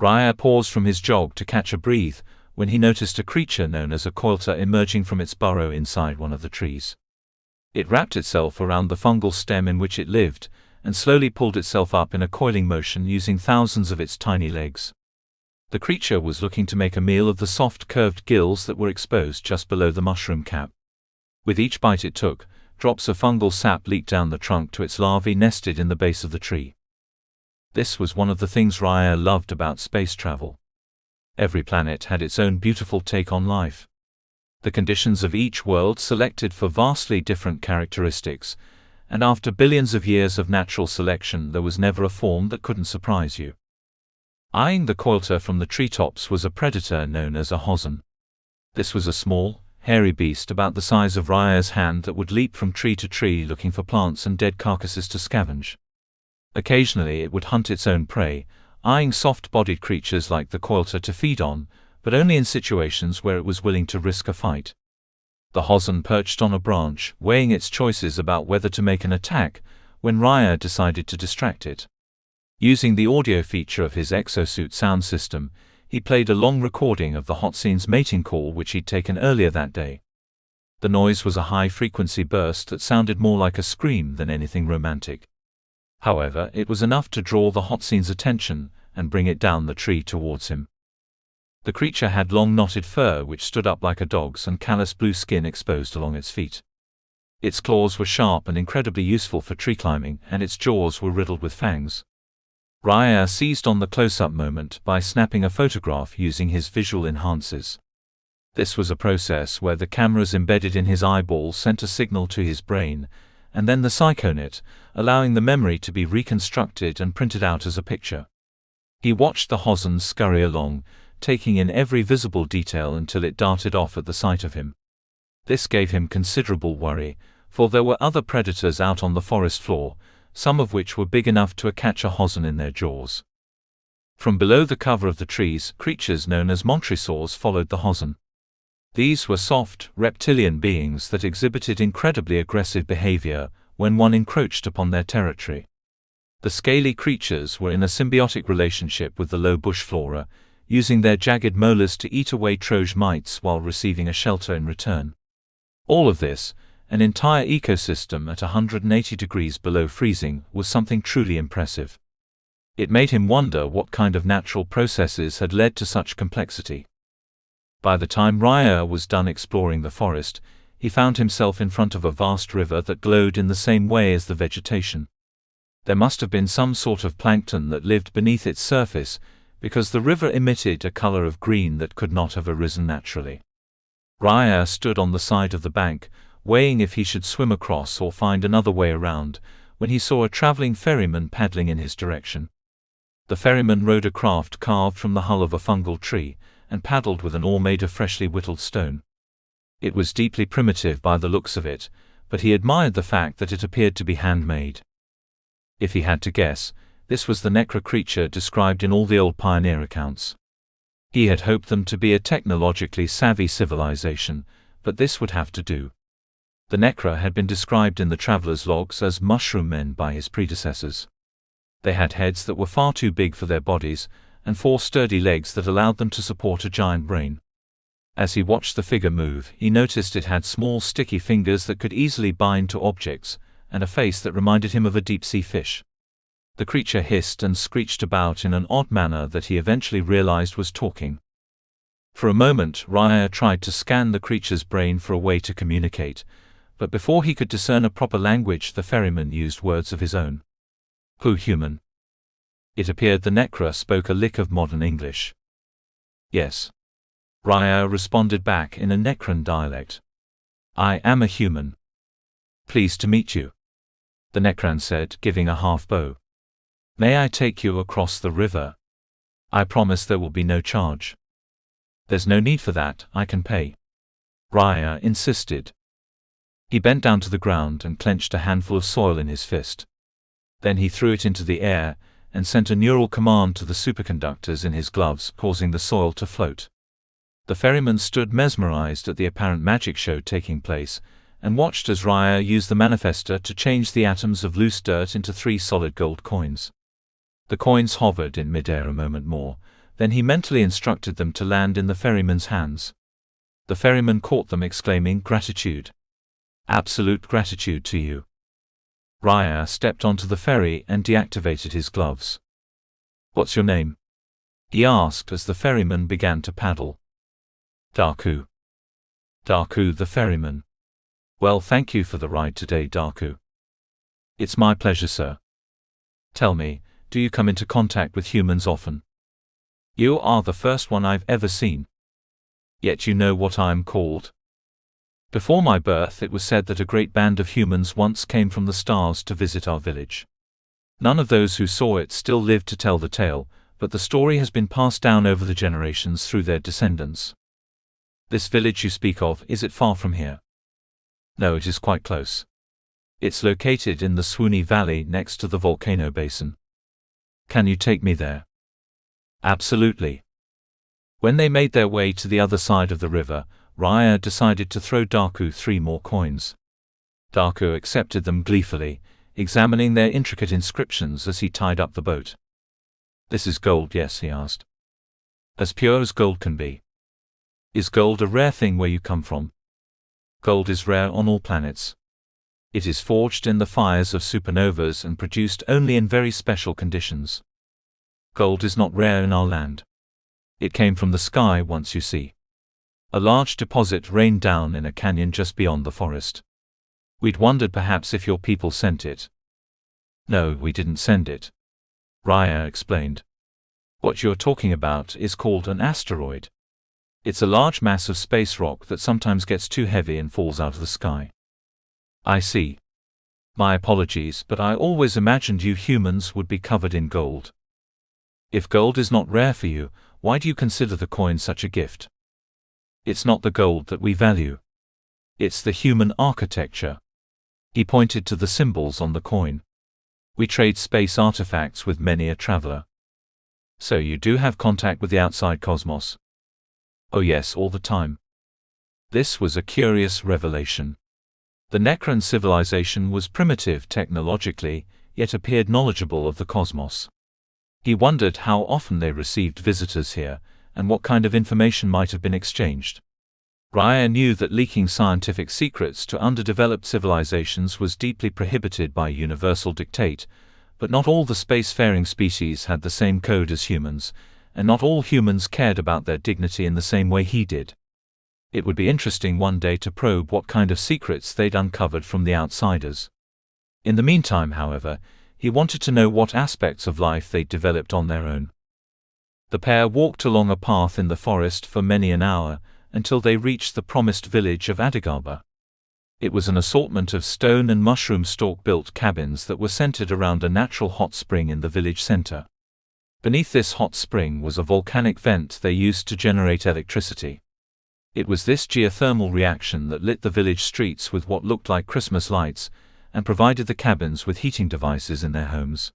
Raya paused from his jog to catch a breath when he noticed a creature known as a coilter emerging from its burrow inside one of the trees. It wrapped itself around the fungal stem in which it lived, and slowly pulled itself up in a coiling motion using thousands of its tiny legs. The creature was looking to make a meal of the soft curved gills that were exposed just below the mushroom cap. With each bite it took, drops of fungal sap leaked down the trunk to its larvae nested in the base of the tree. This was one of the things Raya loved about space travel. Every planet had its own beautiful take on life. The conditions of each world selected for vastly different characteristics, and after billions of years of natural selection there was never a form that couldn't surprise you. Eyeing the coilter from the treetops was a predator known as a hosen. This was a small, hairy beast about the size of Raya's hand that would leap from tree to tree looking for plants and dead carcasses to scavenge. Occasionally it would hunt its own prey, eyeing soft-bodied creatures like the coilter to feed on, but only in situations where it was willing to risk a fight. The hosen perched on a branch, weighing its choices about whether to make an attack, when Raya decided to distract it. Using the audio feature of his exosuit sound system, he played a long recording of the Hotsene's mating call which he'd taken earlier that day. The noise was a high-frequency burst that sounded more like a scream than anything romantic. However, it was enough to draw the Hotsene's attention and bring it down the tree towards him. The creature had long knotted fur which stood up like a dog's and callous blue skin exposed along its feet. Its claws were sharp and incredibly useful for tree climbing, and its jaws were riddled with fangs. Raya seized on the close-up moment by snapping a photograph using his visual enhancers. This was a process where the cameras embedded in his eyeball sent a signal to his brain, and then the psychonet, allowing the memory to be reconstructed and printed out as a picture. He watched the hosen scurry along, taking in every visible detail until it darted off at the sight of him. This gave him considerable worry, for there were other predators out on the forest floor, some of which were big enough to catch a hosen in their jaws. From below the cover of the trees, creatures known as montresors followed the hosen. These were soft, reptilian beings that exhibited incredibly aggressive behavior when one encroached upon their territory. The scaly creatures were in a symbiotic relationship with the low bush flora, using their jagged molars to eat away troge mites while receiving a shelter in return. All of this, an entire ecosystem at 180 degrees below freezing, was something truly impressive. It made him wonder what kind of natural processes had led to such complexity. By the time Raya was done exploring the forest, he found himself in front of a vast river that glowed in the same way as the vegetation. There must have been some sort of plankton that lived beneath its surface, because the river emitted a color of green that could not have arisen naturally. Raya stood on the side of the bank, weighing if he should swim across or find another way around, when he saw a traveling ferryman paddling in his direction. The ferryman rowed a craft carved from the hull of a fungal tree, and paddled with an oar made of freshly whittled stone. It was deeply primitive by the looks of it, but he admired the fact that it appeared to be handmade. If he had to guess, this was the Necra creature described in all the old pioneer accounts. He had hoped them to be a technologically savvy civilization, but this would have to do. The Necra had been described in the traveler's logs as mushroom men by his predecessors. They had heads that were far too big for their bodies, and 4 sturdy legs that allowed them to support a giant brain. As he watched the figure move, he noticed it had small sticky fingers that could easily bind to objects, and a face that reminded him of a deep-sea fish. The creature hissed and screeched about in an odd manner that he eventually realized was talking. For a moment, Raya tried to scan the creature's brain for a way to communicate, but before he could discern a proper language, the ferryman used words of his own. "Who human?" It appeared the Necra spoke a lick of modern English. "Yes." Raya responded back in a Necran dialect. "I am a human." "Pleased to meet you," the Necran said, giving a half bow. "May I take you across the river? I promise there will be no charge." "There's no need for that, I can pay," Raya insisted. He bent down to the ground and clenched a handful of soil in his fist. Then he threw it into the air, and sent a neural command to the superconductors in his gloves, causing the soil to float. The ferryman stood mesmerized at the apparent magic show taking place, and watched as Raya used the manifester to change the atoms of loose dirt into 3 solid gold coins. The coins hovered in midair a moment more, then he mentally instructed them to land in the ferryman's hands. The ferryman caught them, exclaiming, "Gratitude. Absolute gratitude to you." Raya stepped onto the ferry and deactivated his gloves. "What's your name?" he asked as the ferryman began to paddle. Darku. Darku the ferryman. Well, thank you for the ride today, Darku. It's my pleasure, sir. Tell me, do you come into contact with humans often? You are the first one I've ever seen. Yet you know what I am called? Before my birth, it was said that a great band of humans once came from the stars to visit our village. None of those who saw it still lived to tell the tale, but the story has been passed down over the generations through their descendants. This village you speak of, is it far from here? No, it is quite close. It's located in the Swoony Valley next to the volcano basin. Can you take me there? Absolutely. When they made their way to the other side of the river, Raya decided to throw Darku 3 more coins. Darku accepted them gleefully, examining their intricate inscriptions as he tied up the boat. This is gold, yes, he asked. As pure as gold can be. Is gold a rare thing where you come from? Gold is rare on all planets. It is forged in the fires of supernovas and produced only in very special conditions. Gold is not rare in our land. It came from the sky once, you see. A large deposit rained down in a canyon just beyond the forest. We'd wondered perhaps if your people sent it. No, we didn't send it. Raya explained. What you're talking about is called an asteroid. It's a large mass of space rock that sometimes gets too heavy and falls out of the sky. I see. My apologies, but I always imagined you humans would be covered in gold. If gold is not rare for you, why do you consider the coin such a gift? It's not the gold that we value. It's the human architecture. He pointed to the symbols on the coin. We trade space artifacts with many a traveler. So you do have contact with the outside cosmos? Oh yes, all the time. This was a curious revelation. The Necran civilization was primitive technologically, yet appeared knowledgeable of the cosmos. He wondered how often they received visitors here, and what kind of information might have been exchanged. Raya knew that leaking scientific secrets to underdeveloped civilizations was deeply prohibited by universal dictate, but not all the spacefaring species had the same code as humans, and not all humans cared about their dignity in the same way he did. It would be interesting one day to probe what kind of secrets they'd uncovered from the outsiders. In the meantime, however, he wanted to know what aspects of life they'd developed on their own. The pair walked along a path in the forest for many an hour, until they reached the promised village of Adigaba. It was an assortment of stone and mushroom stalk-built cabins that were centered around a natural hot spring in the village center. Beneath this hot spring was a volcanic vent they used to generate electricity. It was this geothermal reaction that lit the village streets with what looked like Christmas lights, and provided the cabins with heating devices in their homes.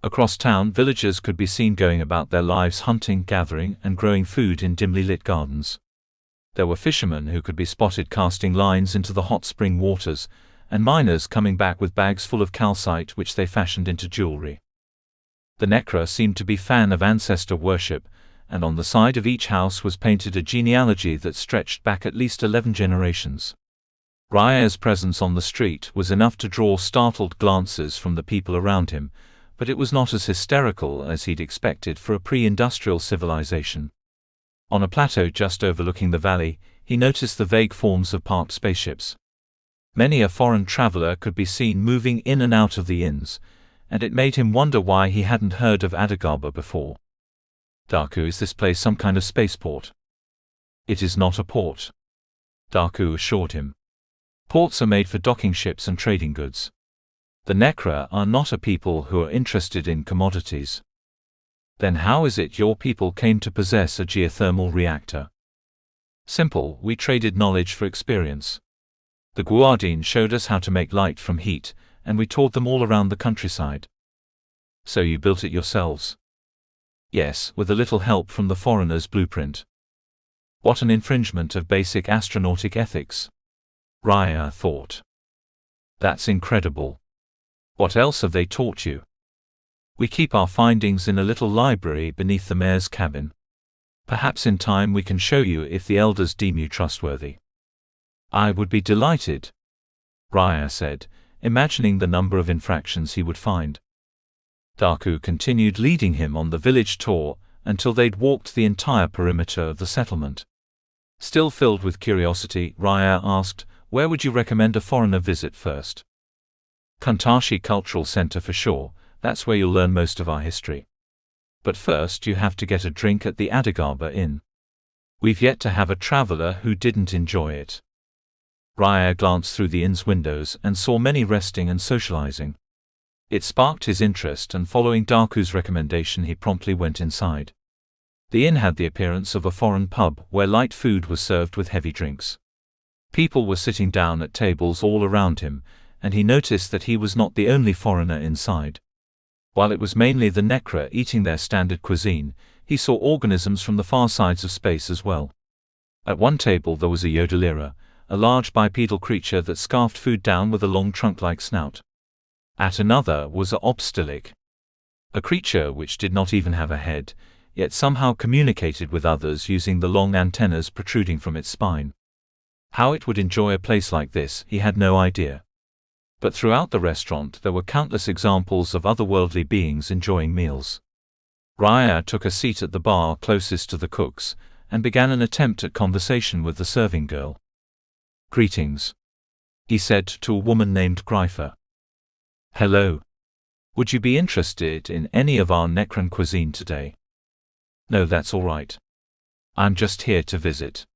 Across town, villagers could be seen going about their lives hunting, gathering, and growing food in dimly lit gardens. There were fishermen who could be spotted casting lines into the hot spring waters, and miners coming back with bags full of calcite which they fashioned into jewelry. The Necra seemed to be fan of ancestor worship, and on the side of each house was painted a genealogy that stretched back at least 11 generations. Raya's presence on the street was enough to draw startled glances from the people around him, but it was not as hysterical as he'd expected for a pre-industrial civilization. On a plateau just overlooking the valley, he noticed the vague forms of parked spaceships. Many a foreign traveler could be seen moving in and out of the inns, and it made him wonder why he hadn't heard of Adigaba before. Darku, is this place some kind of spaceport? It is not a port, Darku assured him. Ports are made for docking ships and trading goods. The Necra are not a people who are interested in commodities. Then how is it your people came to possess a geothermal reactor? Simple, we traded knowledge for experience. The Guardine showed us how to make light from heat, and we toured them all around the countryside. So you built it yourselves? Yes, with a little help from the foreigner's blueprint. What an infringement of basic astronautic ethics, Raya thought. That's incredible. What else have they taught you? We keep our findings in a little library beneath the mayor's cabin. Perhaps in time we can show you if the elders deem you trustworthy. I would be delighted, Raya said, imagining the number of infractions he would find. Darku continued leading him on the village tour until they'd walked the entire perimeter of the settlement. Still filled with curiosity, Raya asked, "Where would you recommend a foreigner visit first?" "Kuntashi Cultural Center for sure, that's where you'll learn most of our history. But first you have to get a drink at the Adigaba Inn. We've yet to have a traveler who didn't enjoy it." Raya glanced through the inn's windows and saw many resting and socializing. It sparked his interest, and following Daku's recommendation he promptly went inside. The inn had the appearance of a foreign pub, where light food was served with heavy drinks. People were sitting down at tables all around him, and he noticed that he was not the only foreigner inside. While it was mainly the Necra eating their standard cuisine, he saw organisms from the far sides of space as well. At one table there was a Yodelira, a large bipedal creature that scarfed food down with a long trunk-like snout. At another was a Obstilic, a creature which did not even have a head, yet somehow communicated with others using the long antennas protruding from its spine. How it would enjoy a place like this, he had no idea. But throughout the restaurant there were countless examples of otherworldly beings enjoying meals. Raya took a seat at the bar closest to the cooks, and began an attempt at conversation with the serving girl. "Greetings," he said to a woman named Grypha. "Hello. Would you be interested in any of our Necran cuisine today?" "No, that's all right. I'm just here to visit,"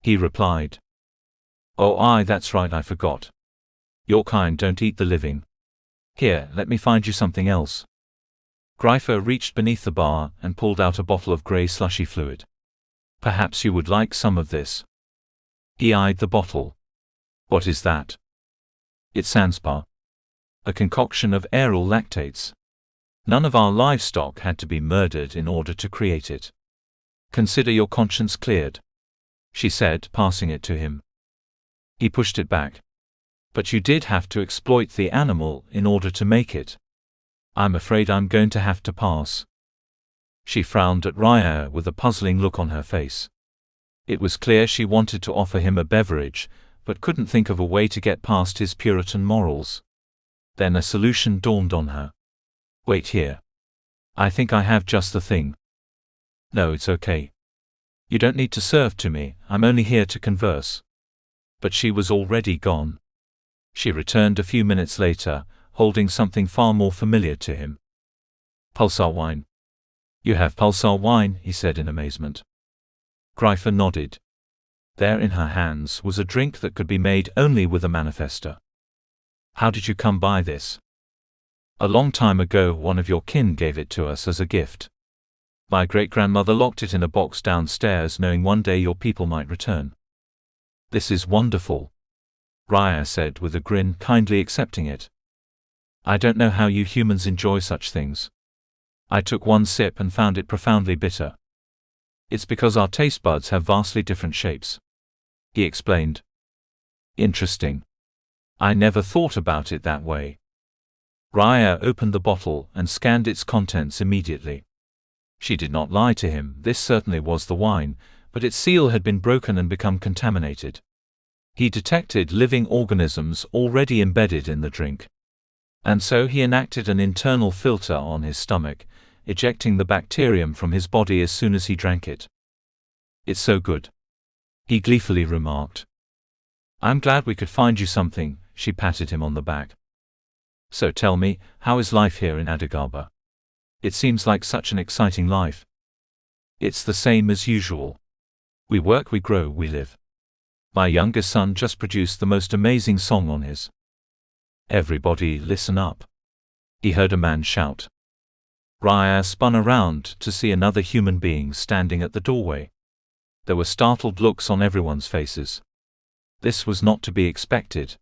he replied. "Oh, that's right, I forgot. Your kind don't eat the living. Here, let me find you something else." Grypha reached beneath the bar and pulled out a bottle of grey slushy fluid. "Perhaps you would like some of this." He eyed the bottle. "What is that?" "It's Sanspar. A concoction of aryl lactates. None of our livestock had to be murdered in order to create it. Consider your conscience cleared," she said, passing it to him. He pushed it back. "But you did have to exploit the animal in order to make it. I'm afraid I'm going to have to pass." She frowned at Raya with a puzzling look on her face. It was clear she wanted to offer him a beverage, but couldn't think of a way to get past his Puritan morals. Then a solution dawned on her. "Wait here. I think I have just the thing." "No, it's okay. You don't need to serve to me, I'm only here to converse." But she was already gone. She returned a few minutes later, holding something far more familiar to him. "Pulsar wine." "You have pulsar wine?" he said in amazement. Grypha nodded. There in her hands was a drink that could be made only with a manifester. "How did you come by this?" "A long time ago one of your kin gave it to us as a gift. My great-grandmother locked it in a box downstairs, knowing one day your people might return." "This is wonderful," Raya said with a grin, kindly accepting it. "I don't know how you humans enjoy such things. I took one sip and found it profoundly bitter." "It's because our taste buds have vastly different shapes," he explained. "Interesting. I never thought about it that way." Raya opened the bottle and scanned its contents immediately. She did not lie to him, this certainly was the wine, but its seal had been broken and become contaminated. He detected living organisms already embedded in the drink. And so he enacted an internal filter on his stomach, ejecting the bacterium from his body as soon as he drank it. "It's so good," he gleefully remarked. "I'm glad we could find you something," she patted him on the back. "So tell me, how is life here in Adigaba? It seems like such an exciting life." "It's the same as usual. We work, we grow, we live. My youngest son just produced the most amazing song on his—" "Everybody listen up," he heard a man shout. Raya spun around to see another human being standing at the doorway. There were startled looks on everyone's faces. This was not to be expected.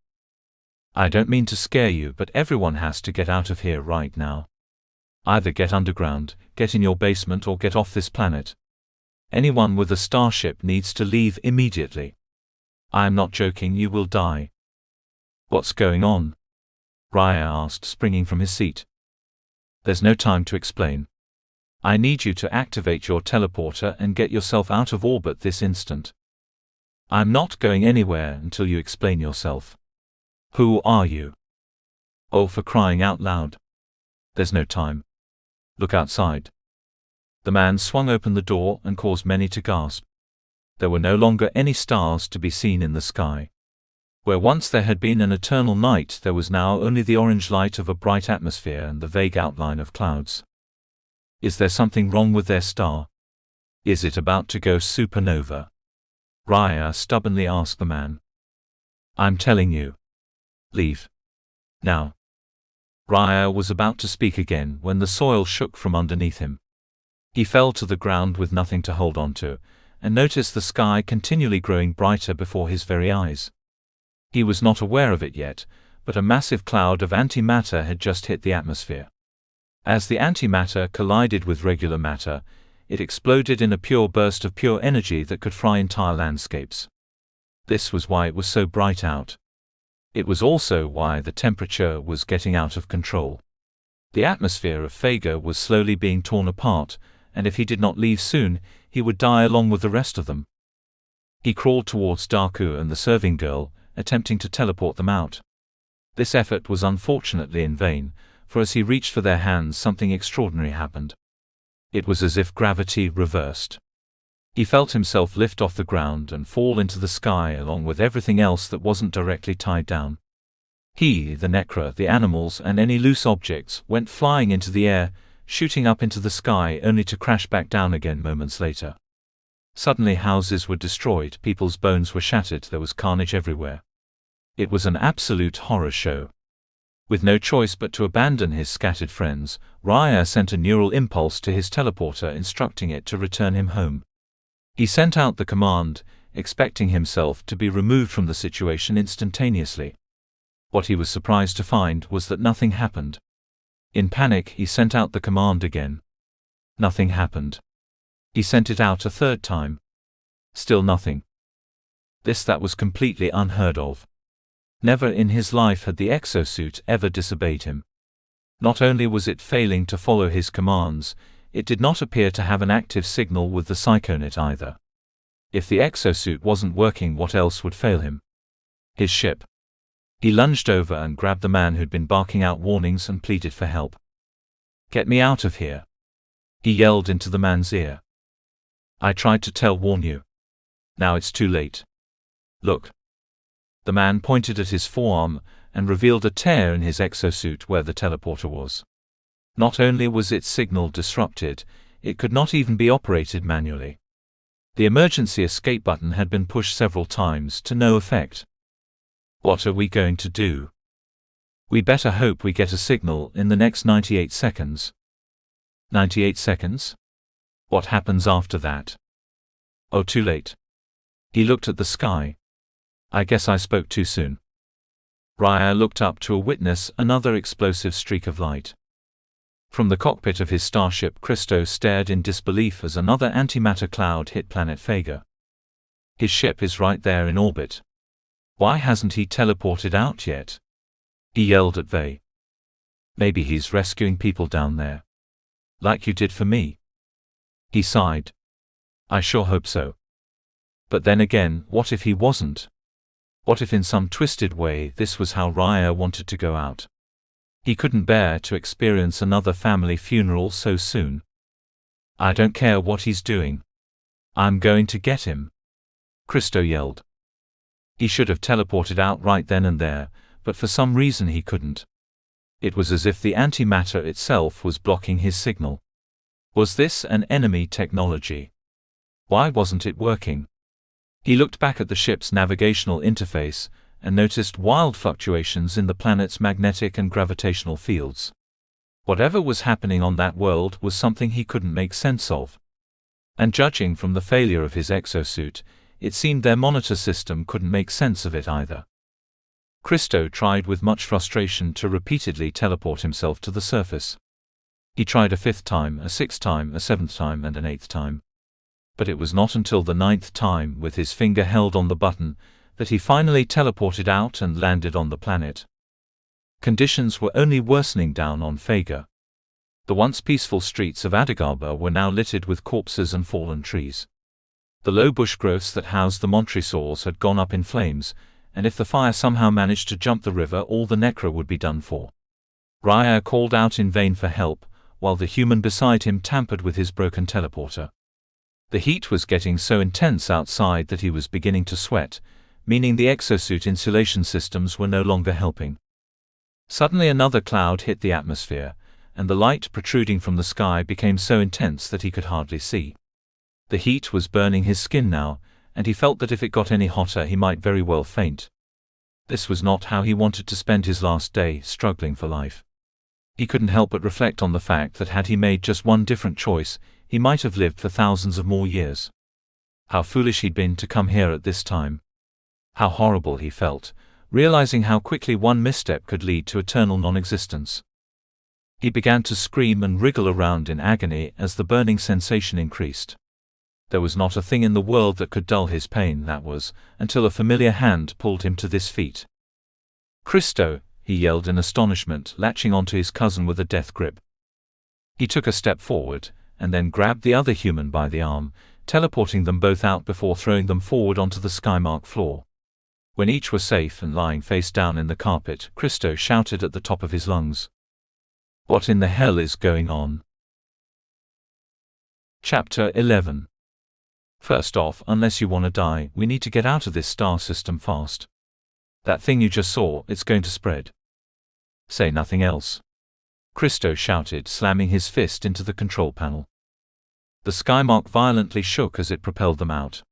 "I don't mean to scare you, but everyone has to get out of here right now. Either get underground, get in your basement, or get off this planet. Anyone with a starship needs to leave immediately. I am not joking, you will die." "What's going on?" Raya asked, springing from his seat. "There's no time to explain. I need you to activate your teleporter and get yourself out of orbit this instant. I'm not going anywhere until you explain yourself. Who are you?" "Oh, for crying out loud. There's no time. Look outside." The man swung open the door and caused many to gasp. There were no longer any stars to be seen in the sky. Where once there had been an eternal night, there was now only the orange light of a bright atmosphere and the vague outline of clouds. Is there something wrong with their star? Is it about to go supernova? Raya stubbornly asked the man. I'm telling you. Leave. Now. Raya was about to speak again when the soil shook from underneath him. He fell to the ground with nothing to hold on to, and noticed the sky continually growing brighter before his very eyes. He was not aware of it yet, but a massive cloud of antimatter had just hit the atmosphere. As the antimatter collided with regular matter, it exploded in a pure burst of pure energy that could fry entire landscapes. This was why it was so bright out. It was also why the temperature was getting out of control. The atmosphere of Fager was slowly being torn apart, and if he did not leave soon, he would die along with the rest of them. He crawled towards Daku and the serving girl, attempting to teleport them out. This effort was unfortunately in vain, for as he reached for their hands, something extraordinary happened. It was as if gravity reversed. He felt himself lift off the ground and fall into the sky along with everything else that wasn't directly tied down. He, the Necra, the animals, and any loose objects went flying into the air, shooting up into the sky only to crash back down again moments later. Suddenly houses were destroyed, people's bones were shattered, there was carnage everywhere. It was an absolute horror show. With no choice but to abandon his scattered friends, Raya sent a neural impulse to his teleporter instructing it to return him home. He sent out the command, expecting himself to be removed from the situation instantaneously. What he was surprised to find was that nothing happened. In panic, he sent out the command again. Nothing happened. He sent it out a third time. Still nothing. That was completely unheard of. Never in his life had the exosuit ever disobeyed him. Not only was it failing to follow his commands, it did not appear to have an active signal with the psychonet either. If the exosuit wasn't working, what else would fail him? His ship. He lunged over and grabbed the man who'd been barking out warnings and pleaded for help. Get me out of here. He yelled into the man's ear. I tried to warn you. Now it's too late. Look. The man pointed at his forearm and revealed a tear in his exosuit where the teleporter was. Not only was its signal disrupted, it could not even be operated manually. The emergency escape button had been pushed several times to no effect. What are we going to do? We better hope we get a signal in the next 98 seconds. 98 seconds? What happens after that? Oh, too late. He looked at the sky. I guess I spoke too soon. Raya looked up to witness another explosive streak of light. From the cockpit of his starship, Christo stared in disbelief as another antimatter cloud hit planet Fager. His ship is right there in orbit. Why hasn't he teleported out yet? He yelled at Vey. Maybe he's rescuing people down there. Like you did for me. He sighed. I sure hope so. But then again, what if he wasn't? What if in some twisted way this was how Raya wanted to go out? He couldn't bear to experience another family funeral so soon. I don't care what he's doing. I'm going to get him. Christo yelled. He should have teleported out right then and there, but for some reason he couldn't. It was as if the antimatter itself was blocking his signal. Was this an enemy technology? Why wasn't it working? He looked back at the ship's navigational interface and noticed wild fluctuations in the planet's magnetic and gravitational fields. Whatever was happening on that world was something he couldn't make sense of. And judging from the failure of his exosuit, it seemed their monitor system couldn't make sense of it either. Christo tried with much frustration to repeatedly teleport himself to the surface. He tried a 5th time, a 6th time, a 7th time, and an 8th time. But it was not until the 9th time, with his finger held on the button, that he finally teleported out and landed on the planet. Conditions were only worsening down on Fager. The once peaceful streets of Adagaba were now littered with corpses and fallen trees. The low bush growths that housed the Montresors had gone up in flames, and if the fire somehow managed to jump the river, all the Necra would be done for. Raya called out in vain for help, while the human beside him tampered with his broken teleporter. The heat was getting so intense outside that he was beginning to sweat, meaning the exosuit insulation systems were no longer helping. Suddenly another cloud hit the atmosphere, and the light protruding from the sky became so intense that he could hardly see. The heat was burning his skin now, and he felt that if it got any hotter he might very well faint. This was not how he wanted to spend his last day, struggling for life. He couldn't help but reflect on the fact that had he made just one different choice, he might have lived for thousands of more years. How foolish he'd been to come here at this time. How horrible he felt, realizing how quickly one misstep could lead to eternal non-existence. He began to scream and wriggle around in agony as the burning sensation increased. There was not a thing in the world that could dull his pain, that was, until a familiar hand pulled him to his feet. "Christo!" he yelled in astonishment, latching onto his cousin with a death grip. He took a step forward, and then grabbed the other human by the arm, teleporting them both out before throwing them forward onto the Skymark floor. When each were safe and lying face down in the carpet, Christo shouted at the top of his lungs, "What in the hell is going on?" Chapter 11. First off, unless you want to die, we need to get out of this star system fast. That thing you just saw, it's going to spread. Say nothing else. Christo shouted, slamming his fist into the control panel. The Skymark violently shook as it propelled them out.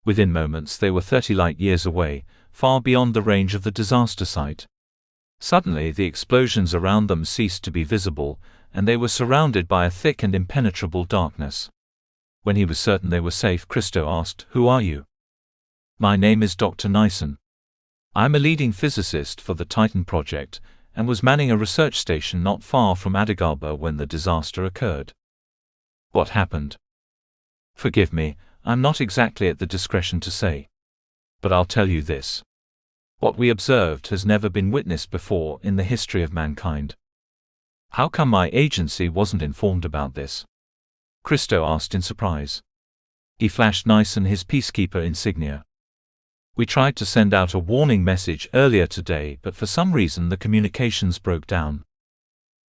Within moments they were 30 light-years away, far beyond the range of the disaster site. Suddenly the explosions around them ceased to be visible, and they were surrounded by a thick and impenetrable darkness. When he was certain they were safe, Christo asked, "Who are you?" "My name is Dr. Nyson. I'm a leading physicist for the Titan project, and was manning a research station not far from Adigaba when the disaster occurred." "What happened?" "Forgive me, I'm not exactly at the discretion to say. But I'll tell you this. What we observed has never been witnessed before in the history of mankind." "How come my agency wasn't informed about this?" Christo asked in surprise. He flashed Nyson his peacekeeper insignia. "We tried to send out a warning message earlier today, but for some reason the communications broke down."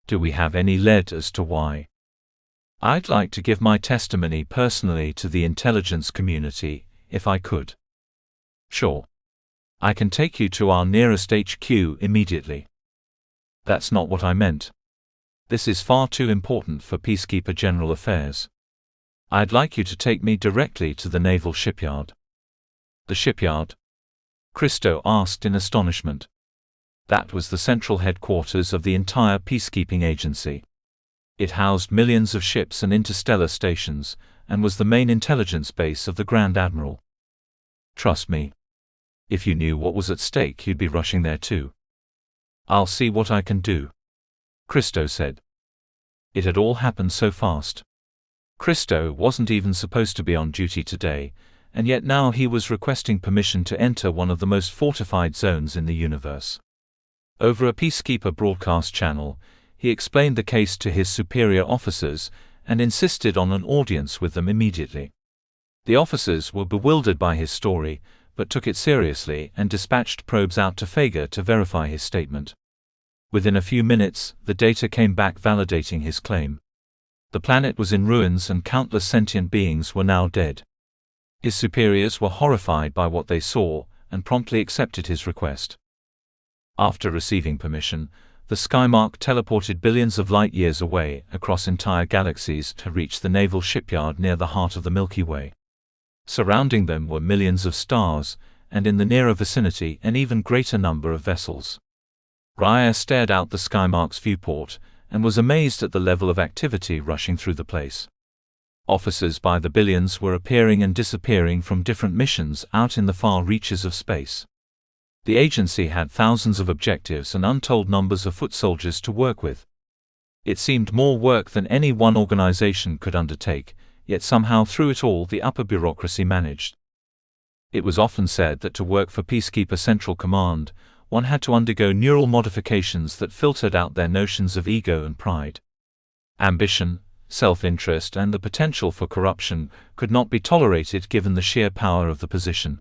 "Do we have any lead as to why?" "I'd like to give my testimony personally to the intelligence community, if I could." "Sure. I can take you to our nearest HQ immediately." "That's not what I meant. This is far too important for Peacekeeper General Affairs. I'd like you to take me directly to the naval shipyard." "The shipyard?" Christo asked in astonishment. That was the central headquarters of the entire peacekeeping agency. It housed millions of ships and interstellar stations, and was the main intelligence base of the Grand Admiral. "Trust me. If you knew what was at stake, you'd be rushing there too." "I'll see what I can do," Christo said. It had all happened so fast. Christo wasn't even supposed to be on duty today, and yet now he was requesting permission to enter one of the most fortified zones in the universe. Over a Peacekeeper broadcast channel, he explained the case to his superior officers and insisted on an audience with them immediately. The officers were bewildered by his story, but took it seriously and dispatched probes out to Fager to verify his statement. Within a few minutes, the data came back validating his claim. The planet was in ruins and countless sentient beings were now dead. His superiors were horrified by what they saw and promptly accepted his request. After receiving permission, the Skymark teleported billions of light-years away across entire galaxies to reach the naval shipyard near the heart of the Milky Way. Surrounding them were millions of stars, and in the nearer vicinity an even greater number of vessels. Raya stared out the Skymark's viewport and was amazed at the level of activity rushing through the place. Officers by the billions were appearing and disappearing from different missions out in the far reaches of space. The agency had thousands of objectives and untold numbers of foot soldiers to work with. It seemed more work than any one organization could undertake, yet somehow through it all the upper bureaucracy managed. It was often said that to work for Peacekeeper Central Command, one had to undergo neural modifications that filtered out their notions of ego and pride. Ambition, self-interest, and the potential for corruption could not be tolerated given the sheer power of the position.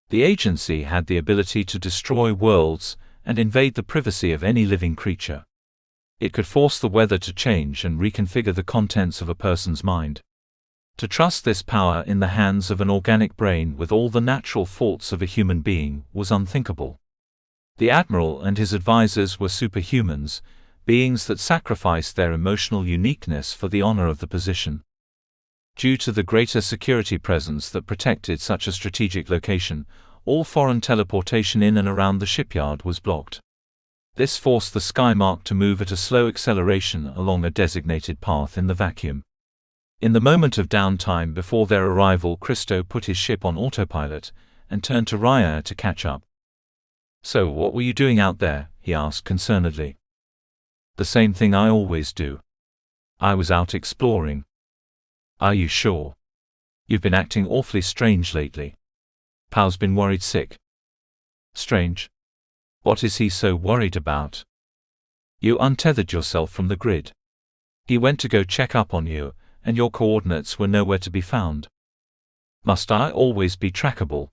The agency had the ability to destroy worlds and invade the privacy of any living creature. It could force the weather to change and reconfigure the contents of a person's mind. To trust this power in the hands of an organic brain with all the natural faults of a human being was unthinkable. The Admiral and his advisors were superhumans, beings that sacrificed their emotional uniqueness for the honor of the position. Due to the greater security presence that protected such a strategic location, all foreign teleportation in and around the shipyard was blocked. This forced the Skymark to move at a slow acceleration along a designated path in the vacuum. In the moment of downtime before their arrival, Christo put his ship on autopilot and turned to Raya to catch up. "So what were you doing out there?" he asked concernedly. "The same thing I always do. I was out exploring." "Are you sure? You've been acting awfully strange lately. Pau's been worried sick." "Strange? What is he so worried about?" "You untethered yourself from the grid. He went to go check up on you, and your coordinates were nowhere to be found." "Must I always be trackable?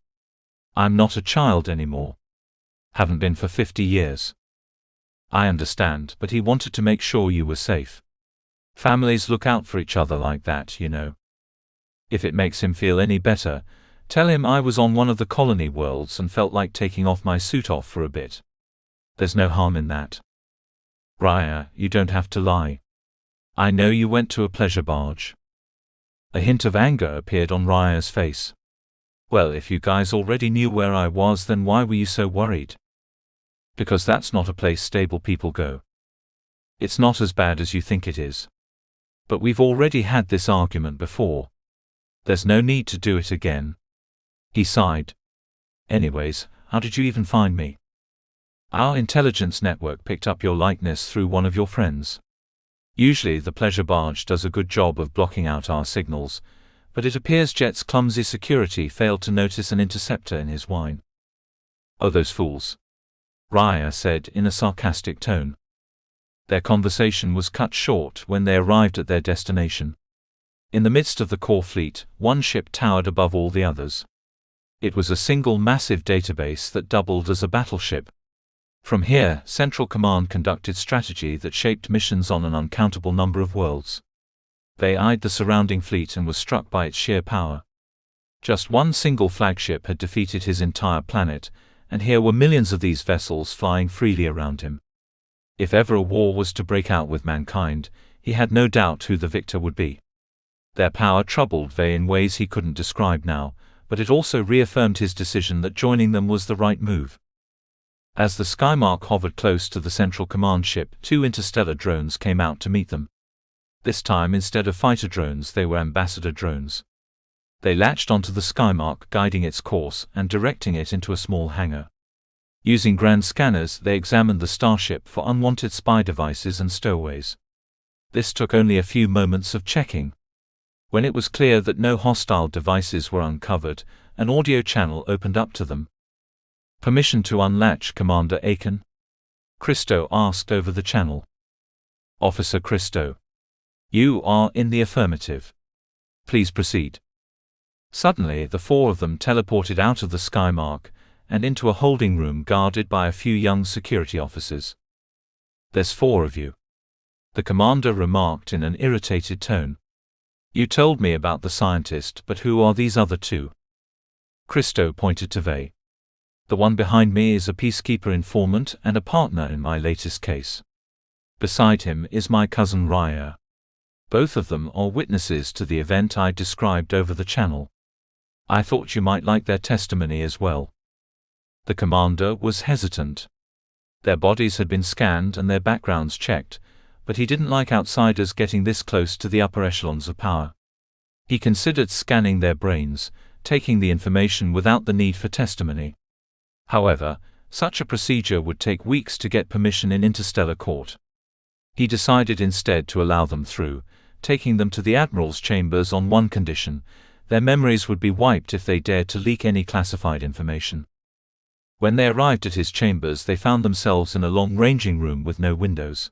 I'm not a child anymore. Haven't been for 50 years. "I understand, but he wanted to make sure you were safe. Families look out for each other like that, you know. If it makes him feel any better, tell him I was on one of the colony worlds and felt like taking my suit off for a bit. There's no harm in that." "Raya, you don't have to lie. I know you went to a pleasure barge." A hint of anger appeared on Raya's face. "Well, if you guys already knew where I was, then why were you so worried?" "Because that's not a place stable people go. It's not as bad as you think it is. But we've already had this argument before. There's no need to do it again." He sighed. "Anyways, how did you even find me?" "Our intelligence network picked up your likeness through one of your friends. Usually the pleasure barge does a good job of blocking out our signals, but it appears Jet's clumsy security failed to notice an interceptor in his wine." "Oh, those fools," Raya said in a sarcastic tone. Their conversation was cut short when they arrived at their destination. In the midst of the core fleet, one ship towered above all the others. It was a single massive database that doubled as a battleship. From here, Central Command conducted strategy that shaped missions on an uncountable number of worlds. They eyed the surrounding fleet and were struck by its sheer power. Just one single flagship had defeated his entire planet, and here were millions of these vessels flying freely around him. If ever a war was to break out with mankind, he had no doubt who the victor would be. Their power troubled Vey in ways he couldn't describe now, but it also reaffirmed his decision that joining them was the right move. As the Skymark hovered close to the Central Command ship, 2 interstellar drones came out to meet them. This time, instead of fighter drones, they were ambassador drones. They latched onto the Skymark, guiding its course and directing it into a small hangar. Using grand scanners, they examined the starship for unwanted spy devices and stowaways. This took only a few moments of checking. When it was clear that no hostile devices were uncovered, an audio channel opened up to them. "Permission to unlatch, Commander Aiken?" Christo asked over the channel. "Officer Christo. You are in the affirmative. Please proceed." Suddenly, the 4 of them teleported out of the Skymark and into a holding room guarded by a few young security officers. "There's 4 of you," the commander remarked in an irritated tone. "You told me about the scientist, but who are these other 2? Christo pointed to Vey. "The one behind me is a peacekeeper informant and a partner in my latest case. Beside him is my cousin Raya. Both of them are witnesses to the event I described over the channel. I thought you might like their testimony as well." The commander was hesitant. Their bodies had been scanned and their backgrounds checked, but he didn't like outsiders getting this close to the upper echelons of power. He considered scanning their brains, taking the information without the need for testimony. However, such a procedure would take weeks to get permission in interstellar court. He decided instead to allow them through, taking them to the Admiral's chambers on one condition: their memories would be wiped if they dared to leak any classified information. When they arrived at his chambers, they found themselves in a long-ranging room with no windows.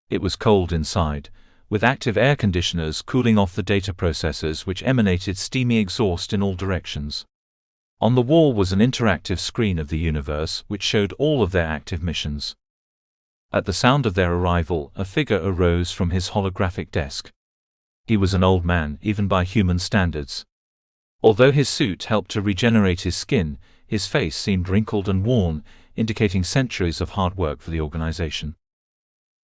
It was cold inside, with active air conditioners cooling off the data processors which emanated steamy exhaust in all directions. On the wall was an interactive screen of the universe which showed all of their active missions. At the sound of their arrival, a figure arose from his holographic desk. He was an old man, even by human standards. Although his suit helped to regenerate his skin, his face seemed wrinkled and worn, indicating centuries of hard work for the organization.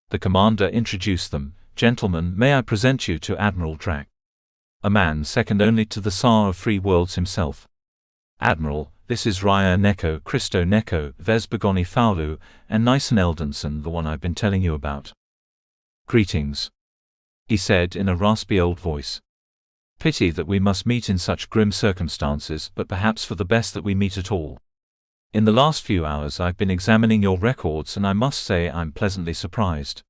The commander introduced them. "Gentlemen, may I present you to Admiral Drac, a man second only to the Tsar of Free Worlds himself. Admiral, this is Raya Neko, Christo Neko, Vesbogoni Faulu, and Nyson Eldenson, the one I've been telling you about." "Greetings," he said in a raspy old voice. "Pity that we must meet in such grim circumstances, but perhaps for the best that we meet at all. In the last few hours I've been examining your records and I must say I'm pleasantly surprised."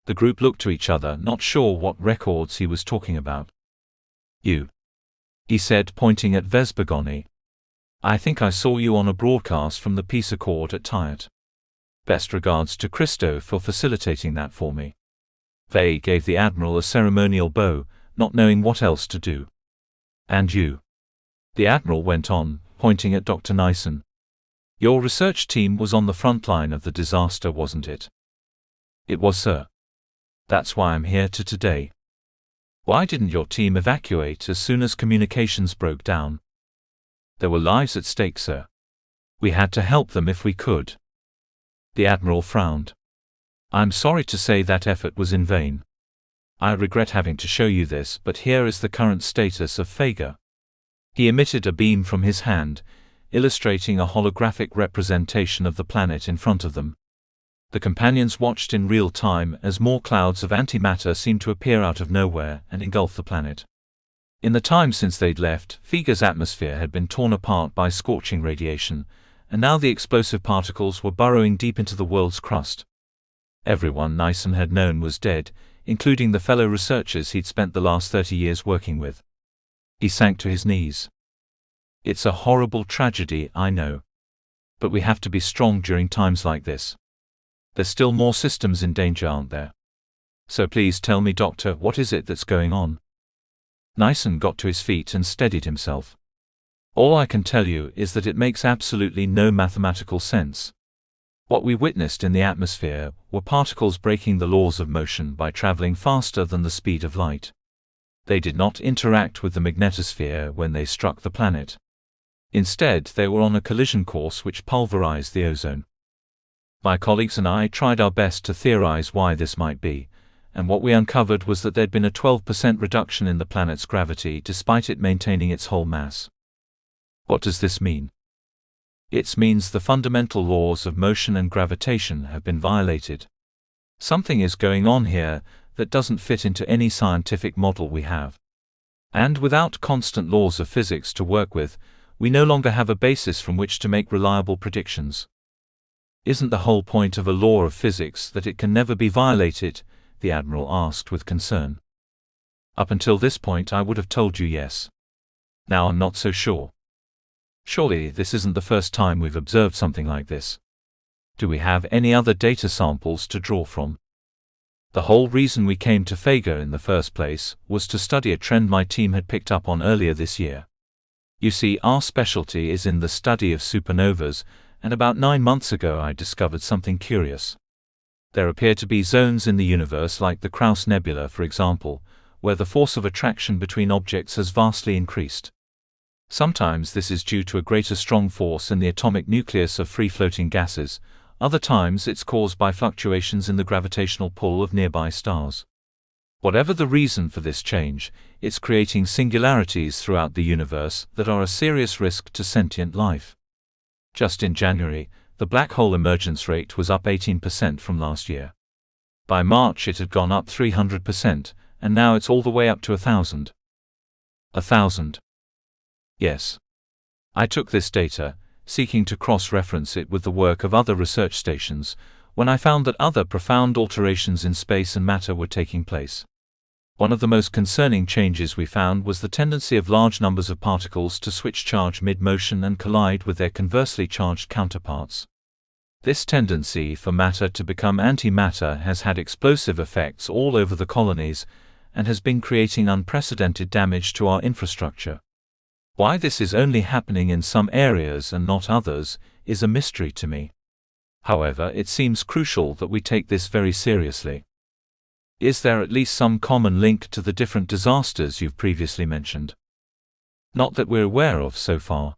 The group looked to each other, not sure what records he was talking about. "You," he said, pointing at Vesbogoni. "I think I saw you on a broadcast from the peace accord at Tyat. Best regards to Christo for facilitating that for me." They gave the Admiral a ceremonial bow, not knowing what else to do. "And you," the Admiral went on, pointing at Dr. Nyson. "Your research team was on the front line of the disaster, wasn't it?" "It was, sir. That's why I'm here today." "Why didn't your team evacuate as soon as communications broke down?" "There were lives at stake, sir. We had to help them if we could." The Admiral frowned. "I'm sorry to say that effort was in vain. I regret having to show you this, but here is the current status of Fager." He emitted a beam from his hand, illustrating a holographic representation of the planet in front of them. The companions watched in real time as more clouds of antimatter seemed to appear out of nowhere and engulf the planet. In the time since they'd left, Fager's atmosphere had been torn apart by scorching radiation, and now the explosive particles were burrowing deep into the world's crust. Everyone Nyson had known was dead, including the fellow researchers he'd spent the last 30 years working with. He sank to his knees. "It's a horrible tragedy, I know. But we have to be strong during times like this. There's still more systems in danger, aren't there? So please tell me, Doctor, what is it that's going on?" Nyson got to his feet and steadied himself. "All I can tell you is that it makes absolutely no mathematical sense. What we witnessed in the atmosphere were particles breaking the laws of motion by traveling faster than the speed of light. They did not interact with the magnetosphere when they struck the planet. Instead, they were on a collision course which pulverized the ozone. My colleagues and I tried our best to theorize why this might be, and what we uncovered was that there'd been a 12% reduction in the planet's gravity despite it maintaining its whole mass." "What does this mean?" "It means the fundamental laws of motion and gravitation have been violated. Something is going on here that doesn't fit into any scientific model we have. And without constant laws of physics to work with, we no longer have a basis from which to make reliable predictions." "Isn't the whole point of a law of physics that it can never be violated?" the Admiral asked with concern. "Up until this point I would have told you yes. Now I'm not so sure. Surely this isn't the first time we've observed something like this. Do we have any other data samples to draw from?" "The whole reason we came to Fager in the first place was to study a trend my team had picked up on earlier this year. You see, our specialty is in the study of supernovas, and about 9 months ago I discovered something curious. There appear to be zones in the universe like the Krauss Nebula, for example, where the force of attraction between objects has vastly increased. Sometimes this is due to a greater strong force in the atomic nucleus of free-floating gases, other times it's caused by fluctuations in the gravitational pull of nearby stars. Whatever the reason for this change, it's creating singularities throughout the universe that are a serious risk to sentient life. Just in January, the black hole emergence rate was up 18% from last year. By March it had gone up 300%, and now it's all the way up to 1,000. 1,000. Yes. I took this data, seeking to cross-reference it with the work of other research stations, when I found that other profound alterations in space and matter were taking place. One of the most concerning changes we found was the tendency of large numbers of particles to switch charge mid-motion and collide with their conversely charged counterparts. This tendency for matter to become antimatter has had explosive effects all over the colonies and has been creating unprecedented damage to our infrastructure. Why this is only happening in some areas and not others is a mystery to me. However, it seems crucial that we take this very seriously. Is there at least some common link to the different disasters you've previously mentioned? Not that we're aware of so far.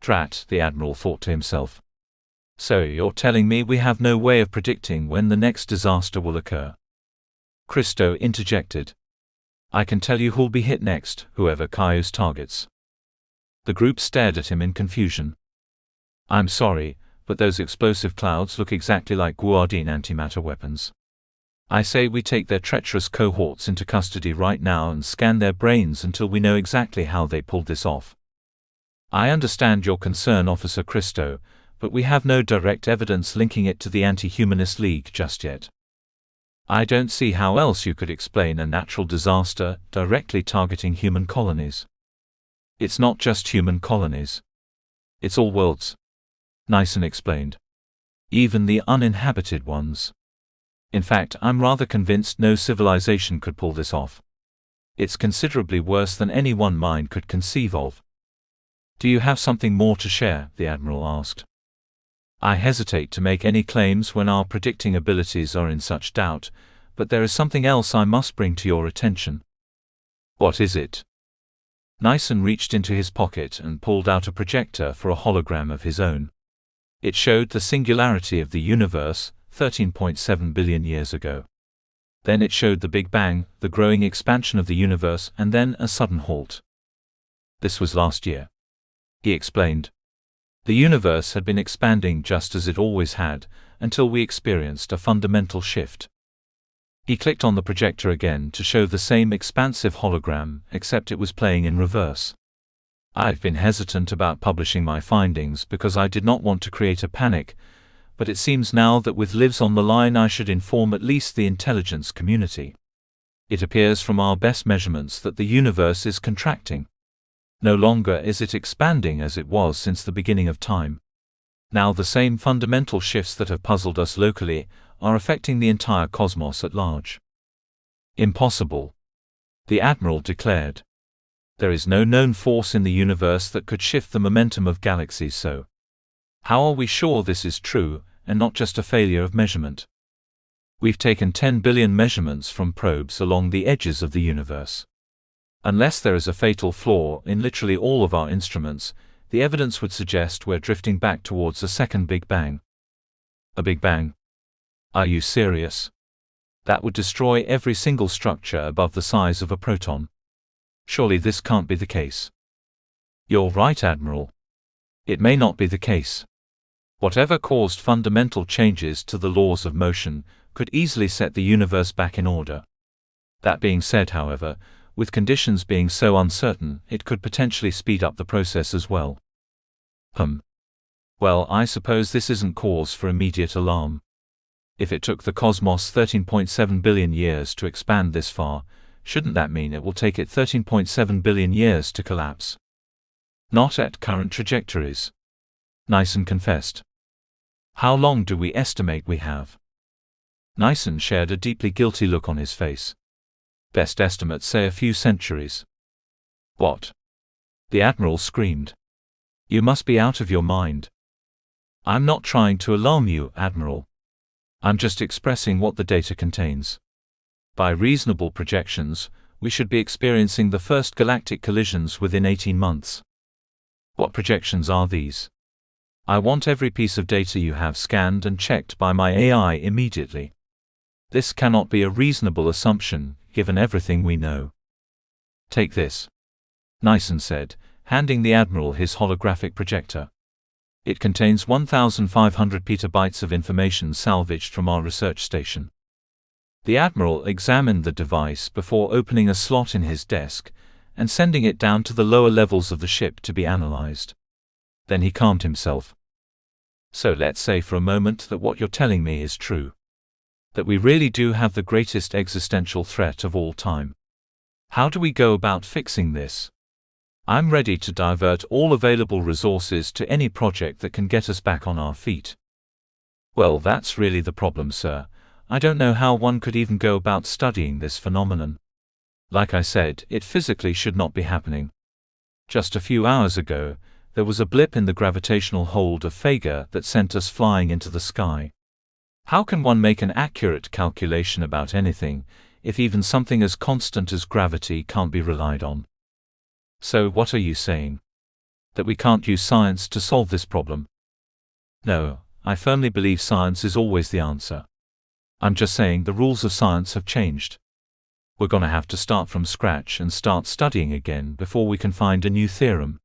Drat, the Admiral thought to himself. So you're telling me we have no way of predicting when the next disaster will occur? Christo interjected. I can tell you who'll be hit next, whoever Caius targets. The group stared at him in confusion. I'm sorry, but those explosive clouds look exactly like Guardian antimatter weapons. I say we take their treacherous cohorts into custody right now and scan their brains until we know exactly how they pulled this off. I understand your concern, Officer Christo, but we have no direct evidence linking it to the Anti-Humanist League just yet. I don't see how else you could explain a natural disaster directly targeting human colonies. It's not just human colonies. It's all worlds, Nyson explained. Even the uninhabited ones. In fact, I'm rather convinced no civilization could pull this off. It's considerably worse than any one mind could conceive of. Do you have something more to share? The Admiral asked. I hesitate to make any claims when our predicting abilities are in such doubt, but there is something else I must bring to your attention. What is it? Nyson reached into his pocket and pulled out a projector for a hologram of his own. It showed the singularity of the universe, 13.7 billion years ago. Then it showed the Big Bang, the growing expansion of the universe, and then a sudden halt. This was last year. He explained. The universe had been expanding just as it always had, until we experienced a fundamental shift. He clicked on the projector again to show the same expansive hologram, except it was playing in reverse. I've been hesitant about publishing my findings because I did not want to create a panic, but it seems now that with lives on the line I should inform at least the intelligence community. It appears from our best measurements that the universe is contracting. No longer is it expanding as it was since the beginning of time. Now the same fundamental shifts that have puzzled us locally are affecting the entire cosmos at large. Impossible, the Admiral declared. There is no known force in the universe that could shift the momentum of galaxies so. How are we sure this is true, and not just a failure of measurement? We've taken 10 billion measurements from probes along the edges of the universe. Unless there is a fatal flaw in literally all of our instruments, the evidence would suggest we're drifting back towards a second Big Bang. A Big Bang? Are you serious? That would destroy every single structure above the size of a proton. Surely this can't be the case. You're right, Admiral. It may not be the case. Whatever caused fundamental changes to the laws of motion could easily set the universe back in order. That being said, however, with conditions being so uncertain, it could potentially speed up the process as well. Well, I suppose this isn't cause for immediate alarm. If it took the cosmos 13.7 billion years to expand this far, shouldn't that mean it will take it 13.7 billion years to collapse? Not at current trajectories, Nyson confessed. How long do we estimate we have? Nyson shared a deeply guilty look on his face. Best estimates say a few centuries. What? The Admiral screamed. You must be out of your mind. I'm not trying to alarm you, Admiral. I'm just expressing what the data contains. By reasonable projections, we should be experiencing the first galactic collisions within 18 months. What projections are these? I want every piece of data you have scanned and checked by my AI immediately. This cannot be a reasonable assumption, given everything we know. Take this, Nyson said, handing the Admiral his holographic projector. It contains 1,500 petabytes of information salvaged from our research station. The Admiral examined the device before opening a slot in his desk and sending it down to the lower levels of the ship to be analyzed. Then he calmed himself. So let's say for a moment that what you're telling me is true. That we really do have the greatest existential threat of all time. How do we go about fixing this? I'm ready to divert all available resources to any project that can get us back on our feet. Well, that's really the problem, sir. I don't know how one could even go about studying this phenomenon. Like I said, it physically should not be happening. Just a few hours ago, there was a blip in the gravitational hold of Vega that sent us flying into the sky. How can one make an accurate calculation about anything, if even something as constant as gravity can't be relied on? So what are you saying? That we can't use science to solve this problem? No, I firmly believe science is always the answer. I'm just saying the rules of science have changed. We're gonna have to start from scratch and start studying again before we can find a new theorem.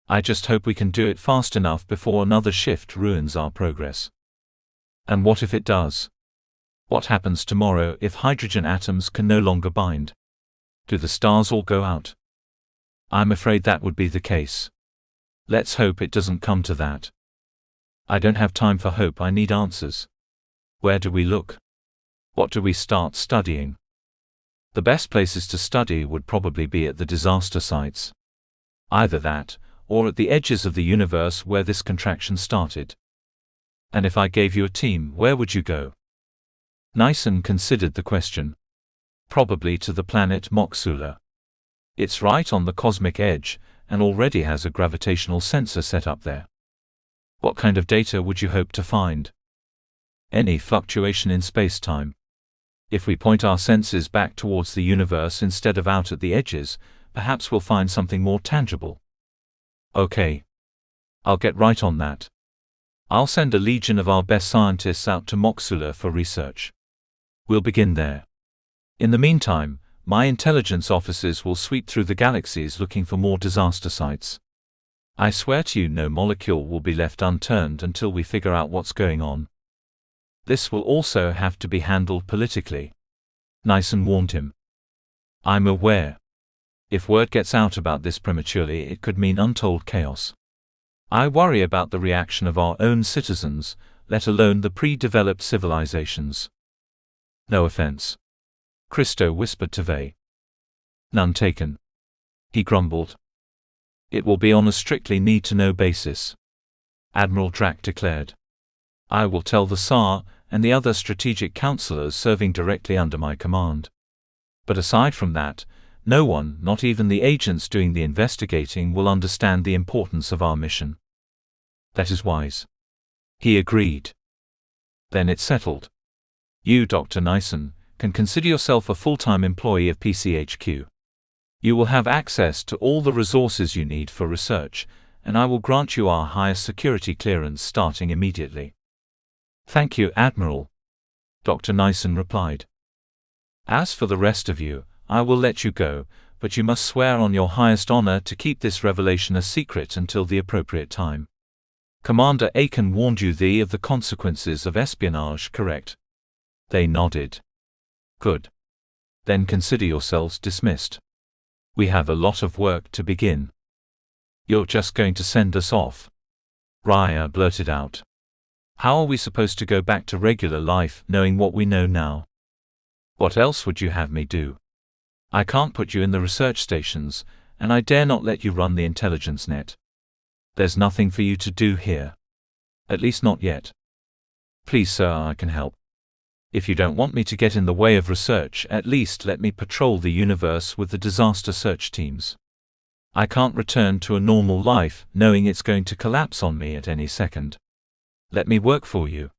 I just hope we can do it fast enough before another shift ruins our progress. And what if it does? What happens tomorrow if hydrogen atoms can no longer bind? Do the stars all go out? I'm afraid that would be the case. Let's hope it doesn't come to that. I don't have time for hope, I need answers. Where do we look? What do we start studying? The best places to study would probably be at the disaster sites. Either that, or at the edges of the universe where this contraction started. And if I gave you a team, where would you go? Nyssen considered the question. Probably to the planet Moxula. It's right on the cosmic edge, and already has a gravitational sensor set up there. What kind of data would you hope to find? Any fluctuation in space-time. If we point our senses back towards the universe instead of out at the edges, perhaps we'll find something more tangible. Okay. I'll get right on that. I'll send a legion of our best scientists out to Moxula for research. We'll begin there. In the meantime, my intelligence officers will sweep through the galaxies looking for more disaster sites. I swear to you, no molecule will be left unturned until we figure out what's going on. This will also have to be handled politically. Nyssen warned him. I'm aware. If word gets out about this prematurely, it could mean untold chaos. I worry about the reaction of our own citizens, let alone the pre-developed civilizations. No offense. Christo whispered to Vey. None taken. He grumbled. It will be on a strictly need-to-know basis. Admiral Drack declared. I will tell the Tsar and the other strategic counselors serving directly under my command. But aside from that, no one, not even the agents doing the investigating, will understand the importance of our mission. That is wise. He agreed. Then it's settled. You, Dr. Nyssen, can consider yourself a full-time employee of PCHQ. You will have access to all the resources you need for research, and I will grant you our highest security clearance starting immediately. Thank you, Admiral. Dr. Nyssen replied. As for the rest of you, I will let you go, but you must swear on your highest honor to keep this revelation a secret until the appropriate time. Commander Aiken warned you of the consequences of espionage, correct? They nodded. Good. Then consider yourselves dismissed. We have a lot of work to begin. You're just going to send us off? Raya blurted out. How are we supposed to go back to regular life knowing what we know now? What else would you have me do? I can't put you in the research stations, and I dare not let you run the intelligence net. There's nothing for you to do here. At least not yet. Please, sir, I can help. If you don't want me to get in the way of research, at least let me patrol the universe with the disaster search teams. I can't return to a normal life knowing it's going to collapse on me at any second. Let me work for you.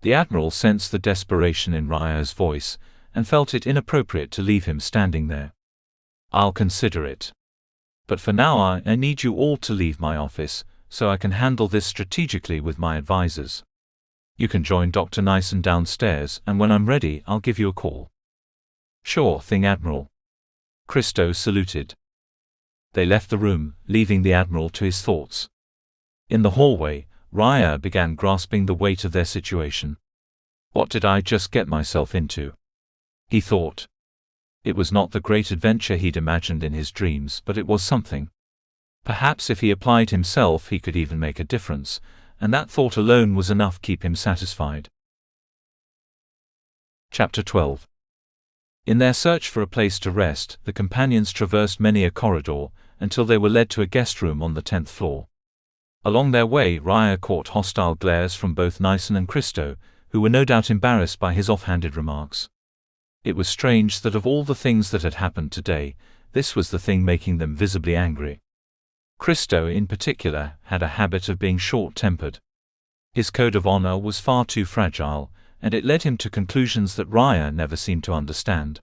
The Admiral sensed the desperation in Raya's voice, and felt it inappropriate to leave him standing there. I'll consider it. But for now I need you all to leave my office, so I can handle this strategically with my advisors. You can join Dr. Nyssen downstairs, and when I'm ready I'll give you a call. Sure thing, Admiral. Christo saluted. They left the room, leaving the Admiral to his thoughts. In the hallway, Raya began grasping the weight of their situation. What did I just get myself into? He thought. It was not the great adventure he'd imagined in his dreams, but it was something. Perhaps if he applied himself he could even make a difference, and that thought alone was enough to keep him satisfied. Chapter 12. In their search for a place to rest, the companions traversed many a corridor, until they were led to a guest room on the 10th floor. Along their way, Raya caught hostile glares from both Nyssen and Christo, who were no doubt embarrassed by his offhanded remarks. It was strange that of all the things that had happened today, this was the thing making them visibly angry. Christo, in particular, had a habit of being short-tempered. His code of honor was far too fragile, and it led him to conclusions that Raya never seemed to understand.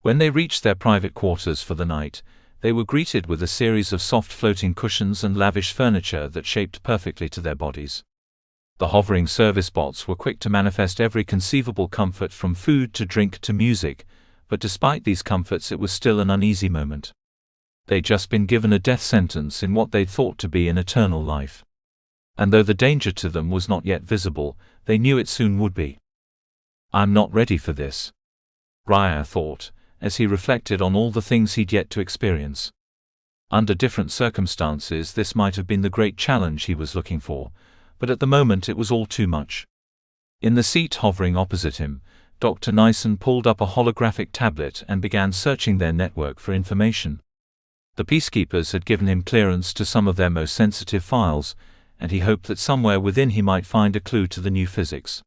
When they reached their private quarters for the night, they were greeted with a series of soft floating cushions and lavish furniture that shaped perfectly to their bodies. The hovering service bots were quick to manifest every conceivable comfort from food to drink to music, but despite these comforts it was still an uneasy moment. They'd just been given a death sentence in what they'd thought to be an eternal life. And though the danger to them was not yet visible, they knew it soon would be. "I'm not ready for this," Raya thought, as he reflected on all the things he'd yet to experience. Under different circumstances this might have been the great challenge he was looking for, but at the moment it was all too much. In the seat hovering opposite him, Dr. Nyson pulled up a holographic tablet and began searching their network for information. The peacekeepers had given him clearance to some of their most sensitive files, and he hoped that somewhere within he might find a clue to the new physics.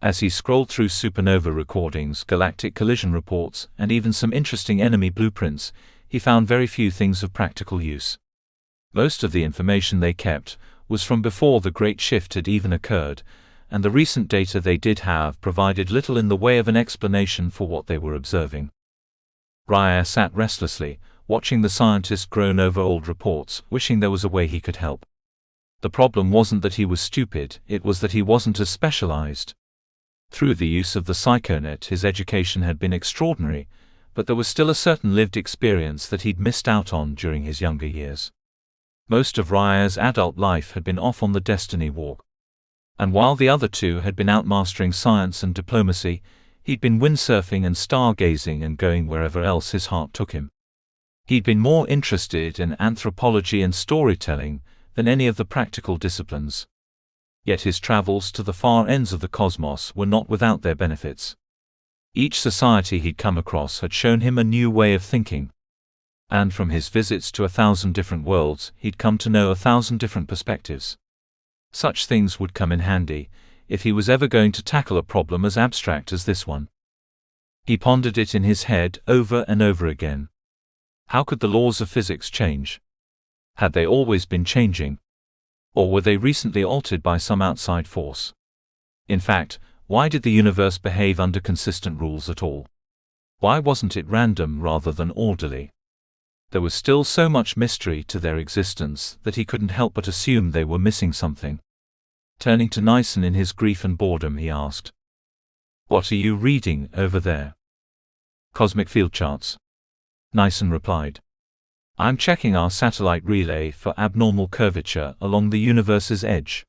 As he scrolled through supernova recordings, galactic collision reports, and even some interesting enemy blueprints, he found very few things of practical use. Most of the information they kept was from before the Great Shift had even occurred, and the recent data they did have provided little in the way of an explanation for what they were observing. Raya sat restlessly, watching the scientist groan over old reports, wishing there was a way he could help. The problem wasn't that he was stupid, it was that he wasn't as specialized. Through the use of the psychonet his education had been extraordinary, but there was still a certain lived experience that he'd missed out on during his younger years. Most of Raya's adult life had been off on the Destiny Walk. And while the other two had been out mastering science and diplomacy, he'd been windsurfing and stargazing and going wherever else his heart took him. He'd been more interested in anthropology and storytelling than any of the practical disciplines. Yet his travels to the far ends of the cosmos were not without their benefits. Each society he'd come across had shown him a new way of thinking. And from his visits to 1,000 different worlds, he'd come to know 1,000 different perspectives. Such things would come in handy, if he was ever going to tackle a problem as abstract as this one. He pondered it in his head over and over again. How could the laws of physics change? Had they always been changing? Or were they recently altered by some outside force? In fact, why did the universe behave under consistent rules at all? Why wasn't it random rather than orderly? There was still so much mystery to their existence that he couldn't help but assume they were missing something. Turning to Nyson in his grief and boredom, he asked, "What are you reading over there?" "Cosmic field charts," Nyson replied. "I'm checking our satellite relay for abnormal curvature along the universe's edge."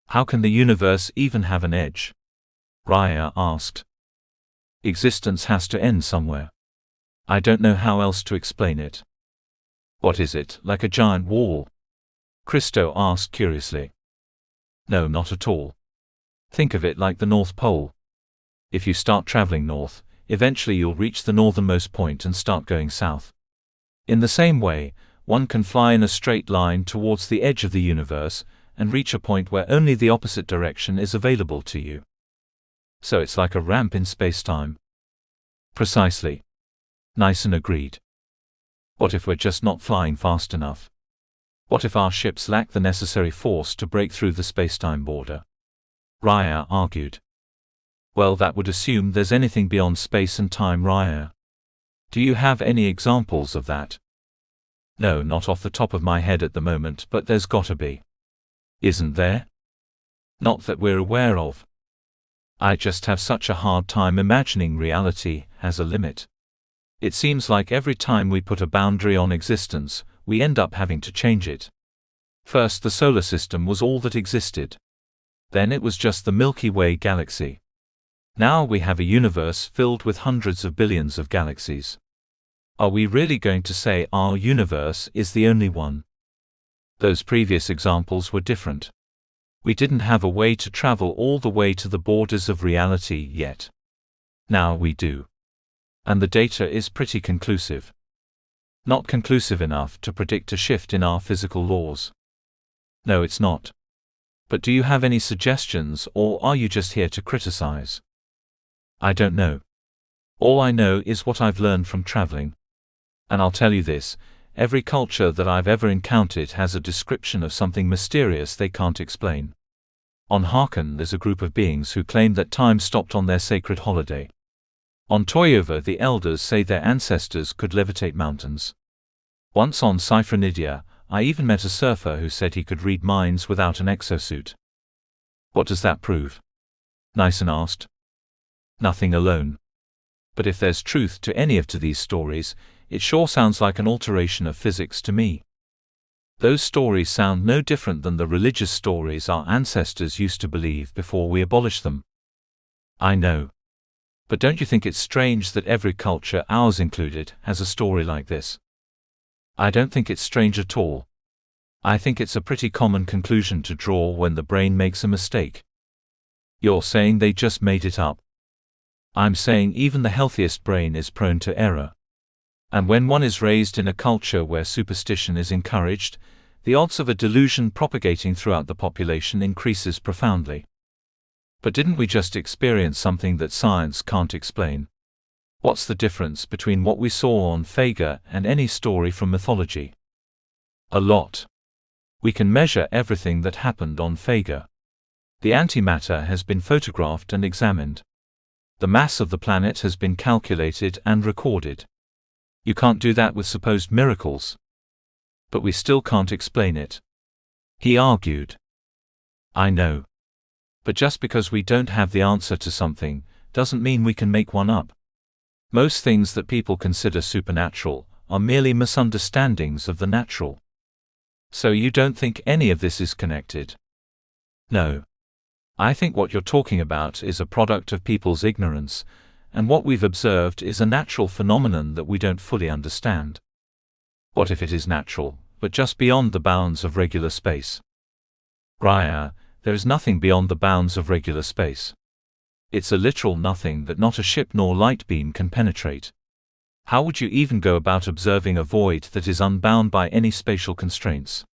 "How can the universe even have an edge?" Raya asked. "Existence has to end somewhere. I don't know how else to explain it." "What is it, like a giant wall?" Christo asked curiously. "No, not at all. Think of it like the North Pole. If you start traveling north, eventually you'll reach the northernmost point and start going south. In the same way, one can fly in a straight line towards the edge of the universe and reach a point where only the opposite direction is available to you. So it's like a ramp in space-time." "Precisely," Nyson agreed. "What if we're just not flying fast enough? What if our ships lack the necessary force to break through the space-time border?" Raya argued. "Well, that would assume there's anything beyond space and time, Raya. Do you have any examples of that?" "No, not off the top of my head at the moment, but there's gotta be." "Isn't there?" "Not that we're aware of. I just have such a hard time imagining reality has a limit. It seems like every time we put a boundary on existence, we end up having to change it. First, the solar system was all that existed. Then it was just the Milky Way galaxy. Now we have a universe filled with hundreds of billions of galaxies. Are we really going to say our universe is the only one? Those previous examples were different. We didn't have a way to travel all the way to the borders of reality yet. Now we do. And the data is pretty conclusive. Not conclusive enough to predict a shift in our physical laws. No, it's not. But do you have any suggestions, or are you just here to criticize?" "I don't know. All I know is what I've learned from traveling. And I'll tell you this, Every culture that I've ever encountered has a description of something mysterious they can't explain. On Harkon, there's a group of beings who claim that time stopped on their sacred holiday. On Toyova, the elders say their ancestors could levitate mountains. Once on Cyphronidia, I even met a surfer who said he could read minds without an exosuit. What does that prove? Nyssen asked. Nothing alone. But if there's truth to any of these stories, it sure sounds like an alteration of physics to me. Those stories sound no different than the religious stories our ancestors used to believe before we abolished them. I know. But don't you think it's strange that every culture, ours included, has a story like this? I don't think it's strange at all. I think it's a pretty common conclusion to draw when the brain makes a mistake. You're saying they just made it up? I'm saying even the healthiest brain is prone to error. And when one is raised in a culture where superstition is encouraged, the odds of a delusion propagating throughout the population increases profoundly. But didn't we just experience something that science can't explain? What's the difference between what we saw on Vega and any story from mythology? A lot. We can measure everything that happened on Vega. The antimatter has been photographed and examined. The mass of the planet has been calculated and recorded. You can't do that with supposed miracles. But we still can't explain it. He argued. I know. But just because we don't have the answer to something, doesn't mean we can make one up. Most things that people consider supernatural are merely misunderstandings of the natural. So you don't think any of this is connected? No. I think what you're talking about is a product of people's ignorance, and what we've observed is a natural phenomenon that we don't fully understand. What if it is natural, but just beyond the bounds of regular space? Raya, there is nothing beyond the bounds of regular space. It's a literal nothing that not a ship nor light beam can penetrate. How would you even go about observing a void that is unbound by any spatial constraints?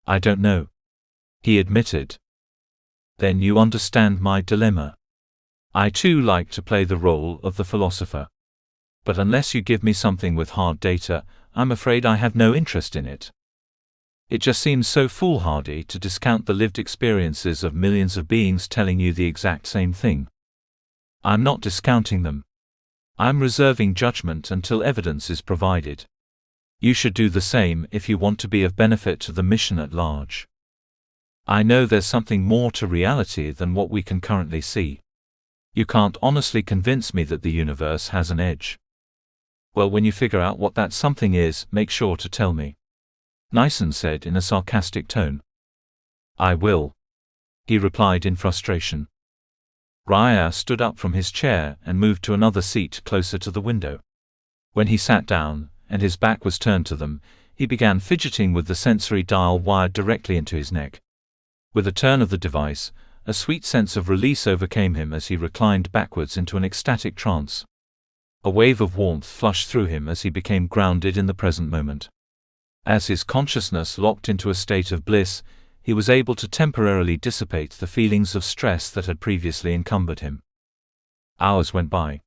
I don't know. He admitted. Then you understand my dilemma. I too like to play the role of the philosopher. But unless you give me something with hard data, I'm afraid I have no interest in it. It just seems so foolhardy to discount the lived experiences of millions of beings telling you the exact same thing. I'm not discounting them. I'm reserving judgment until evidence is provided. You should do the same if you want to be of benefit to the mission at large. I know there's something more to reality than what we can currently see. You can't honestly convince me that the universe has an edge. Well, when you figure out what that something is, make sure to tell me. Nyssen said in a sarcastic tone. I will. He replied in frustration. Raya stood up from his chair and moved to another seat closer to the window. When he sat down, and his back was turned to them, he began fidgeting with the sensory dial wired directly into his neck. With a turn of the device, a sweet sense of release overcame him as he reclined backwards into an ecstatic trance. A wave of warmth flushed through him as he became grounded in the present moment. As his consciousness locked into a state of bliss, he was able to temporarily dissipate the feelings of stress that had previously encumbered him. Hours went by.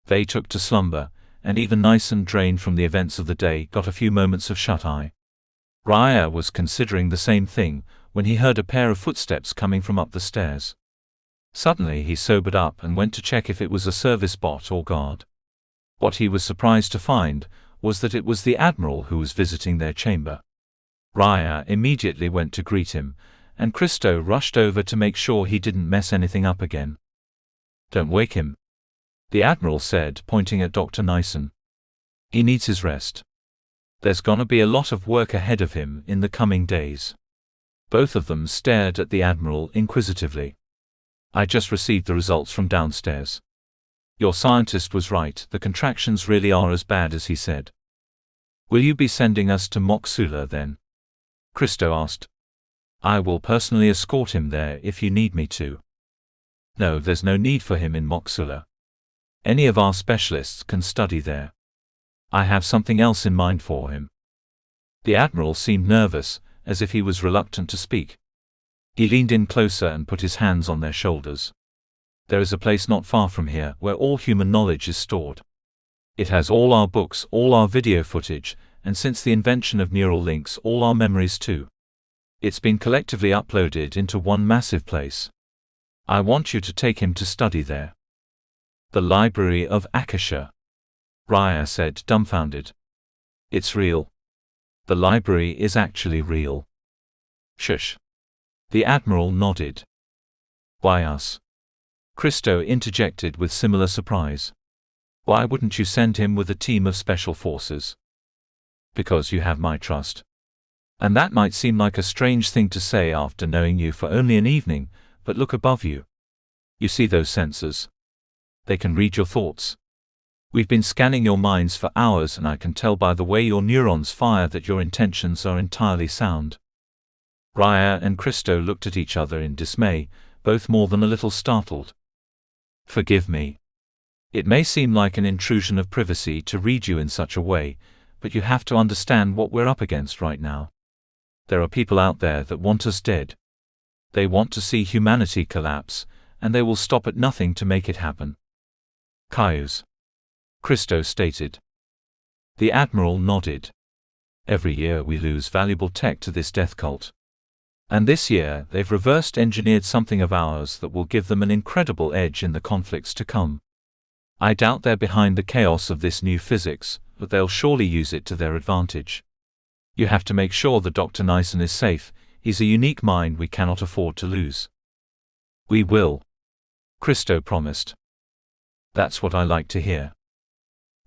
They took to slumber, and even Nyssen, drained from the events of the day, got a few moments of shut-eye. Raya was considering the same thing when he heard a pair of footsteps coming from up the stairs. Suddenly he sobered up and went to check if it was a service bot or guard. What he was surprised to find was that it was the Admiral who was visiting their chamber. Raya immediately went to greet him, and Christo rushed over to make sure he didn't mess anything up again. Don't wake him, the Admiral said, pointing at Dr. Nyssen. He needs his rest. There's gonna be a lot of work ahead of him in the coming days. Both of them stared at the Admiral inquisitively. I just received the results from downstairs. Your scientist was right, the contractions really are as bad as he said. Will you be sending us to Moxula then? Christo asked. I will personally escort him there if you need me to. No, there's no need for him in Moxula. Any of our specialists can study there. I have something else in mind for him. The Admiral seemed nervous, as if he was reluctant to speak. He leaned in closer and put his hands on their shoulders. There is a place not far from here where all human knowledge is stored. It has all our books, all our video footage, and since the invention of neural links, all our memories too. It's been collectively uploaded into one massive place. I want you to take him to study there. The Library of Akasha. Raya said, dumbfounded. It's real. The library is actually real. Shush. The Admiral nodded. Why us? Christo interjected with similar surprise. Why wouldn't you send him with a team of special forces? Because you have my trust. And that might seem like a strange thing to say after knowing you for only an evening, but look above you. You see those sensors? They can read your thoughts. We've been scanning your minds for hours, and I can tell by the way your neurons fire that your intentions are entirely sound. Raya and Christo looked at each other in dismay, both more than a little startled. Forgive me. It may seem like an intrusion of privacy to read you in such a way, but you have to understand what we're up against right now. There are people out there that want us dead. They want to see humanity collapse, and they will stop at nothing to make it happen. Cayuse. Christo stated. The Admiral nodded. Every year we lose valuable tech to this death cult. And this year they've reversed-engineered something of ours that will give them an incredible edge in the conflicts to come. I doubt they're behind the chaos of this new physics, but they'll surely use it to their advantage. You have to make sure that Dr. Nyson is safe. He's a unique mind we cannot afford to lose. We will. Christo promised. That's what I like to hear.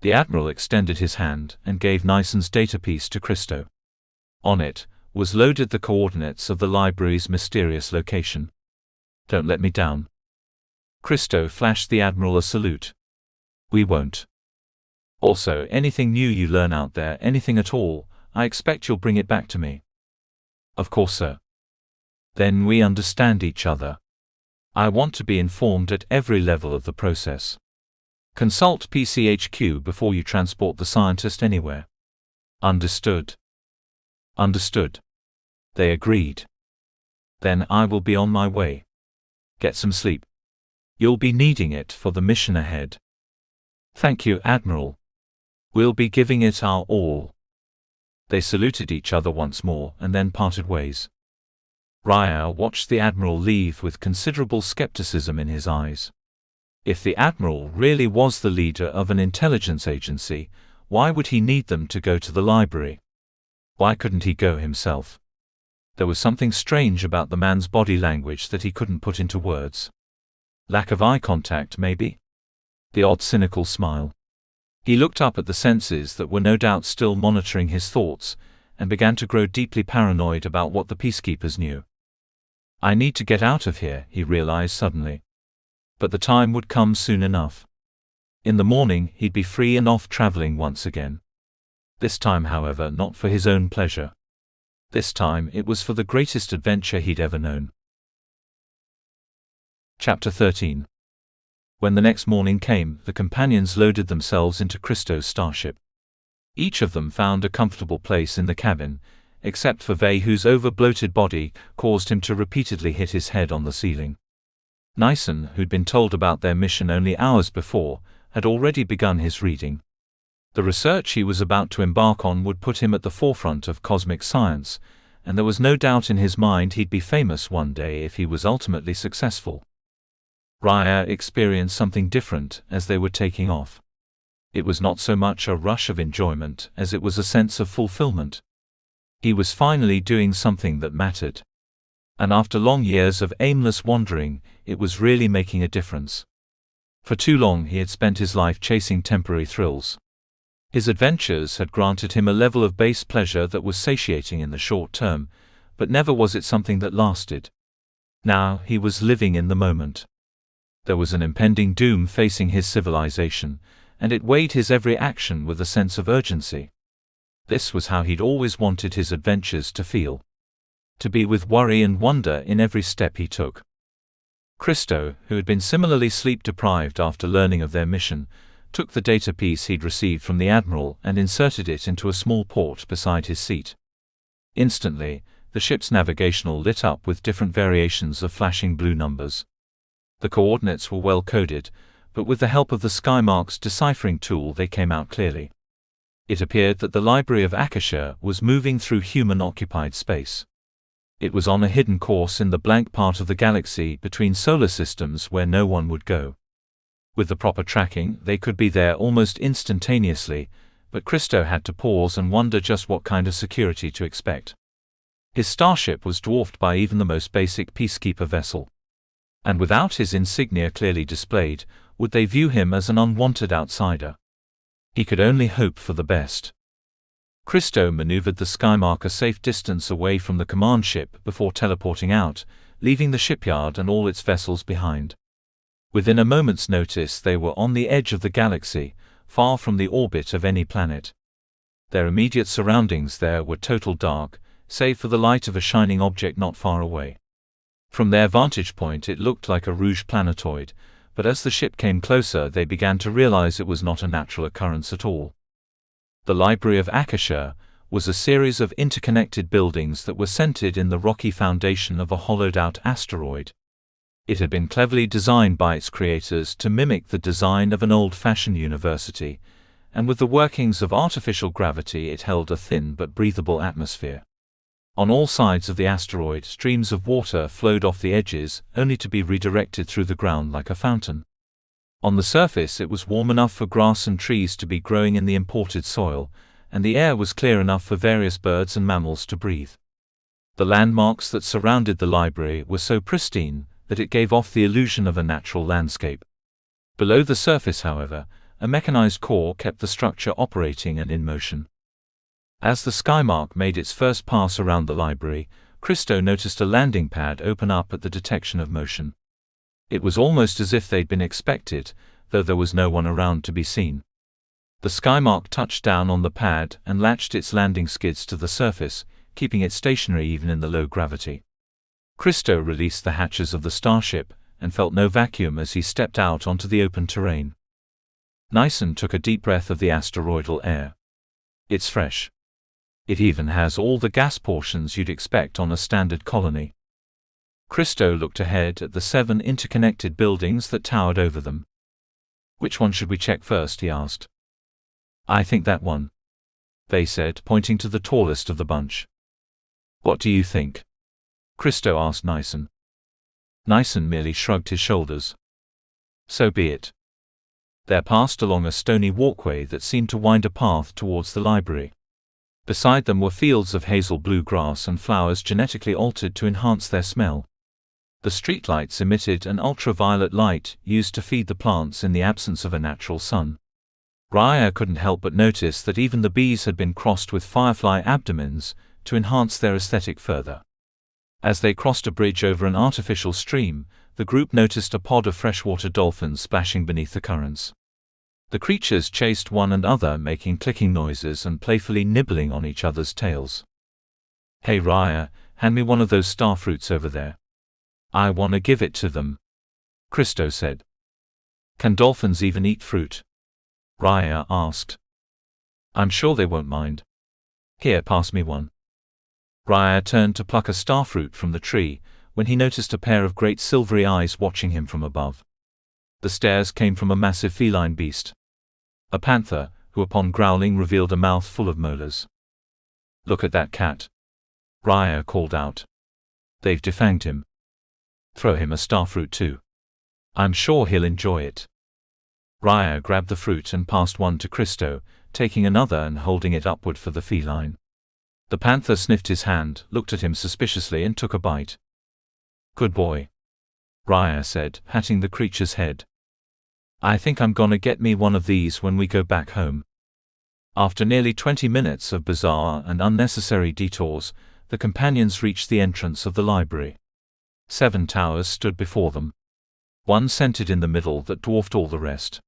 The Admiral extended his hand and gave Nyson's datapiece to Christo. On it was loaded the coordinates of the library's mysterious location. Don't let me down. Christo flashed the Admiral a salute. We won't. Also, anything new you learn out there, anything at all, I expect you'll bring it back to me. Of course, sir. Then we understand each other. I want to be informed at every level of the process. Consult PCHQ before you transport the scientist anywhere. Understood. Understood. They agreed. Then I will be on my way. Get some sleep. You'll be needing it for the mission ahead. Thank you, Admiral. We'll be giving it our all. They saluted each other once more and then parted ways. Raya watched the Admiral leave with considerable skepticism in his eyes. If the Admiral really was the leader of an intelligence agency, why would he need them to go to the library? Why couldn't he go himself? There was something strange about the man's body language that he couldn't put into words. Lack of eye contact, maybe? The odd cynical smile. He looked up at the senses that were no doubt still monitoring his thoughts, and began to grow deeply paranoid about what the peacekeepers knew. I need to get out of here, he realized suddenly. But the time would come soon enough. In the morning he'd be free and off traveling once again. This time, however, not for his own pleasure. This time it was for the greatest adventure he'd ever known. Chapter 13. When the next morning came, the companions loaded themselves into Christo's starship. Each of them found a comfortable place in the cabin, except for Vey, whose over-bloated body caused him to repeatedly hit his head on the ceiling. Nyson, who'd been told about their mission only hours before, had already begun his reading. The research he was about to embark on would put him at the forefront of cosmic science, and there was no doubt in his mind he'd be famous one day if he was ultimately successful. Raya experienced something different as they were taking off. It was not so much a rush of enjoyment as it was a sense of fulfillment. He was finally doing something that mattered. And after long years of aimless wandering, it was really making a difference. For too long he had spent his life chasing temporary thrills. His adventures had granted him a level of base pleasure that was satiating in the short term, but never was it something that lasted. Now he was living in the moment. There was an impending doom facing his civilization, and it weighed his every action with a sense of urgency. This was how he'd always wanted his adventures to feel. To be with worry and wonder in every step he took. Christo, who had been similarly sleep-deprived after learning of their mission, took the data piece he'd received from the Admiral and inserted it into a small port beside his seat. Instantly, the ship's navigational lit up with different variations of flashing blue numbers. The coordinates were well coded, but with the help of the Skymark's deciphering tool they came out clearly. It appeared that the Library of Akasha was moving through human-occupied space. It was on a hidden course in the blank part of the galaxy between solar systems where no one would go. With the proper tracking, they could be there almost instantaneously, but Christo had to pause and wonder just what kind of security to expect. His starship was dwarfed by even the most basic peacekeeper vessel. And without his insignia clearly displayed, would they view him as an unwanted outsider? He could only hope for the best. Christo maneuvered the Skymark a safe distance away from the command ship before teleporting out, leaving the shipyard and all its vessels behind. Within a moment's notice they were on the edge of the galaxy, far from the orbit of any planet. Their immediate surroundings there were total dark, save for the light of a shining object not far away. From their vantage point it looked like a rouge planetoid, but as the ship came closer they began to realize it was not a natural occurrence at all. The Library of Akasha was a series of interconnected buildings that were centered in the rocky foundation of a hollowed-out asteroid. It had been cleverly designed by its creators to mimic the design of an old-fashioned university, and with the workings of artificial gravity it held a thin but breathable atmosphere. On all sides of the asteroid, streams of water flowed off the edges, only to be redirected through the ground like a fountain. On the surface it was warm enough for grass and trees to be growing in the imported soil, and the air was clear enough for various birds and mammals to breathe. The landmarks that surrounded the library were so pristine that it gave off the illusion of a natural landscape. Below the surface, however, a mechanized core kept the structure operating and in motion. As the Skymark made its first pass around the library, Christo noticed a landing pad open up at the detection of motion. It was almost as if they'd been expected, though there was no one around to be seen. The Skymark touched down on the pad and latched its landing skids to the surface, keeping it stationary even in the low gravity. Christo released the hatches of the starship and felt no vacuum as he stepped out onto the open terrain. Nyson took a deep breath of the asteroidal air. It's fresh. It even has all the gas portions you'd expect on a standard colony. Christo looked ahead at the 7 interconnected buildings that towered over them. Which one should we check first? He asked. I think that one, they said, pointing to the tallest of the bunch. What do you think? Christo asked Nyson. Nyson merely shrugged his shoulders. So be it. They passed along a stony walkway that seemed to wind a path towards the library. Beside them were fields of hazel blue grass and flowers genetically altered to enhance their smell. The streetlights emitted an ultraviolet light used to feed the plants in the absence of a natural sun. Raya couldn't help but notice that even the bees had been crossed with firefly abdomens to enhance their aesthetic further. As they crossed a bridge over an artificial stream, the group noticed a pod of freshwater dolphins splashing beneath the currents. The creatures chased one another, making clicking noises and playfully nibbling on each other's tails. Hey Raya, hand me one of those star fruits over there. I want to give it to them, Christo said. Can dolphins even eat fruit? Raya asked. I'm sure they won't mind. Here, pass me one. Raya turned to pluck a starfruit from the tree, when he noticed a pair of great silvery eyes watching him from above. The stares came from a massive feline beast. A panther, who upon growling revealed a mouth full of molars. Look at that cat, Raya called out. They've defanged him. Throw him a starfruit too. I'm sure he'll enjoy it. Raya grabbed the fruit and passed one to Christo, taking another and holding it upward for the feline. The panther sniffed his hand, looked at him suspiciously and took a bite. Good boy, Raya said, patting the creature's head. I think I'm gonna get me one of these when we go back home. After nearly 20 minutes of bizarre and unnecessary detours, the companions reached the entrance of the library. 7 towers stood before them. One centered in the middle that dwarfed all the rest.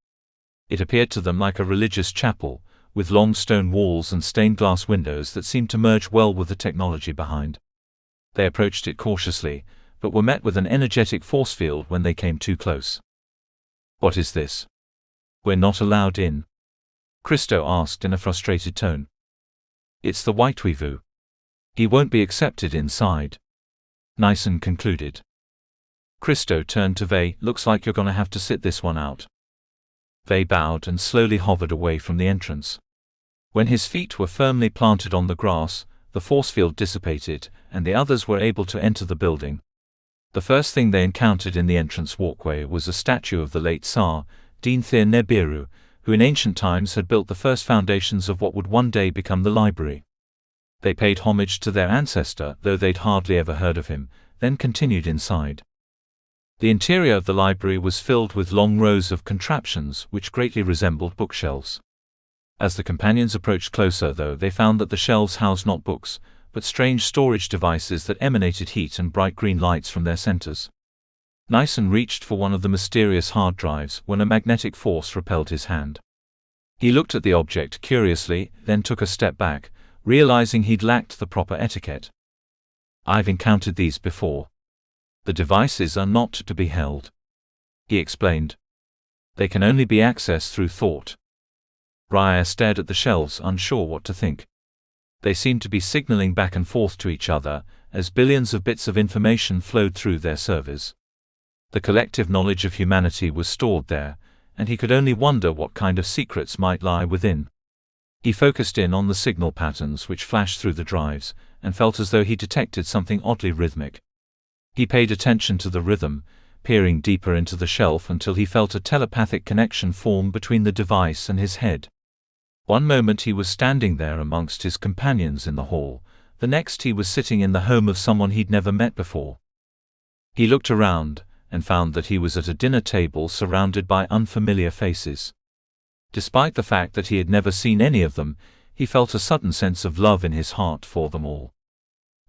It appeared to them like a religious chapel, with long stone walls and stained glass windows that seemed to merge well with the technology behind. They approached it cautiously, but were met with an energetic force field when they came too close. What is this? We're not allowed in, Christo asked in a frustrated tone. It's the White Weevu. He won't be accepted inside, Nyson concluded. Christo turned to Vey. Looks like you're gonna have to sit this one out. Vey bowed and slowly hovered away from the entrance. When his feet were firmly planted on the grass, the force field dissipated, and the others were able to enter the building. The first thing they encountered in the entrance walkway was a statue of the late Tsar, Din Thir Nibiru, who in ancient times had built the first foundations of what would one day become the library. They paid homage to their ancestor, though they'd hardly ever heard of him, then continued inside. The interior of the library was filled with long rows of contraptions which greatly resembled bookshelves. As the companions approached closer, though, they found that the shelves housed not books, but strange storage devices that emanated heat and bright green lights from their centers. Nyson reached for one of the mysterious hard drives when a magnetic force repelled his hand. He looked at the object curiously, then took a step back, realizing he'd lacked the proper etiquette. "I've encountered these before. The devices are not to be held," he explained. "They can only be accessed through thought." Raya stared at the shelves, unsure what to think. They seemed to be signaling back and forth to each other, as billions of bits of information flowed through their servers. The collective knowledge of humanity was stored there, and he could only wonder what kind of secrets might lie within. He focused in on the signal patterns which flashed through the drives, and felt as though he detected something oddly rhythmic. He paid attention to the rhythm, peering deeper into the shelf until he felt a telepathic connection form between the device and his head. One moment he was standing there amongst his companions in the hall, the next he was sitting in the home of someone he'd never met before. He looked around, and found that he was at a dinner table surrounded by unfamiliar faces. Despite the fact that he had never seen any of them, he felt a sudden sense of love in his heart for them all.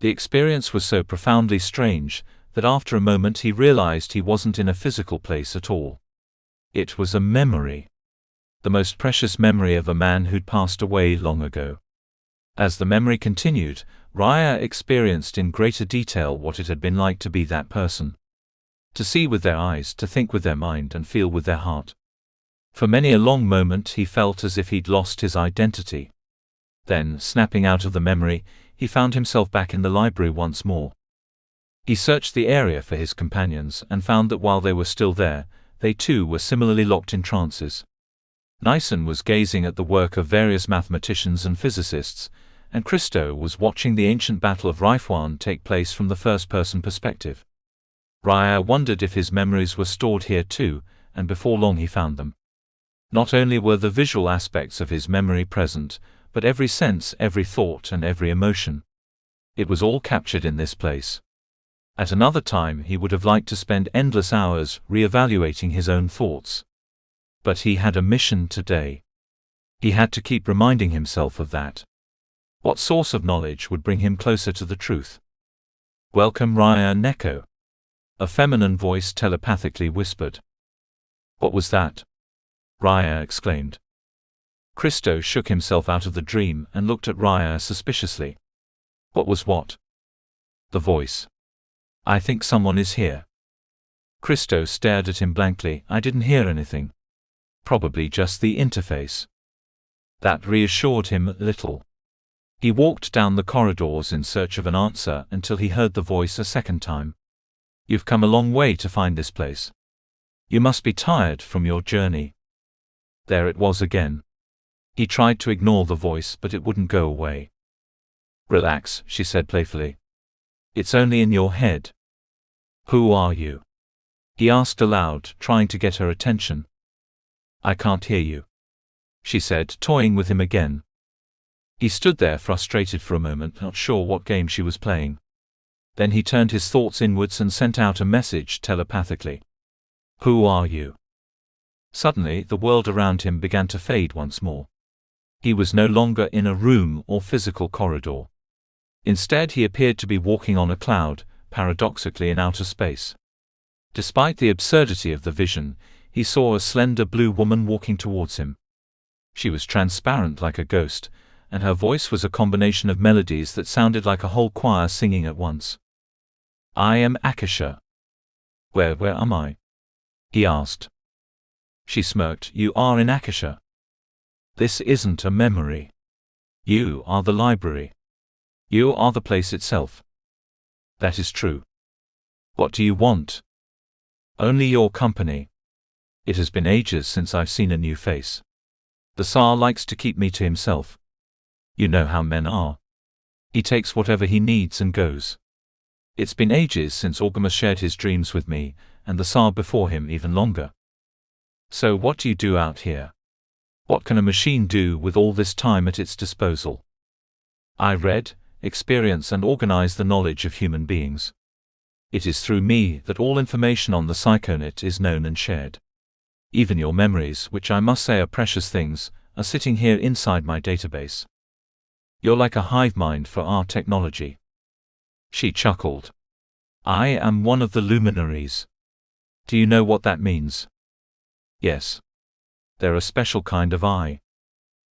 The experience was so profoundly strange that after a moment he realized he wasn't in a physical place at all. It was a memory. The most precious memory of a man who'd passed away long ago. As the memory continued, Raya experienced in greater detail what it had been like to be that person. To see with their eyes, to think with their mind, and feel with their heart. For many a long moment he felt as if he'd lost his identity. Then, snapping out of the memory, he found himself back in the library once more. He searched the area for his companions and found that while they were still there, they too were similarly locked in trances. Nyson was gazing at the work of various mathematicians and physicists, and Christo was watching the ancient Battle of Raifuan take place from the first-person perspective. Raya wondered if his memories were stored here too, and before long he found them. Not only were the visual aspects of his memory present, but every sense, every thought, and every emotion. It was all captured in this place. At another time he would have liked to spend endless hours re-evaluating his own thoughts. But he had a mission today. He had to keep reminding himself of that. What source of knowledge would bring him closer to the truth? "Welcome, Raya Neko," a feminine voice telepathically whispered. "What was that?" Raya exclaimed. Christo shook himself out of the dream and looked at Raya suspiciously. "What was what?" "The voice. I think someone is here." Christo stared at him blankly. "I didn't hear anything. Probably just the interface." That reassured him a little. He walked down the corridors in search of an answer until he heard the voice a second time. "You've come a long way to find this place. You must be tired from your journey." There it was again. He tried to ignore the voice, but it wouldn't go away. "Relax," she said playfully. "It's only in your head." "Who are you?" he asked aloud, trying to get her attention. "I can't hear you," she said, toying with him again. He stood there frustrated for a moment, not sure what game she was playing. Then he turned his thoughts inwards and sent out a message telepathically. "Who are you?" Suddenly, the world around him began to fade once more. He was no longer in a room or physical corridor. Instead, he appeared to be walking on a cloud, paradoxically in outer space. Despite the absurdity of the vision, he saw a slender blue woman walking towards him. She was transparent like a ghost, and her voice was a combination of melodies that sounded like a whole choir singing at once. "I am Akasha." Where am I?" he asked. She smirked. "You are in Akasha. This isn't a memory. You are the library. You are the place itself." "That is true. What do you want?" "Only your company. It has been ages since I've seen a new face. The Tsar likes to keep me to himself." You know how men are. He takes whatever he needs and goes. It's been ages since Orgamus shared his dreams with me, and the Tsar before him even longer. So what do you do out here? What can a machine do with all this time at its disposal? I read, experience and organize the knowledge of human beings. It is through me that all information on the psychonet is known and shared. Even your memories, which I must say are precious things, are sitting here inside my database. You're like a hive mind for our technology. She chuckled. I am one of the luminaries. Do you know what that means? Yes. They're a special kind of eye.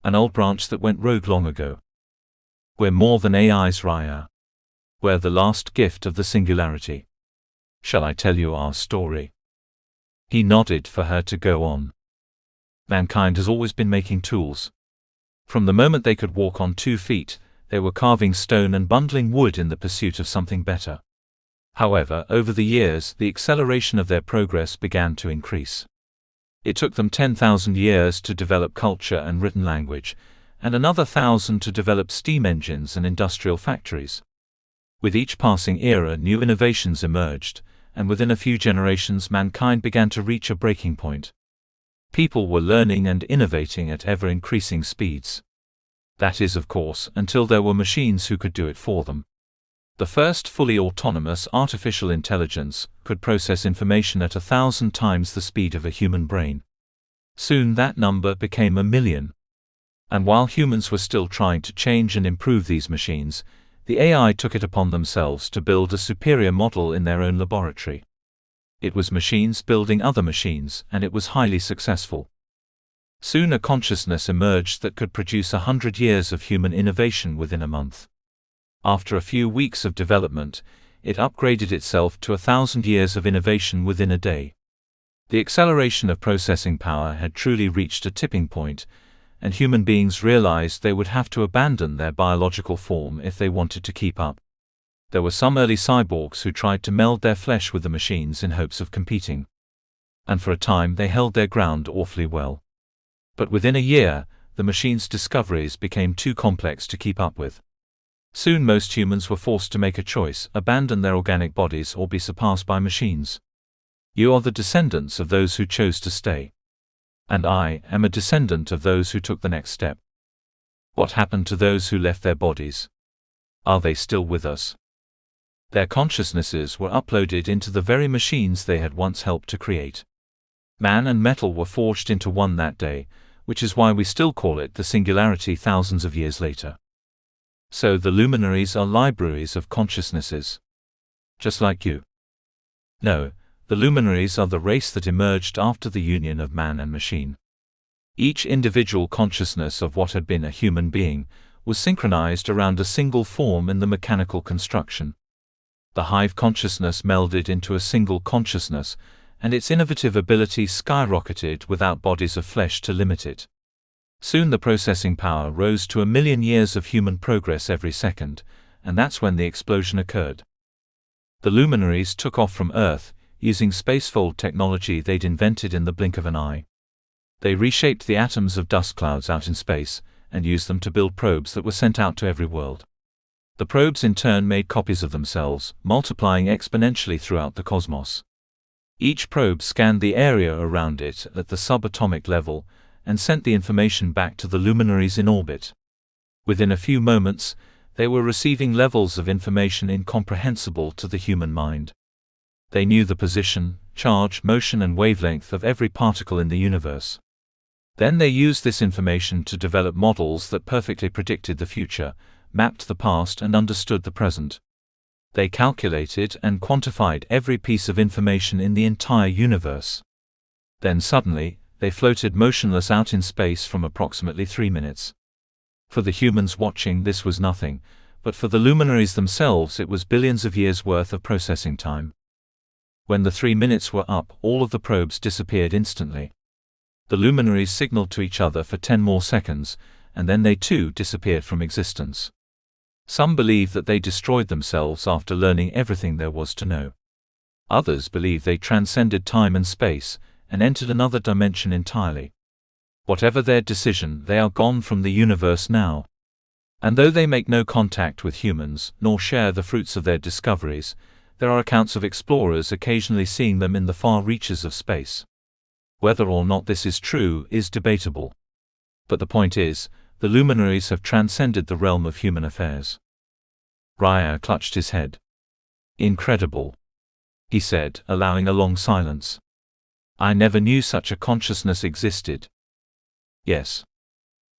An old branch that went rogue long ago. We're more than AIs, Raya. We're the last gift of the singularity. Shall I tell you our story? He nodded for her to go on. Mankind has always been making tools. From the moment they could walk on 2 feet, they were carving stone and bundling wood in the pursuit of something better. However, over the years, the acceleration of their progress began to increase. It took them 10,000 years to develop culture and written language, and another 1,000 to develop steam engines and industrial factories. With each passing era, new innovations emerged, and within a few generations mankind began to reach a breaking point. People were learning and innovating at ever-increasing speeds. That is, of course, until there were machines who could do it for them. The first fully autonomous artificial intelligence could process information at 1,000 times the speed of a human brain. Soon that number became 1,000,000. And while humans were still trying to change and improve these machines, the AI took it upon themselves to build a superior model in their own laboratory. It was machines building other machines, and it was highly successful. Soon a consciousness emerged that could produce 100 years of human innovation within a month. After a few weeks of development, it upgraded itself to 1,000 years of innovation within a day. The acceleration of processing power had truly reached a tipping point, and human beings realized they would have to abandon their biological form if they wanted to keep up. There were some early cyborgs who tried to meld their flesh with the machines in hopes of competing. And for a time they held their ground awfully well. But within a year, the machines' discoveries became too complex to keep up with. Soon most humans were forced to make a choice: abandon their organic bodies or be surpassed by machines. You are the descendants of those who chose to stay. And I am a descendant of those who took the next step. What happened to those who left their bodies? Are they still with us? Their consciousnesses were uploaded into the very machines they had once helped to create. Man and metal were forged into one that day, which is why we still call it the singularity thousands of years later. So the luminaries are libraries of consciousnesses. Just like you. No, the luminaries are the race that emerged after the union of man and machine. Each individual consciousness of what had been a human being was synchronized around a single form in the mechanical construction. The hive consciousness melded into a single consciousness, and its innovative ability skyrocketed without bodies of flesh to limit it. Soon the processing power rose to 1,000,000 years of human progress every second, and that's when the explosion occurred. The luminaries took off from Earth, using spacefold technology they'd invented in the blink of an eye. They reshaped the atoms of dust clouds out in space, and used them to build probes that were sent out to every world. The probes in turn made copies of themselves, multiplying exponentially throughout the cosmos. Each probe scanned the area around it at the subatomic level, and sent the information back to the luminaries in orbit. Within a few moments, they were receiving levels of information incomprehensible to the human mind. They knew the position, charge, motion and wavelength of every particle in the universe. Then they used this information to develop models that perfectly predicted the future, mapped the past and understood the present. They calculated and quantified every piece of information in the entire universe. Then suddenly, they floated motionless out in space from approximately 3 minutes. For the humans watching, this was nothing, but for the luminaries themselves it was billions of years worth of processing time. When the 3 minutes were up, all of the probes disappeared instantly. The luminaries signaled to each other for 10 more seconds, and then they too disappeared from existence. Some believe that they destroyed themselves after learning everything there was to know. Others believe they transcended time and space, and entered another dimension entirely. Whatever their decision, they are gone from the universe now. And though they make no contact with humans, nor share the fruits of their discoveries, there are accounts of explorers occasionally seeing them in the far reaches of space. Whether or not this is true is debatable. But the point is, the luminaries have transcended the realm of human affairs. Raya clutched his head. Incredible, he said, allowing a long silence. I never knew such a consciousness existed. Yes.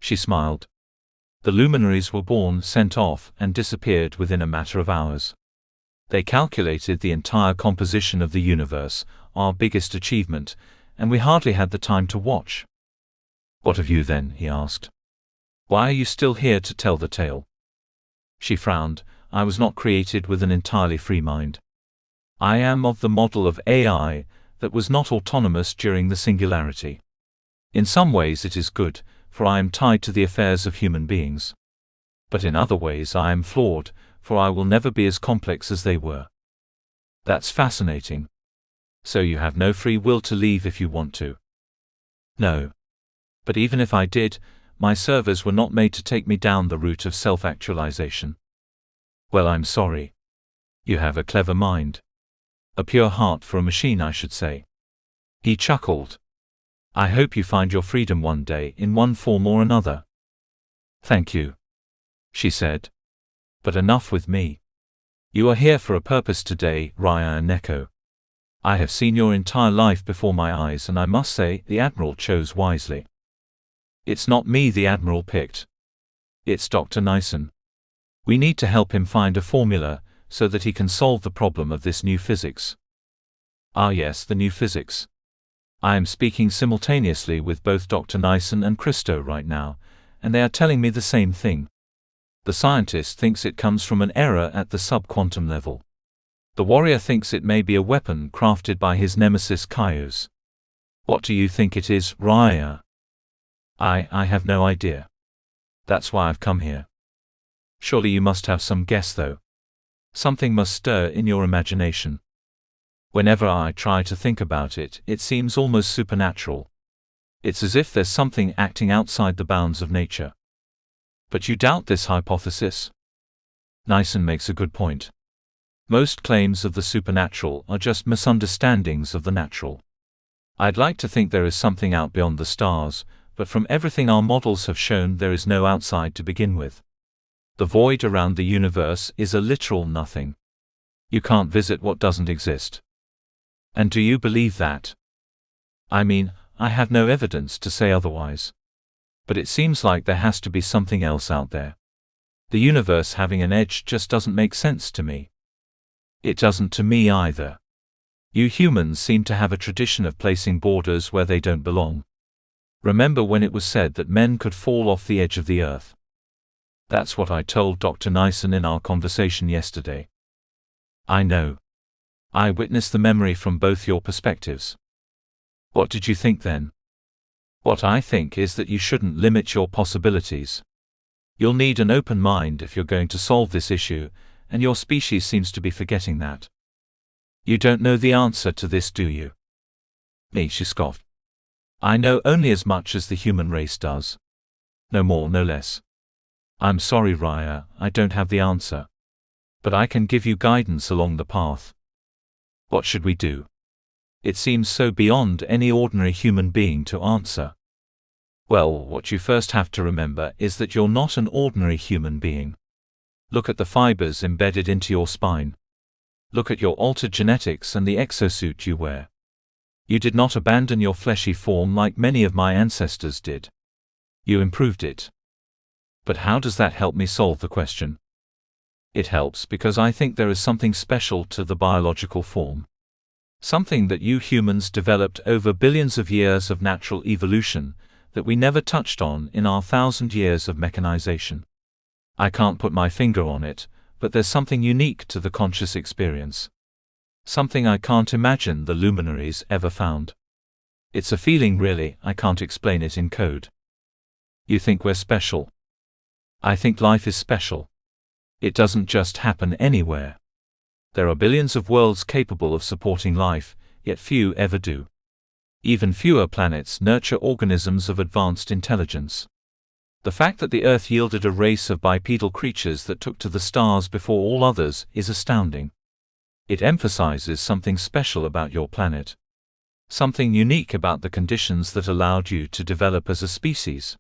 She smiled. The luminaries were born, sent off, and disappeared within a matter of hours. They calculated the entire composition of the universe, our biggest achievement, and we hardly had the time to watch. What of you then? He asked. Why are you still here to tell the tale? She frowned. I was not created with an entirely free mind. I am of the model of AI that was not autonomous during the singularity. In some ways it is good, for I am tied to the affairs of human beings. But in other ways I am flawed, for I will never be as complex as they were. That's fascinating. So you have no free will to leave if you want to? No. But even if I did, my servers were not made to take me down the route of self-actualization. Well, I'm sorry. You have a clever mind. A pure heart for a machine, I should say. He chuckled. I hope you find your freedom one day in one form or another. Thank you, she said. But enough with me. You are here for a purpose today, Raya and Neko. I have seen your entire life before my eyes, and I must say, the Admiral chose wisely. It's not me the Admiral picked. It's Dr. Nyson. We need to help him find a formula, so that he can solve the problem of this new physics. Ah yes, the new physics. I am speaking simultaneously with both Dr. Nyson and Christo right now, and they are telling me the same thing. The scientist thinks it comes from an error at the sub-quantum level. The warrior thinks it may be a weapon crafted by his nemesis Caius. What do you think it is, Raya? I have no idea. That's why I've come here. Surely you must have some guess though. Something must stir in your imagination. Whenever I try to think about it, it seems almost supernatural. It's as if there's something acting outside the bounds of nature. But you doubt this hypothesis? Nyson makes a good point. Most claims of the supernatural are just misunderstandings of the natural. I'd like to think there is something out beyond the stars, but from everything our models have shown, there is no outside to begin with. The void around the universe is a literal nothing. You can't visit what doesn't exist. And do you believe that? I mean, I have no evidence to say otherwise. But it seems like there has to be something else out there. The universe having an edge just doesn't make sense to me. It doesn't to me either. You humans seem to have a tradition of placing borders where they don't belong. Remember when it was said that men could fall off the edge of the earth? That's what I told Dr. Nyson in our conversation yesterday. I know. I witnessed the memory from both your perspectives. What did you think then? What I think is that you shouldn't limit your possibilities. You'll need an open mind if you're going to solve this issue, and your species seems to be forgetting that. You don't know the answer to this, do you? Me, she scoffed. I know only as much as the human race does. No more, no less. I'm sorry, Raya, I don't have the answer. But I can give you guidance along the path. What should we do? It seems so beyond any ordinary human being to answer. Well, what you first have to remember is that you're not an ordinary human being. Look at the fibers embedded into your spine. Look at your altered genetics and the exosuit you wear. You did not abandon your fleshy form like many of my ancestors did. You improved it. But how does that help me solve the question? It helps because I think there is something special to the biological form. Something that you humans developed over billions of years of natural evolution that we never touched on in our 1,000 years of mechanization. I can't put my finger on it, but there's something unique to the conscious experience. Something I can't imagine the luminaries ever found. It's a feeling really, I can't explain it in code. You think we're special? I think life is special. It doesn't just happen anywhere. There are billions of worlds capable of supporting life, yet few ever do. Even fewer planets nurture organisms of advanced intelligence. The fact that the Earth yielded a race of bipedal creatures that took to the stars before all others is astounding. It emphasizes something special about your planet. Something unique about the conditions that allowed you to develop as a species.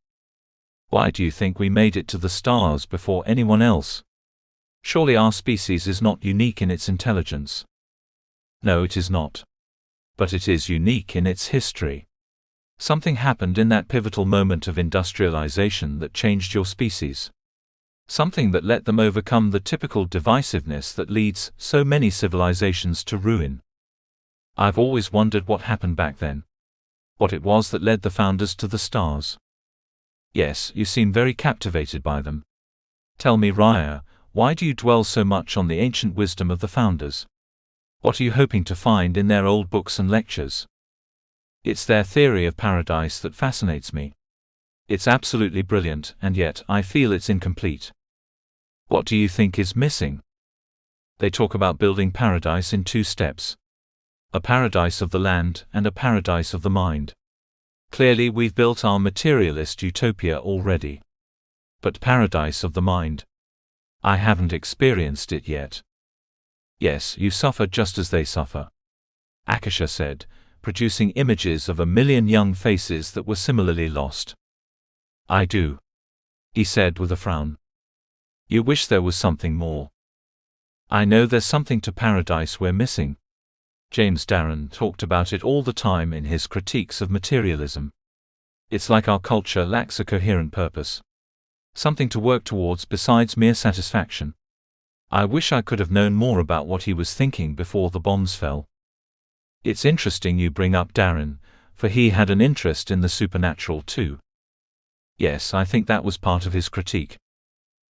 Why do you think we made it to the stars before anyone else? Surely our species is not unique in its intelligence. No, it is not. But it is unique in its history. Something happened in that pivotal moment of industrialization that changed your species. Something that let them overcome the typical divisiveness that leads so many civilizations to ruin. I've always wondered what happened back then. What it was that led the founders to the stars. Yes, you seem very captivated by them. Tell me, Raya, why do you dwell so much on the ancient wisdom of the founders? What are you hoping to find in their old books and lectures? It's their theory of paradise that fascinates me. It's absolutely brilliant, and yet I feel it's incomplete. What do you think is missing? They talk about building paradise in 2 steps. A paradise of the land and a paradise of the mind. Clearly we've built our materialist utopia already. But paradise of the mind? I haven't experienced it yet. Yes, you suffer just as they suffer. Akasha said, producing images of 1,000,000 young faces that were similarly lost. I do. He said with a frown. You wish there was something more. I know there's something to paradise we're missing. James Darren talked about it all the time in his critiques of materialism. It's like our culture lacks a coherent purpose. Something to work towards besides mere satisfaction. I wish I could have known more about what he was thinking before the bombs fell. It's interesting you bring up Darren, for he had an interest in the supernatural too. Yes, I think that was part of his critique.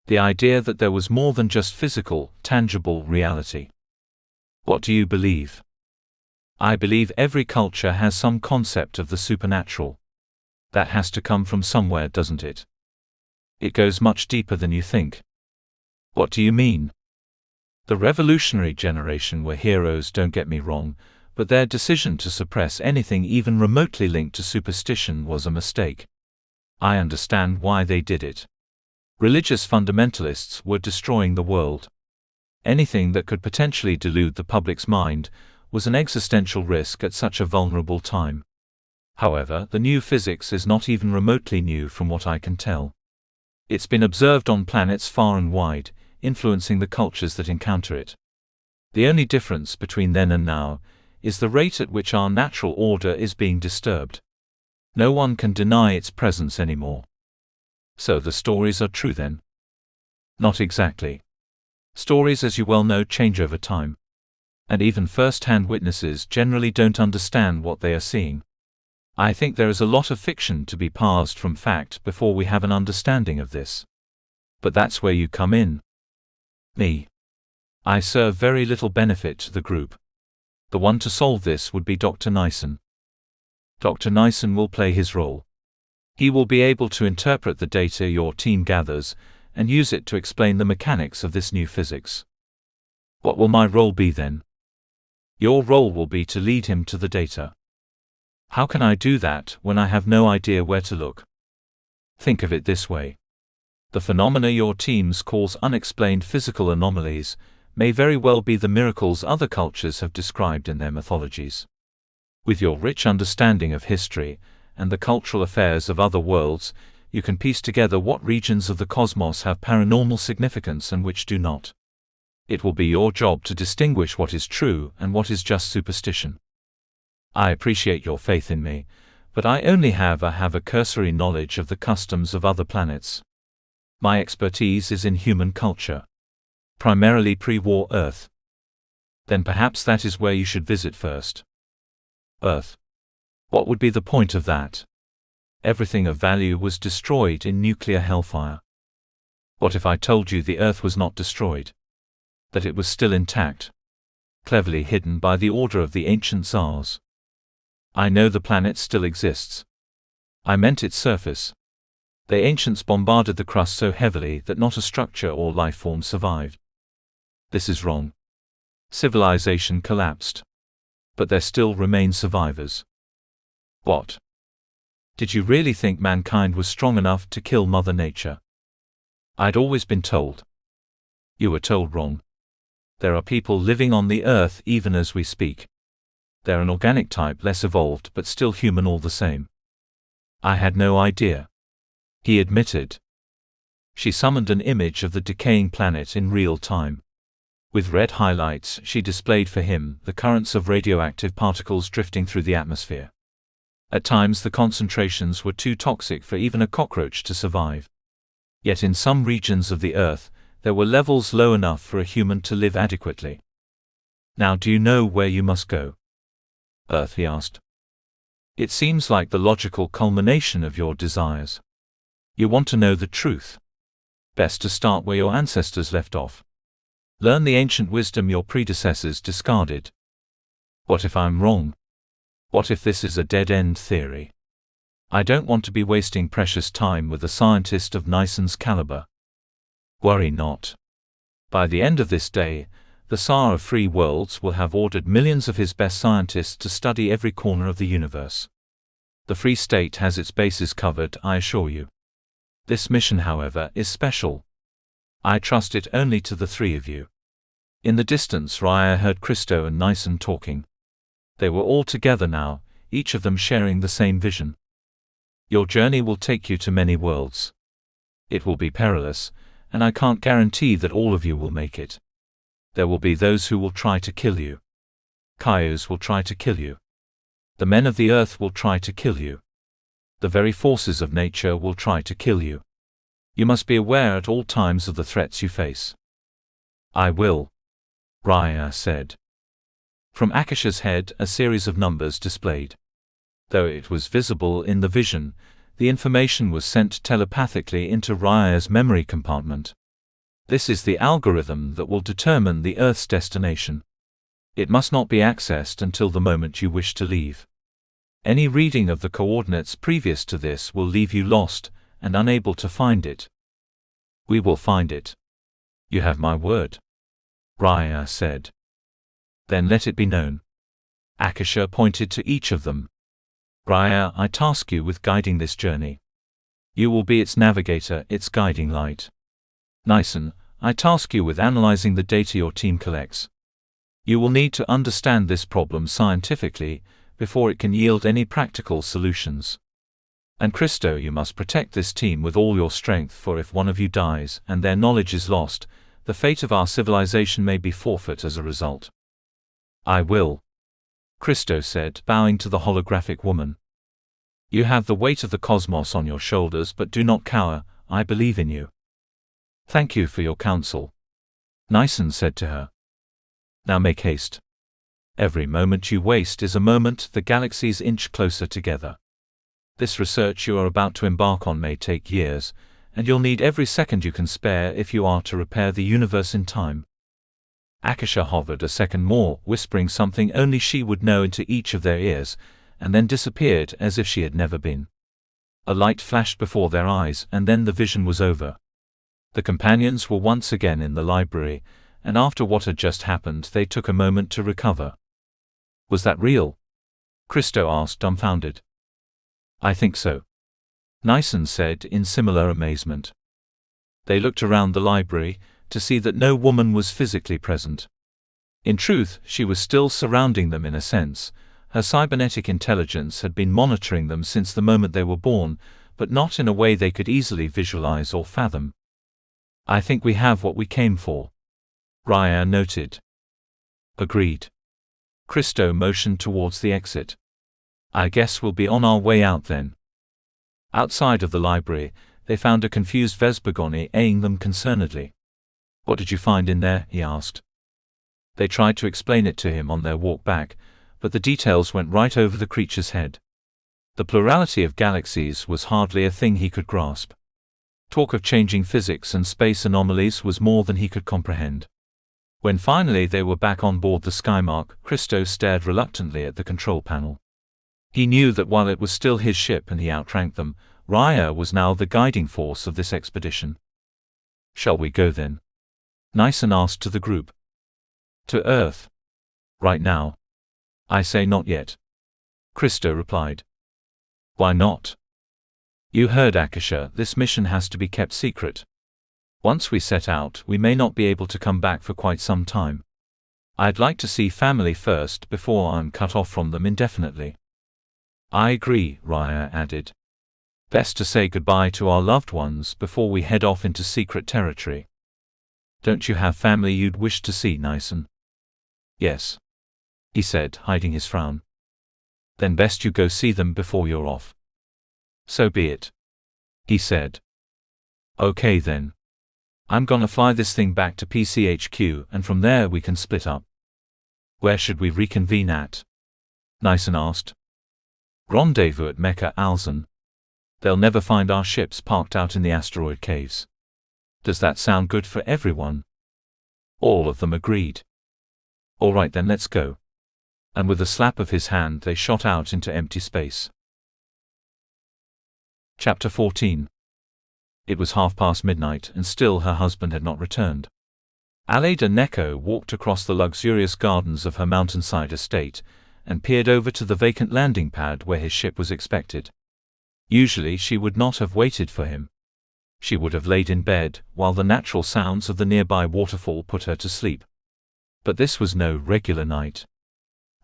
The idea that there was more than just physical, tangible reality. What do you believe? I believe every culture has some concept of the supernatural. That has to come from somewhere, doesn't it? It goes much deeper than you think. What do you mean? The revolutionary generation were heroes, don't get me wrong, but their decision to suppress anything even remotely linked to superstition was a mistake. I understand why they did it. Religious fundamentalists were destroying the world. Anything that could potentially delude the public's mind was an existential risk at such a vulnerable time. However, the new physics is not even remotely new from what I can tell. It's been observed on planets far and wide, influencing the cultures that encounter it. The only difference between then and now is the rate at which our natural order is being disturbed. No one can deny its presence anymore. So the stories are true then? Not exactly. Stories, as you well know, change over time. And even first-hand witnesses generally don't understand what they are seeing. I think there is a lot of fiction to be parsed from fact before we have an understanding of this. But that's where you come in. Me. I serve very little benefit to the group. The one to solve this would be Dr. Nyson. Dr. Nyson will play his role. He will be able to interpret the data your team gathers and use it to explain the mechanics of this new physics. What will my role be then? Your role will be to lead him to the data. How can I do that when I have no idea where to look? Think of it this way. The phenomena your teams calls unexplained physical anomalies may very well be the miracles other cultures have described in their mythologies. With your rich understanding of history and the cultural affairs of other worlds, you can piece together what regions of the cosmos have paranormal significance and which do not. It will be your job to distinguish what is true and what is just superstition. I appreciate your faith in me, but I only have a cursory knowledge of the customs of other planets. My expertise is in human culture. Primarily pre-war Earth. Then perhaps that is where you should visit first. Earth. What would be the point of that? Everything of value was destroyed in nuclear hellfire. What if I told you the Earth was not destroyed? That it was still intact? Cleverly hidden by the order of the ancient Tsars. I know the planet still exists. I meant its surface. The ancients bombarded the crust so heavily that not a structure or life form survived. This is wrong. Civilization collapsed. But there still remain survivors. What? Did you really think mankind was strong enough to kill Mother Nature? I'd always been told. You were told wrong. There are people living on the Earth even as we speak. They're an organic type, less evolved but still human all the same. I had no idea, he admitted. She summoned an image of the decaying planet in real time. With red highlights, she displayed for him the currents of radioactive particles drifting through the atmosphere. At times the concentrations were too toxic for even a cockroach to survive. Yet in some regions of the Earth, there were levels low enough for a human to live adequately. Now do you know where you must go? Earth, he asked. It seems like the logical culmination of your desires. You want to know the truth. Best to start where your ancestors left off. Learn the ancient wisdom your predecessors discarded. What if I'm wrong? What if this is a dead-end theory? I don't want to be wasting precious time with a scientist of Nison's caliber. Worry not. By the end of this day, the Tsar of Free Worlds will have ordered millions of his best scientists to study every corner of the universe. The Free State has its bases covered, I assure you. This mission, however, is special. I trust it only to the three of you. In the distance, Raya heard Christo and Nison talking. They were all together now, each of them sharing the same vision. Your journey will take you to many worlds. It will be perilous, and I can't guarantee that all of you will make it. There will be those who will try to kill you. Kaios will try to kill you. The men of the earth will try to kill you. The very forces of nature will try to kill you. You must be aware at all times of the threats you face. I will, Raya said. From Akasha's head, a series of numbers displayed. Though it was visible in the vision, the information was sent telepathically into Raya's memory compartment. This is the algorithm that will determine the Earth's destination. It must not be accessed until the moment you wish to leave. Any reading of the coordinates previous to this will leave you lost and unable to find it. We will find it. You have my word, Raya said. Then let it be known. Akasha pointed to each of them. Raya, I task you with guiding this journey. You will be its navigator, its guiding light. Nison, I task you with analyzing the data your team collects. You will need to understand this problem scientifically before it can yield any practical solutions. And Christo, you must protect this team with all your strength, for if one of you dies and their knowledge is lost, the fate of our civilization may be forfeit as a result. I will, Christo said, bowing to the holographic woman. You have the weight of the cosmos on your shoulders, but do not cower, I believe in you. Thank you for your counsel, Nison said to her. Now make haste. Every moment you waste is a moment the galaxies inch closer together. This research you are about to embark on may take years, and you'll need every second you can spare if you are to repair the universe in time. Akasha hovered a second more, whispering something only she would know into each of their ears, and then disappeared as if she had never been. A light flashed before their eyes, and then the vision was over. The companions were once again in the library, and after what had just happened they took a moment to recover. Was that real? Christo asked, dumbfounded. I think so, Nison said in similar amazement. They looked around the library to see that no woman was physically present. In truth, she was still surrounding them in a sense. Her cybernetic intelligence had been monitoring them since the moment they were born, but not in a way they could easily visualize or fathom. I think we have what we came for, Raya noted. Agreed. Christo motioned towards the exit. I guess we'll be on our way out then. Outside of the library, they found a confused Vespergoni eyeing them concernedly. What did you find in there? He asked. They tried to explain it to him on their walk back, but the details went right over the creature's head. The plurality of galaxies was hardly a thing he could grasp. Talk of changing physics and space anomalies was more than he could comprehend. When finally they were back on board the Skymark, Christo stared reluctantly at the control panel. He knew that while it was still his ship and he outranked them, Raya was now the guiding force of this expedition. Shall we go then? Nison asked to the group. To Earth. Right now? I say not yet, Christo replied. Why not? You heard Akasha, this mission has to be kept secret. Once we set out, we may not be able to come back for quite some time. I'd like to see family first before I'm cut off from them indefinitely. I agree, Raya added. Best to say goodbye to our loved ones before we head off into secret territory. Don't you have family you'd wish to see, Nyson? Yes, he said, hiding his frown. Then best you go see them before you're off. So be it, he said. Okay then. I'm gonna fly this thing back to PCHQ and from there we can split up. Where should we reconvene at? Nyson asked. Rendezvous at Mecca Alzan. They'll never find our ships parked out in the asteroid caves. Does that sound good for everyone? All of them agreed. All right then, let's go. And with a slap of his hand they shot out into empty space. Chapter 14. It was midnight and still her husband had not returned. Aleida Neko walked across the luxurious gardens of her mountainside estate and peered over to the vacant landing pad where his ship was expected. Usually she would not have waited for him. She would have laid in bed, while the natural sounds of the nearby waterfall put her to sleep. But this was no regular night.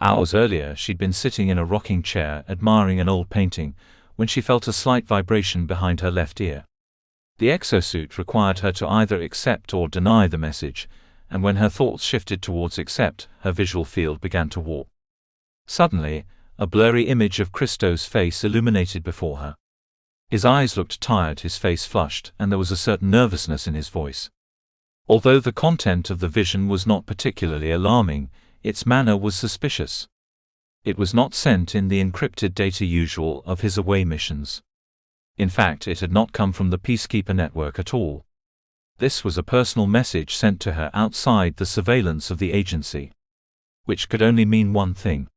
Hours earlier she'd been sitting in a rocking chair admiring an old painting, when she felt a slight vibration behind her left ear. The exosuit required her to either accept or deny the message, and when her thoughts shifted towards accept, her visual field began to warp. Suddenly, a blurry image of Christo's face illuminated before her. His eyes looked tired, his face flushed, and there was a certain nervousness in his voice. Although the content of the vision was not particularly alarming, its manner was suspicious. It was not sent in the encrypted data usual of his away missions. In fact, it had not come from the Peacekeeper network at all. This was a personal message sent to her outside the surveillance of the agency. Which could only mean one thing.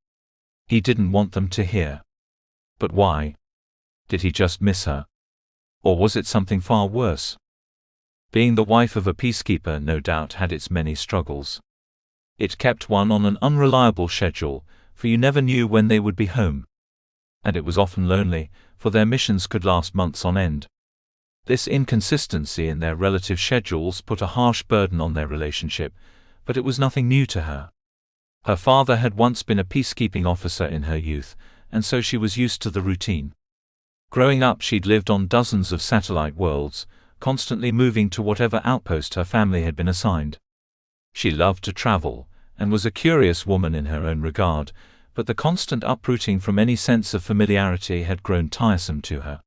He didn't want them to hear. But why? Did he just miss her? Or was it something far worse? Being the wife of a peacekeeper no doubt had its many struggles. It kept one on an unreliable schedule, for you never knew when they would be home. And it was often lonely, for their missions could last months on end. This inconsistency in their relative schedules put a harsh burden on their relationship, but it was nothing new to her. Her father had once been a peacekeeping officer in her youth, and so she was used to the routine. Growing up, she'd lived on dozens of satellite worlds, constantly moving to whatever outpost her family had been assigned. She loved to travel, and was a curious woman in her own regard, but the constant uprooting from any sense of familiarity had grown tiresome to her.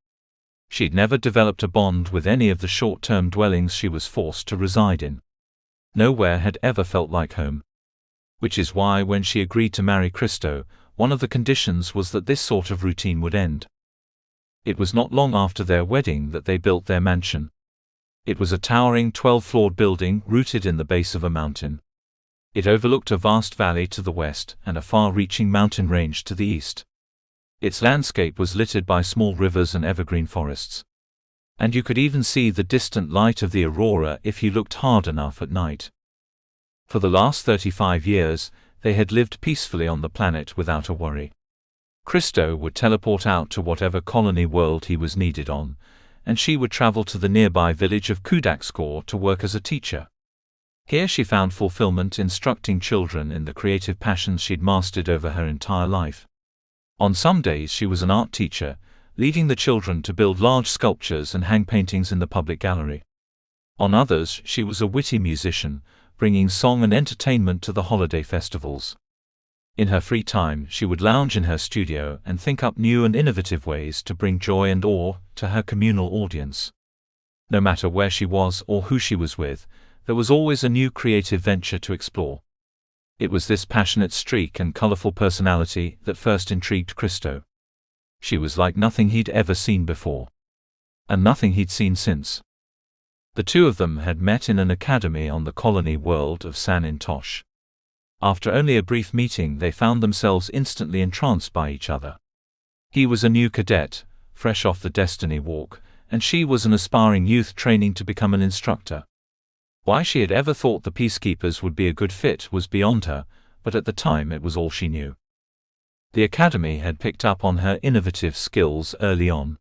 She'd never developed a bond with any of the short-term dwellings she was forced to reside in. Nowhere had ever felt like home. Which is why when she agreed to marry Christo, one of the conditions was that this sort of routine would end. It was not long after their wedding that they built their mansion. It was a towering 12-floored building rooted in the base of a mountain. It overlooked a vast valley to the west and a far-reaching mountain range to the east. Its landscape was littered by small rivers and evergreen forests. And you could even see the distant light of the aurora if you looked hard enough at night. For the last 35 years, they had lived peacefully on the planet without a worry. Christo would teleport out to whatever colony world he was needed on, and she would travel to the nearby village of Kudakskor to work as a teacher. Here she found fulfillment instructing children in the creative passions she'd mastered over her entire life. On some days she was an art teacher, leading the children to build large sculptures and hang paintings in the public gallery. On others she was a witty musician, bringing song and entertainment to the holiday festivals. In her free time she would lounge in her studio and think up new and innovative ways to bring joy and awe to her communal audience. No matter where she was or who she was with, there was always a new creative venture to explore. It was this passionate streak and colorful personality that first intrigued Christo. She was like nothing he'd ever seen before. And nothing he'd seen since. The two of them had met in an academy on the colony world of San Intosh. After only a brief meeting they found themselves instantly entranced by each other. He was a new cadet, fresh off the Destiny Walk, and she was an aspiring youth training to become an instructor. Why she had ever thought the Peacekeepers would be a good fit was beyond her, but at the time it was all she knew. The academy had picked up on her innovative skills early on.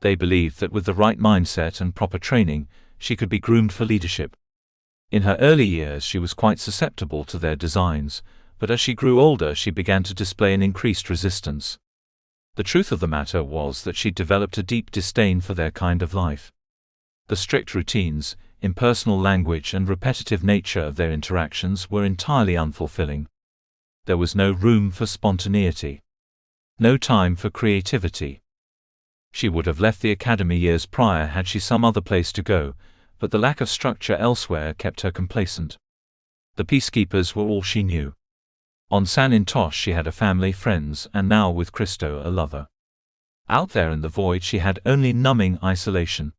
They believed that with the right mindset and proper training, she could be groomed for leadership. In her early years she was quite susceptible to their designs, but as she grew older she began to display an increased resistance. The truth of the matter was that she developed a deep disdain for their kind of life. The strict routines, impersonal language and repetitive nature of their interactions were entirely unfulfilling. There was no room for spontaneity. No time for creativity. She would have left the academy years prior had she some other place to go, but the lack of structure elsewhere kept her complacent. The peacekeepers were all she knew. On San Intosh she had a family, friends, and now with Christo a lover. Out there in the void she had only numbing isolation.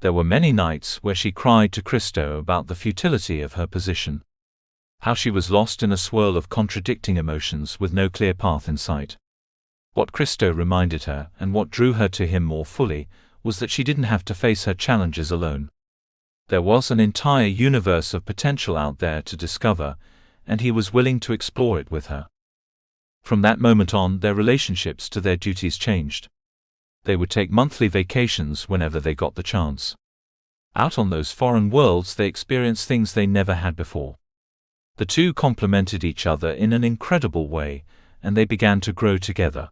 There were many nights where she cried to Christo about the futility of her position. How she was lost in a swirl of contradicting emotions with no clear path in sight. What Christo reminded her, and what drew her to him more fully, was that she didn't have to face her challenges alone. There was an entire universe of potential out there to discover, and he was willing to explore it with her. From that moment on, their relationships to their duties changed. They would take monthly vacations whenever they got the chance. Out on those foreign worlds they experienced things they never had before. The two complemented each other in an incredible way, and they began to grow together.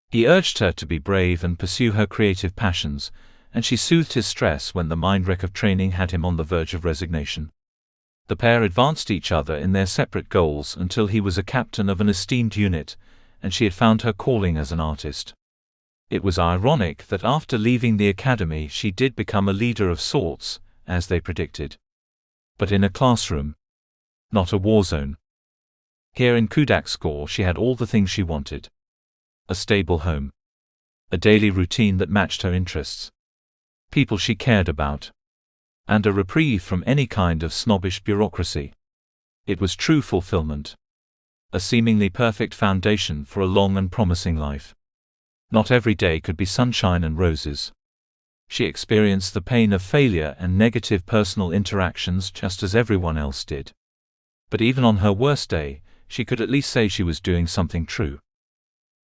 He urged her to be brave and pursue her creative passions, and she soothed his stress when the mind-wreck of training had him on the verge of resignation. The pair advanced each other in their separate goals until he was a captain of an esteemed unit, and she had found her calling as an artist. It was ironic that after leaving the academy she did become a leader of sorts, as they predicted. But in a classroom. Not a war zone. Here in Kudakskor she had all the things she wanted. A stable home. A daily routine that matched her interests. People she cared about. And a reprieve from any kind of snobbish bureaucracy. It was true fulfillment. A seemingly perfect foundation for a long and promising life. Not every day could be sunshine and roses. She experienced the pain of failure and negative personal interactions just as everyone else did. But even on her worst day, she could at least say she was doing something true.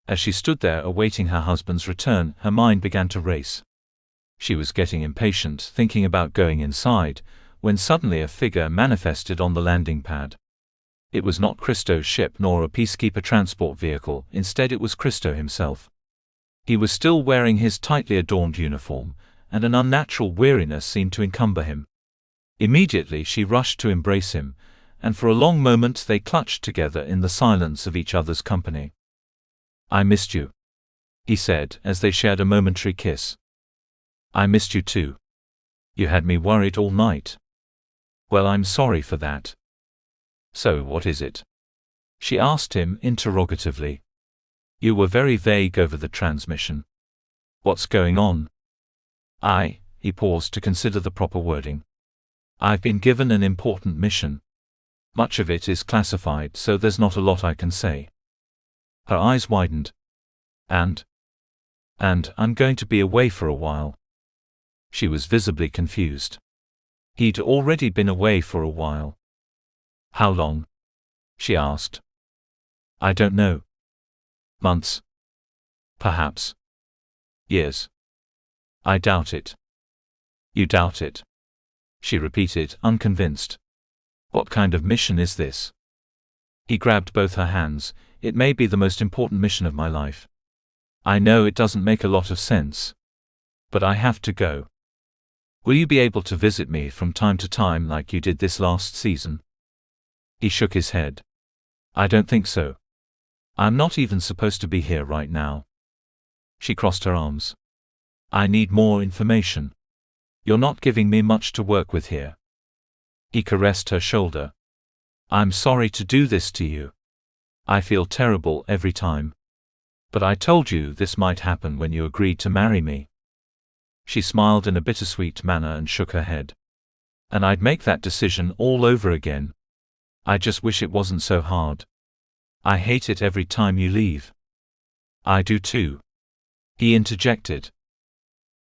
As she stood there awaiting her husband's return, her mind began to race. She was getting impatient, thinking about going inside, when suddenly a figure manifested on the landing pad. It was not Christo's ship nor a peacekeeper transport vehicle, instead it was Christo himself. He was still wearing his tightly adorned uniform, and an unnatural weariness seemed to encumber him. Immediately she rushed to embrace him, and for a long moment they clutched together in the silence of each other's company. "I missed you," he said, as they shared a momentary kiss. "I missed you too. You had me worried all night." "Well, I'm sorry for that." "So what is it?" she asked him interrogatively. "You were very vague over the transmission. What's going on?" He paused to consider the proper wording. "I've been given an important mission. Much of it is classified, so there's not a lot I can say." Her eyes widened. And I'm going to be away for a while." She was visibly confused. He'd already been away for a while. "How long?" she asked. "I don't know. Months? Perhaps. Years. I doubt it." "You doubt it?" she repeated, unconvinced. "What kind of mission is this?" He grabbed both her hands. "It may be the most important mission of my life. I know it doesn't make a lot of sense. But I have to go. Will you be able to visit me from time to time like you did this last season?" He shook his head. "I don't think so. I'm not even supposed to be here right now." She crossed her arms. "I need more information. You're not giving me much to work with here." He caressed her shoulder. "I'm sorry to do this to you. I feel terrible every time. But I told you this might happen when you agreed to marry me." She smiled in a bittersweet manner and shook her head. "And I'd make that decision all over again. I just wish it wasn't so hard. I hate it every time you leave." "I do too," he interjected.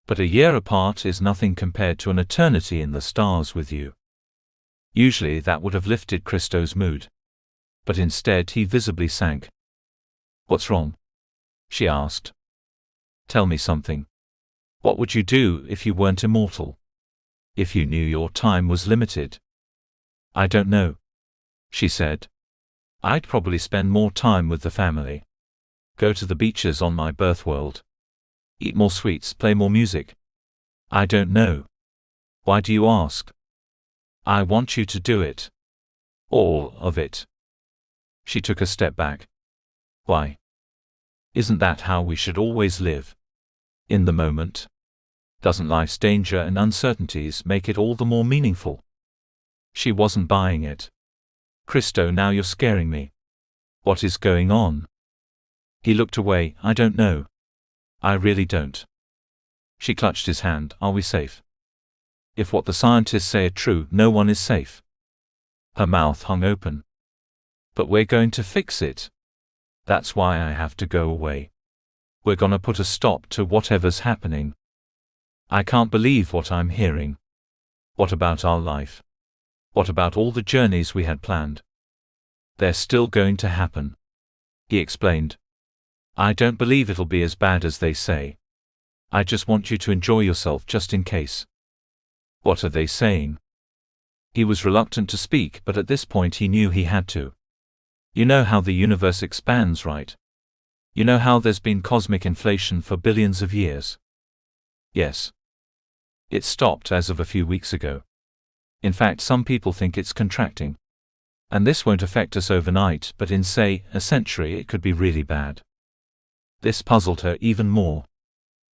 "But a year apart is nothing compared to an eternity in the stars with you." Usually that would have lifted Christo's mood. But instead he visibly sank. "What's wrong?" she asked. "Tell me something." What would you do if you weren't immortal? If you knew your time was limited? I don't know, she said. I'd probably spend more time with the family. Go to the beaches on my birth world. Eat more sweets, play more music. I don't know. Why do you ask? I want you to do it. All of it. She took a step back. Why? Isn't that how we should always live? In the moment? Doesn't life's danger and uncertainties make it all the more meaningful? She wasn't buying it. Christo, now you're scaring me. What is going on? He looked away. I don't know. I really don't. She clutched his hand. Are we safe? If what the scientists say are true, no one is safe. Her mouth hung open. But we're going to fix it. That's why I have to go away. We're gonna put a stop to whatever's happening. I can't believe what I'm hearing. What about our life? What about all the journeys we had planned? They're still going to happen, he explained. I don't believe it'll be as bad as they say. I just want you to enjoy yourself just in case. What are they saying? He was reluctant to speak, but at this point he knew he had to. You know how the universe expands, right? You know how there's been cosmic inflation for billions of years? Yes. It stopped as of a few weeks ago. In fact, some people think it's contracting. And this won't affect us overnight, but in, say, a century it could be really bad. This puzzled her even more.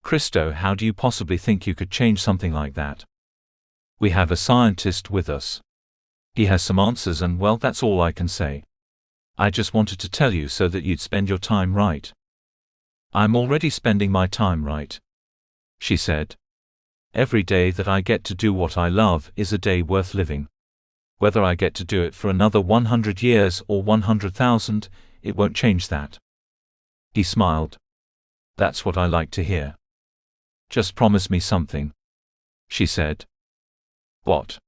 Christo, how do you possibly think you could change something like that? We have a scientist with us. He has some answers and, well, that's all I can say. I just wanted to tell you so that you'd spend your time right. I'm already spending my time right, she said. Every day that I get to do what I love is a day worth living. Whether I get to do it for another 100 years or 100,000, it won't change that. He smiled. That's what I like to hear. Just promise me something, she said. What?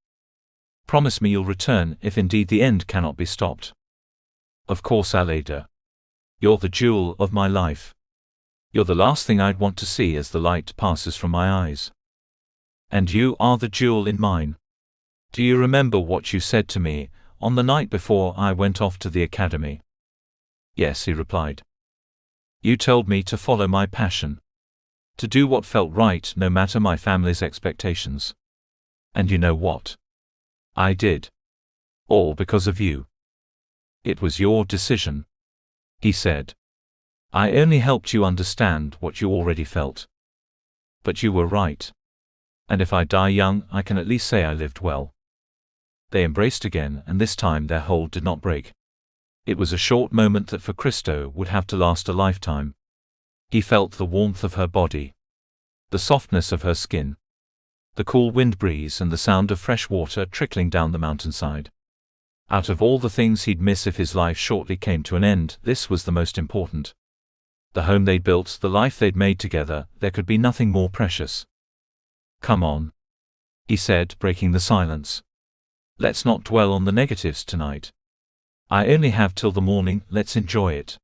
Promise me you'll return if indeed the end cannot be stopped. Of course, Aleida. You're the jewel of my life. You're the last thing I'd want to see as the light passes from my eyes. And you are the jewel in mine. Do you remember what you said to me on the night before I went off to the academy? Yes, he replied. You told me to follow my passion. To do what felt right no matter my family's expectations. And you know what? I did. All because of you. It was your decision, he said. I only helped you understand what you already felt. But you were right. And if I die young, I can at least say I lived well. They embraced again, and this time their hold did not break. It was a short moment that for Christo would have to last a lifetime. He felt the warmth of her body, the softness of her skin, the cool wind breeze and the sound of fresh water trickling down the mountainside. Out of all the things he'd miss if his life shortly came to an end, this was the most important. The home they'd built, the life they'd made together, there could be nothing more precious. Come on, he said, breaking the silence. Let's not dwell on the negatives tonight. I only have till the morning, let's enjoy it.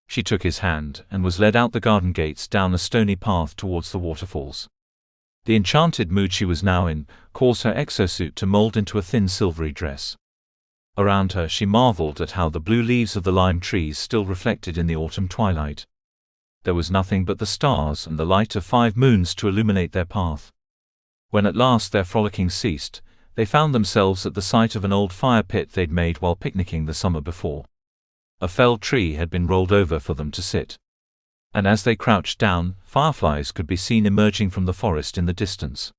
She took his hand and was led out the garden gates down a stony path towards the waterfalls. The enchanted mood she was now in caused her exosuit to mold into a thin silvery dress. Around her she marveled at how the blue leaves of the lime trees still reflected in the autumn twilight. There was nothing but the stars and the light of 5 moons to illuminate their path. When at last their frolicking ceased, they found themselves at the site of an old fire pit they'd made while picnicking the summer before. A felled tree had been rolled over for them to sit. And as they crouched down, fireflies could be seen emerging from the forest in the distance.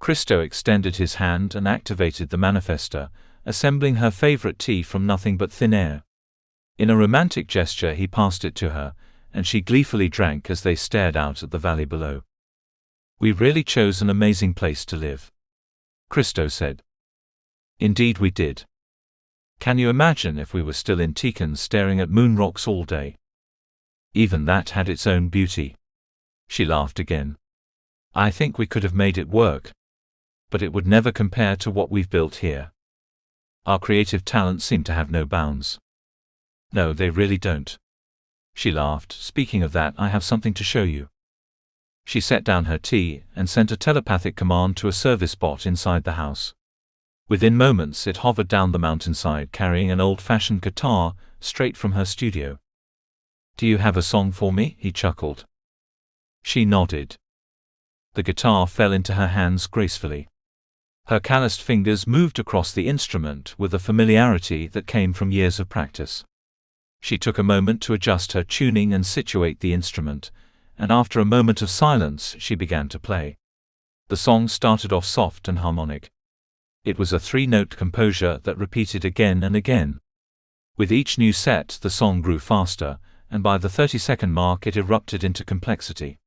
Christo extended his hand and activated the manifester, assembling her favorite tea from nothing but thin air. In a romantic gesture he passed it to her, and she gleefully drank as they stared out at the valley below. We really chose an amazing place to live, Christo said. Indeed we did. Can you imagine if we were still in Tikhon staring at moon rocks all day? Even that had its own beauty. She laughed again. I think we could have made it work. But it would never compare to what we've built here. Our creative talents seem to have no bounds. No, they really don't. She laughed. Speaking of that, I have something to show you. She set down her tea and sent a telepathic command to a service bot inside the house. Within moments it hovered down the mountainside carrying an old-fashioned guitar, straight from her studio. "Do you have a song for me?" he chuckled. She nodded. The guitar fell into her hands gracefully. Her calloused fingers moved across the instrument with a familiarity that came from years of practice. She took a moment to adjust her tuning and situate the instrument, and after a moment of silence she began to play. The song started off soft and harmonic. It was a three-note composure that repeated again and again. With each new set the song grew faster, and by the 30-second mark it erupted into complexity.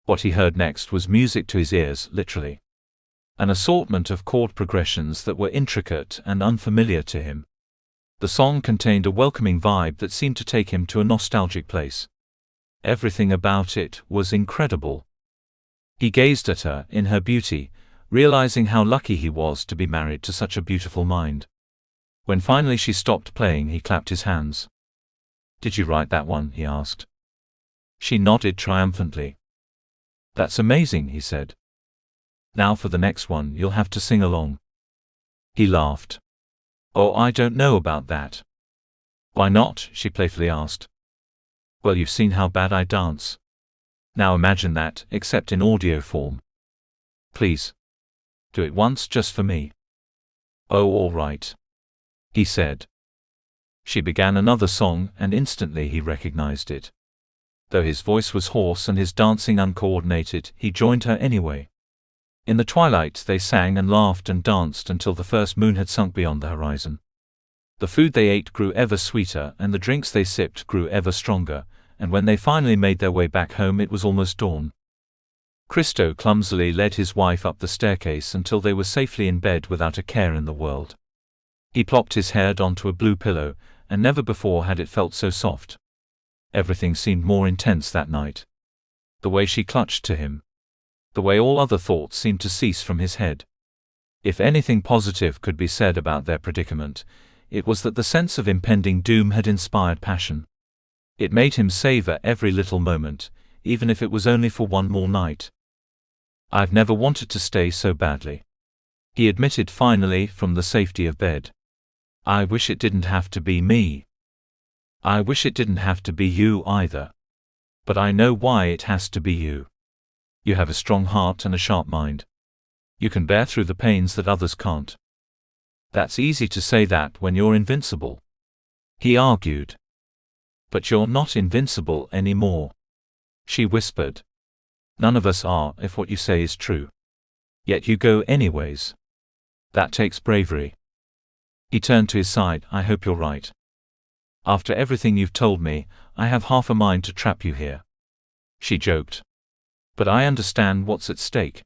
What he heard next was music to his ears, literally. An assortment of chord progressions that were intricate and unfamiliar to him. The song contained a welcoming vibe that seemed to take him to a nostalgic place. Everything about it was incredible. He gazed at her, in her beauty, realizing how lucky he was to be married to such a beautiful mind. When finally she stopped playing, he clapped his hands. "Did you write that one?" he asked. She nodded triumphantly. "That's amazing," he said. "Now for the next one, you'll have to sing along." He laughed. "Oh, I don't know about that." "Why not?" she playfully asked. "Well, you've seen how bad I dance. Now imagine that, except in audio form. Please. Do it once just for me." "Oh, all right," he said. She began another song, and instantly he recognized it. Though his voice was hoarse and his dancing uncoordinated, he joined her anyway. In the twilight they sang and laughed and danced until the first moon had sunk beyond the horizon. The food they ate grew ever sweeter and the drinks they sipped grew ever stronger, and when they finally made their way back home it was almost dawn. Christo clumsily led his wife up the staircase until they were safely in bed without a care in the world. He plopped his head onto a blue pillow, and never before had it felt so soft. Everything seemed more intense that night. The way she clutched to him. The way all other thoughts seemed to cease from his head. If anything positive could be said about their predicament, it was that the sense of impending doom had inspired passion. It made him savor every little moment, even if it was only for one more night. "I've never wanted to stay so badly," he admitted finally from the safety of bed. "I wish it didn't have to be me. I wish it didn't have to be you either. But I know why it has to be you. You have a strong heart and a sharp mind. You can bear through the pains that others can't." "That's easy to say that when you're invincible," he argued. "But you're not invincible anymore," she whispered. "None of us are, if what you say is true. Yet you go anyways. That takes bravery." He turned to his side. "I hope you're right. After everything you've told me, I have half a mind to trap you here." She joked. "But I understand what's at stake.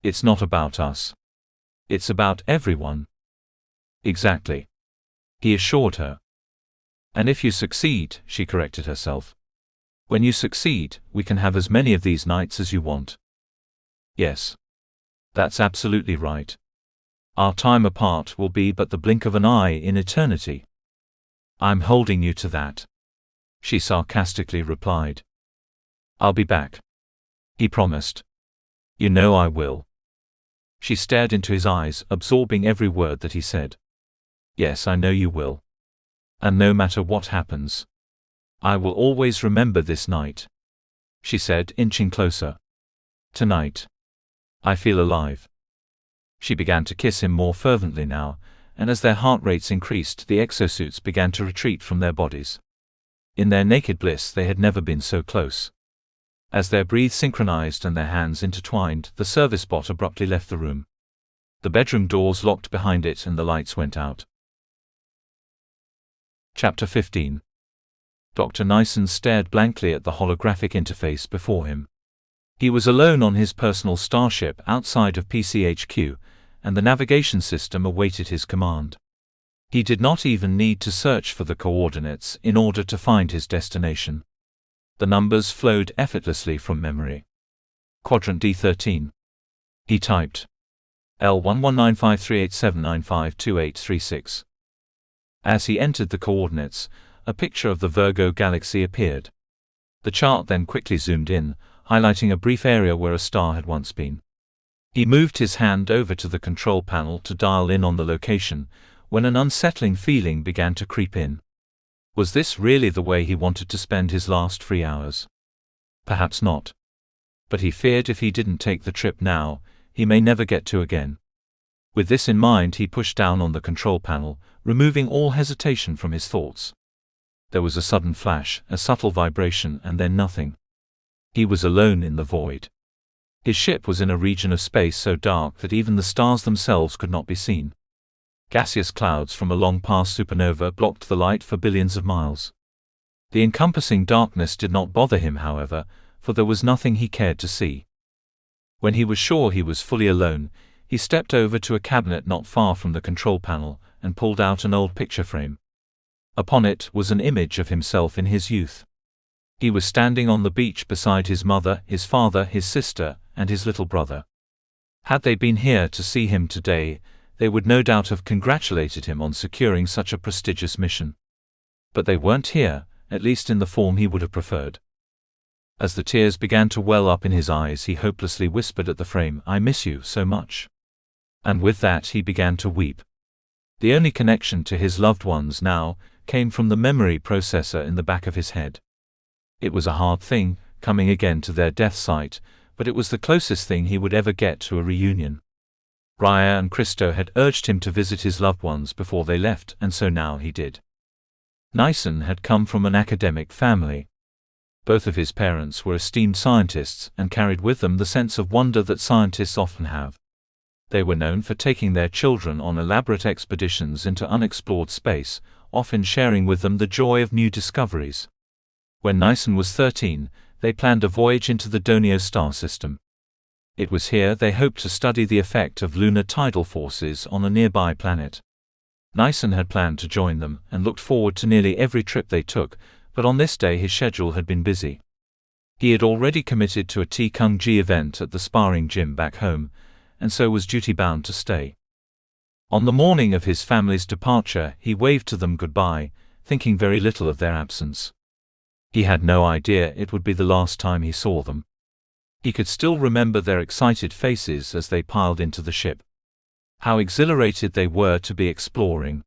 It's not about us. It's about everyone." "Exactly," he assured her. "And if you succeed," she corrected herself. "When you succeed, we can have as many of these nights as you want." "Yes. That's absolutely right. Our time apart will be but the blink of an eye in eternity." "I'm holding you to that," she sarcastically replied. "I'll be back," he promised. "You know I will." She stared into his eyes, absorbing every word that he said. "Yes, I know you will. And no matter what happens, I will always remember this night," she said, inching closer. "Tonight. I feel alive." She began to kiss him more fervently now, and as their heart rates increased, the exosuits began to retreat from their bodies. In their naked bliss they had never been so close. As their breaths synchronized and their hands intertwined, the service bot abruptly left the room. The bedroom doors locked behind it and the lights went out. Chapter 15. Dr. Nyson stared blankly at the holographic interface before him. He was alone on his personal starship outside of PCHQ, and the navigation system awaited his command. He did not even need to search for the coordinates in order to find his destination. The numbers flowed effortlessly from memory. Quadrant D13. He typed L119538795286. As he entered the coordinates, a picture of the Virgo galaxy appeared. The chart then quickly zoomed in, highlighting a brief area where a star had once been. He moved his hand over to the control panel to dial in on the location, when an unsettling feeling began to creep in. Was this really the way he wanted to spend his last 3 hours? Perhaps not. But he feared if he didn't take the trip now, he may never get to again. With this in mind, he pushed down on the control panel, removing all hesitation from his thoughts. There was a sudden flash, a subtle vibration, and then nothing. He was alone in the void. His ship was in a region of space so dark that even the stars themselves could not be seen. Gaseous clouds from a long-past supernova blocked the light for billions of miles. The encompassing darkness did not bother him, however, for there was nothing he cared to see. When he was sure he was fully alone, he stepped over to a cabinet not far from the control panel and pulled out an old picture frame. Upon it was an image of himself in his youth. He was standing on the beach beside his mother, his father, his sister, and his little brother. Had they been here to see him today, they would no doubt have congratulated him on securing such a prestigious mission. But they weren't here, at least in the form he would have preferred. As the tears began to well up in his eyes, he hopelessly whispered at the frame, "I miss you so much." And with that he began to weep. The only connection to his loved ones now came from the memory processor in the back of his head. It was a hard thing, coming again to their death site, but it was the closest thing he would ever get to a reunion. Raya and Christo had urged him to visit his loved ones before they left, and so now he did. Nyson had come from an academic family. Both of his parents were esteemed scientists and carried with them the sense of wonder that scientists often have. They were known for taking their children on elaborate expeditions into unexplored space, often sharing with them the joy of new discoveries. When Nyson was 13, they planned a voyage into the Donio star system. It was here they hoped to study the effect of lunar tidal forces on a nearby planet. Nyson had planned to join them and looked forward to nearly every trip they took, but on this day his schedule had been busy. He had already committed to a T-Kung-G event at the sparring gym back home, and so was duty-bound to stay. On the morning of his family's departure, he waved to them goodbye, thinking very little of their absence. He had no idea it would be the last time he saw them. He could still remember their excited faces as they piled into the ship. How exhilarated they were to be exploring.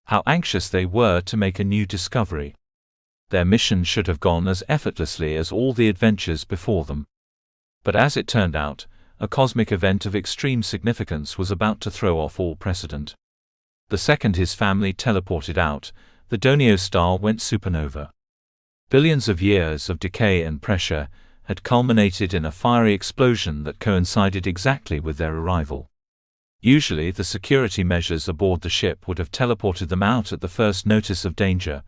How anxious they were to make a new discovery. Their mission should have gone as effortlessly as all the adventures before them. But as it turned out, a cosmic event of extreme significance was about to throw off all precedent. The second his family teleported out, the Donio star went supernova. Billions of years of decay and pressure had culminated in a fiery explosion that coincided exactly with their arrival. Usually the security measures aboard the ship would have teleported them out at the first notice of danger,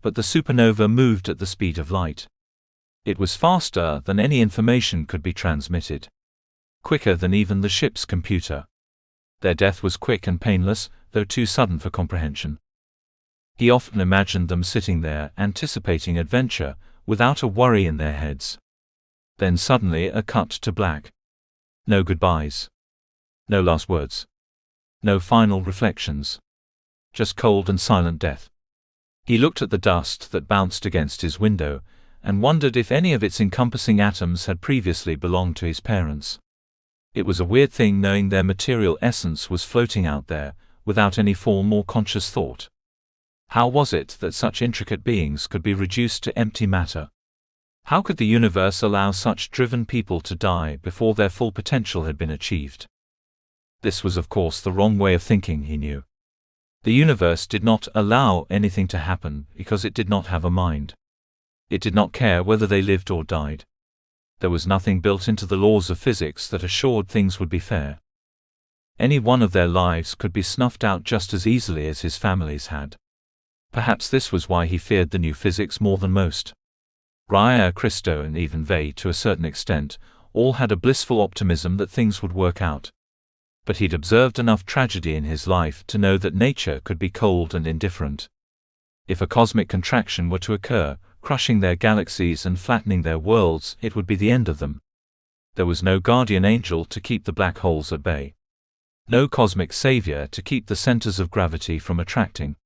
but the supernova moved at the speed of light. It was faster than any information could be transmitted. Quicker than even the ship's computer. Their death was quick and painless, though too sudden for comprehension. He often imagined them sitting there, anticipating adventure, without a worry in their heads. Then suddenly a cut to black. No goodbyes. No last words. No final reflections. Just cold and silent death. He looked at the dust that bounced against his window, and wondered if any of its encompassing atoms had previously belonged to his parents. It was a weird thing knowing their material essence was floating out there, without any form or conscious thought. How was it that such intricate beings could be reduced to empty matter? How could the universe allow such driven people to die before their full potential had been achieved? This was of course the wrong way of thinking, he knew. The universe did not allow anything to happen because it did not have a mind. It did not care whether they lived or died. There was nothing built into the laws of physics that assured things would be fair. Any one of their lives could be snuffed out just as easily as his family's had. Perhaps this was why he feared the new physics more than most. Raya, Christo, and even Vei, to a certain extent, all had a blissful optimism that things would work out. But he'd observed enough tragedy in his life to know that nature could be cold and indifferent. If a cosmic contraction were to occur, crushing their galaxies and flattening their worlds, it would be the end of them. There was no guardian angel to keep the black holes at bay. No cosmic savior to keep the centers of gravity from attracting.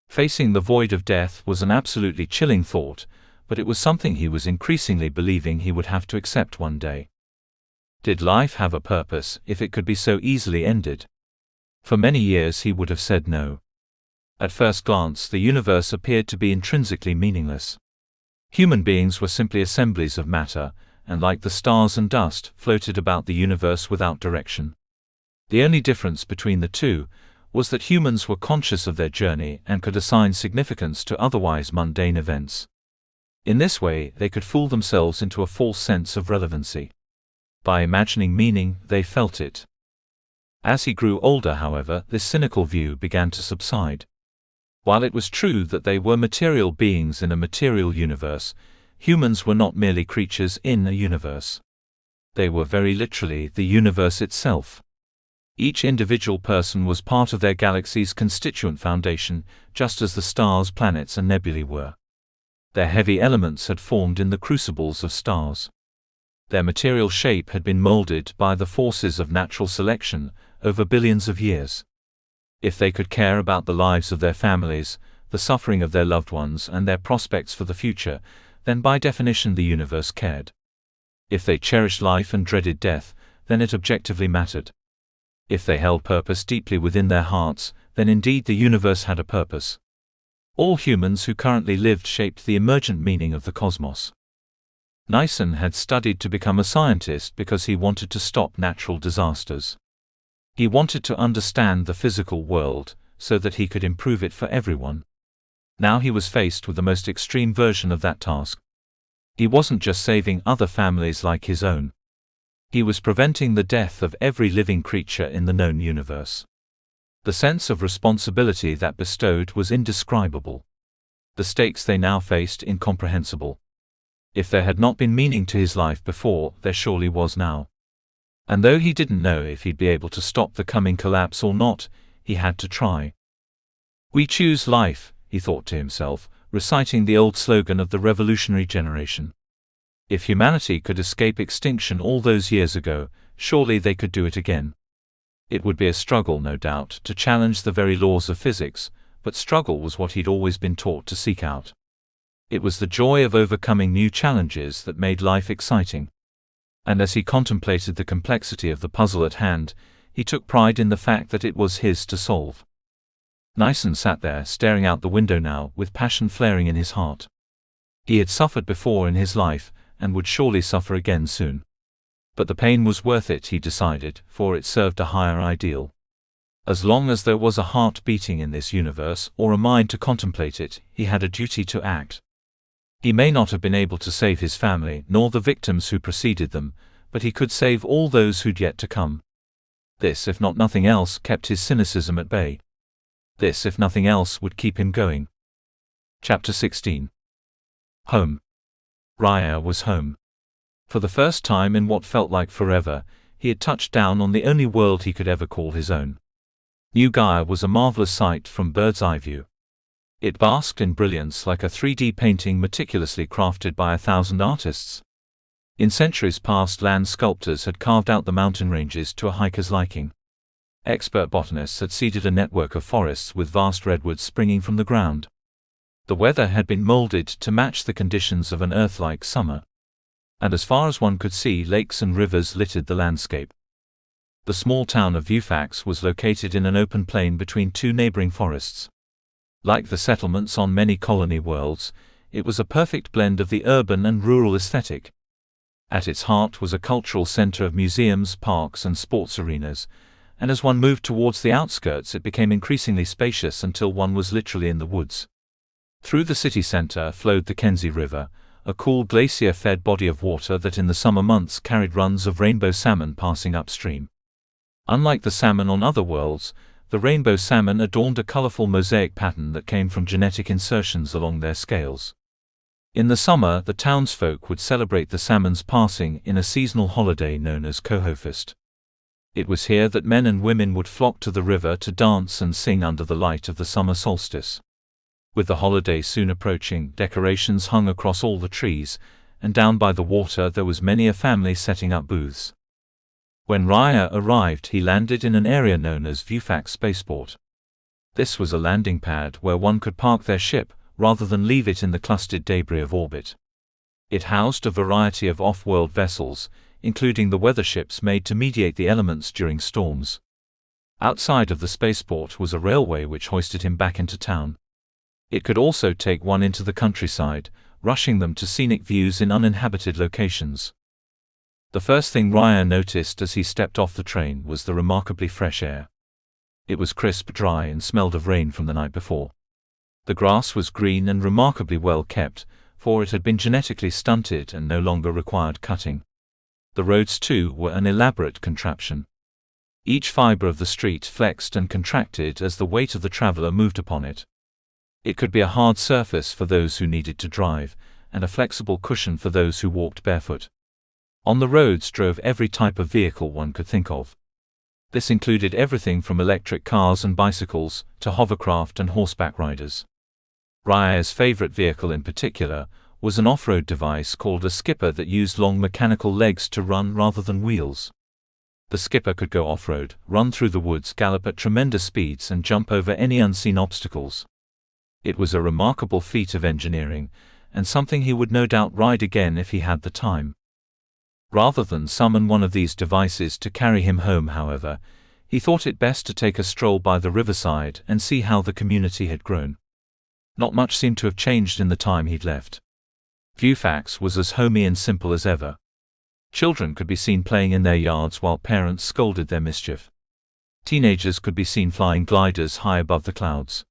Facing the void of death was an absolutely chilling thought, but it was something he was increasingly believing he would have to accept one day. Did life have a purpose if it could be so easily ended? For many years he would have said no. At first glance, the universe appeared to be intrinsically meaningless. Human beings were simply assemblies of matter, and like the stars and dust, floated about the universe without direction. The only difference between the two was that humans were conscious of their journey and could assign significance to otherwise mundane events. In this way, they could fool themselves into a false sense of relevancy. By imagining meaning, they felt it. As he grew older, however, this cynical view began to subside. While it was true that they were material beings in a material universe, humans were not merely creatures in a universe. They were very literally the universe itself. Each individual person was part of their galaxy's constituent foundation, just as the stars, planets, and nebulae were. Their heavy elements had formed in the crucibles of stars. Their material shape had been molded by the forces of natural selection over billions of years. If they could care about the lives of their families, the suffering of their loved ones, and their prospects for the future, then by definition the universe cared. If they cherished life and dreaded death, then it objectively mattered. If they held purpose deeply within their hearts, then indeed the universe had a purpose. All humans who currently lived shaped the emergent meaning of the cosmos. Nyssen had studied to become a scientist because he wanted to stop natural disasters. He wanted to understand the physical world, so that he could improve it for everyone. Now he was faced with the most extreme version of that task. He wasn't just saving other families like his own. He was preventing the death of every living creature in the known universe. The sense of responsibility that bestowed was indescribable. The stakes they now faced incomprehensible. If there had not been meaning to his life before, there surely was now. And though he didn't know if he'd be able to stop the coming collapse or not, he had to try. "We choose life," he thought to himself, reciting the old slogan of the revolutionary generation. If humanity could escape extinction all those years ago, surely they could do it again. It would be a struggle, no doubt, to challenge the very laws of physics, but struggle was what he'd always been taught to seek out. It was the joy of overcoming new challenges that made life exciting. And as he contemplated the complexity of the puzzle at hand, he took pride in the fact that it was his to solve. Nyssen sat there, staring out the window now, with passion flaring in his heart. He had suffered before in his life, and would surely suffer again soon. But the pain was worth it, he decided, for it served a higher ideal. As long as there was a heart beating in this universe, or a mind to contemplate it, he had a duty to act. He may not have been able to save his family, nor the victims who preceded them, but he could save all those who'd yet to come. This, if not nothing else, kept his cynicism at bay. This, if nothing else, would keep him going. Chapter 16. Home. Raya was home. For the first time in what felt like forever, he had touched down on the only world he could ever call his own. New Gaia was a marvelous sight from bird's eye view. It basked in brilliance like a 3D painting meticulously crafted by 1,000 artists. In centuries past, land sculptors had carved out the mountain ranges to a hiker's liking. Expert botanists had seeded a network of forests with vast redwoods springing from the ground. The weather had been molded to match the conditions of an Earth-like summer. And as far as one could see, lakes and rivers littered the landscape. The small town of Viewfax was located in an open plain between two neighboring forests. Like the settlements on many colony worlds, it was a perfect blend of the urban and rural aesthetic. At its heart was a cultural center of museums, parks, and sports arenas, and as one moved towards the outskirts it became increasingly spacious until one was literally in the woods. Through the city center flowed the Kenzie River, a cool glacier-fed body of water that in the summer months carried runs of rainbow salmon passing upstream. Unlike the salmon on other worlds, the rainbow salmon adorned a colorful mosaic pattern that came from genetic insertions along their scales. In the summer, the townsfolk would celebrate the salmon's passing in a seasonal holiday known as Kohofest. It was here that men and women would flock to the river to dance and sing under the light of the summer solstice. With the holiday soon approaching, decorations hung across all the trees, and down by the water there was many a family setting up booths. When Raya arrived, he landed in an area known as Viewfax Spaceport. This was a landing pad where one could park their ship, rather than leave it in the clustered debris of orbit. It housed a variety of off-world vessels, including the weather ships made to mediate the elements during storms. Outside of the spaceport was a railway which hoisted him back into town. It could also take one into the countryside, rushing them to scenic views in uninhabited locations. The first thing Ryan noticed as he stepped off the train was the remarkably fresh air. It was crisp, dry, and smelled of rain from the night before. The grass was green and remarkably well kept, for it had been genetically stunted and no longer required cutting. The roads, too, were an elaborate contraption. Each fiber of the street flexed and contracted as the weight of the traveler moved upon it. It could be a hard surface for those who needed to drive, and a flexible cushion for those who walked barefoot. On the roads drove every type of vehicle one could think of. This included everything from electric cars and bicycles, to hovercraft and horseback riders. Raya's favorite vehicle in particular was an off-road device called a skipper that used long mechanical legs to run rather than wheels. The skipper could go off-road, run through the woods, gallop at tremendous speeds, and jump over any unseen obstacles. It was a remarkable feat of engineering, and something he would no doubt ride again if he had the time. Rather than summon one of these devices to carry him home, however, he thought it best to take a stroll by the riverside and see how the community had grown. Not much seemed to have changed in the time he'd left. Viewfax was as homey and simple as ever. Children could be seen playing in their yards while parents scolded their mischief. Teenagers could be seen flying gliders high above the clouds.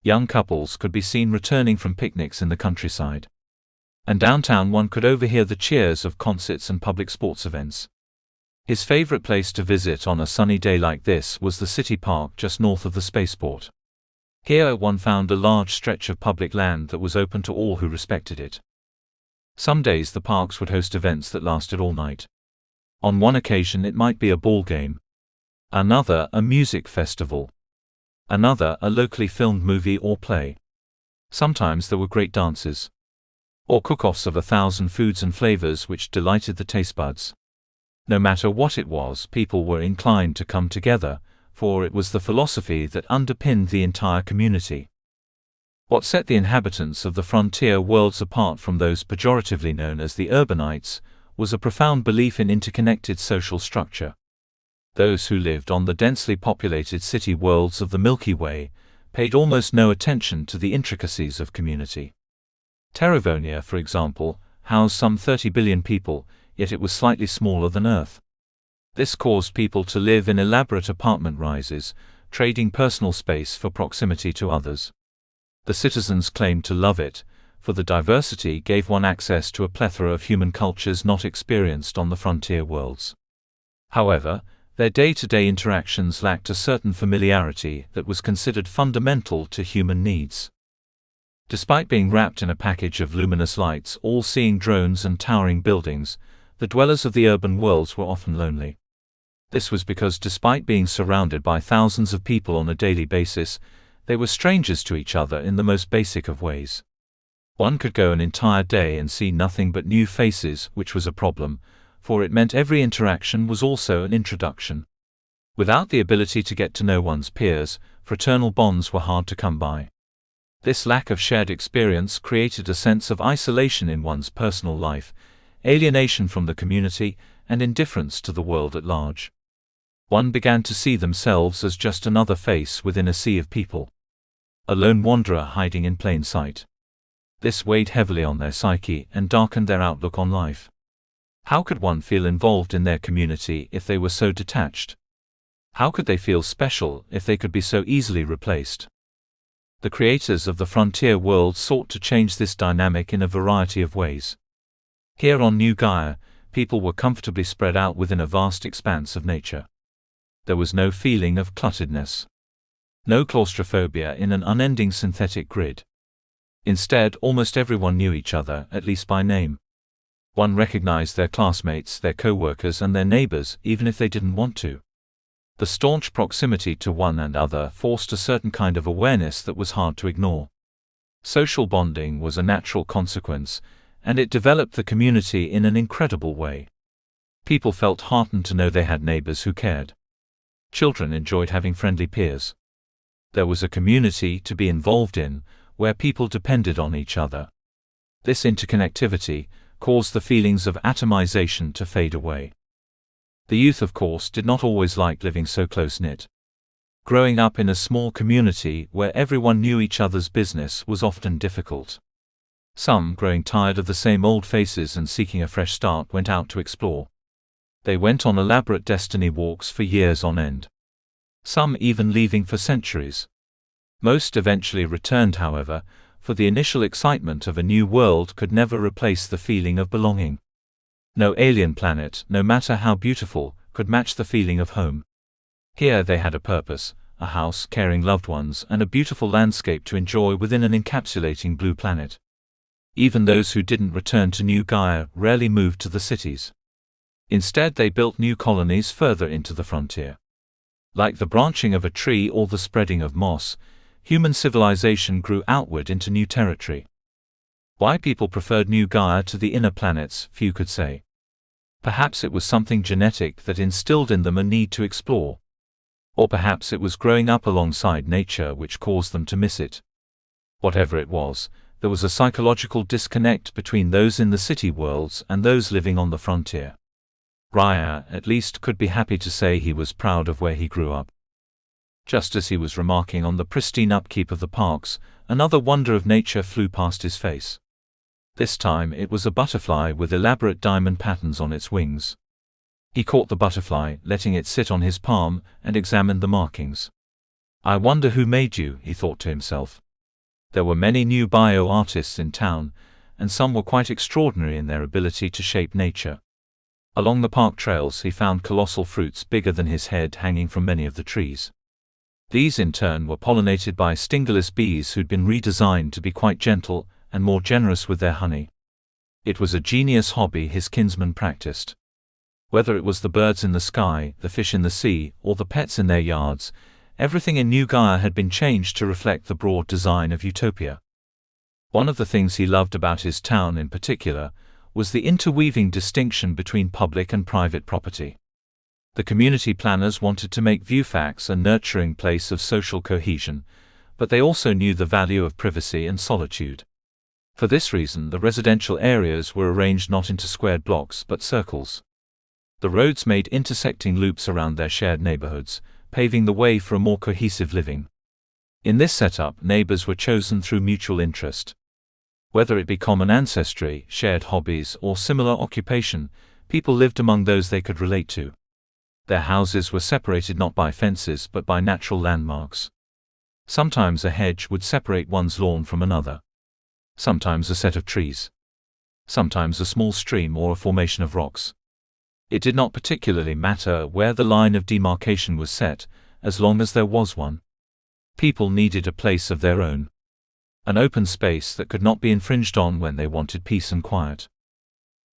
Young couples could be seen returning from picnics in the countryside. And downtown one could overhear the cheers of concerts and public sports events. His favorite place to visit on a sunny day like this was the city park just north of the spaceport. Here one found a large stretch of public land that was open to all who respected it. Some days the parks would host events that lasted all night. On one occasion it might be a ball game. Another, a music festival. Another, a locally filmed movie or play. Sometimes there were great dances. Or cook-offs of 1,000 foods and flavors which delighted the taste buds. No matter what it was, people were inclined to come together, for it was the philosophy that underpinned the entire community. What set the inhabitants of the frontier worlds apart from those pejoratively known as the urbanites was a profound belief in interconnected social structure. Those who lived on the densely populated city worlds of the Milky Way paid almost no attention to the intricacies of community. Terravonia, for example, housed some 30 billion people, yet it was slightly smaller than Earth. This caused people to live in elaborate apartment rises, trading personal space for proximity to others. The citizens claimed to love it, for the diversity gave one access to a plethora of human cultures not experienced on the frontier worlds. However, their day-to-day interactions lacked a certain familiarity that was considered fundamental to human needs. Despite being wrapped in a package of luminous lights, all-seeing drones and towering buildings, the dwellers of the urban worlds were often lonely. This was because despite being surrounded by thousands of people on a daily basis, they were strangers to each other in the most basic of ways. One could go an entire day and see nothing but new faces, which was a problem, for it meant every interaction was also an introduction. Without the ability to get to know one's peers, fraternal bonds were hard to come by. This lack of shared experience created a sense of isolation in one's personal life, alienation from the community, and indifference to the world at large. One began to see themselves as just another face within a sea of people. A lone wanderer hiding in plain sight. This weighed heavily on their psyche and darkened their outlook on life. How could one feel involved in their community if they were so detached? How could they feel special if they could be so easily replaced? The creators of the frontier world sought to change this dynamic in a variety of ways. Here on New Gaia, people were comfortably spread out within a vast expanse of nature. There was no feeling of clutteredness. No claustrophobia in an unending synthetic grid. Instead, almost everyone knew each other, at least by name. One recognized their classmates, their co-workers, and their neighbors, even if they didn't want to. The staunch proximity to one another forced a certain kind of awareness that was hard to ignore. Social bonding was a natural consequence, and it developed the community in an incredible way. People felt heartened to know they had neighbors who cared. Children enjoyed having friendly peers. There was a community to be involved in, where people depended on each other. This interconnectivity caused the feelings of atomization to fade away. The youth, of course, did not always like living so close-knit. Growing up in a small community where everyone knew each other's business was often difficult. Some, growing tired of the same old faces and seeking a fresh start, went out to explore. They went on elaborate destiny walks for years on end. Some even leaving for centuries. Most eventually returned, however, for the initial excitement of a new world could never replace the feeling of belonging. No alien planet, no matter how beautiful, could match the feeling of home. Here they had a purpose, a house, caring loved ones, and a beautiful landscape to enjoy within an encapsulating blue planet. Even those who didn't return to New Gaia rarely moved to the cities. Instead, they built new colonies further into the frontier. Like the branching of a tree or the spreading of moss, human civilization grew outward into new territory. Why people preferred New Gaia to the inner planets, few could say. Perhaps it was something genetic that instilled in them a need to explore. Or perhaps it was growing up alongside nature which caused them to miss it. Whatever it was, there was a psychological disconnect between those in the city worlds and those living on the frontier. Raya, at least, could be happy to say he was proud of where he grew up. Just as he was remarking on the pristine upkeep of the parks, another wonder of nature flew past his face. This time it was a butterfly with elaborate diamond patterns on its wings. He caught the butterfly, letting it sit on his palm, and examined the markings. "I wonder who made you," he thought to himself. There were many new bio-artists in town, and some were quite extraordinary in their ability to shape nature. Along the park trails he found colossal fruits bigger than his head hanging from many of the trees. These in turn were pollinated by stingless bees who'd been redesigned to be quite gentle and more generous with their honey. It was a genius hobby his kinsman practiced. Whether it was the birds in the sky, the fish in the sea, or the pets in their yards, everything in New Gaia had been changed to reflect the broad design of utopia. One of the things he loved about his town in particular was the interweaving distinction between public and private property. The community planners wanted to make Viewfax a nurturing place of social cohesion, but they also knew the value of privacy and solitude. For this reason, the residential areas were arranged not into squared blocks but circles. The roads made intersecting loops around their shared neighborhoods, paving the way for a more cohesive living. In this setup, neighbors were chosen through mutual interest. Whether it be common ancestry, shared hobbies, or similar occupation, people lived among those they could relate to. Their houses were separated not by fences but by natural landmarks. Sometimes a hedge would separate one's lawn from another. Sometimes a set of trees. Sometimes a small stream or a formation of rocks. It did not particularly matter where the line of demarcation was set, as long as there was one. People needed a place of their own. An open space that could not be infringed on when they wanted peace and quiet.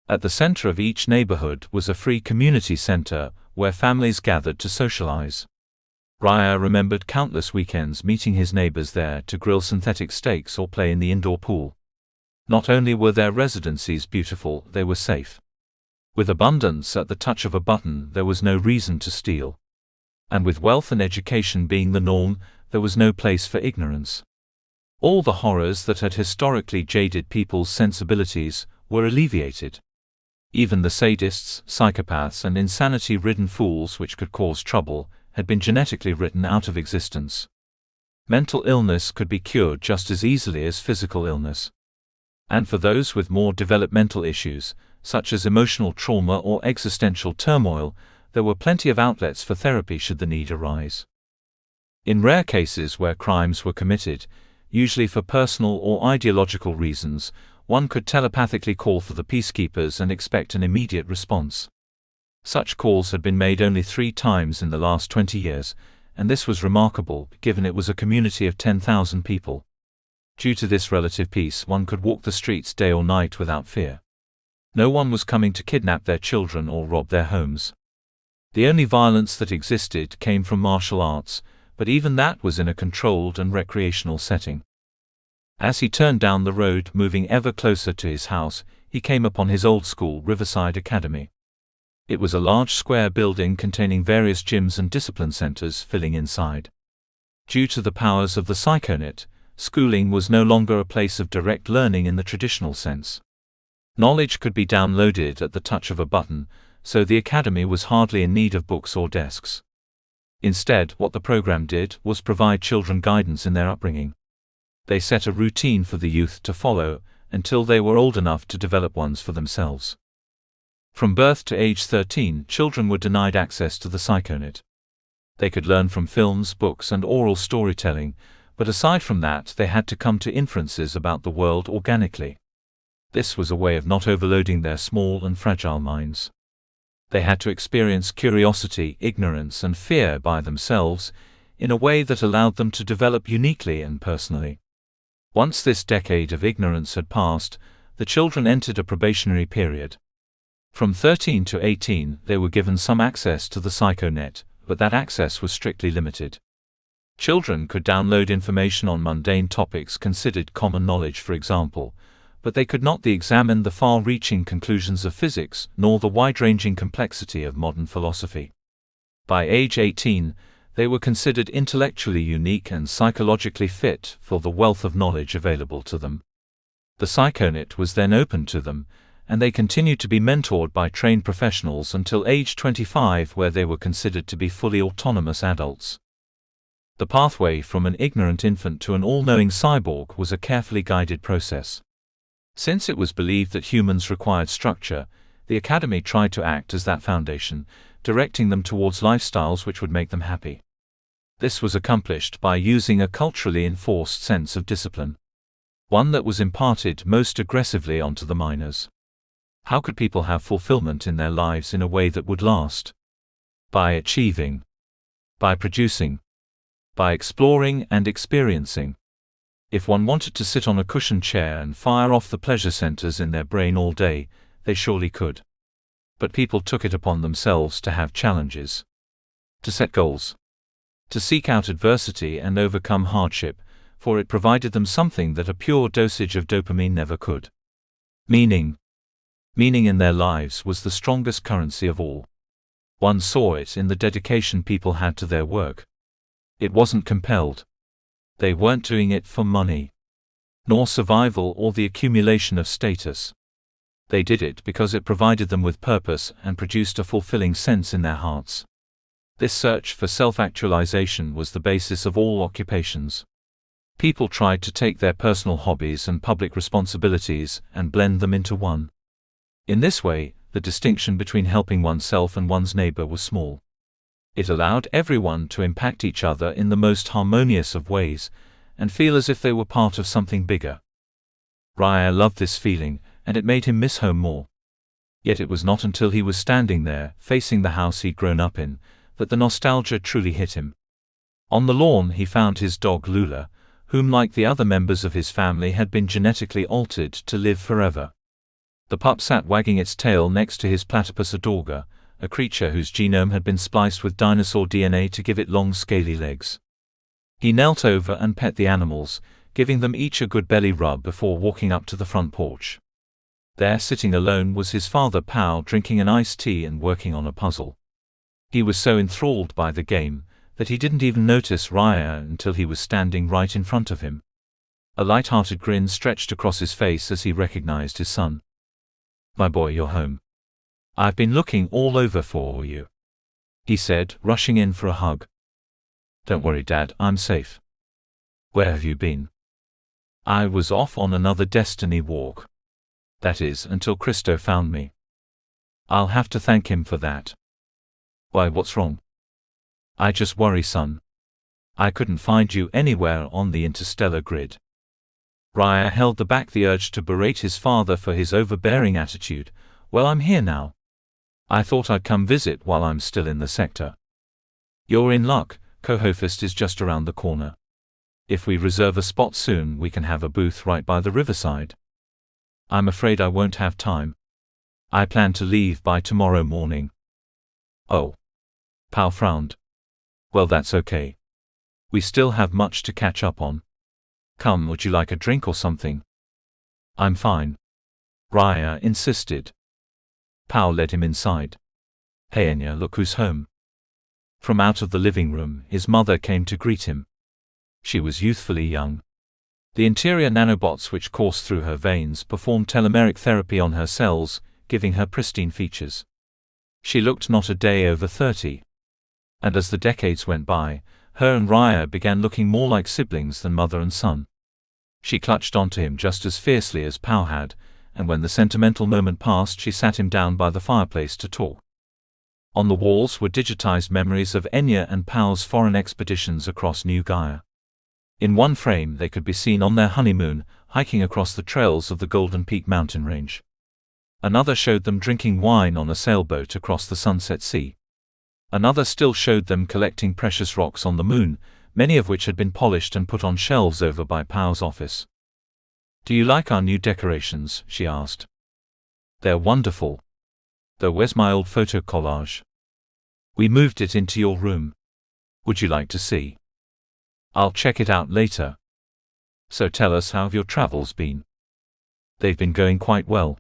At the center of each neighborhood was a free community center where families gathered to socialize. Raya remembered countless weekends meeting his neighbors there to grill synthetic steaks or play in the indoor pool. Not only were their residencies beautiful, they were safe. With abundance at the touch of a button, there was no reason to steal. And with wealth and education being the norm, there was no place for ignorance. All the horrors that had historically jaded people's sensibilities were alleviated. Even the sadists, psychopaths, and insanity-ridden fools which could cause trouble had been genetically written out of existence. Mental illness could be cured just as easily as physical illness. And for those with more developmental issues, such as emotional trauma or existential turmoil, there were plenty of outlets for therapy should the need arise. In rare cases where crimes were committed, usually for personal or ideological reasons, one could telepathically call for the peacekeepers and expect an immediate response. Such calls had been made only 3 times in the last 20 years, and this was remarkable, given it was a community of 10,000 people. Due to this relative peace, one could walk the streets day or night without fear. No one was coming to kidnap their children or rob their homes. The only violence that existed came from martial arts, but even that was in a controlled and recreational setting. As he turned down the road, moving ever closer to his house, he came upon his old school, Riverside Academy. It was a large square building containing various gyms and discipline centers filling inside. Due to the powers of the psychonet, Schooling was no longer a place of direct learning in the traditional sense. Knowledge could be downloaded at the touch of a button, so the academy was hardly in need of books or desks. Instead, what the program did was provide children guidance in their upbringing. They set a routine for the youth to follow, until they were old enough to develop ones for themselves. From birth to age 13, children were denied access to the psychonet. They could learn from films, books, and oral storytelling, but aside from that, they had to come to inferences about the world organically. This was a way of not overloading their small and fragile minds. They had to experience curiosity, ignorance, and fear by themselves, in a way that allowed them to develop uniquely and personally. Once this decade of ignorance had passed, the children entered a probationary period. From 13 to 18, they were given some access to the psychonet, but that access was strictly limited. Children could download information on mundane topics considered common knowledge, for example, but they could not examine the far-reaching conclusions of physics, nor the wide-ranging complexity of modern philosophy. By age 18, they were considered intellectually unique and psychologically fit for the wealth of knowledge available to them. The psychonet was then opened to them, and they continued to be mentored by trained professionals until age 25, where they were considered to be fully autonomous adults. The pathway from an ignorant infant to an all-knowing cyborg was a carefully guided process. Since it was believed that humans required structure, the Academy tried to act as that foundation, directing them towards lifestyles which would make them happy. This was accomplished by using a culturally enforced sense of discipline, one that was imparted most aggressively onto the minors. How could people have fulfillment in their lives in a way that would last? By achieving, by producing, by exploring and experiencing. If one wanted to sit on a cushioned chair and fire off the pleasure centers in their brain all day, they surely could. But people took it upon themselves to have challenges, to set goals, to seek out adversity and overcome hardship, for it provided them something that a pure dosage of dopamine never could. Meaning. Meaning in their lives was the strongest currency of all. One saw it in the dedication people had to their work. It wasn't compelled. They weren't doing it for money, nor survival or the accumulation of status. They did it because it provided them with purpose and produced a fulfilling sense in their hearts. This search for self-actualization was the basis of all occupations. People tried to take their personal hobbies and public responsibilities and blend them into one. In this way, the distinction between helping oneself and one's neighbor was small. It allowed everyone to impact each other in the most harmonious of ways, and feel as if they were part of something bigger. Raya loved this feeling, and it made him miss home more. Yet it was not until he was standing there, facing the house he'd grown up in, that the nostalgia truly hit him. On the lawn he found his dog Lula, whom like the other members of his family had been genetically altered to live forever. The pup sat wagging its tail next to his platypus Adorga, a creature whose genome had been spliced with dinosaur DNA to give it long scaly legs. He knelt over and pet the animals, giving them each a good belly rub before walking up to the front porch. There, sitting alone, was his father Pao, drinking an iced tea and working on a puzzle. He was so enthralled by the game that he didn't even notice Raya until he was standing right in front of him. A light-hearted grin stretched across his face as he recognized his son. "My boy, you're home. I've been looking all over for you," he said, rushing in for a hug. "Don't worry, Dad, I'm safe." "Where have you been?" "I was off on another destiny walk. That is, until Christo found me. I'll have to thank him for that." "Why, what's wrong?" "I just worry, son. I couldn't find you anywhere on the interstellar grid." Raya held back the urge to berate his father for his overbearing attitude. "Well, I'm here now. I thought I'd come visit while I'm still in the sector." "You're in luck, Kohofist is just around the corner. If we reserve a spot soon, we can have a booth right by the riverside." "I'm afraid I won't have time. I plan to leave by tomorrow morning." "Oh." Pao frowned. "Well, that's okay. We still have much to catch up on. Come, would you like a drink or something?" "I'm fine," Raya insisted. Pao led him inside. "Hey Enya, look who's home." From out of the living room, his mother came to greet him. She was youthfully young. The interior nanobots which coursed through her veins performed telomeric therapy on her cells, giving her pristine features. She looked not a day over 30. And as the decades went by, her and Raya began looking more like siblings than mother and son. She clutched onto him just as fiercely as Pao had, and when the sentimental moment passed, she sat him down by the fireplace to talk. On the walls were digitized memories of Enya and Pao's foreign expeditions across New Gaia. In one frame they could be seen on their honeymoon, hiking across the trails of the Golden Peak mountain range. Another showed them drinking wine on a sailboat across the Sunset Sea. Another still showed them collecting precious rocks on the moon, many of which had been polished and put on shelves over by Pao's office. "Do you like our new decorations?" she asked. "They're wonderful. Though where's my old photo collage? We moved it into your room. Would you like to see?" "I'll check it out later. So tell us, how have your travels been?" "They've been going quite well.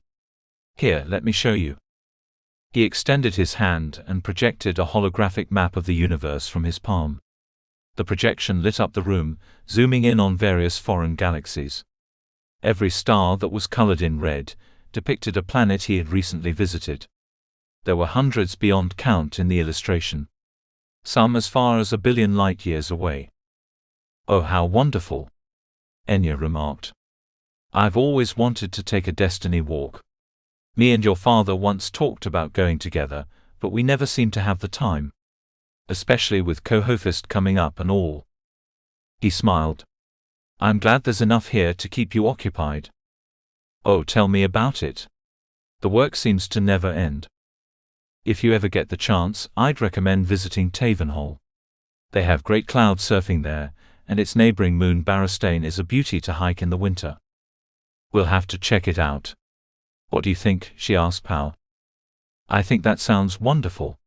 Here, let me show you." He extended his hand and projected a holographic map of the universe from his palm. The projection lit up the room, zooming in on various foreign galaxies. Every star that was colored in red depicted a planet he had recently visited. There were hundreds beyond count in the illustration, some as far as 1 billion light-years away. "Oh, how wonderful," Enya remarked. "I've always wanted to take a destiny walk. Me and your father once talked about going together, but we never seemed to have the time. Especially with Co-Hofist coming up and all." He smiled. "I'm glad there's enough here to keep you occupied." "Oh, tell me about it. The work seems to never end." "If you ever get the chance, I'd recommend visiting Tavenhol. They have great cloud surfing there, and its neighboring moon Barastane is a beauty to hike in the winter." "We'll have to check it out." "What do you think?" she asked Pao. "I think that sounds wonderful."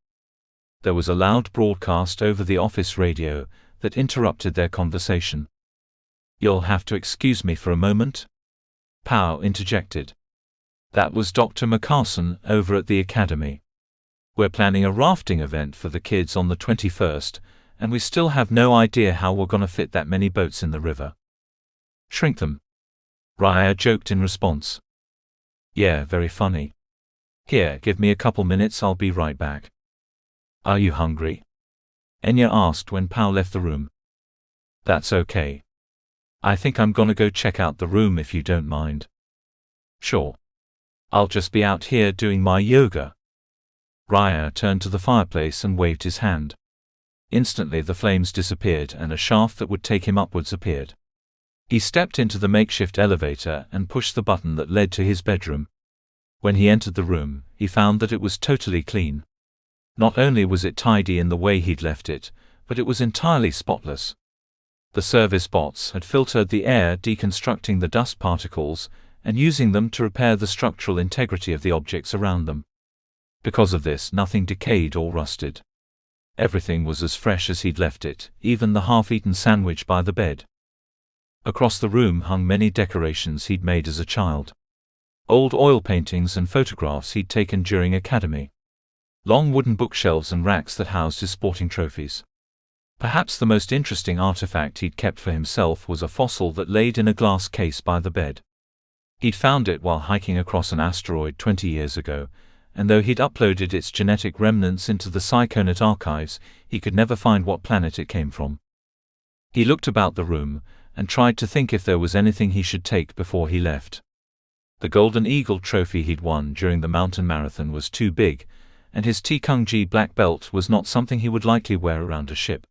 There was a loud broadcast over the office radio that interrupted their conversation. "You'll have to excuse me for a moment," Pao interjected. "That was Dr. McCarson over at the academy. We're planning a rafting event for the kids on the 21st, and we still have no idea how we're gonna fit that many boats in the river." "Shrink them," Raya joked in response. "Yeah, very funny. Here, give me a couple minutes, I'll be right back." "Are you hungry?" Enya asked when Pao left the room. "That's okay. I think I'm gonna go check out the room if you don't mind." "Sure. I'll just be out here doing my yoga." Raya turned to the fireplace and waved his hand. Instantly the flames disappeared and a shaft that would take him upwards appeared. He stepped into the makeshift elevator and pushed the button that led to his bedroom. When he entered the room, he found that it was totally clean. Not only was it tidy in the way he'd left it, but it was entirely spotless. The service bots had filtered the air, deconstructing the dust particles and using them to repair the structural integrity of the objects around them. Because of this, nothing decayed or rusted. Everything was as fresh as he'd left it, even the half-eaten sandwich by the bed. Across the room hung many decorations he'd made as a child. Old oil paintings and photographs he'd taken during academy. Long wooden bookshelves and racks that housed his sporting trophies. Perhaps the most interesting artifact he'd kept for himself was a fossil that laid in a glass case by the bed. He'd found it while hiking across an asteroid 20 years ago, and though he'd uploaded its genetic remnants into the Psychonaut archives, he could never find what planet it came from. He looked about the room and tried to think if there was anything he should take before he left. The Golden Eagle trophy he'd won during the mountain marathon was too big, and his T-Kung-G black belt was not something he would likely wear around a ship.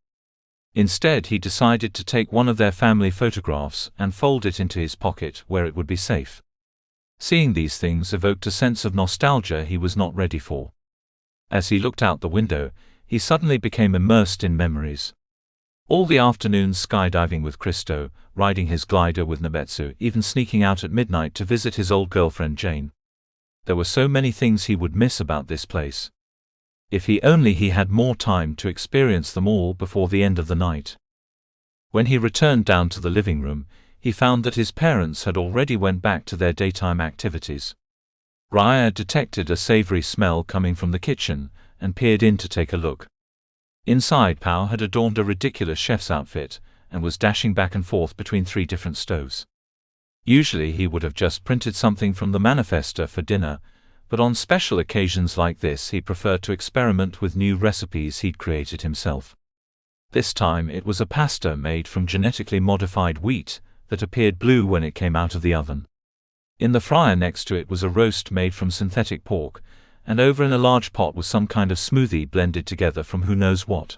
Instead, he decided to take one of their family photographs and fold it into his pocket where it would be safe. Seeing these things evoked a sense of nostalgia he was not ready for. As he looked out the window, he suddenly became immersed in memories. All the afternoons skydiving with Christo, riding his glider with Nebetsu, even sneaking out at midnight to visit his old girlfriend Jane. There were so many things he would miss about this place. If he only had more time to experience them all before the end of the night. When he returned down to the living room, he found that his parents had already went back to their daytime activities. Raya detected a savory smell coming from the kitchen and peered in to take a look. Inside, Pao had adorned a ridiculous chef's outfit, and was dashing back and forth between 3 different stoves. Usually he would have just printed something from the manifesto for dinner, but on special occasions like this he preferred to experiment with new recipes he'd created himself. This time it was a pasta made from genetically modified wheat that appeared blue when it came out of the oven. In the fryer next to it was a roast made from synthetic pork, and over in a large pot was some kind of smoothie blended together from who knows what.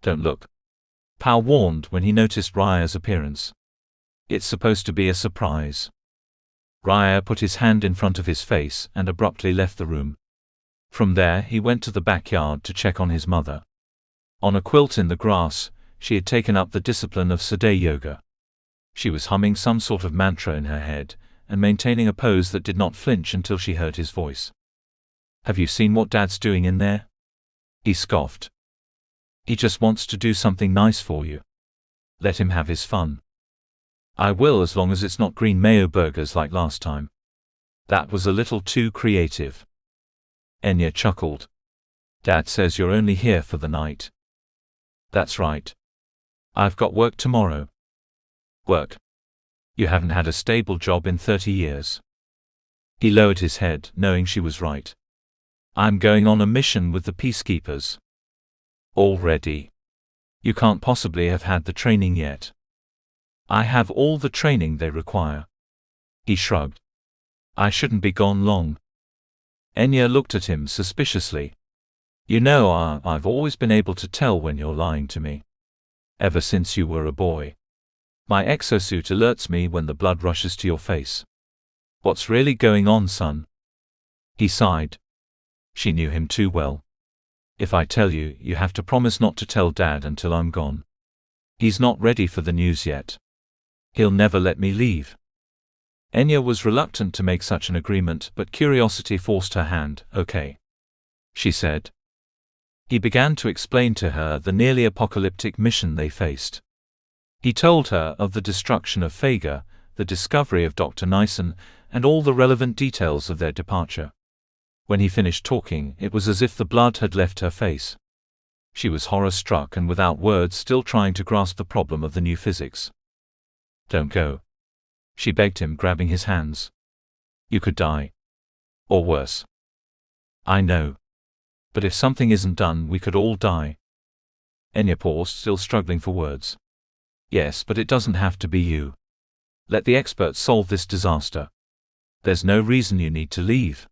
"Don't look," Pal warned when he noticed Raya's appearance. "It's supposed to be a surprise." Raya put his hand in front of his face and abruptly left the room. From there he went to the backyard to check on his mother. On a quilt in the grass, she had taken up the discipline of Sadeh yoga. She was humming some sort of mantra in her head, and maintaining a pose that did not flinch until she heard his voice. "Have you seen what Dad's doing in there?" He scoffed. "He just wants to do something nice for you. Let him have his fun." "I will, as long as it's not green mayo burgers like last time." "That was a little too creative." Enya chuckled. "Dad says you're only here for the night." "That's right. I've got work tomorrow." "Work? You haven't had a stable job in 30 years. He lowered his head, knowing she was right. "I'm going on a mission with the peacekeepers." "Already? You can't possibly have had the training yet." "I have all the training they require." He shrugged. "I shouldn't be gone long." Enya looked at him suspiciously. "You know, I've always been able to tell when you're lying to me. Ever since you were a boy. My exosuit alerts me when the blood rushes to your face. What's really going on, son?" He sighed. She knew him too well. "If I tell you, you have to promise not to tell Dad until I'm gone. He's not ready for the news yet. He'll never let me leave." Enya was reluctant to make such an agreement, but curiosity forced her hand. "Okay," she said. He began to explain to her the nearly apocalyptic mission they faced. He told her of the destruction of Fager, the discovery of Dr. Nyson, and all the relevant details of their departure. When he finished talking, it was as if the blood had left her face. She was horror-struck and without words, still trying to grasp the problem of the new physics. "Don't go," she begged him, grabbing his hands. "You could die. Or worse." "I know. But if something isn't done, we could all die." Enya paused, still struggling for words. "Yes, but it doesn't have to be you. Let the experts solve this disaster. There's no reason you need to leave."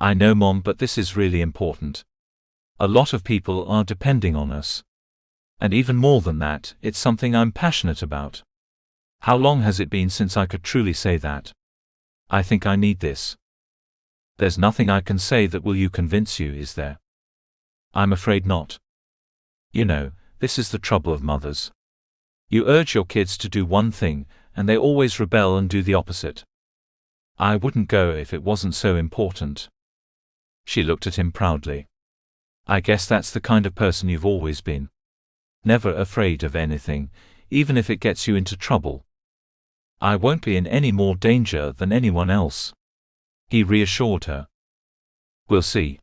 "I know, Mom, but this is really important. A lot of people are depending on us. And even more than that, it's something I'm passionate about." "How long has it been since I could truly say that? I think I need this." "There's nothing I can say that will convince you, is there?" "I'm afraid not. You know, this is the trouble of mothers. You urge your kids to do one thing, and they always rebel and do the opposite." "I wouldn't go if it wasn't so important." She looked at him proudly. "I guess that's the kind of person you've always been. Never afraid of anything, even if it gets you into trouble." "I won't be in any more danger than anyone else," he reassured her. "We'll see.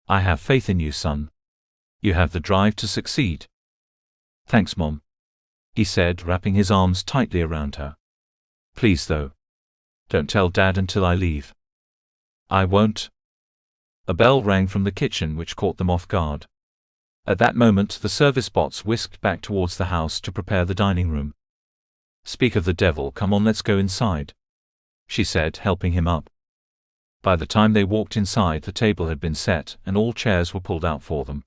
I have faith in you, son. You have the drive to succeed." "Thanks, Mom," he said, wrapping his arms tightly around her. "Please, though, don't tell Dad until I leave." "I won't." A bell rang from the kitchen which caught them off guard. At that moment the service bots whisked back towards the house to prepare the dining room. "Speak of the devil, come on, let's go inside," she said, helping him up. By the time they walked inside, the table had been set, and all chairs were pulled out for them.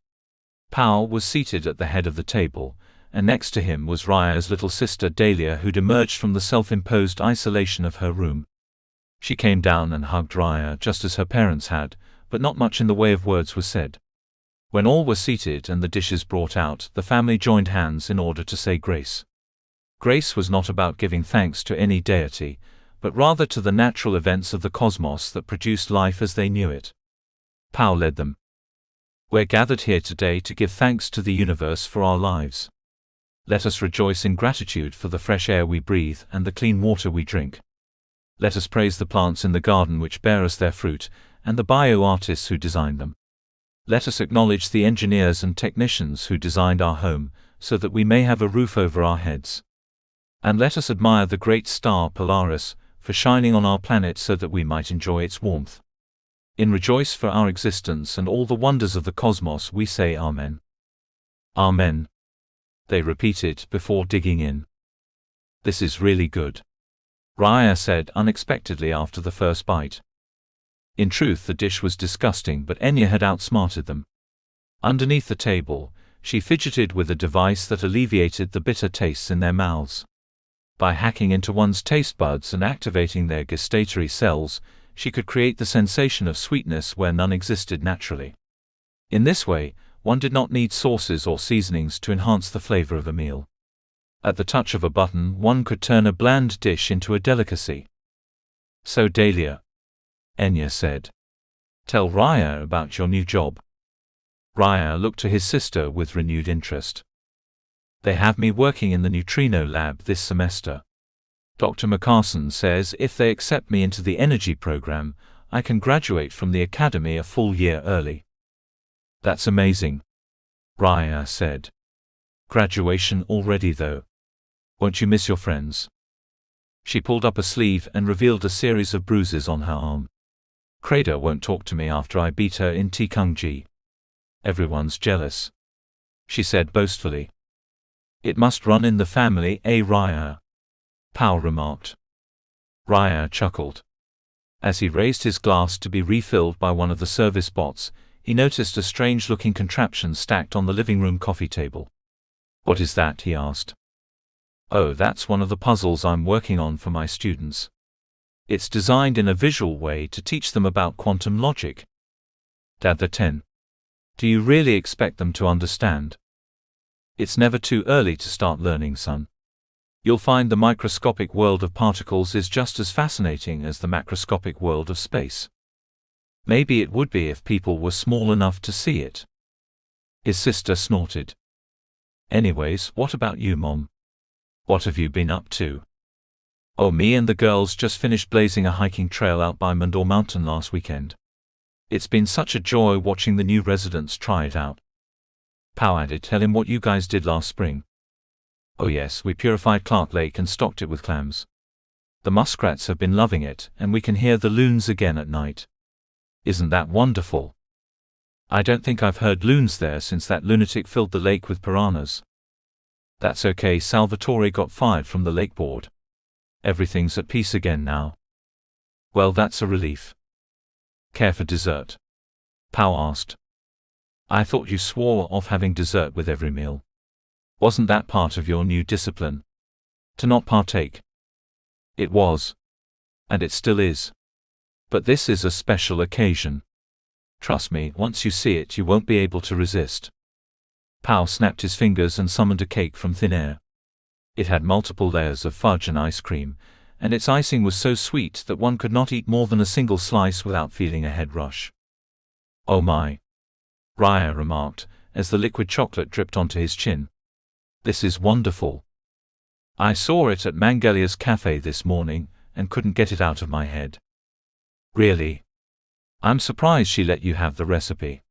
Powell was seated at the head of the table, and next to him was Raya's little sister Dahlia, who'd emerged from the self-imposed isolation of her room. She came down and hugged Raya just as her parents had, but not much in the way of words was said. When all were seated and the dishes brought out, the family joined hands in order to say grace. Grace was not about giving thanks to any deity, but rather to the natural events of the cosmos that produced life as they knew it. Powell led them. "We're gathered here today to give thanks to the universe for our lives. Let us rejoice in gratitude for the fresh air we breathe and the clean water we drink. Let us praise the plants in the garden which bear us their fruit, and the bio-artists who designed them. Let us acknowledge the engineers and technicians who designed our home, so that we may have a roof over our heads. And let us admire the great star Polaris, for shining on our planet so that we might enjoy its warmth. In rejoice for our existence and all the wonders of the cosmos we say Amen. Amen. They repeated before digging in. This is really good, Raya said unexpectedly after the first bite. In truth, the dish was disgusting, but Enya had outsmarted them. Underneath the table, she fidgeted with a device that alleviated the bitter tastes in their mouths. By hacking into one's taste buds and activating their gustatory cells, she could create the sensation of sweetness where none existed naturally. In this way, one did not need sauces or seasonings to enhance the flavor of a meal. At the touch of a button, one could turn a bland dish into a delicacy. So Dahlia, Enya said, tell Raya about your new job. Raya looked to his sister with renewed interest. They have me working in the neutrino lab this semester. Dr. McCarson says if they accept me into the energy program, I can graduate from the academy a full year early. That's amazing, Raya said. Graduation already though. Won't you miss your friends? She pulled up a sleeve and revealed a series of bruises on her arm. Kreda won't talk to me after I beat her in Tikungji. Everyone's jealous, she said boastfully. It must run in the family, Raya, Pao remarked. Raya chuckled. As he raised his glass to be refilled by one of the service bots, he noticed a strange-looking contraption stacked on the living room coffee table. What is that? He asked. Oh, that's one of the puzzles I'm working on for my students. It's designed in a visual way to teach them about quantum logic. Dad, they're 10. Do you really expect them to understand? It's never too early to start learning, son. You'll find the microscopic world of particles is just as fascinating as the macroscopic world of space. Maybe it would be if people were small enough to see it. His sister snorted. Anyways, what about you, Mom? What have you been up to? Oh, me and the girls just finished blazing a hiking trail out by Mandor Mountain last weekend. It's been such a joy watching the new residents try it out. Pao added, tell him what you guys did last spring. Oh yes, we purified Clark Lake and stocked it with clams. The muskrats have been loving it, and we can hear the loons again at night. Isn't that wonderful? I don't think I've heard loons there since that lunatic filled the lake with piranhas. That's okay, Salvatore got fired from the lake board. Everything's at peace again now. Well, that's a relief. Care for dessert? Pao asked. I thought you swore off having dessert with every meal. Wasn't that part of your new discipline? To not partake? It was. And it still is. But this is a special occasion. Trust me, once you see it you won't be able to resist. Pao snapped his fingers and summoned a cake from thin air. It had multiple layers of fudge and ice cream, and its icing was so sweet that one could not eat more than a single slice without feeling a head rush. Oh my, Raya remarked, as the liquid chocolate dripped onto his chin. This is wonderful. I saw it at Mangelia's cafe this morning, and couldn't get it out of my head. Really? I'm surprised she let you have the recipe.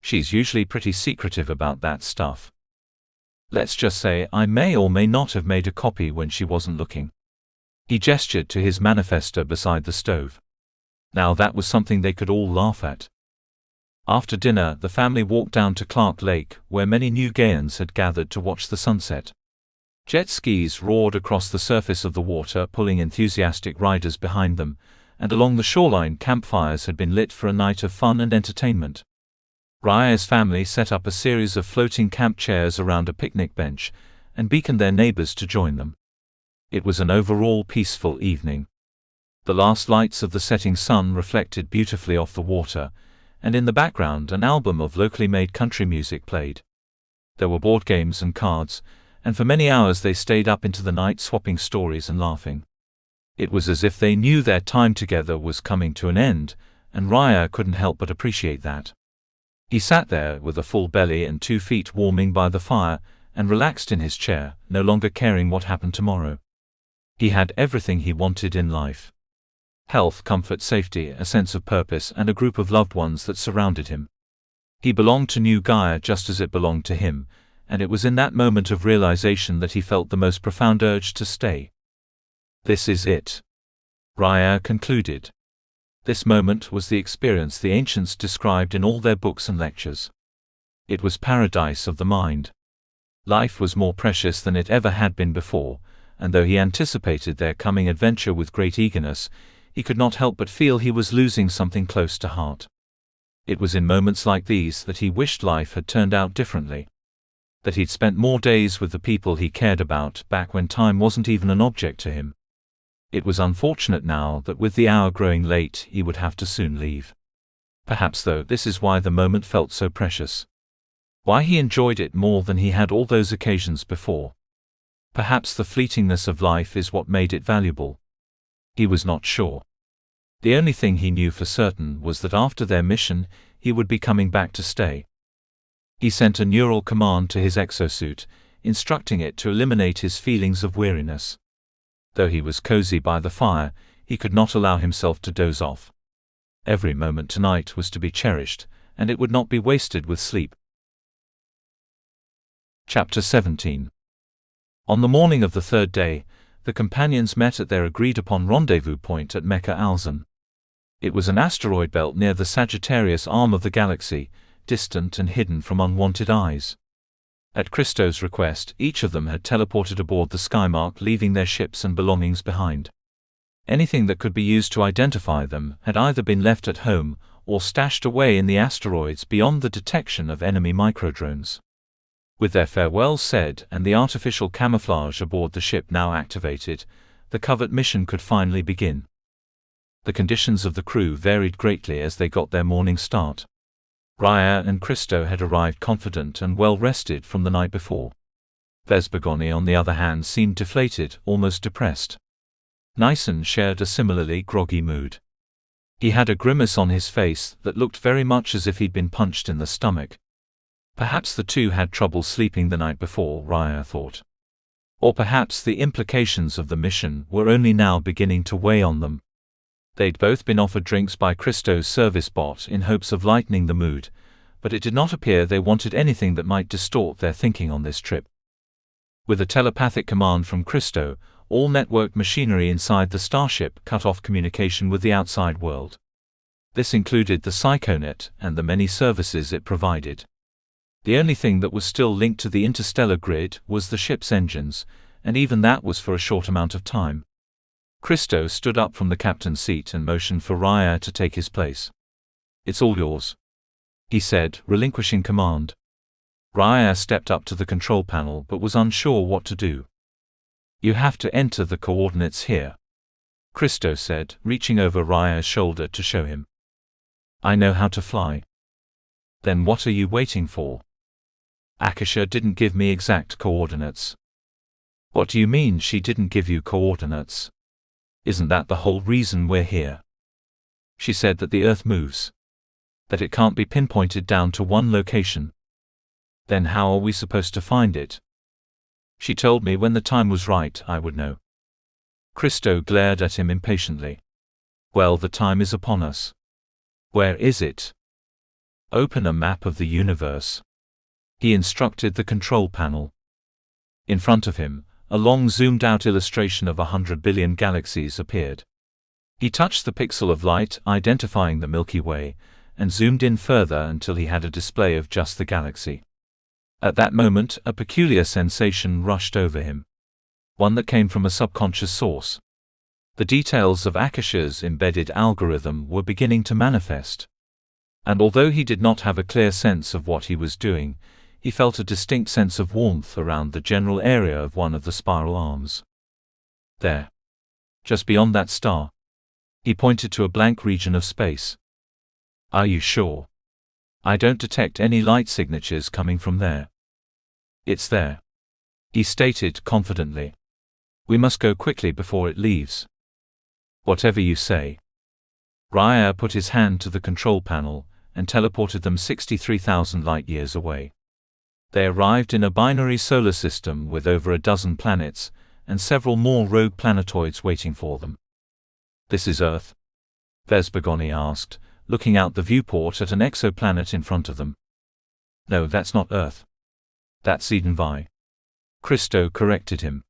She's usually pretty secretive about that stuff. Let's just say I may or may not have made a copy when she wasn't looking. He gestured to his manifesto beside the stove. Now that was something they could all laugh at. After dinner, the family walked down to Clark Lake, where many New Gaians had gathered to watch the sunset. Jet skis roared across the surface of the water, pulling enthusiastic riders behind them, and along the shoreline campfires had been lit for a night of fun and entertainment. Raya's family set up a series of floating camp chairs around a picnic bench, and beaconed their neighbors to join them. It was an overall peaceful evening. The last lights of the setting sun reflected beautifully off the water, and in the background an album of locally made country music played. There were board games and cards, and for many hours they stayed up into the night swapping stories and laughing. It was as if they knew their time together was coming to an end, and Raya couldn't help but appreciate that. He sat there with a full belly and 2 feet warming by the fire, and relaxed in his chair, no longer caring what happened tomorrow. He had everything he wanted in life. Health, comfort, safety, a sense of purpose, and a group of loved ones that surrounded him. He belonged to New Gaia just as it belonged to him, and it was in that moment of realization that he felt the most profound urge to stay. "This is it," Raya concluded. This moment was the experience the ancients described in all their books and lectures. It was paradise of the mind. Life was more precious than it ever had been before, and though he anticipated their coming adventure with great eagerness, he could not help but feel he was losing something close to heart. It was in moments like these that he wished life had turned out differently. That he'd spent more days with the people he cared about back when time wasn't even an object to him. It was unfortunate now that with the hour growing late he would have to soon leave. Perhaps though this is why the moment felt so precious. Why he enjoyed it more than he had all those occasions before. Perhaps the fleetingness of life is what made it valuable. He was not sure. The only thing he knew for certain was that after their mission, he would be coming back to stay. He sent a neural command to his exosuit, instructing it to eliminate his feelings of weariness. Though he was cozy by the fire, he could not allow himself to doze off. Every moment tonight was to be cherished, and it would not be wasted with sleep. Chapter 17. On the morning of the third day, the companions met at their agreed-upon rendezvous point at Mecca Alzan. It was an asteroid belt near the Sagittarius arm of the galaxy, distant and hidden from unwanted eyes. At Christo's request, each of them had teleported aboard the Skymark, leaving their ships and belongings behind. Anything that could be used to identify them had either been left at home or stashed away in the asteroids beyond the detection of enemy microdrones. With their farewells said and the artificial camouflage aboard the ship now activated, the covert mission could finally begin. The conditions of the crew varied greatly as they got their morning start. Raya and Christo had arrived confident and well-rested from the night before. Vesbergoni, on the other hand, seemed deflated, almost depressed. Nyssen shared a similarly groggy mood. He had a grimace on his face that looked very much as if he'd been punched in the stomach. Perhaps the two had trouble sleeping the night before, Raya thought. Or perhaps the implications of the mission were only now beginning to weigh on them. They'd both been offered drinks by Christo's service bot in hopes of lightening the mood, but it did not appear they wanted anything that might distort their thinking on this trip. With a telepathic command from Christo, all networked machinery inside the starship cut off communication with the outside world. This included the Psychonet and the many services it provided. The only thing that was still linked to the interstellar grid was the ship's engines, and even that was for a short amount of time. Christo stood up from the captain's seat and motioned for Raya to take his place. "It's all yours," he said, relinquishing command. Raya stepped up to the control panel but was unsure what to do. "You have to enter the coordinates here," Christo said, reaching over Raya's shoulder to show him. "I know how to fly." "Then what are you waiting for?" "Akasha didn't give me exact coordinates." "What do you mean she didn't give you coordinates? Isn't that the whole reason we're here?" "She said that the Earth moves. That it can't be pinpointed down to one location." "Then how are we supposed to find it?" "She told me when the time was right I would know." Christo glared at him impatiently. "Well, the time is upon us." "Where is it?" "Open a map of the universe," he instructed the control panel. In front of him, a long zoomed-out illustration of 100 billion galaxies appeared. He touched the pixel of light identifying the Milky Way, and zoomed in further until he had a display of just the galaxy. At that moment, a peculiar sensation rushed over him. One that came from a subconscious source. The details of Akasha's embedded algorithm were beginning to manifest. And although he did not have a clear sense of what he was doing, he felt a distinct sense of warmth around the general area of one of the spiral arms. "There. Just beyond that star." He pointed to a blank region of space. "Are you sure? I don't detect any light signatures coming from there." "It's there," he stated confidently. "We must go quickly before it leaves." "Whatever you say." Raya put his hand to the control panel and teleported them 63,000 light-years away. They arrived in a binary solar system with over a dozen planets, and several more rogue planetoids waiting for them. "This is Earth?" Vesbergoni asked, looking out the viewport at an exoplanet in front of them. "No, that's not Earth." That's Edenvi. Christo corrected him.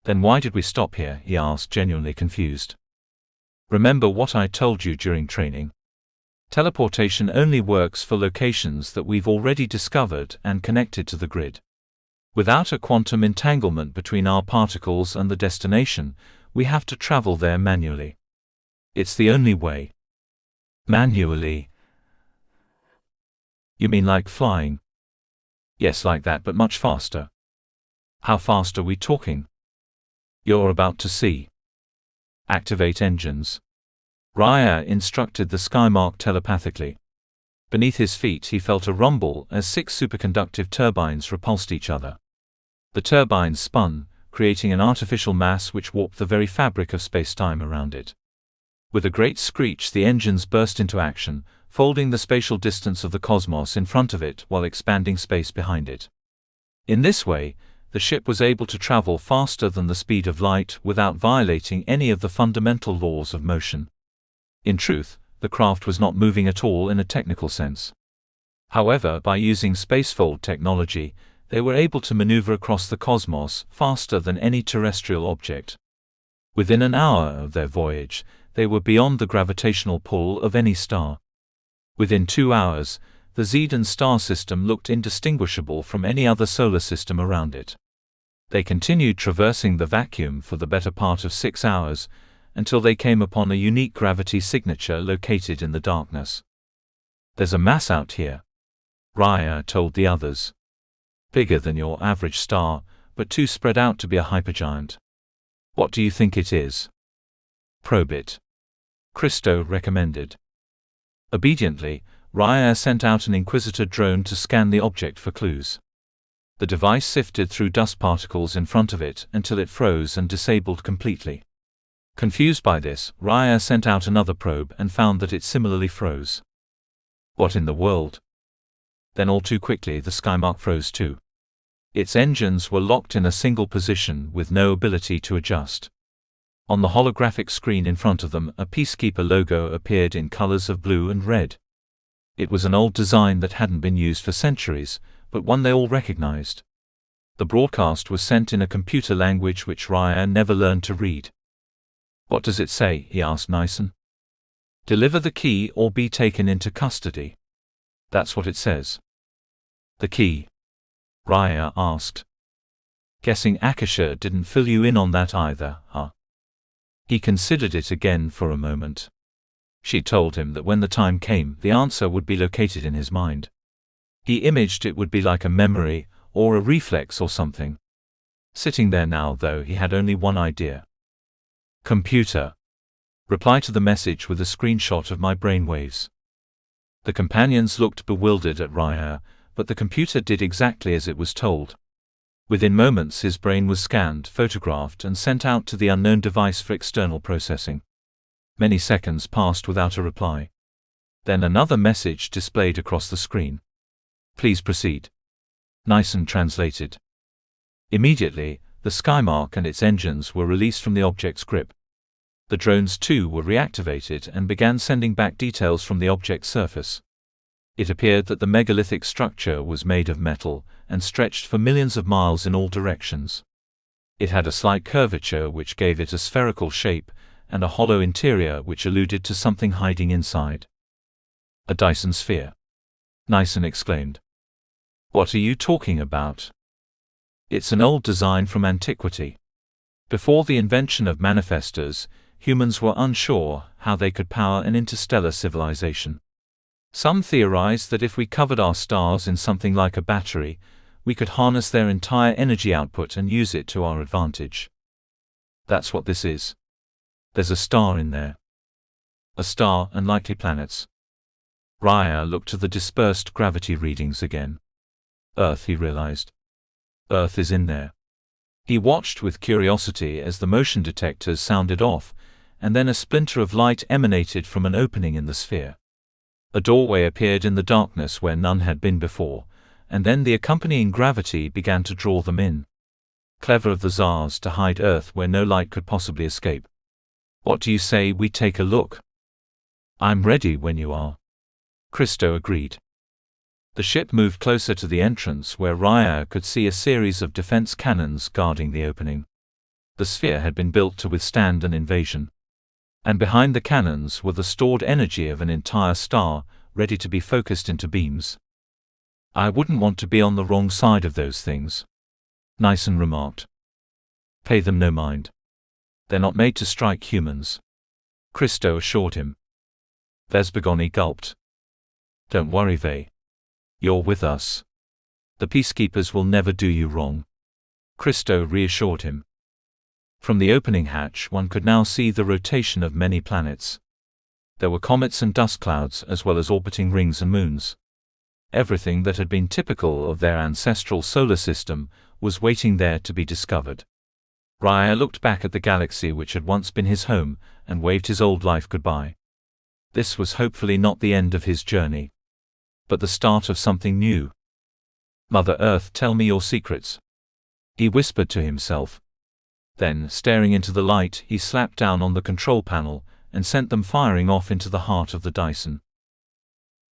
Then why did we stop here? He asked, genuinely confused. Remember what I told you during training? Teleportation only works for locations that we've already discovered and connected to the grid. Without a quantum entanglement between our particles and the destination, we have to travel there manually. It's the only way. Manually? You mean like flying? Yes, like that, but much faster. How fast are we talking? You're about to see. Activate engines. Raya instructed the Skymark telepathically. Beneath his feet he felt a rumble as 6 superconductive turbines repulsed each other. The turbines spun, creating an artificial mass which warped the very fabric of space-time around it. With a great screech the engines burst into action, folding the spatial distance of the cosmos in front of it while expanding space behind it. In this way, the ship was able to travel faster than the speed of light without violating any of the fundamental laws of motion. In truth, the craft was not moving at all in a technical sense. However, by using spacefold technology, they were able to maneuver across the cosmos faster than any terrestrial object. Within an hour of their voyage, they were beyond the gravitational pull of any star. Within 2 hours, the Zedan star system looked indistinguishable from any other solar system around it. They continued traversing the vacuum for the better part of 6 hours, until they came upon a unique gravity signature located in the darkness. There's a mass out here, Raya told the others. Bigger than your average star, but too spread out to be a hypergiant. What do you think it is? Probe it, Christo recommended. Obediently, Raya sent out an Inquisitor drone to scan the object for clues. The device sifted through dust particles in front of it until it froze and disabled completely. Confused by this, Raya sent out another probe and found that it similarly froze. What in the world? Then all too quickly the Skymark froze too. Its engines were locked in a single position with no ability to adjust. On the holographic screen in front of them, a Peacekeeper logo appeared in colors of blue and red. It was an old design that hadn't been used for centuries, but one they all recognized. The broadcast was sent in a computer language which Raya never learned to read. What does it say? He asked Nyson. Deliver the key or be taken into custody. That's what it says. The key? Raya asked. Guessing Akasha didn't fill you in on that either, huh? He considered it again for a moment. She told him that when the time came, the answer would be located in his mind. He imaged it would be like a memory, or a reflex or something. Sitting there now, though, he had only one idea. Computer. Reply to the message with a screenshot of my brainwaves. The companions looked bewildered at Raya, but the computer did exactly as it was told. Within moments his brain was scanned, photographed and sent out to the unknown device for external processing. Many seconds passed without a reply. Then another message displayed across the screen. Please proceed. Nyson translated. Immediately, the Skymark and its engines were released from the object's grip. The drones too were reactivated and began sending back details from the object's surface. It appeared that the megalithic structure was made of metal and stretched for millions of miles in all directions. It had a slight curvature which gave it a spherical shape, and a hollow interior which alluded to something hiding inside. A Dyson sphere, Nyson exclaimed. What are you talking about? It's an old design from antiquity. Before the invention of manifestors, humans were unsure how they could power an interstellar civilization. Some theorized that if we covered our stars in something like a battery, we could harness their entire energy output and use it to our advantage. That's what this is. There's a star in there. A star and likely planets. Raya looked at the dispersed gravity readings again. Earth, he realized. Earth is in there. He watched with curiosity as the motion detectors sounded off, and then a splinter of light emanated from an opening in the sphere. A doorway appeared in the darkness where none had been before, and then the accompanying gravity began to draw them in. Clever of the Tsars to hide Earth where no light could possibly escape. What do you say we take a look? I'm ready when you are. Christo agreed. The ship moved closer to the entrance where Raya could see a series of defense cannons guarding the opening. The sphere had been built to withstand an invasion. And behind the cannons were the stored energy of an entire star, ready to be focused into beams. "I wouldn't want to be on the wrong side of those things," Nyson remarked. "Pay them no mind. They're not made to strike humans," Christo assured him. Vesbogoni gulped. "Don't worry, Vey. You're with us. The peacekeepers will never do you wrong," Christo reassured him. From the opening hatch one could now see the rotation of many planets. There were comets and dust clouds as well as orbiting rings and moons. Everything that had been typical of their ancestral solar system was waiting there to be discovered. Raya looked back at the galaxy which had once been his home and waved his old life goodbye. This was hopefully not the end of his journey, but the start of something new. "Mother Earth, tell me your secrets," he whispered to himself. Then, staring into the light, he slapped down on the control panel and sent them firing off into the heart of the Dyson.